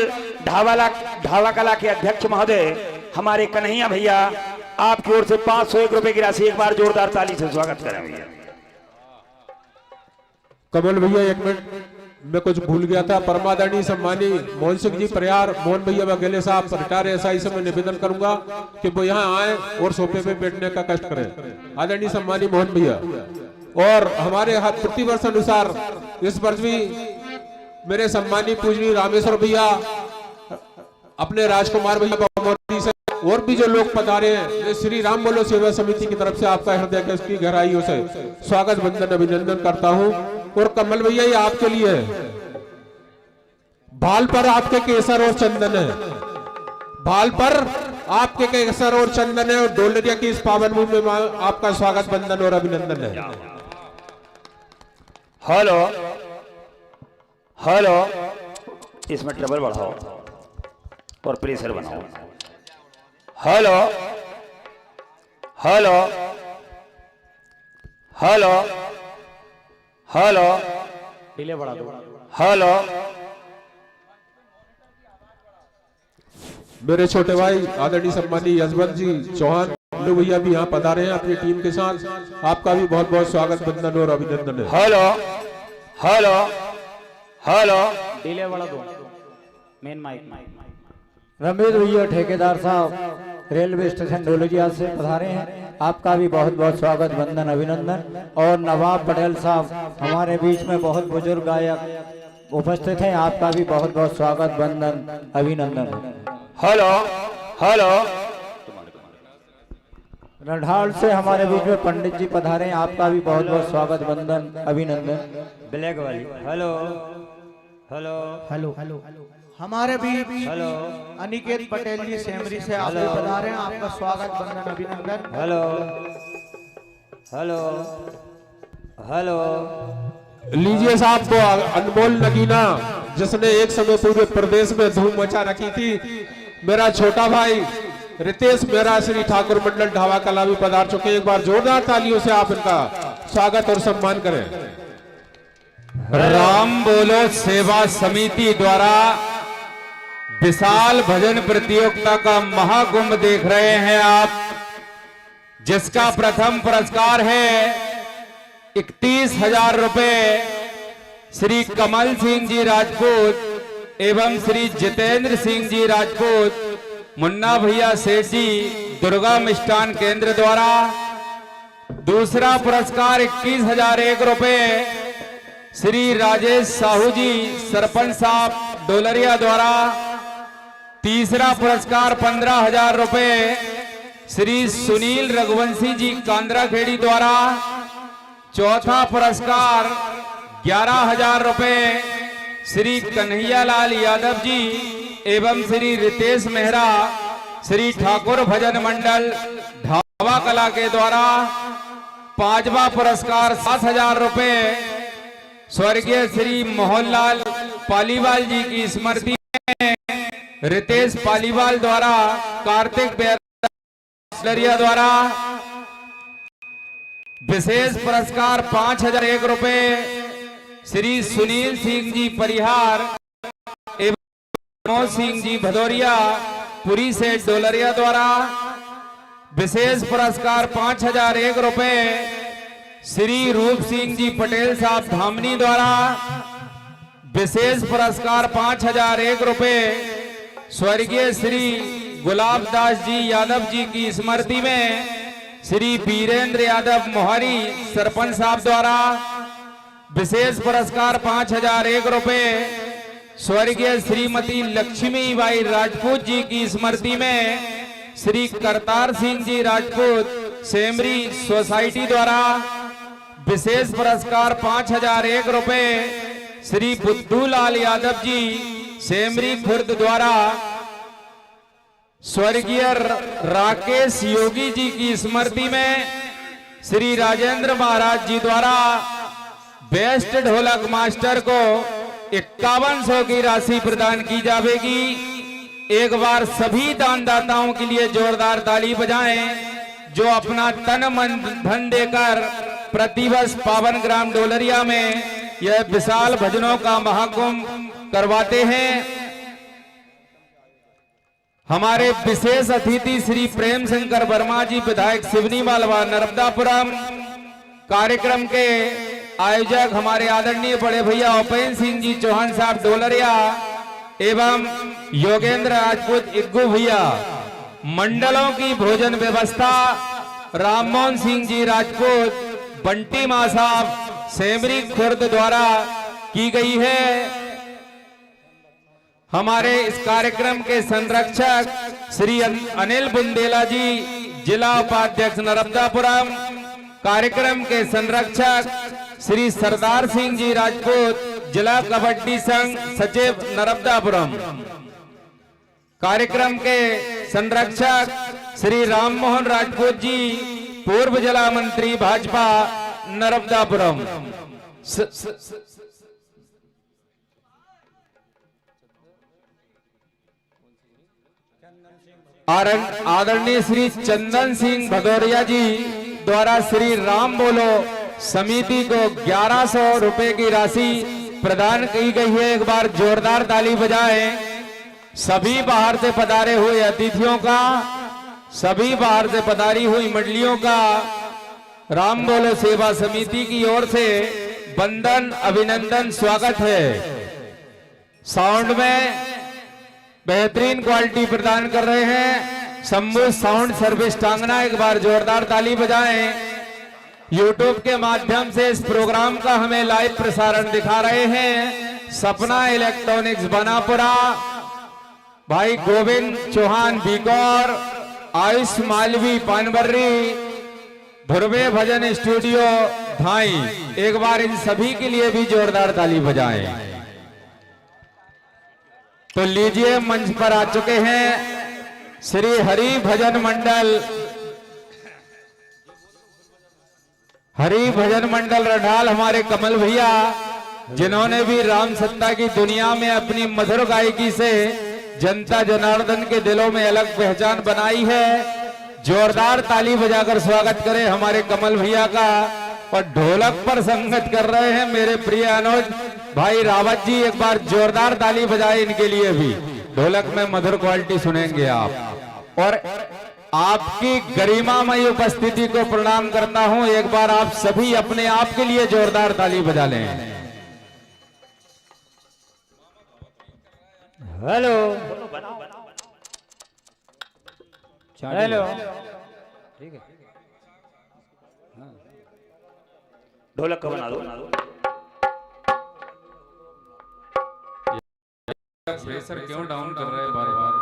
ढावा कला के अध्यक्ष महोदय हमारे कन्हैया भैया आपकी ओर से 501 रुपए की राशि एक बार जोरदार ताली से स्वागत करें भैया। कमल भैया एक मिनट, मैं कुछ भूल गया था। परमादरणीय सम्मानी मोहन सिंह जी प्रयार, मोहन भैया वगैले साहब रिटायर एसआई से मैं निवेदन करूंगा कि वो यहाँ आए और सोफे पे बैठने का कष्ट करें। आदरणीय सम्मानी मोहन भैया, और हमारे प्रतिवर्ष अनुसार इस वर्ष भी मेरे सम्मानी पूजनीय रामेश्वर भैया, अपने राजकुमार भैया से और भी जो लोग पधारे हैं, श्री राम बोलो सेवा समिति की तरफ से आपका हृदय की गहराइयों से स्वागत वंदन अभिनंदन करता हूं। और कमल भैया ये आपके लिए है, भाल पर आपके केसर और चंदन है, भाल पर आपके केसर और चंदन है, और डोलरिया की इस पावन भूमि में आपका स्वागत वंदन और अभिनंदन है। हेलो हेलो, इसमें ट्रबल बढ़ाओ और प्रेशर बनाओ। Hello hello hello hello, delay बढ़ा दो। हेलो, मेरे छोटे भाई आदरणीय सम्मानी यशवंत जी चौहान भैया भी यहाँ पधारे हैं अपनी टीम के साथ, आपका भी बहुत बहुत स्वागत वंदन और अभिनंदन है। हेलो हेलो हेलो, डिले बढ़ा दो। मेन माइक रमेश भैया ठेकेदार साहब रेलवे स्टेशन डोलरिया से पधारे हैं, आपका भी बहुत बहुत स्वागत वंदन अभिनंदन। और नवाब पटेल साहब हमारे बीच में बहुत बुजुर्ग गायक उपस्थित हैं, आपका भी बहुत बहुत स्वागत वंदन अभिनंदन। हेलो हेलो, रढ़ाल से हमारे बीच में पंडित जी पधारे हैं, आपका भी बहुत बहुत स्वागत वंदन अभिनंदन। ब्लैक वाली हेलो हेलो हेलो हेलो, हमारे बीच हेलो अनिकेत पटेल जी सेमरी से आप भी पधारे हैं, आपका स्वागत वंदन अभिनंदन। हेलो हेलो हेलो, लीजिए साहब को अनमोल नगीना, जिसने एक समय पूरे प्रदेश में धूम मचा रखी थी, मेरा छोटा भाई रितेश मेहरा श्री ठाकुर मंडल ढावा कला भी पधार चुके हैं। एक बार जोरदार तालियों से आप इनका स्वागत और सम्मान करें। राम बोलो सेवा समिति द्वारा विशाल भजन प्रतियोगिता का महाकुंभ देख रहे हैं आप, जिसका प्रथम पुरस्कार है 31,000 रुपए श्री कमल सिंह जी राजपूत एवं श्री जितेंद्र सिंह जी राजपूत मुन्ना भैया सेठ जी दुर्गा मिष्ठान केंद्र द्वारा। दूसरा पुरस्कार 21,001 रुपए श्री राजेश साहू जी सरपंच साहब डोलरिया द्वारा। तीसरा पुरस्कार 15,000 रुपए श्री सुनील रघुवंशी जी कांद्रा खेड़ी द्वारा। चौथा पुरस्कार 11,000 रुपए श्री कन्हैयालाल यादव जी एवं श्री रितेश मेहरा श्री ठाकुर भजन मंडल ढावा कला के द्वारा। पांचवा पुरस्कार 7,000 रुपए स्वर्गीय श्री मोहनलाल पालीवाल जी की स्मृति में रितेश पालीवाल द्वारा कार्तिक डोलरिया द्वारा। विशेष पुरस्कार 5,001 रुपए श्री सुनील सिंह जी परिहार एवं मनोज सिंह जी भदौरिया पुरी से डोलरिया द्वारा। विशेष पुरस्कार 5,001 रुपए श्री रूप सिंह जी पटेल साहब धामनी द्वारा। विशेष पुरस्कार 5,001 रुपए स्वर्गीय श्री गुलाब दास जी यादव जी की स्मृति में श्री वीरेंद्र यादव मोहारी सरपंच साहब द्वारा। विशेष पुरस्कार 5,001 रुपए स्वर्गीय श्रीमती लक्ष्मी बाई राजपूत जी की स्मृति में श्री करतार सिंह जी राजपूत सेमरी सोसाइटी द्वारा। विशेष पुरस्कार 5,001 रुपए श्री बुद्धूलाल यादव जी सेमरी खुर्द द्वारा। स्वर्गीय राकेश योगी जी की स्मृति में श्री राजेंद्र महाराज जी द्वारा बेस्ट ढोलक मास्टर को 5100 की राशि प्रदान की जाएगी। एक बार सभी दानदाताओं के लिए जोरदार ताली बजाएं, जो अपना तन मन धन देकर प्रतिवर्ष पावन ग्राम डोलरिया में यह विशाल भजनों का महाकुंभ करवाते हैं। हमारे विशेष अतिथि श्री प्रेम शंकर वर्मा जी, विधायक सिवनी मालवा नर्मदापुरम। कार्यक्रम के आयोजक हमारे आदरणीय बड़े भैया उपेंद्र सिंह जी चौहान साहब डोलरिया एवं योगेंद्र राजपूत इग्गू भैया। मंडलों की भोजन व्यवस्था राममोहन सिंह जी राजपूत, बंटी मां साहब सेमरी खुर्द द्वारा की गई है। हमारे इस कार्यक्रम के संरक्षक श्री अनिल बुंदेला जी, जिला उपाध्यक्ष नर्मदापुरम। कार्यक्रम के संरक्षक श्री सरदार सिंह जी राजपूत, जिला कबड्डी संघ सचिव नर्मदापुरम। कार्यक्रम के संरक्षक श्री राममोहन राजपूत जी, पूर्व जिला मंत्री भाजपा नर्मदापुरम। आदरणीय श्री चंदन सिंह भदौरिया जी द्वारा श्री राम बोलो समिति को 1100 रुपए की राशि प्रदान की गई है। एक बार जोरदार ताली बजाएं सभी बाहर से पधारे हुए अतिथियों का, सभी बाहर से पधारी हुई मंडलियों का राम बोलो सेवा समिति की ओर से वंदन अभिनंदन स्वागत है। साउंड में बेहतरीन क्वालिटी प्रदान कर रहे हैं शंभू साउंड सर्विस टांगना। एक बार जोरदार ताली बजाएं। YouTube के माध्यम से इस प्रोग्राम का हमें लाइव प्रसारण दिखा रहे हैं सपना इलेक्ट्रॉनिक्स बनापुरा, भाई गोविंद चौहान बीकौर, आयुष मालवी पानबर्री, ध्रुवे भजन स्टूडियो धाई। एक बार इन सभी के लिए भी जोरदार ताली बजाएं। तो लीजिए, मंच पर आ चुके हैं श्री हरि भजन मंडल, हरि भजन मंडल रडाल, हमारे कमल भैया, जिन्होंने भी राम सत्ता की दुनिया में अपनी मधुर गायकी से जनता जनार्दन के दिलों में अलग पहचान बनाई है। जोरदार ताली बजाकर स्वागत करें हमारे कमल भैया का। और ढोलक पर संगत कर रहे हैं मेरे प्रिय अनुज भाई रावत जी। एक बार जोरदार ताली बजाए इनके लिए भी। ढोलक में मधुर क्वालिटी सुनेंगे आप। और आपकी गरिमामयी उपस्थिति को प्रणाम करता हूं। एक बार आप सभी अपने आप के लिए जोरदार ताली बजा लें। हेलो हेलो, ठीक है, ढोलक का बना दो। प्रेशर क्यों डाउन कर रहे हैं बार बार?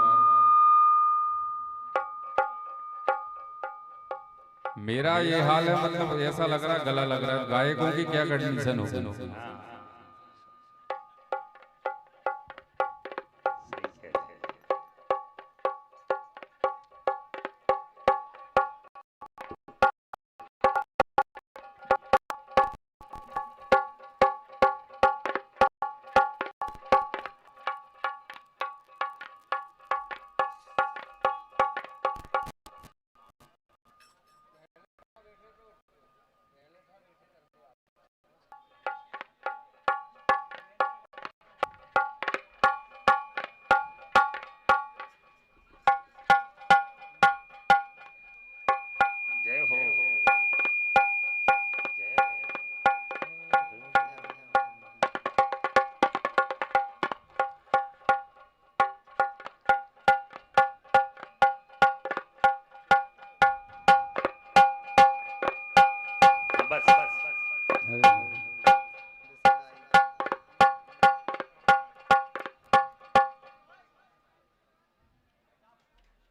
मेरा ये हाल है, मतलब ऐसा लग रहा है गला लग रहा है। गायकों की क्या कंडीशन होगी?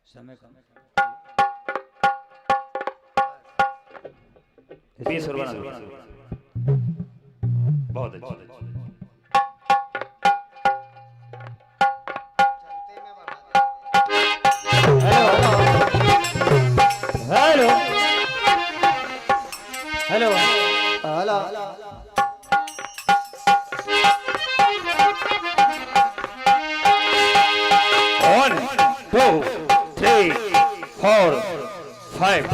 समय कम, 20 और बना दो। बहुत अच्छा। हेलो हेलो हेलो, One, 2, 3, 4, 5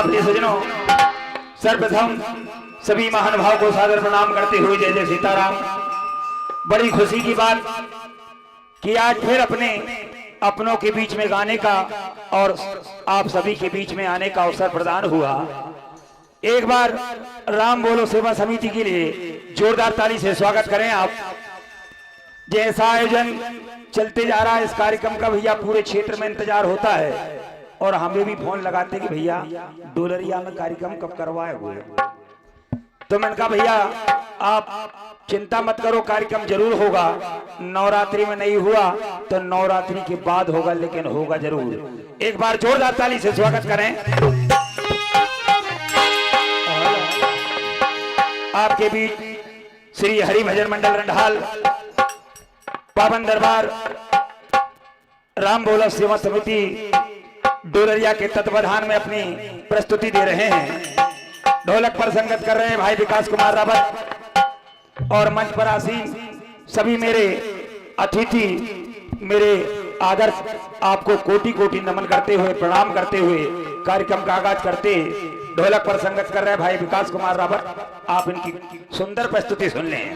वाह प्रिय सज्जनों, सर्वप्रथम सभी महानुभाव को सादर प्रणाम करते हुए जय जय सीताराम। बड़ी खुशी की बात कि आज फिर अपनों के बीच में गाने का और आप सभी के बीच में आने का अवसर प्रदान हुआ। एक बार राम बोलो सेवा समिति के लिए जोरदार ताली से स्वागत करें आप। जैसा आयोजन चलते जा रहा है इस कार्यक्रम का भैया पूरे क्षेत्र में इंतजार होता है और हमें भी फोन लगाते कि भैया डोलरिया में कार्यक्रम कब करवाए हुए। तो मैंने कहा भैया आप चिंता मत करो, कार्यक्रम जरूर होगा। नवरात्रि में नहीं हुआ तो नवरात्रि के बाद होगा, लेकिन होगा जरूर। एक बार जोरदार ताली से स्वागत करें आपके बीच श्री हरि भजन मंडल रंढाल पावन दरबार राम बोला सेवा समिति डोलरिया के तत्वाधान में अपनी प्रस्तुति दे रहे हैं। ढोलक पर संगत कर रहे हैं भाई विकास कुमार रावत और मंच पर आसीन सभी मेरे अतिथि, मेरे आदर्श आपको कोटि कोटि नमन करते हुए प्रणाम करते हुए कार्यक्रम का आगाज करते ढोलक पर संगत कर रहे हैं भाई विकास कुमार रावत। आप इनकी सुंदर प्रस्तुति सुन लें।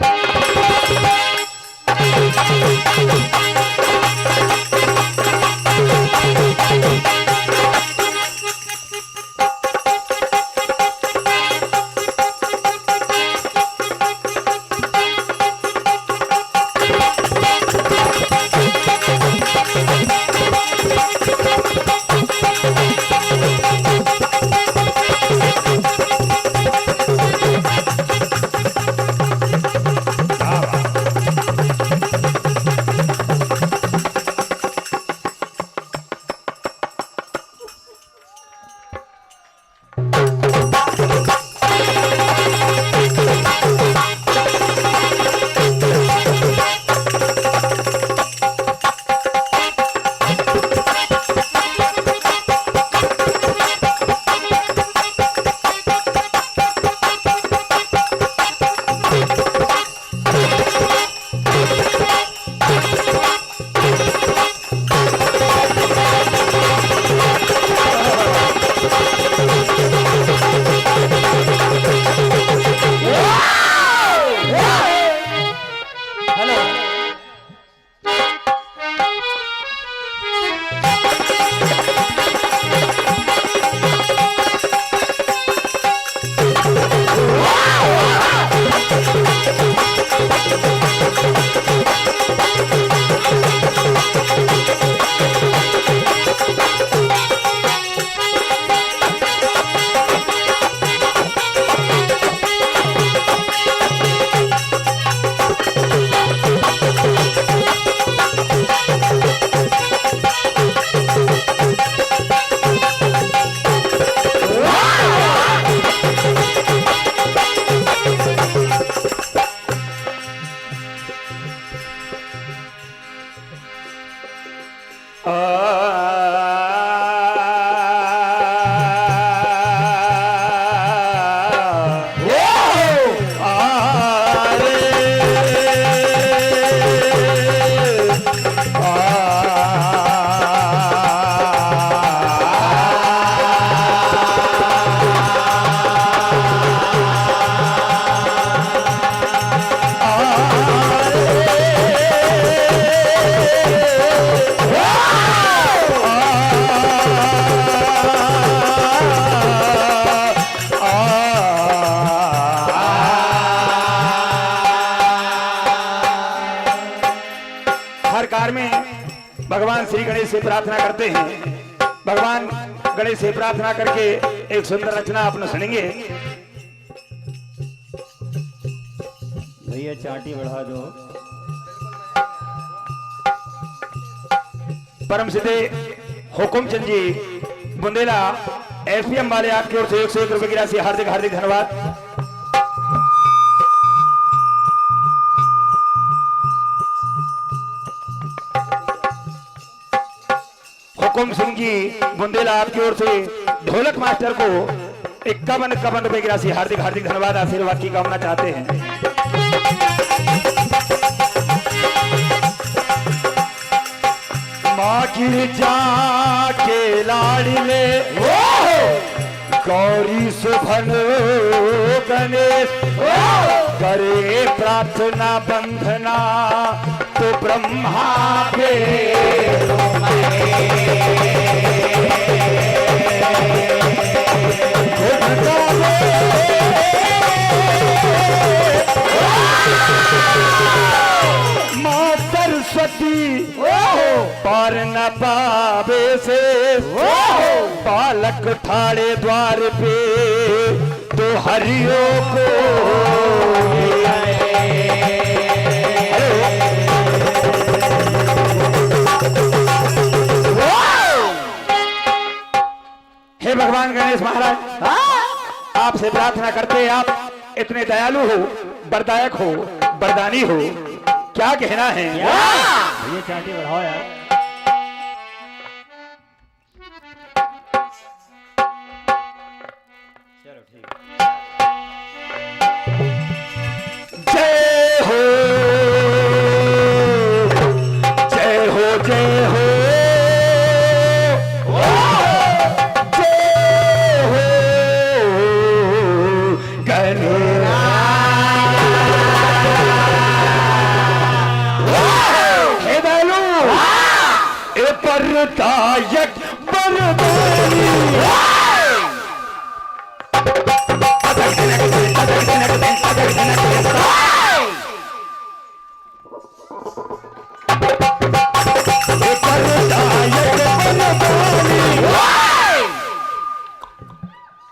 भगवान श्री गणेश से प्रार्थना करते हैं। भगवान गणेश से प्रार्थना करके एक सुंदर रचना अपना सुनेंगे। भैया चाटी बढ़ा दो। परम सिद्धे हुकुमचंद जी बुंदेला एसपीएम वाले आपकी ओर से 101 रुपए की राशि हार्दिक हार्दिक धन्यवाद। हुकुम सिंह जी बुंदेला आपकी ओर से ढोलक मास्टर को 51 रुपए की राशि हार्दिक हार्दिक धन्यवाद आशीर्वाद की कामना चाहते हैं। माखिर जाके लाड़ी ले गौरी सुभन गणेश करे प्रार्थना बंधना तो ब्रह्मा पे माँ सरस्वती पार न पावे से बालक ठाड़े द्वार पे तो हरियो को हे भगवान गणेश महाराज, आपसे प्रार्थना करते आप इतने दयालु हो, वरदायक हो, वरदानी हो, क्या कहना है? ये चाटी बढ़ाओ यार। चलो ठीक। जय हो जय हो जय हो परदायक बरदानी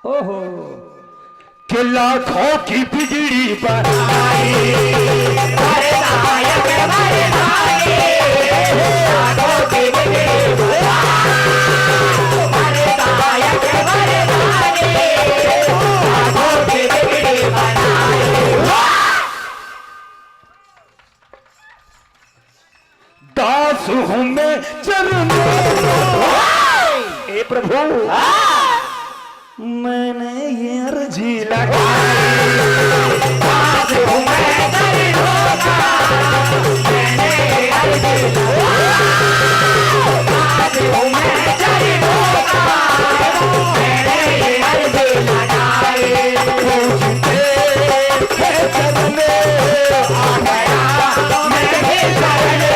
ओहो कि लाखों की बिजली बनाई दास हूँ मैं चरणों ए प्रभु मैंने ये अर्जी लगाई दास हूँ मैं चरणों का मैंने अर्जी दास हूँ मैं चरणों का मैंने अर्जी लगाई पूछते चरने आ गया मैं भी चरने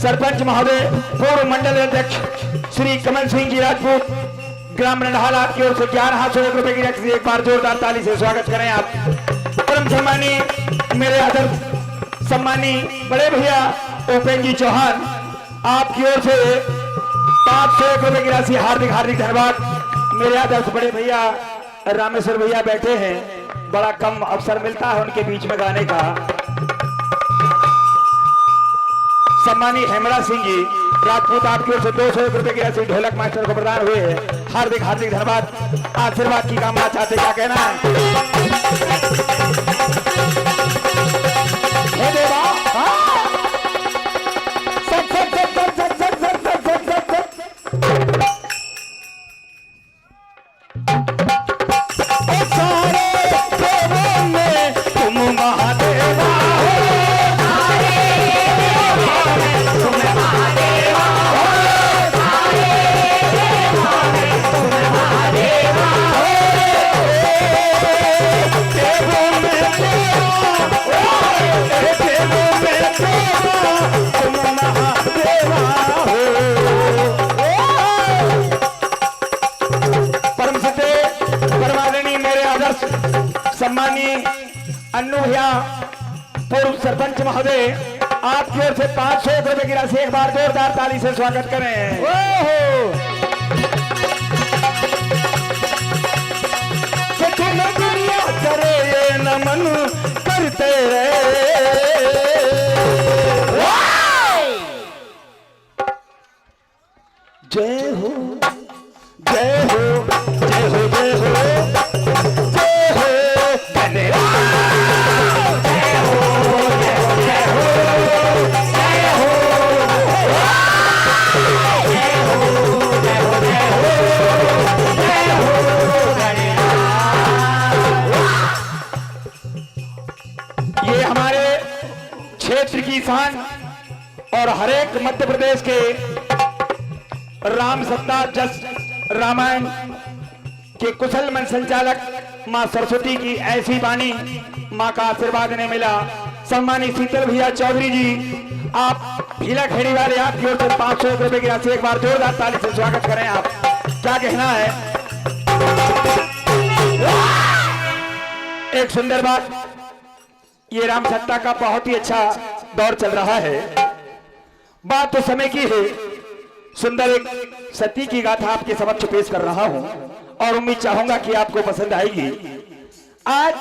सरपंच महोदय, पूर्व मंडल अध्यक्ष श्री कमल सिंह जी राजपूत, ग्राम नंढाल आपकी ओर से 1101 रुपए की राशि एक बार जोरदार ताली से स्वागत करें आप। परम सम्मानी मेरे आदर सम्मानी बड़े भैया उपेंद्र जी चौहान, आपकी ओर से 501 रुपए की राशि हार्दिक हार्दिक धन्यवाद। मेरे आदर्श बड़े भैया रामेश्वर भैया बैठे हैं, बड़ा कम अवसर मिलता है उनके बीच में गाने का। सम्मानी हेमराज सिंह जी राजपूत, आपकी ओर से 201 रुपए की राशि ढोलक मास्टर को प्रदान हुए हैं, हार्दिक हार्दिक धन्यवाद। आशीर्वाद की कामना चाहते, क्या कहना है? हे देवा, सम्मानी अन्नू भैया पूर्व सरपंच महोदय, आपकी ओर से 501 रुपए की राशि एक बार जोरदार ताली से स्वागत करें। करे ये नमन करते जय हो जय हो जय हो जय हो जय हो जय हो जय हो जय हो जय हो जय हो जय हो ये हमारे क्षेत्र की शान और हरेक मध्य प्रदेश के राम सप्ताह जस रामायण के कुशल मन संचालक मां सरस्वती की ऐसी वाणी मां का आशीर्वाद ने मिला। सम्मानित शीतल भैया चौधरी जी, आप भीला खेड़ी वाले, आपकी ओर से 501 रुपए की राशि एक बार जोरदार ताली से स्वागत करें। आप क्या कहना है? एक सुंदर बात, ये राम सत्ता का बहुत ही अच्छा दौर चल रहा है। बात तो समय की है, सुंदर एक सती की गाथा आपके समक्ष पेश कर रहा हूं और उम्मीद चाहूंगा कि आपको पसंद आएगी। आज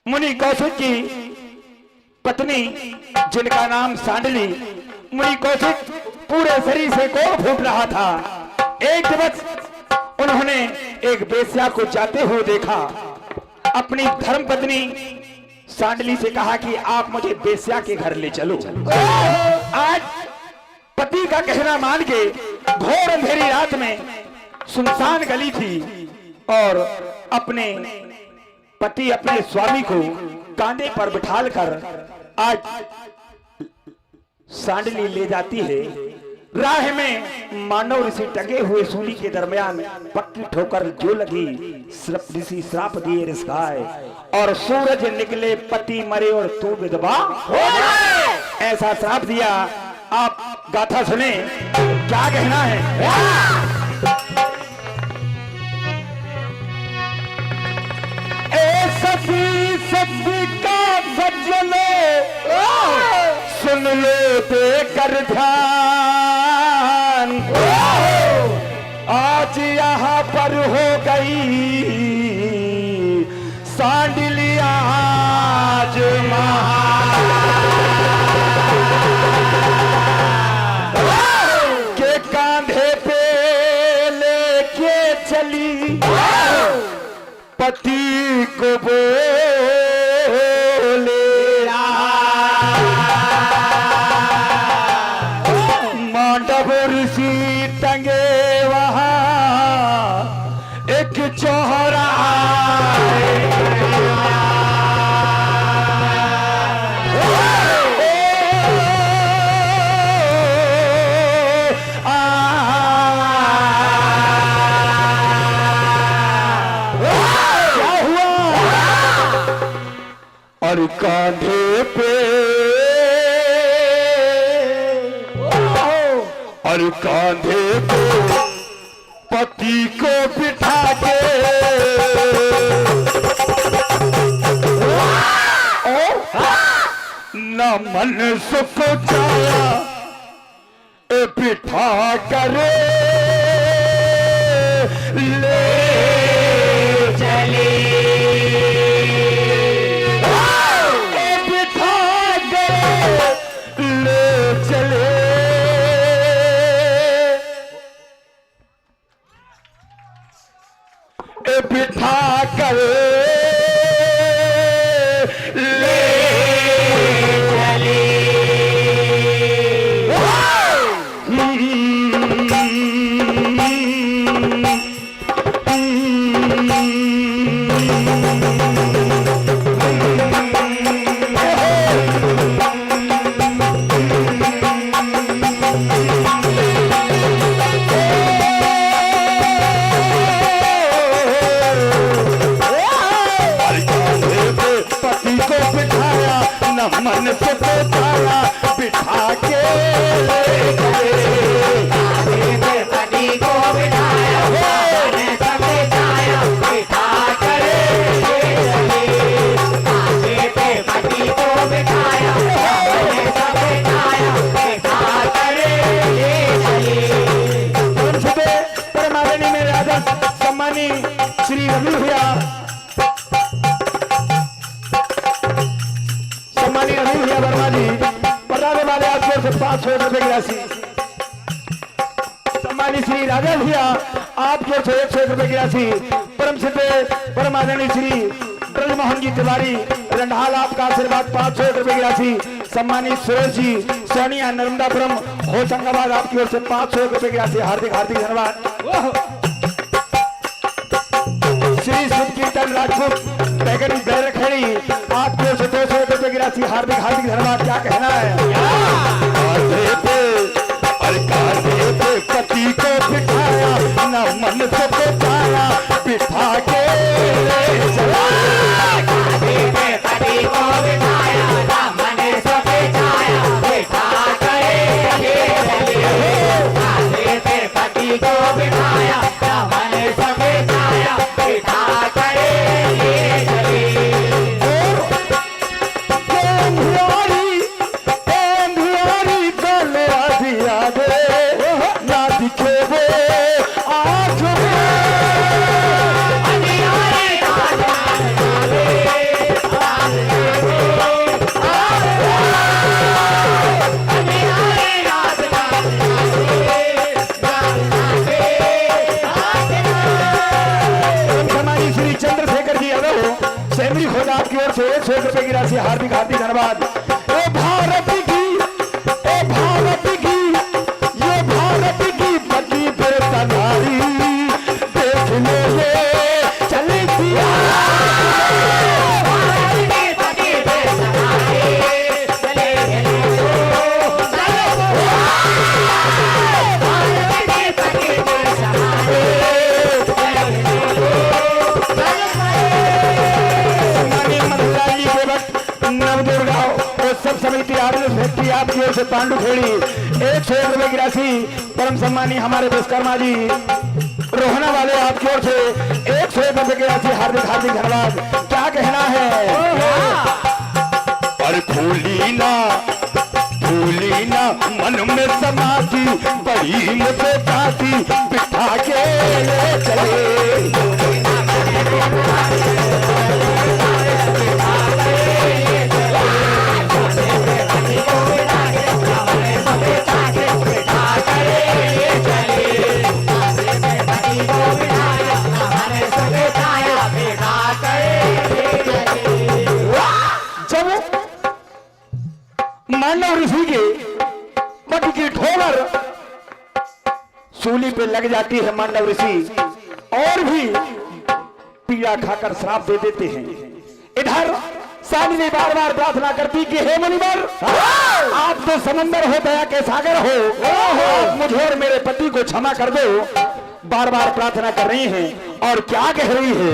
मुनि कौशिक की पत्नी, जिनका नाम सांडली, मुनि कौशिक पूरे शरीर से कोढ़ फूट रहा था। एक दिवस उन्होंने एक बेश्या को जाते हुए देखा। अपनी धर्म पत्नी सांडली से कहा कि आप मुझे बेश्या के घर ले चलो। आज पति का कहना मान के घोर अंधेरी रात में सुनसान गली थी और अपने पति अपने स्वामी को कांधे पर बिठालकर आज सांडली ले जाती है। राह में मानव ऋषि टंगे हुए सूली के दरमियान पक्की ठोकर जो लगी, ऋषि श्राप दिए रिसकाए और सूरज निकले पति मरे और तू विधवा हो जाए, ऐसा श्राप दिया। आप गाथा सुने, क्या कहना है? ए सभी सभी का सज्जनो सुन लो देकर ध्यान, आज यहाँ पर हो गई सांडली आज के कांधे पे लेके चली पति को बोले मांडव ऋषि टंगे वहां एक चौहरा और कांधे पे और कांधे पे पति को बिठा के न मन सुख जाया बिठा करे ले चली बिठा कर ले चली। मन से बिठाया बिठा के पति को बिठाया मन से बिठाया बिठा करे पति को बिठाया 500 रुपए की राशि। सम्मानित श्री राजा भैया आपकी ओर से 101 रुपए की राशि। परम सिद्ध परम आदरणीय श्री ब्रजमोहन जी तिवारी रंडाल आपका आशीर्वाद 500 रुपए की राशि। सम्मानित सुरेश जी सोनिया नर्मदापुरम होशंगाबाद आपकी ओर से 500 रुपए की राशि। हार्दिक हार्दिक धन्यवाद। श्री सुध कीर्तन राजपूत बैगरी बैरखेड़ी आपकी ओर से 200 रुपए की राशि। हार्दिक हार्दिक धन्यवाद। क्या कहना है? पति को बिठाया न मन से बिठाया बिठा के चला। पति को बिठाया न मन से बिठाया बिठा के पति को बिठाया न मन से बिठाया बिठा करे आपकी ओर से 100 रुपए की राशि। हार्दिक हार्दिक धन्यवाद। ए भारत की ये भारत की बड़ी बेतनारी देखने ये चली दिया। सब समिति आपकी ओर से पांडु खेड़ी 101 रुपए की राशि। परम सम्मानी हमारे विश्वकर्मा जी रोहना वाले आपकी ओर से 101 रुपए की राशि। हार्दिक हार्दिक धन्यवाद। क्या कहना है? और भूली ना मन में समाती बड़ी मुझे जाती बिठा के चले। मानव ऋषि के पट की ठोकर सूली पे लग जाती है, मांडव ऋषि और भी पीड़ा खाकर श्राप दे देते हैं। इधर सालिनी बार बार प्रार्थना करती कि हे मुनिवर, आप तो समंदर हो, दया के सागर हो, मुझे और मेरे पति को क्षमा कर दो। बार बार प्रार्थना कर रही हैं और क्या कह रही है?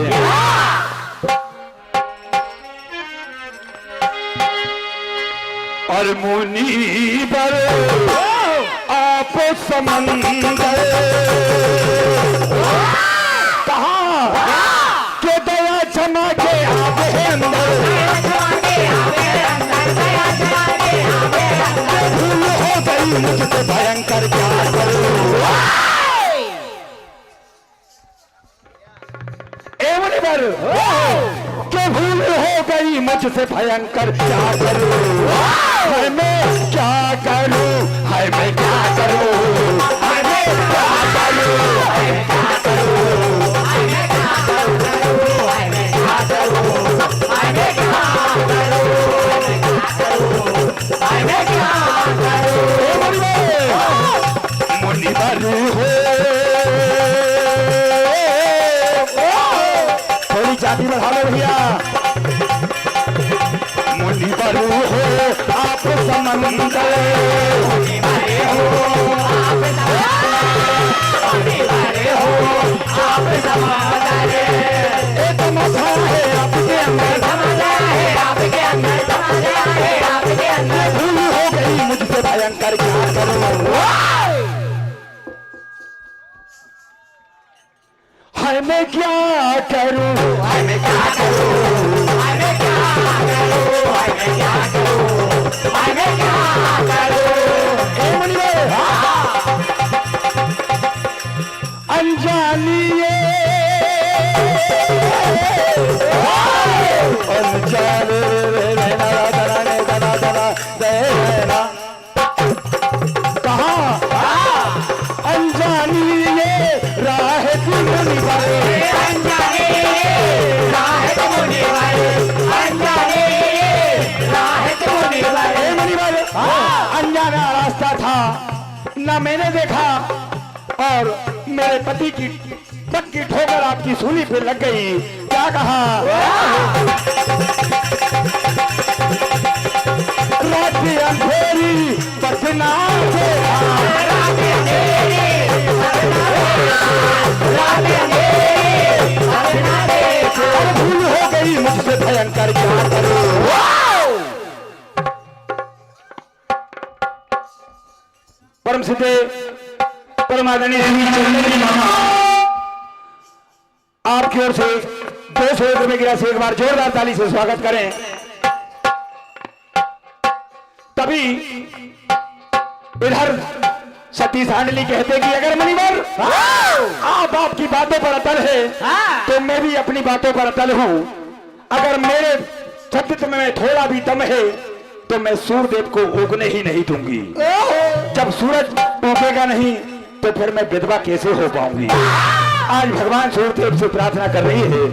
और मुनि पर आप समंदर कहा के दया क्षमा के आप अंदर भूल हो गई मुझसे भयंकर क्या करूं। ए मुनि पर के भूल हो गई मुझसे भयंकर क्या करूं। है मैं क्या करूं, है मैं क्या करूं, है मैं क्या करूं, है मैं क्या करूं, है मैं क्या करूं, है मैं क्या करूं, है मैं क्या करूं, है मैं क्या करूं। मुनिवर हो थोड़ी जाति बढ़ा लो भैया। मुनिवर हो आप समंदर, आप समंदर, एक मजा है आपके अंदर, आपके अंदर, आपके अंदर भूल हो गई मुझसे भयंकर क्या करूं। हाय मैं क्या करूं, हाय मैं क्या करूं, हाय मैं क्या करूं, हाय मैं क्या करूं, हाय मैं क्या करूं। ए मुनिवर अनजानिए अनजाने रहना दना दना दना ना मैंने देखा और मेरे पति की पक्की ठोकर आपकी सूली पे लग गई। क्या कहा? रात की अंधेरी बचना भूल हो गई मुझसे भयंकर, क्या करूं? परम सिद्धे परम आदरणीय चंदन मामा आपकी ओर से 201 रुपए की राशि एक बार जोरदार ताली से स्वागत करें। तभी इधर सती सांडली कहते कि अगर मनिवर आप आपकी बातों पर अटल है तो मैं भी अपनी बातों पर अटल हूं। अगर मेरे सत्य में थोड़ा भी दम है तो मैं सूर्यदेव को उगने ही नहीं दूंगी। जब सूरज उगेगा नहीं तो फिर मैं विधवा कैसे हो पाऊंगी। आज भगवान सूर्यदेव से प्रार्थना कर रही है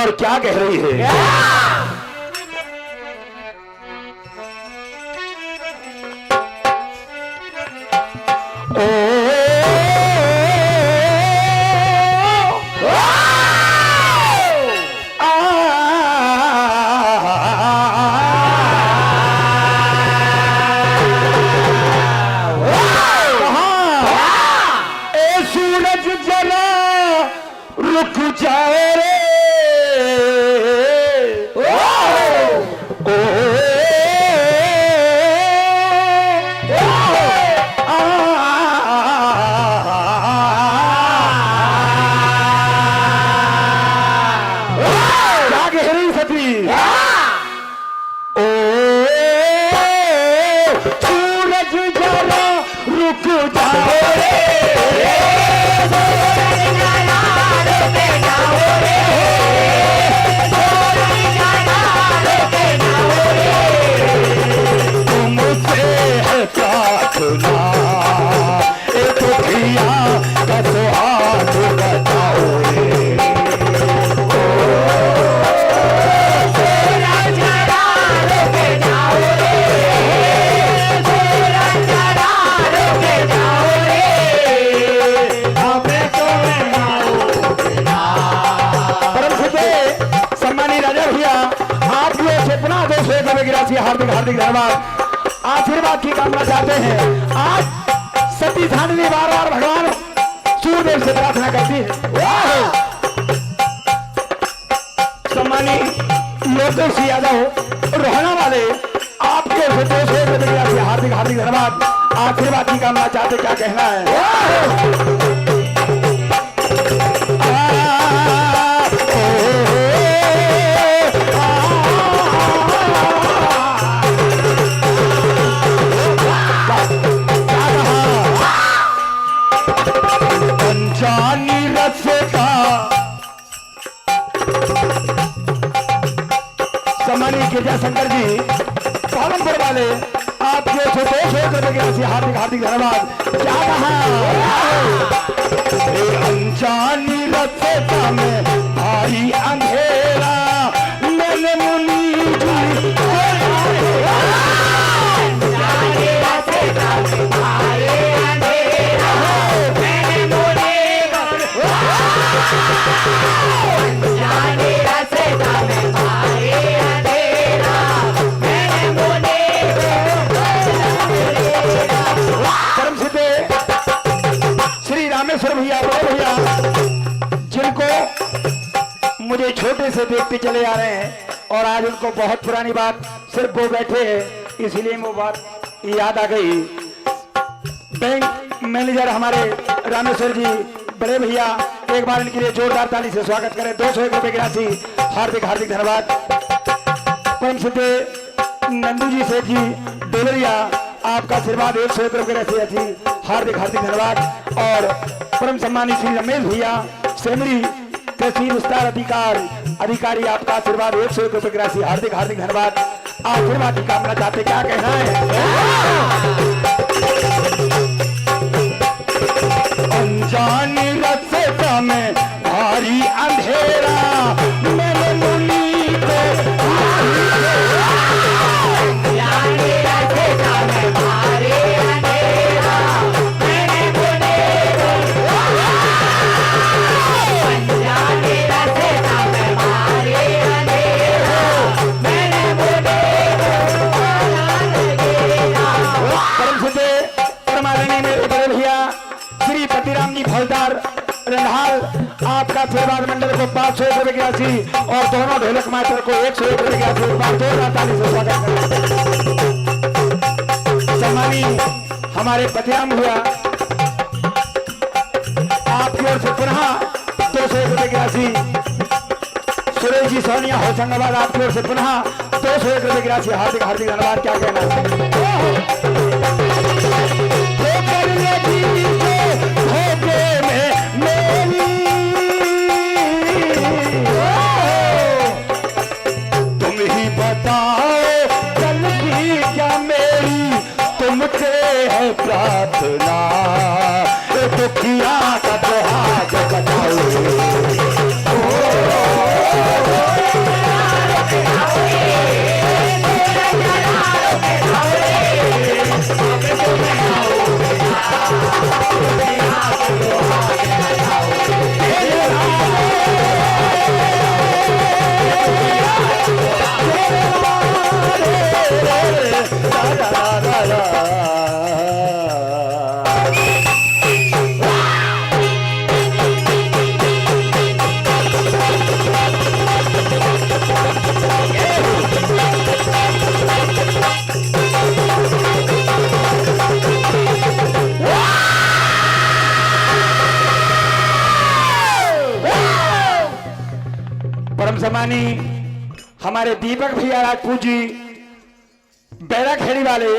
और क्या कह रही है? हार्दिक हार्दिक धन्यवाद। आशीर्वाद की कामना चाहते हैं। आज सती सांडली बार बार भगवान सूर्यदेव से प्रार्थना करती है। सम्मानी लोकेश यादव रोहना वाले आपके हार्दिक हार्दिक धन्यवाद। आशीर्वाद की कामना चाहते, क्या कहना है? सम्मानित गिरजा शंकर जी पालनपुर वाले आपके 201 रुपए की राशि हार्दिक हार्दिक धन्यवाद। क्या कहा? अनजानी रस्ता में भारी अंधेरा मैंने मुनि मुझे छोटे से देखते चले आ रहे हैं और आज उनको बहुत पुरानी बात सिर्फ वो बैठे हैं इसलिए वो बात याद आ गई। बैंक मैनेजर हमारे रामेश्वर जी बड़े भैया, एक बार इनके लिए जोरदार ताली से स्वागत करें। 201 रुपए की राशि हार्दिक हार्दिक धन्यवाद। परम सिद्धे नंदू जी सेठ जी डोलरिया आपका आशीर्वाद 101 रुपए की राशि हार्दिक हार्दिक धन्यवाद। और परम सम्मानित श्री रमेश भैया सेमरी कृषि विस्तार अधिकारी आपका आशीर्वाद 101 रुपए की राशि हार्दिक हार्दिक धन्यवाद। आशीर्वाद की कामना चाहते, क्या कहना है? अनजानी रास्ते में भारी अंधेरा मैंने मुनि को भारी अंधेरा राशि और दोनों ढोलक मास्टर को 101 रुपए की राशि एक बार जोरदार ताली से स्वागत करें। सम्मानी हमारे पतियाम हुआ आपकी ओर से पुनः 201 रुपए की राशि। सुरेश जी सोनिया होशंगाबाद आपकी ओर से पुनः 201 रुपए की राशि। हार्दिक हार्दिक धन्यवाद। क्या कहना तुम ही बताओ गलती क्या मेरी तुमसे है प्रार्थना दुखिया का तो हाथ बताओ। परम सम्मानी हमारे दीपक भैया राजपूत जी बैरा खेड़ी वाले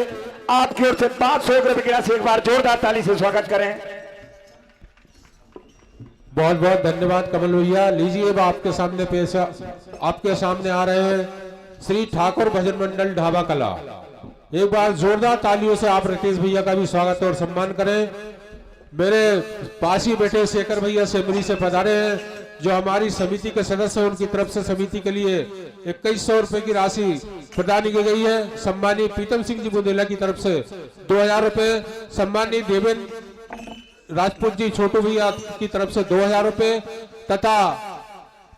आपकी ओर से 501 रुपए की राशि एक बार जोरदार ताली से स्वागत करें। बहुत बहुत धन्यवाद कमल भैया। लीजिए अब आपके सामने पेश आपके सामने आ रहे हैं श्री ठाकुर भजन मंडल ढाबा कला। एक बार जोरदार तालियों से आप रितेश भैया का भी स्वागत और सम्मान करें। मेरे पास ही बैठे शेखर भैया सेमरी से पधारे हैं जो हमारी समिति के सदस्य हैं। उनकी तरफ से समिति के लिए 2100 रुपए की राशि प्रदान की गई है। सम्मानी प्रीतम सिंह जी बुंदेला की तरफ से 2000 रुपए, सम्मानी देवेंद्र राजपूत जी छोटू भैया की तरफ से 2000 रुपए तथा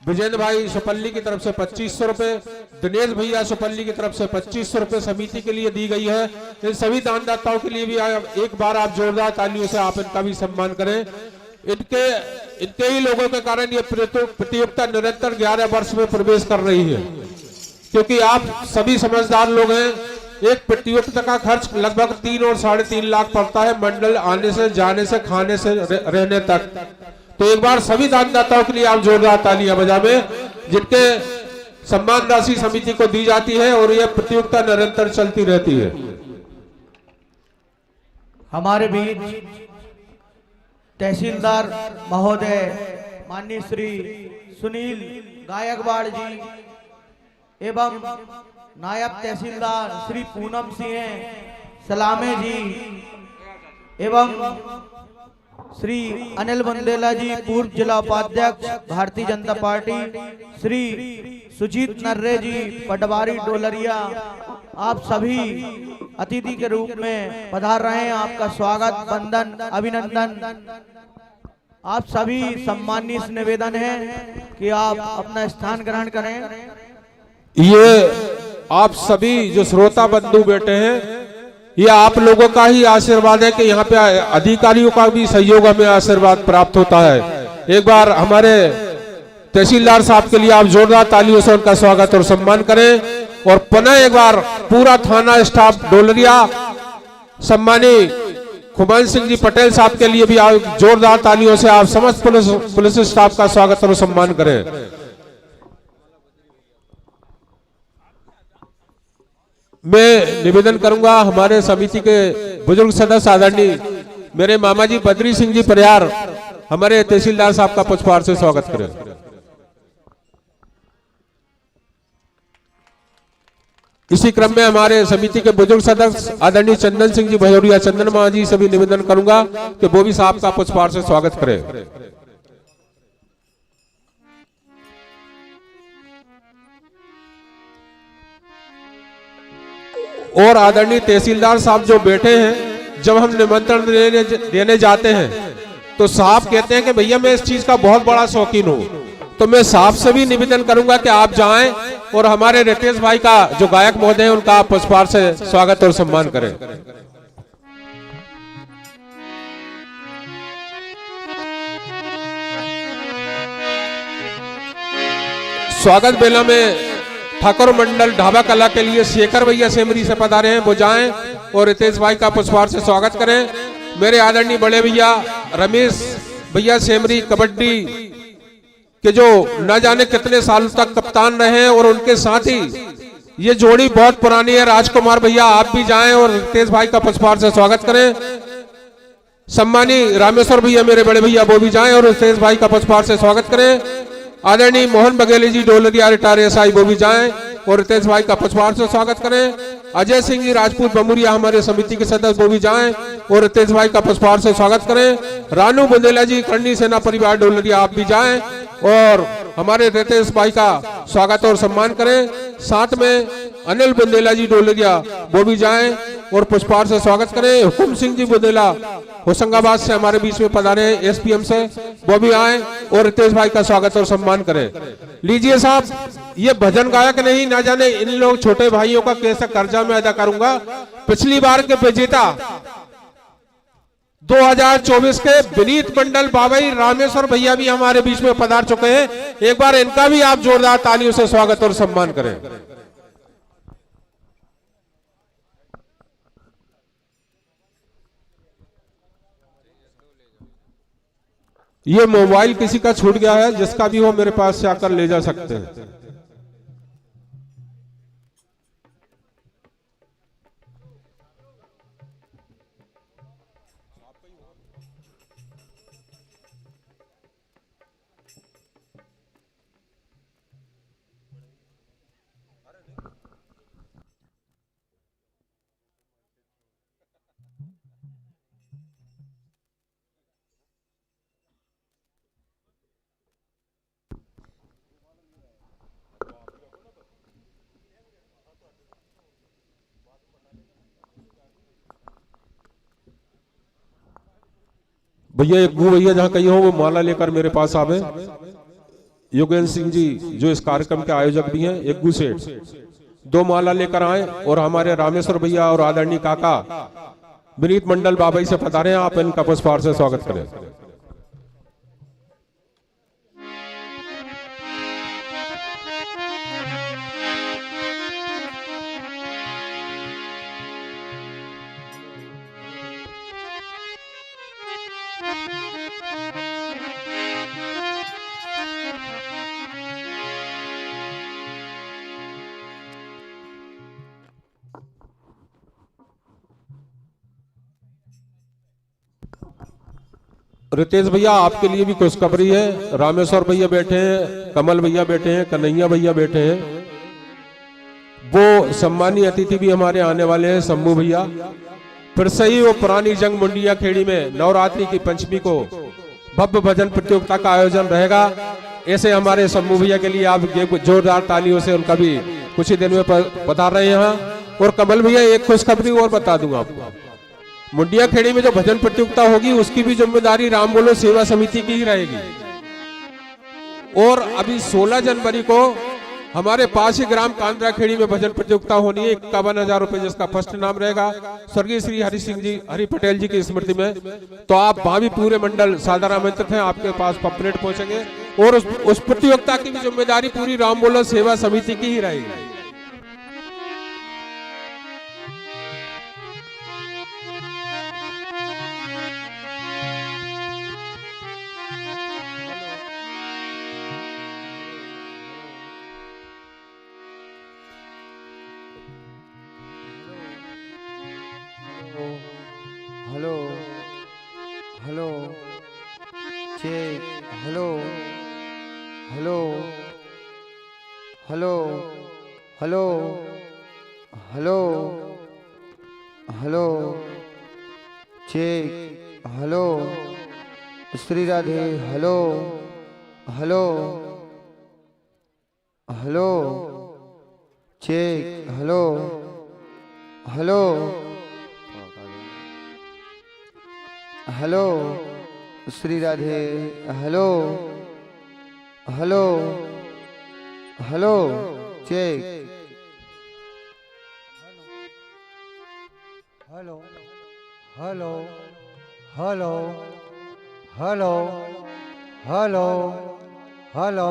विजेंद्र भाई सुपल्ली की तरफ से 2500 रुपए, दिनेश भैया सुपल्ली की तरफ से 2500 रुपए समिति के लिए दी गई है। इन सभी दानदाताओं के लिए भी एक बार आप जोरदार तालियों से आप इनका भी सम्मान करें। इनके ही लोगों के कारण ये प्रतियोगिता निरंतर 11 वर्ष में प्रवेश कर रही है, क्योंकि आप सभी समझदार लोग हैं। एक प्रतियोगिता का खर्च लगभग 3 और 3.5 लाख पड़ता है, मंडल आने से, जाने से, खाने से, रहने तक। तो एक बार सभी दानदाताओं के लिए आप जोरदार तालियां बजावें, जिनके सम्मान राशि समिति को दी जाती है और यह प्रतियोगिता निरंतर चलती रहती है। हमारे बीच तहसीलदार महोदय माननीय श्री सुनील गायकवाड़ जी एवं नायब तहसीलदार श्री पूनम सिंह सलामे जी एवं श्री अनिल बुंदेला जी पूर्व जिला उपाध्यक्ष भारतीय जनता पार्टी, श्री सुजीत नर्रे जी पटवारी डोलरिया, आप सभी अतिथि के रूप में पधार रहे हैं। आपका स्वागत, वंदन, अभिनंदन। आप सभी सम्मानीय से निवेदन है कि आप अपना स्थान ग्रहण करें। ये आप सभी जो श्रोता बंधु बैठे हैं, ये आप लोगों का ही आशीर्वाद है कि यहाँ पे अधिकारियों का भी सहयोग हमें आशीर्वाद प्राप्त होता है। एक बार हमारे तहसीलदार साहब के लिए आप जोरदार तालियों से उनका स्वागत और सम्मान करें। और पुनः एक बार पूरा थाना स्टाफ डोलरिया, सम्मानी खुमान सिंह जी पटेल साहब के लिए भी आप जोरदार तालियों से आप समस्त पुलिस स्टाफ का स्वागत और सम्मान करें। मैं निवेदन करूंगा हमारे समिति के बुजुर्ग सदस्य आदरणीय मेरे मामा जी बद्री सिंह जी परिहार हमारे तहसीलदार साहब का पुष्पहार से स्वागत करें। इसी क्रम में हमारे समिति के बुजुर्ग सदस्य आदरणीय चंदन सिंह जी भजौरिया, चंदन माँ जी से भी निवेदन करूंगा कि वो भी साहब का पुष्पहार से स्वागत करें। और आदरणीय तहसीलदार साहब जो बैठे हैं, जब हम निमंत्रण देने जाते हैं तो साहब कहते हैं कि भैया मैं इस चीज का बहुत बड़ा शौकीन हूँ, तो मैं साहब से भी निवेदन करूंगा कि आप जाएं और हमारे रितेश भाई का जो गायक महोदय हैं उनका आप पुष्पहार से स्वागत और सम्मान करें। स्वागत बेला में ठाकुर मंडल ढाबा कला के लिए शेखर भैया सेमरी से पधारे हैं, वो जाएं और रितेश भाई का पुष्पहार से स्वागत करें। मेरे आदरणीय बड़े भैया रमेश भैया सेमरी कबड्डी के जो न जाने कितने साल तक कप्तान रहे हैं, और उनके साथ ही ये जोड़ी बहुत पुरानी है। राजकुमार भैया आप भी जाएं और रितेश भाई का पुष्पहार से स्वागत करें। सम्मानी रामेश्वर भैया मेरे बड़े भैया वो भी जाएं और रितेश भाई का पुष्पहार से स्वागत करें। आदरणीय मोहन बघेली जी डोलरिया रिटायर एसआई वो भी जाएं और रितेश भाई का पुष्पहार से स्वागत करें। अजय सिंह जी राजपूत बमुरिया हमारे समिति के सदस्य वो भी जाएं और रितेश भाई का पुष्पहार से स्वागत करें। रानू बुंदेला जी करनी सेना परिवार डोलरिया आप भी जाएं और हमारे रितेश भाई का स्वागत और सम्मान करें। साथ में अनिल बुंदेला जी डोलरिया वो भी जाएं और पुष्पहार से स्वागत करें। हुकुम सिंह जी बुंदेला होशंगाबाद से हमारे बीच में पधारे हैं एसपीएम से, वो भी आए और रितेश भाई का स्वागत और सम्मान करें। लीजिए साहब, ये भजन गायक नहीं, ना जाने इन लोग छोटे भाइयों का कैसा कर्जा मैं अदा करूंगा। पिछली बार के विजेता 2024 के विनीत मंडल बाबई रामेश्वर भैया भी हमारे बीच में पधार चुके हैं। एक बार इनका भी आप जोरदार तालियों से स्वागत और सम्मान करें। ये मोबाइल किसी का छूट गया है, जिसका भी हो मेरे पास से आकर ले जा सकते हैं। भैया एक गु भैया जहां कहीं हो वो माला लेकर मेरे पास आवे। योगेंद्र सिंह जी जो इस कार्यक्रम के आयोजक भी हैं, एक गु सेठ 2 माला लेकर आए और हमारे रामेश्वर भैया और आदरणीय काका विनीत मंडल बाबई से पधारे हैं। आप इनका पुष्पहार से स्वागत करें। रितेश भैया आपके लिए भी खुशखबरी है। रामेश्वर भैया बैठे हैं, कमल भैया बैठे हैं, कन्हैया भैया बैठे हैं। वो सम्मानीय अतिथि भी हमारे आने वाले हैं, शंभू भैया। फिर से ही वो पुरानी जंग मुंडिया खेड़ी में नवरात्रि की पंचमी को भव्य भजन प्रतियोगिता का आयोजन रहेगा। ऐसे हमारे शंभू भैया के लिए आप जोरदार तालियों से उनका भी कुछ ही दिन में बता रहे हैं यहाँ। और कमल भैया एक खुशखबरी और बता दूंगा आपको, मुंडिया खेड़ी में जो भजन प्रतियोगिता होगी उसकी भी जिम्मेदारी राम बोलो सेवा समिति की ही रहेगी। और अभी 16 जनवरी को हमारे पास ही ग्राम कांद्रा खेड़ी में भजन प्रतियोगिता होनी है, 51,000 रुपए जिसका फर्स्ट नाम रहेगा स्वर्गीय श्री हरि सिंह जी हरि पटेल जी की स्मृति में। तो आप वहां भी पूरे मंडल सादर आमंत्रित हैं, आपके पास पम्पलेट पहुंचेंगे। और उस प्रतियोगिता की भी जिम्मेदारी पूरी राम बोलो सेवा समिति की ही रहेगी। Hello hello check hello hello hello hello hello hello check hello Shri Radhe hello hello hello check hello hello hello Shri Radhe hello hello hello check hello hello hello hello hello hello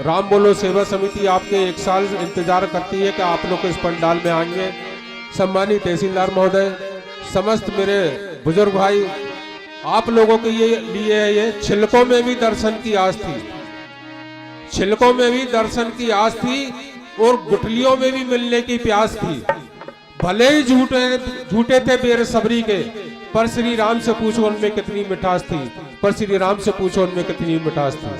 Ram बोलो सेवा समिति आपके 1 साल इंतजार करती है कि आप लोग इस पंडाल में आएंगे। सम्मानित तहसीलदार महोदय, समस्त मेरे बुजुर्ग भाई, आप लोगों के ये छिलकों में भी दर्शन की आस थी, छिलकों में भी दर्शन की आस थी और गुठलियों में भी मिलने की प्यास थी। भले ही झूठे थे बेसब्री के, पर श्री राम से पूछो उनमें कितनी मिठास थी, पर श्री राम से पूछो उनमें कितनी मिठास थी।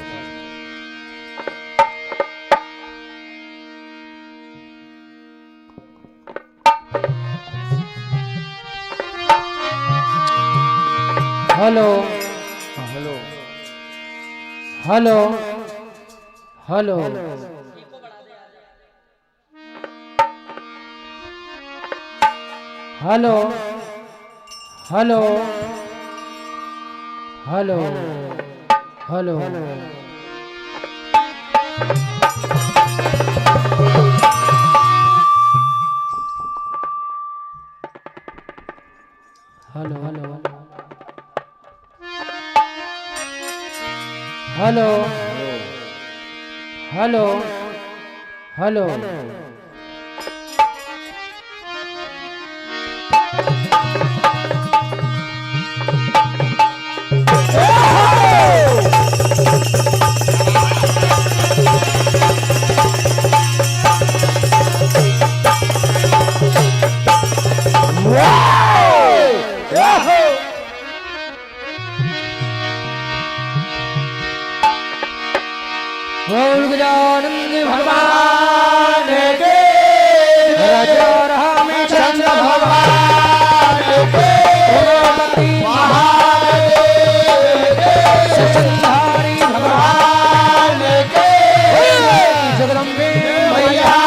Hello hello hello hello hello hello hello hello hello hello hello hello Gajanand भगवान के राजा रामचंद्र भगवान के उमापति महादेव के सचंधारी भगवान के जगदम्बे मैया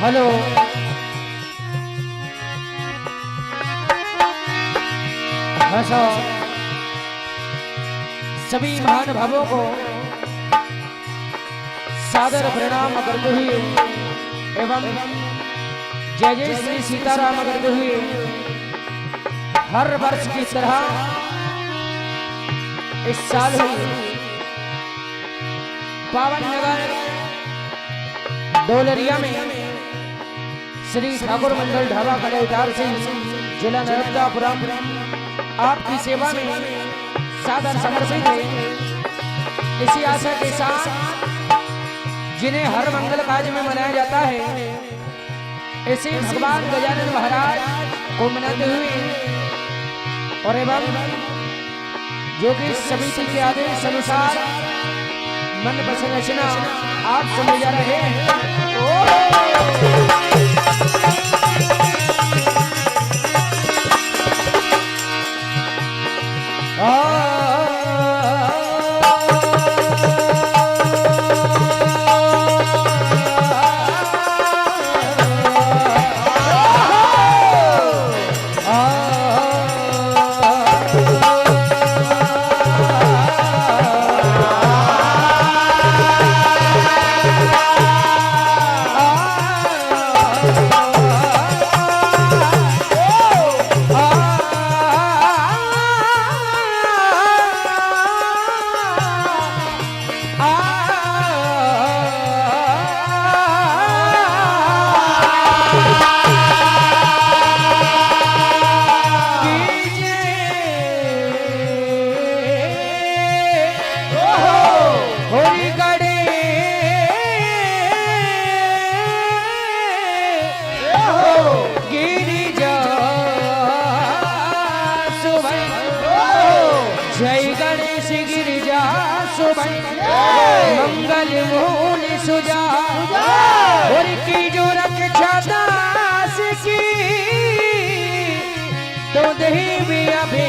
हेलो हंसो सभी महानुभावों को सादर प्रणाम करते हुए एवं जय जय श्री सीताराम करते हुए हर वर्ष की तरह इस साल हुई पावन नगर डोलरिया में श्री ठाकुर मंडल ढाबा कलेदार से जिला नर्मदापुरम आपकी सेवा में सादर समर्पित है। इसी आशा के साथ जिन्हें हर मंगल कार्य में मनाया जाता है, ऐसे भगवान गजानन महाराज को मनाते हुए और एवं जो कि समिति के आदेश अनुसार मन पसंद रचना आप सुने जा रहे हैं। गणेश गिरिजा सुबन मंगल मूल सुजा और की जो रक्षा दास की तो देवी अभी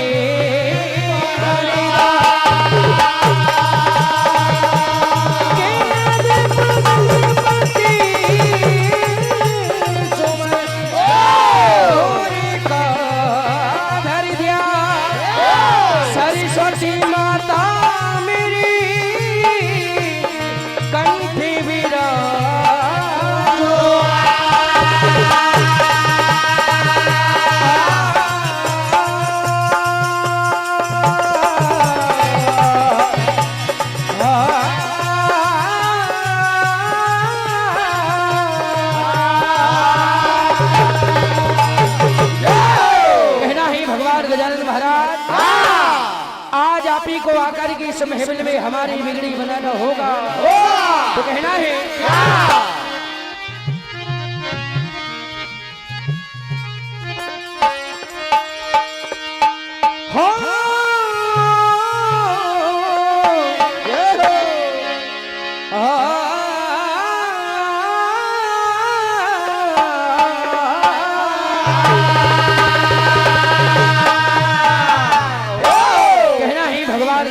सरस्वती माता मेरी कंठी विराजो कहना ही भगवान गजानन महाराज आज आप ही को आकर के इस महफिल में हमारी बिगड़ी बनाना होगा तो कहना है हो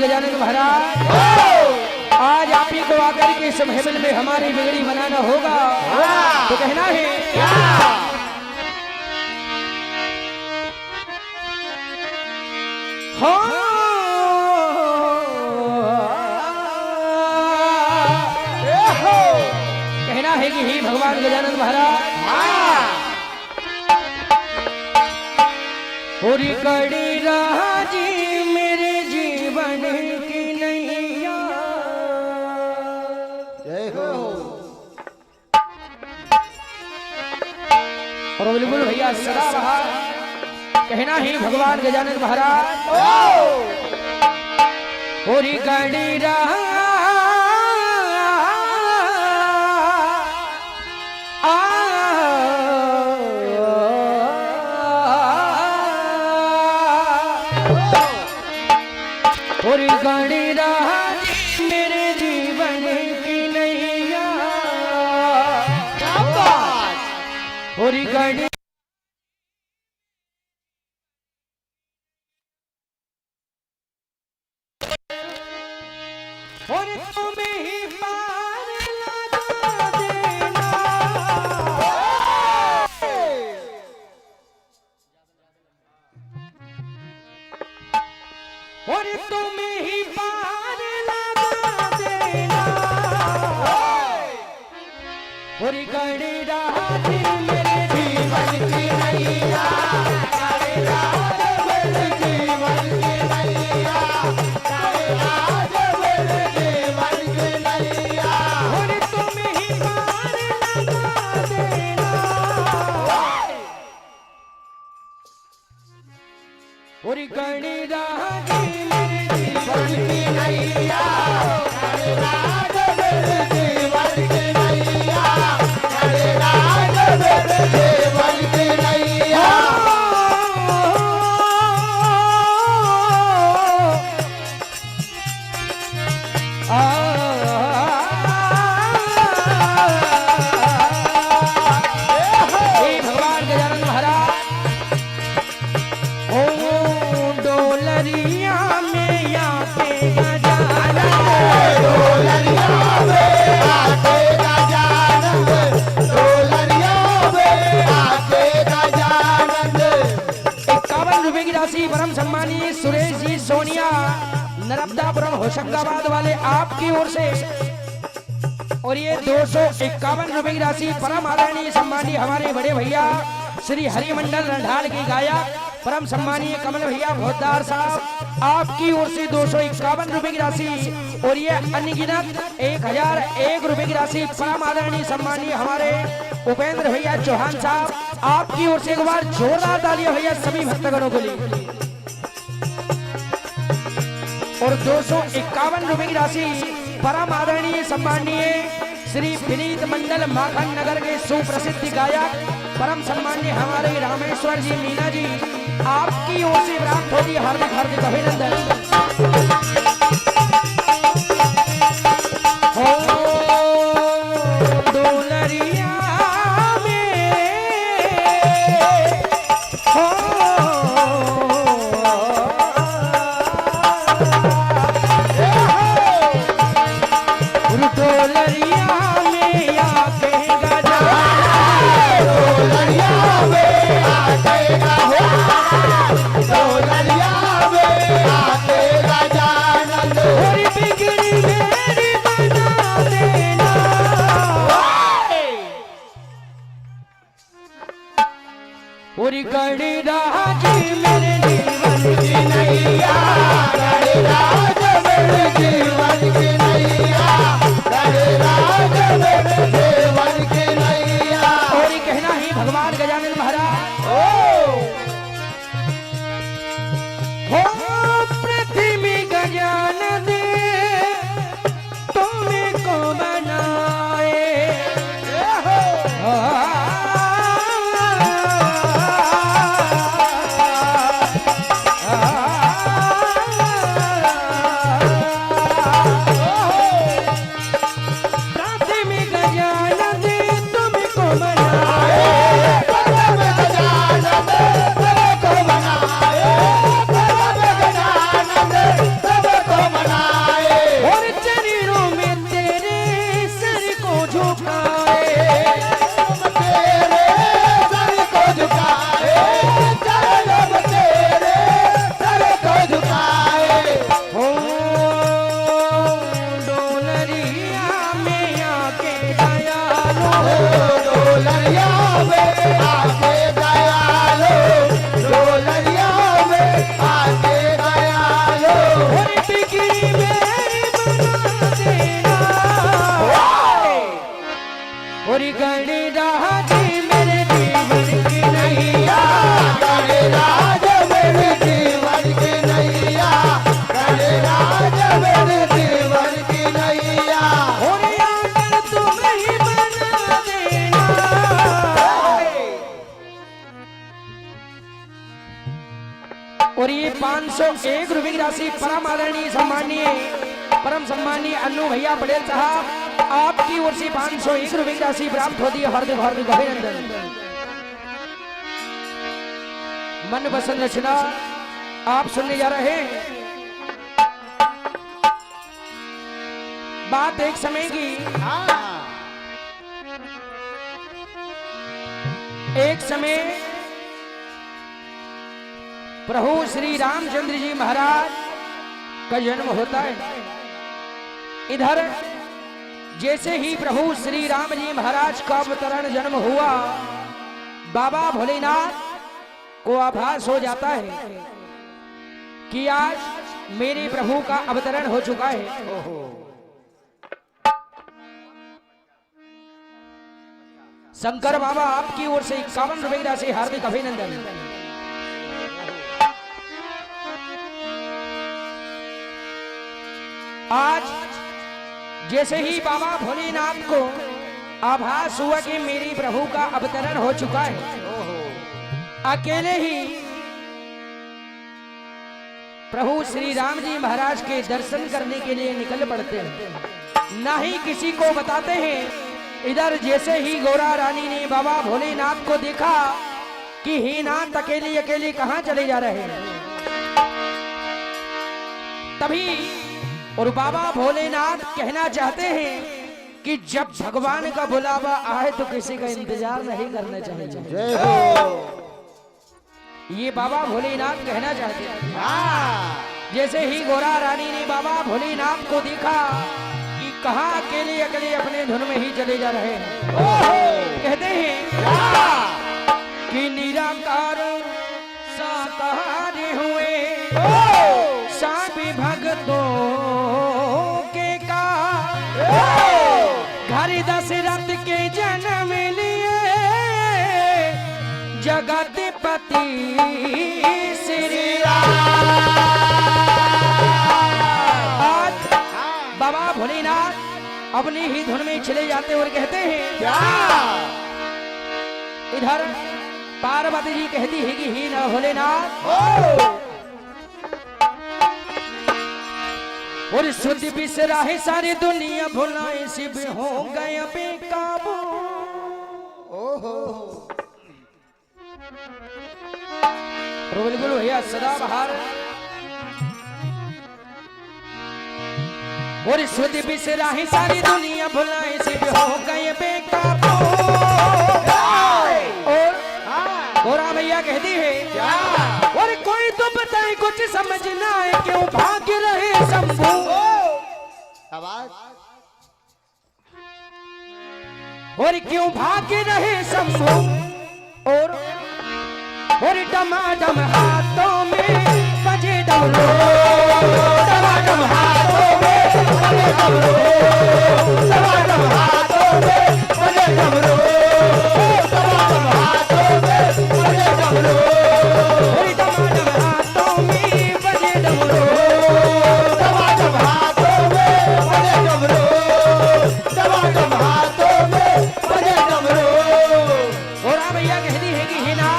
गजानन महाराज आज आप ही को आकर के इस महफिल में हमारी बिगड़ी बनाना होगा तो कहना है हो कहना है कि ही भगवान गजानन महाराज होरी कड़ी राजी मेरे जीवन की नैया जय हो और बिल्कुल भैया सदा रहा कहना ही भगवान गजानन महाराज होरी कड़ी और गाड़ी राजी मेरे जीवन की नैया और गाड़ी और तुम्हें ही पार लगा देना और तुम्हें ही पार लगा देना और गड़ी राजी मेरे जीवन की नैया गड़ी राजी मेरे जीवन की नैया गड़ी राजी मेरे जीवन की नैया और तुम्हें ही पार लगा देना और गड़ी राजी जीवन की नैया गड़ी राजी मेरे जीवन की नैया गड़ी राजी मेरे जीवन की नैया भगवान गजानन महाराज ओ डोलरिया में आके गजानन डोलरिया में आके गजानन डोलरिया में आके गजानन 51 रुपए की राशि परम सम्मानीय सुरेश जी सोनिया नर्मदापुरम होशंगाबाद वाले आपकी ओर से और ये 251 रुपए की राशि परम आदरणीय सम्मानीय हमारे बड़े भैया श्री हरिमंडल रंधाल की गायक परम सम्मानीय कमल भैया भोजदार साहब आपकी ओर से 251 रुपए की राशि और ये अनगिनत 1001 रुपए की राशि परम आदरणीय सम्मानीय हमारे उपेंद्र भैया चौहान साहब आपकी ओर से एक बार जोरदार तालियां भैया सभी भक्तगणों को ली और 251 रुपए की राशि परम आदरणीय सम्मानीय श्री विनीत मंडल माखन नगर के सुप्रसिद्ध गायक परम सम्मानीय हमारे रामेश्वर जी मीना जी आपकी ओर से प्राप्त होती हार्दिक हार्दिक अभिनंदन। 501 रुपए की राशि परम आदरणीय सम्माननीय परम सम्माननीय अन्नू भैया पटेल साहब आपकी ओर से 501 रुपए की राशि प्राप्त होती है। हार्दिक हार्दिक अभिनंदन। मन पसंद रचना आप सुनने जा रहे हैं। बात एक समय की, एक समय प्रभु श्री रामचंद्र जी महाराज का जन्म होता है। इधर जैसे ही प्रभु श्री राम जी महाराज का अवतरण जन्म हुआ, बाबा भोलेनाथ को आभास हो जाता है कि आज मेरे प्रभु का अवतरण हो चुका है। शंकर बाबा आपकी ओर से 51 रुपए की राशि हार्दिक अभिनंदन। आज जैसे ही बाबा भोलेनाथ को आभास हुआ कि मेरी प्रभु का अवतरण हो चुका है, अकेले ही प्रभु श्री राम जी महाराज के दर्शन करने के लिए निकल पड़ते हैं, ना ही किसी को बताते हैं। इधर जैसे ही गौरा रानी ने बाबा भोलेनाथ को देखा कि हे नाथ अकेले अकेले कहां चले जा रहे हैं, तभी और बाबा भोलेनाथ कहना चाहते हैं कि जब भगवान का बुलावा आए तो किसी का इंतजार नहीं करना चाहिए। ये बाबा भोलेनाथ कहना चाहते हैं। जैसे ही गौरा रानी ने बाबा भोलेनाथ को देखा कि कहां अकेले अकेले अपने धुन में ही चले जा रहे हैं, कहते हैं कि निराकार साकार हुए साबी भगतों के का घर दशरथ के जन्म लिए जगतपति श्री राम। आज बाबा भोलेनाथ अपनी ही धुन में चले जाते और कहते हैं क्या? इधर पार्वती जी कहती है कि ही न भोलेनाथ और शुद्ध बिसराहे सारी दुनिया भुलाए शिव हो गए बेकाबू। बिल्कुल भैया सदा बहार और शुद्ध बिसराहे सारी दुनिया भुलाए शिव हो गए बेकाबू। और गोरा भैया कहती है और कोई तो बताए कुछ समझना है क्यों भाग रहे शंभू। और क्यों भाग रहे शंभू और डमाडम हाथों में बजे डमरू, डमाडम हाथों में बजे डमरू, डमाडम हाथों में बजे डमरू, डमाडम हाथों में बजे डमरू, डमाडम हाथों में बजे डमरू, डमाडम हाथों में बजे डमरू, डमाडम हाथों में बजे डमरू। और भैया कहती है कि हिना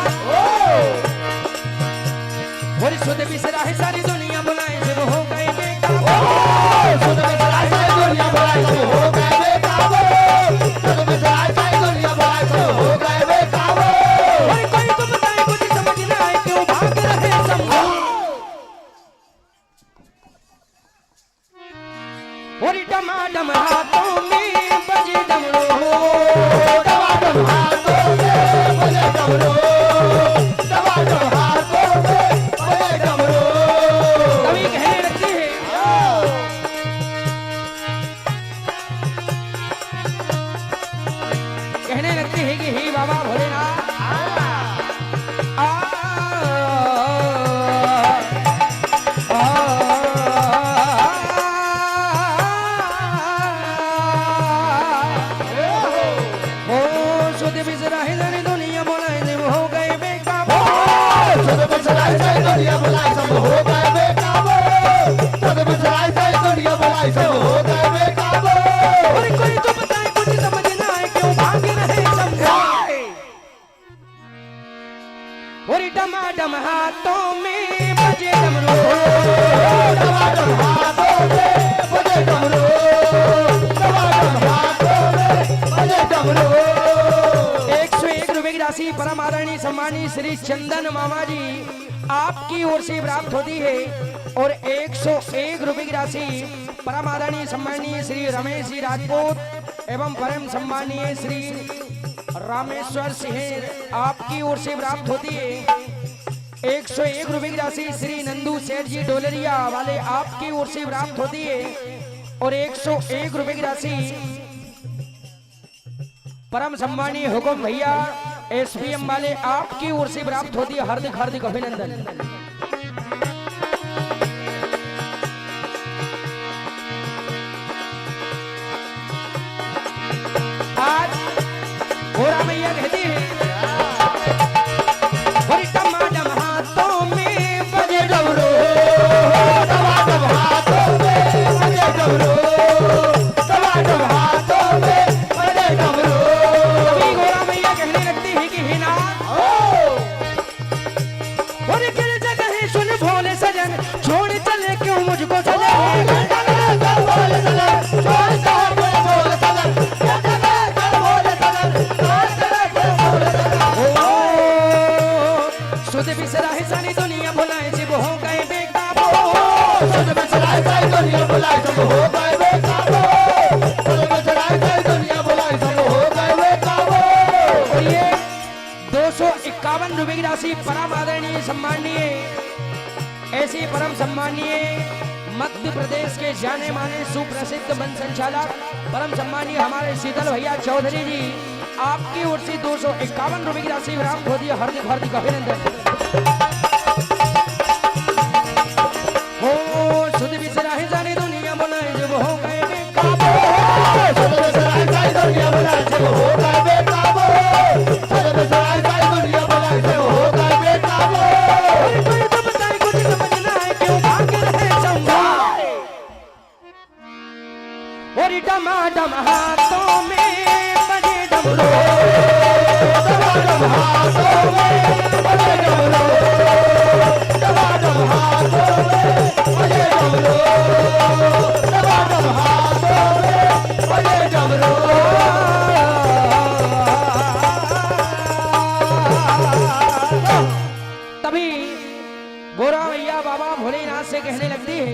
और शुद्ध बिसरा है सारी दुनिया बुलाए जब हो गए बेकाबू। शुद्ध बिसरा है सारी दुनिया बुलाए जब हो गए बेकाबू। शुद्ध बिसरा है सारी दुनिया बुलाए जब हो गए बेकाबू। और कोई तो बताए कुछ समझ ना आए क्यों भाग रहे शंभू। और डमाडम हाथों में बजे डमरू, डमाडम हाथों में बजे डमरू, डमाडम हाथों में बजे डमरू। तभी कहने लगती है कि हे बाबा भोलेनाथ शुद्ध बिसरा है दुनिया बोले हो श्री चंदन मामा जी आपकी ओर से प्राप्त होती है और 101 रुपए की राशि परम आदरणीय सम्मानीय श्री रमेश जी राजपूत एवं परम सम्मानीय श्री रामेश्वर सिंह आपकी ओर से प्राप्त होती है। 101 रुपए की राशि श्री नंदू सेठ जी डोलरिया वाले आपकी ओर से प्राप्त होती है और 101 रुपए की राशि परम सम्मानीय हुकुम भैया एसपीएम वाले आपकी ओर से प्राप्त होती है। हार्दिक हार्दिक अभिनंदन। आज गोरा मैया कहती है टमाटम हाथों में बजे डमरू, टमाटम हाथों में बजे डमरू, टमाटम हाथों में बजे डमरू। अभी गोरा मैया कहने लगती है कि हिना और किस जगह सुन भोले सजन छोड़ चले क्यों मुझको सजन, सुध बिसराए सारी दुनिया भुलाए जब हो गए बेकाबू, सुध बिसराए सारी दुनिया भुलाए जब हो गए बेकाबू, सुध बिसराए सारी दुनिया भुलाए जब हो गए बेकाबू। और ये 251 रुपए की राशि परम आदरणीय सम्मानीय ऐसी परम सम्मानीय मध्य प्रदेश के जाने माने सुप्रसिद्ध वन संचालक परम सम्मानीय हमारे शीतल भैया चौधरी जी आपकी ओर से 251 रुपए की राशि प्राप्त होती है। हार्दिक हार्दिक अभिनंदन। हो सुध बिसराए सारी दुनिया बुलाए जब हो गए बेकाबू, सुध बिसराए सारी दुनिया बुलाए जब हो गए बेकाबू, सुध बिसराए सारी दुनिया बुलाए जब हो गए बेकाबू। कोई तो बताए कुछ समझना है क्यों भाग रहे संभाल और टमाटम हाथों में बजे डमरू, टमाटम हाथों में बजे डमरू, टमाटम हाथों में बजे डमरू, टमाटम हाथों में बजे डमरू। तभी गोरा भैया बाबा भोलेनाथ से कहने लगती है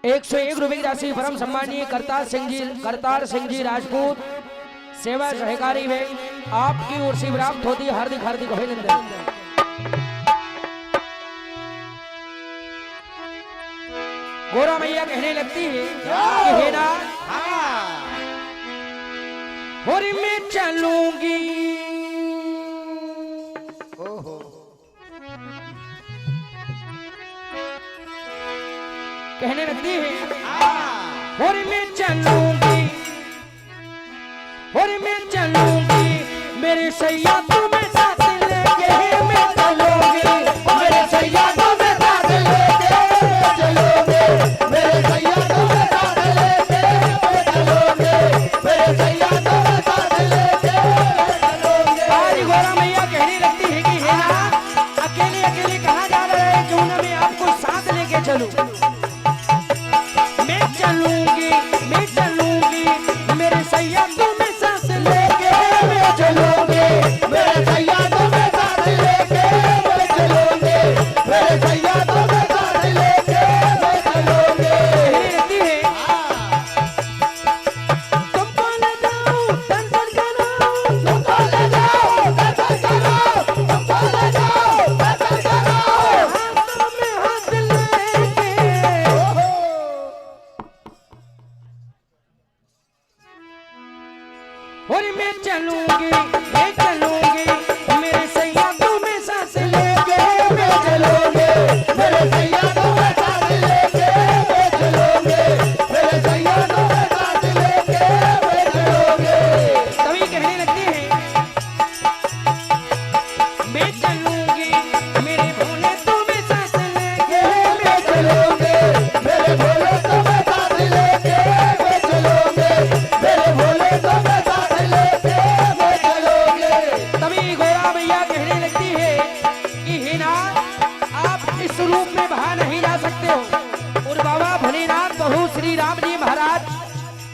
101 रुपए की राशि परम सम्मानीय करतार सिंह जी राजपूत सेवा सहकारी बैंक आपकी ओर से प्राप्त होती है। हार्दिक हार्दिक अभिनंदन। गोरा मैया कहने लगती है कि हे ना होरी मैं चलूंगी, कहने लगती है और मैं चलूंगी, और मैं चलूंगी मेरे सैया तुम्हें साथ लेके मैं चलूंगी, मेरे सैया तुम्हें साथ लेके मैं चलूंगी, मेरे सैया तुम्हें साथ लेके मैं चलूंगी, मेरे सैया तुम्हें साथ लेके मैं चलूंगी। आज गोरा मैया कहने लगती है कि हे ना अकेले अकेले कहाँ जा रहे हैं, क्यों ना मैं आपको साथ लेके चलूं। मैं चलूंगी मेरे सैया तुम्हें साथ लेके मैं चलूंगी, मेरे सैया तुम्हें साथ लेके मैं चलूंगी, मेरे सैया तुम्हें साथ लेके मैं चलूंगी। कहती है तुमको ले जाओ दर्शन करो, तुमको ले जाओ दर्शन करो, तुमको ले जाओ दर्शन करो, हाथों में हाथ लेके और मैं चलूंगी मेरे सैया तुम्हें साथ लेके मैं चलूंगी, मेरे सैया तुम्हें साथ लेके मैं चलूंगी, मेरे सैया तुम्हें साथ लेके मैं चलूंगी। तभी कहने लगती है मैं चलूंगी मेरे भोले तुम्हें साथ लेके मैं चलूंगी, मेरे भोले तुम्हें साथ लेके मैं चलूंगी, मेरे भोले तुम्हें साथ लेके मैं चलूंगी। तभी गोरा मैया कहने लगती है कि हे नाथ आप इस रूप में बाहर नहीं जा सकते हो, और बाबा भोलेनाथ प्रभु श्री राम जी महाराज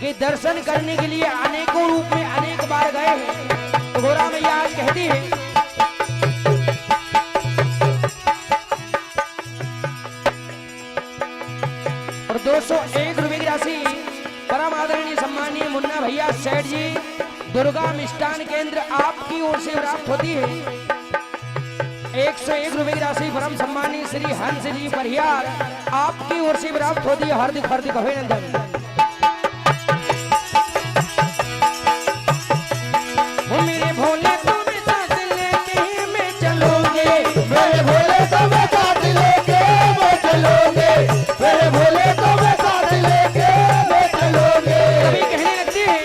के दर्शन दर्शन करने के लिए अनेकों रूप में अनेक बार गए हैं। तो गोरा मैया आज कहती है और 201 रुपए की राशि परम आदरणीय सम्मानीय मुन्ना भैया सेठ जी दुर्गा मिष्ठान केंद्र आपकी ओर से प्राप्त होती है। 101 रुपए की राशि परम सम्मानीय श्री हंस जी परिहार आपकी ओर से प्राप्त होती है। हार्दिक हार्दिक अभिनंदन। मेरे भोले तुम्हें साथ लेके मैं चलोगे, मेरे भोले तुम्हें साथ लेके मैं चलोगे, मेरे भोले तुम्हें साथ लेके मैं चलोगे। कभी कहने लगती है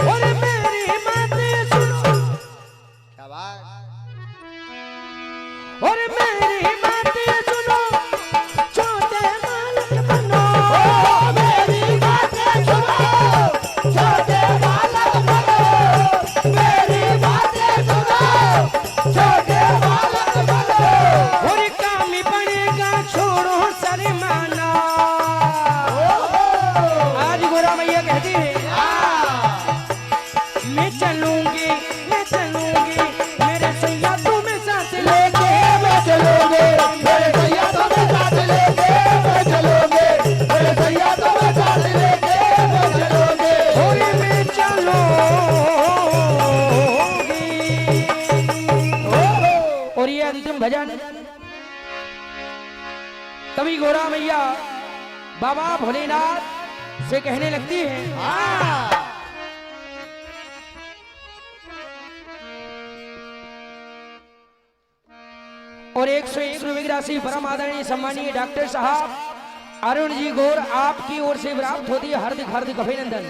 और मेरी बातें सुनो, क्या बात, और मेरी बातें सुनो, छोटे मालक बनो, मेरी बातें सुनो, छोटे बालक बनो, मेरी बातें सुनो, छोटे बालक बनो। और काम ही बनेगा छोड़ो शर्माना। आज गोरा मैया कहती है मैं चलूंगी, मैं चलूंगी, मेरे सैया तुम्हें साथ लेके मैं चलोगे, मेरे सैया तुम्हें साथ लेके मैं चलोगे, मेरे सैया तुम्हें साथ लेके मैं चलोगे, और मैं चलूंगी। और ये अंतिम भजन तभी गोरा मैया बाबा भोलेनाथ से कहने लगती है और 101 रुपए की राशि परम आदरणीय सम्मानीय डॉक्टर साहब अरुण जी गौर आपकी ओर से प्राप्त होती है। हार्दिक हार्दिक अभिनंदन।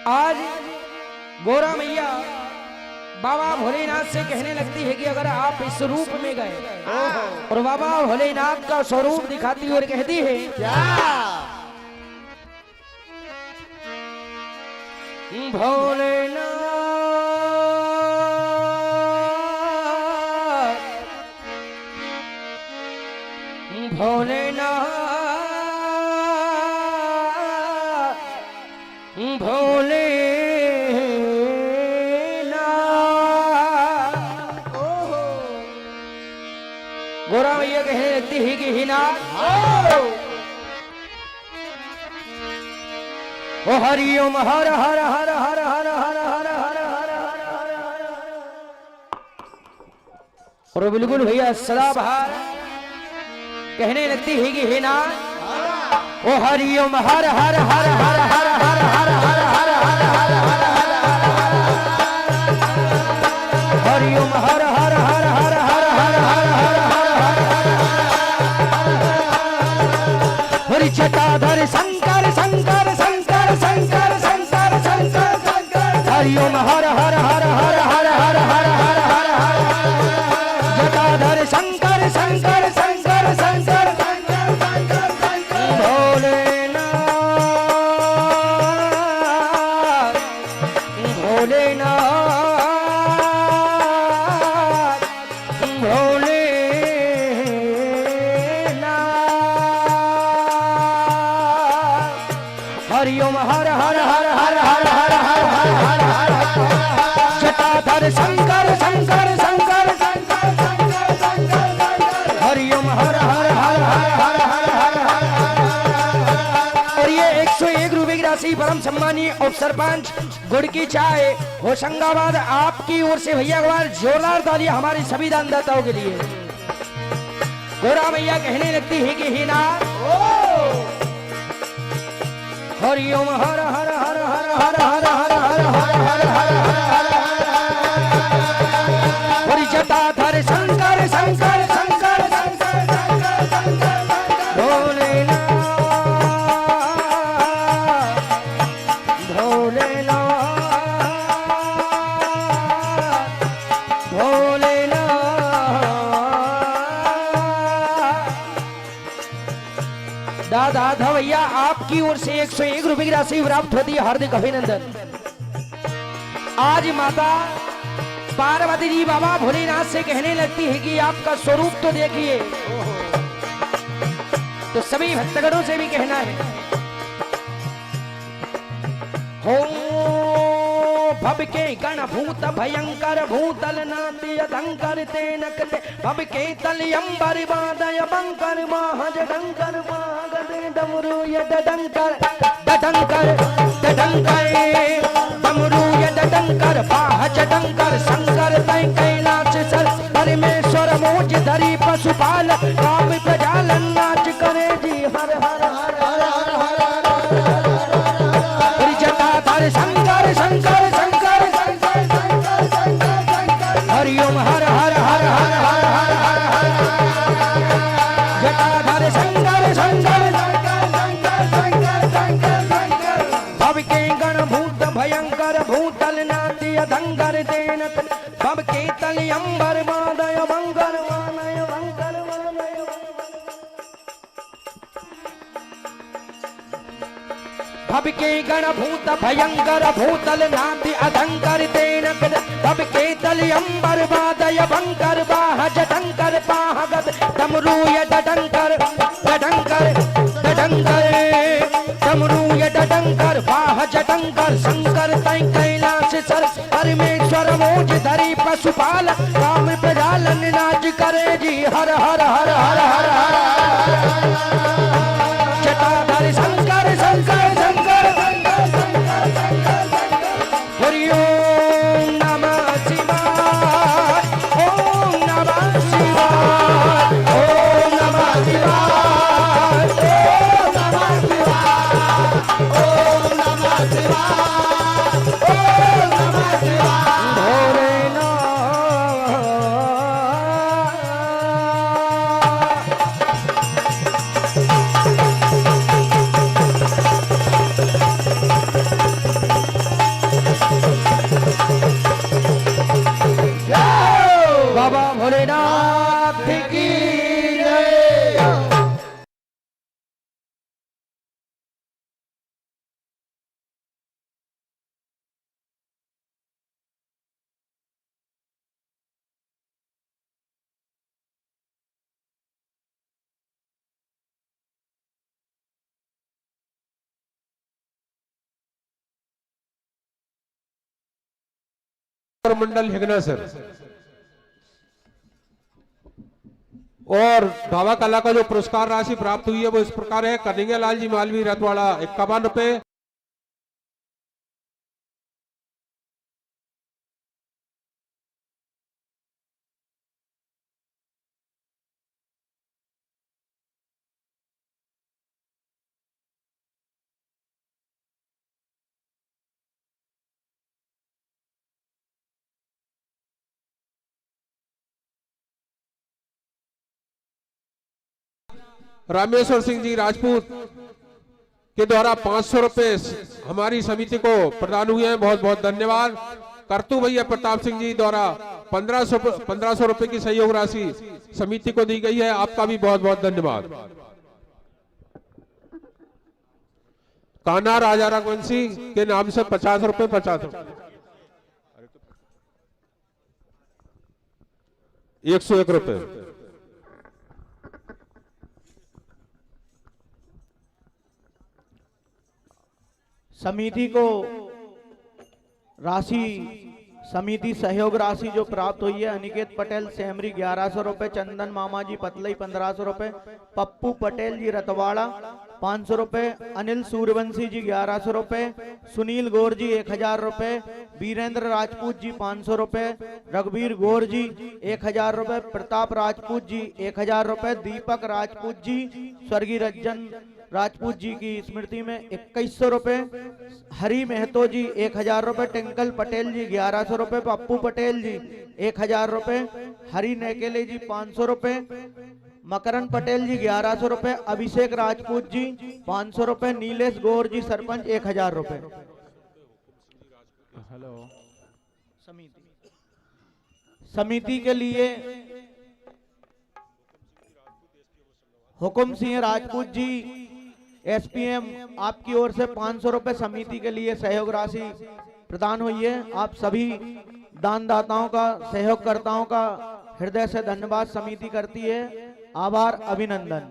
आज गोरा मैया बाबा भोलेनाथ से कहने लगती है कि अगर आप इस रूप में गए और बाबा भोलेनाथ का स्वरूप दिखाती है और कहती है क्या भोलेनाथ, भोलेनाथ, भोलेनाथ। गोरा मैया कहने लगती है कि हिना ओ हरिओम हर हर हर हर हर हर हर हर हर और बिल्कुल भैया सदाबहार कहने लगती है कि हिना ओ हरिओम हर हर हर हर हर हर हर हर हर हर हर हरिओम हर हर हर हर हर हर हर हर हरि जटाधर शंकर शंकर शंकर शंकर शंकर शंकर शंकर हरिओम हर हर हर हर हर हर हर हर हर जटाधर शंकर शंकर शंकर शंकर हरिओम हर हर हर हर हर हर हर हर हर हर जटाधर शंकर शंकर शंकर हरिओम हर हर हर हर हर हर हर। और ये 101 रुपए की राशि परम सम्मानीय उप सरपंच गुड़ की चाय होशंगाबाद आपकी ओर से भैया अखबार जोरदार तालियां हमारे सभी दानदाताओं के लिए। गोरा मैया कहने लगती है कि हिना हरिओम हर हर हर हर हर हर हर हर हर हर हर हरि जटाधर शंकर शंकर शंकर भोलेनाथ भोलेनाथ भोलेनाथ। दादा धवैया आपकी ओर से 101 रुपए की राशि प्राप्त होती है। हार्दिक अभिनंदन। आज माता पार्वती जी बाबा भोलेनाथ से कहने लगती है कि आपका स्वरूप तो देखिए। तो सभी भक्तगणों से भी कहना है हो भव के गण भूत भयंकर भूतल नाति अधंकर तेनकते भव के तल अंबर बादय बंकर महज डंकर मागदे डमरू य डंकर डंकर डंकर डमरू य डंकर बाहज डंकर शंकर तै कैलाश सर परमेश्वर मोज धरी पशुपाल काम प्रजालन नाच करे जी हर हर हर हर हर हर जटाधर शंकर शंकर शंकर हरिओम हर हर हर हर हर हर हर जटाधर शंकर शंकर भव के गण भूत भयंकर भूतल नाति अधंकर तेनक भव के तल अंबर बादय बंकर वानय बंकर वानय भव के गण भूत भयंकर भूतल नाति अधंकर तेनक भव के तल अंबर बादय बंकर बाहज डंकर पाहगत डमरू य डंकर डंकर डंकर डमरू य डंकर बाहज डंकर शंकर तै कैलाश सर परमेश्वर मोज धरी पशुपाल काम प्रजालन नाच करे जी हर हर हर हर हर हर जटाधर शंकर शंकर शंकर हरि ओम नमः शिवाय ओम नमः शिवाय ओम नमः शिवाय ओम नमः शिवाय ओम नमः शिवाय ओम नमः शिवाय भोलेनाथ बाबा भोलेनाथ की जय। मंडल हिगना सर और दावा कला का जो पुरस्कार राशि प्राप्त हुई है वो इस प्रकार है। कन्हैया लाल जी मालवी रतवाड़ा 51 रुपए, रामेश्वर सिंह जी राजपूत के द्वारा 500 रुपए हमारी समिति को प्रदान हुए हैं, बहुत बहुत धन्यवाद। करतू भैया प्रताप सिंह जी द्वारा 1500 रुपए की सहयोग राशि समिति को दी गई है, आपका भी बहुत बहुत धन्यवाद। कान्हा राजा रघुवंशी के नाम से 50 रुपए 50 रुपए 101 रुपए। समिति को राशि समिति सहयोग राशि जो प्राप्त हुई है, अनिकेत पटेल सेमरी 1100 रुपए, चंदन मामा जी पतलई 1500 रुपए, पप्पू पटेल जी रतवाड़ा 500 रुपए, अनिल सूर्यवंशी जी 1100 रुपए, सुनील गौर जी 1000 रुपए, वीरेंद्र राजपूत जी 500 रुपए, रघुवीर गौर जी 1000 रुपए, प्रताप राजपूत जी 1000 रुपए, दीपक राजपूत जी स्वर्गीय रंजन राजपूत जी की स्मृति में 2100 रुपए, हरि महतो जी 1000 रुपए, टिंकल पटेल जी 1100 रुपए, पप्पू पटेल जी 1000 रुपए, हरि नेकेले जी 500 रुपए, मकरन पटेल जी 1100 रुपए, अभिषेक राजपूत जी 500 रुपए, नीलेश गौर जी सरपंच 1000 रुपए। हेलो समिति के लिए हुकुम सिंह राजपूत जी एसपीएम आपकी ओर से 500 रुपए समिति के लिए सहयोग राशि प्रदान हुई है। आप सभी दानदाताओं का, सहयोगकर्ताओं का हृदय से धन्यवाद समिति करती है। आभार, अभिनंदन।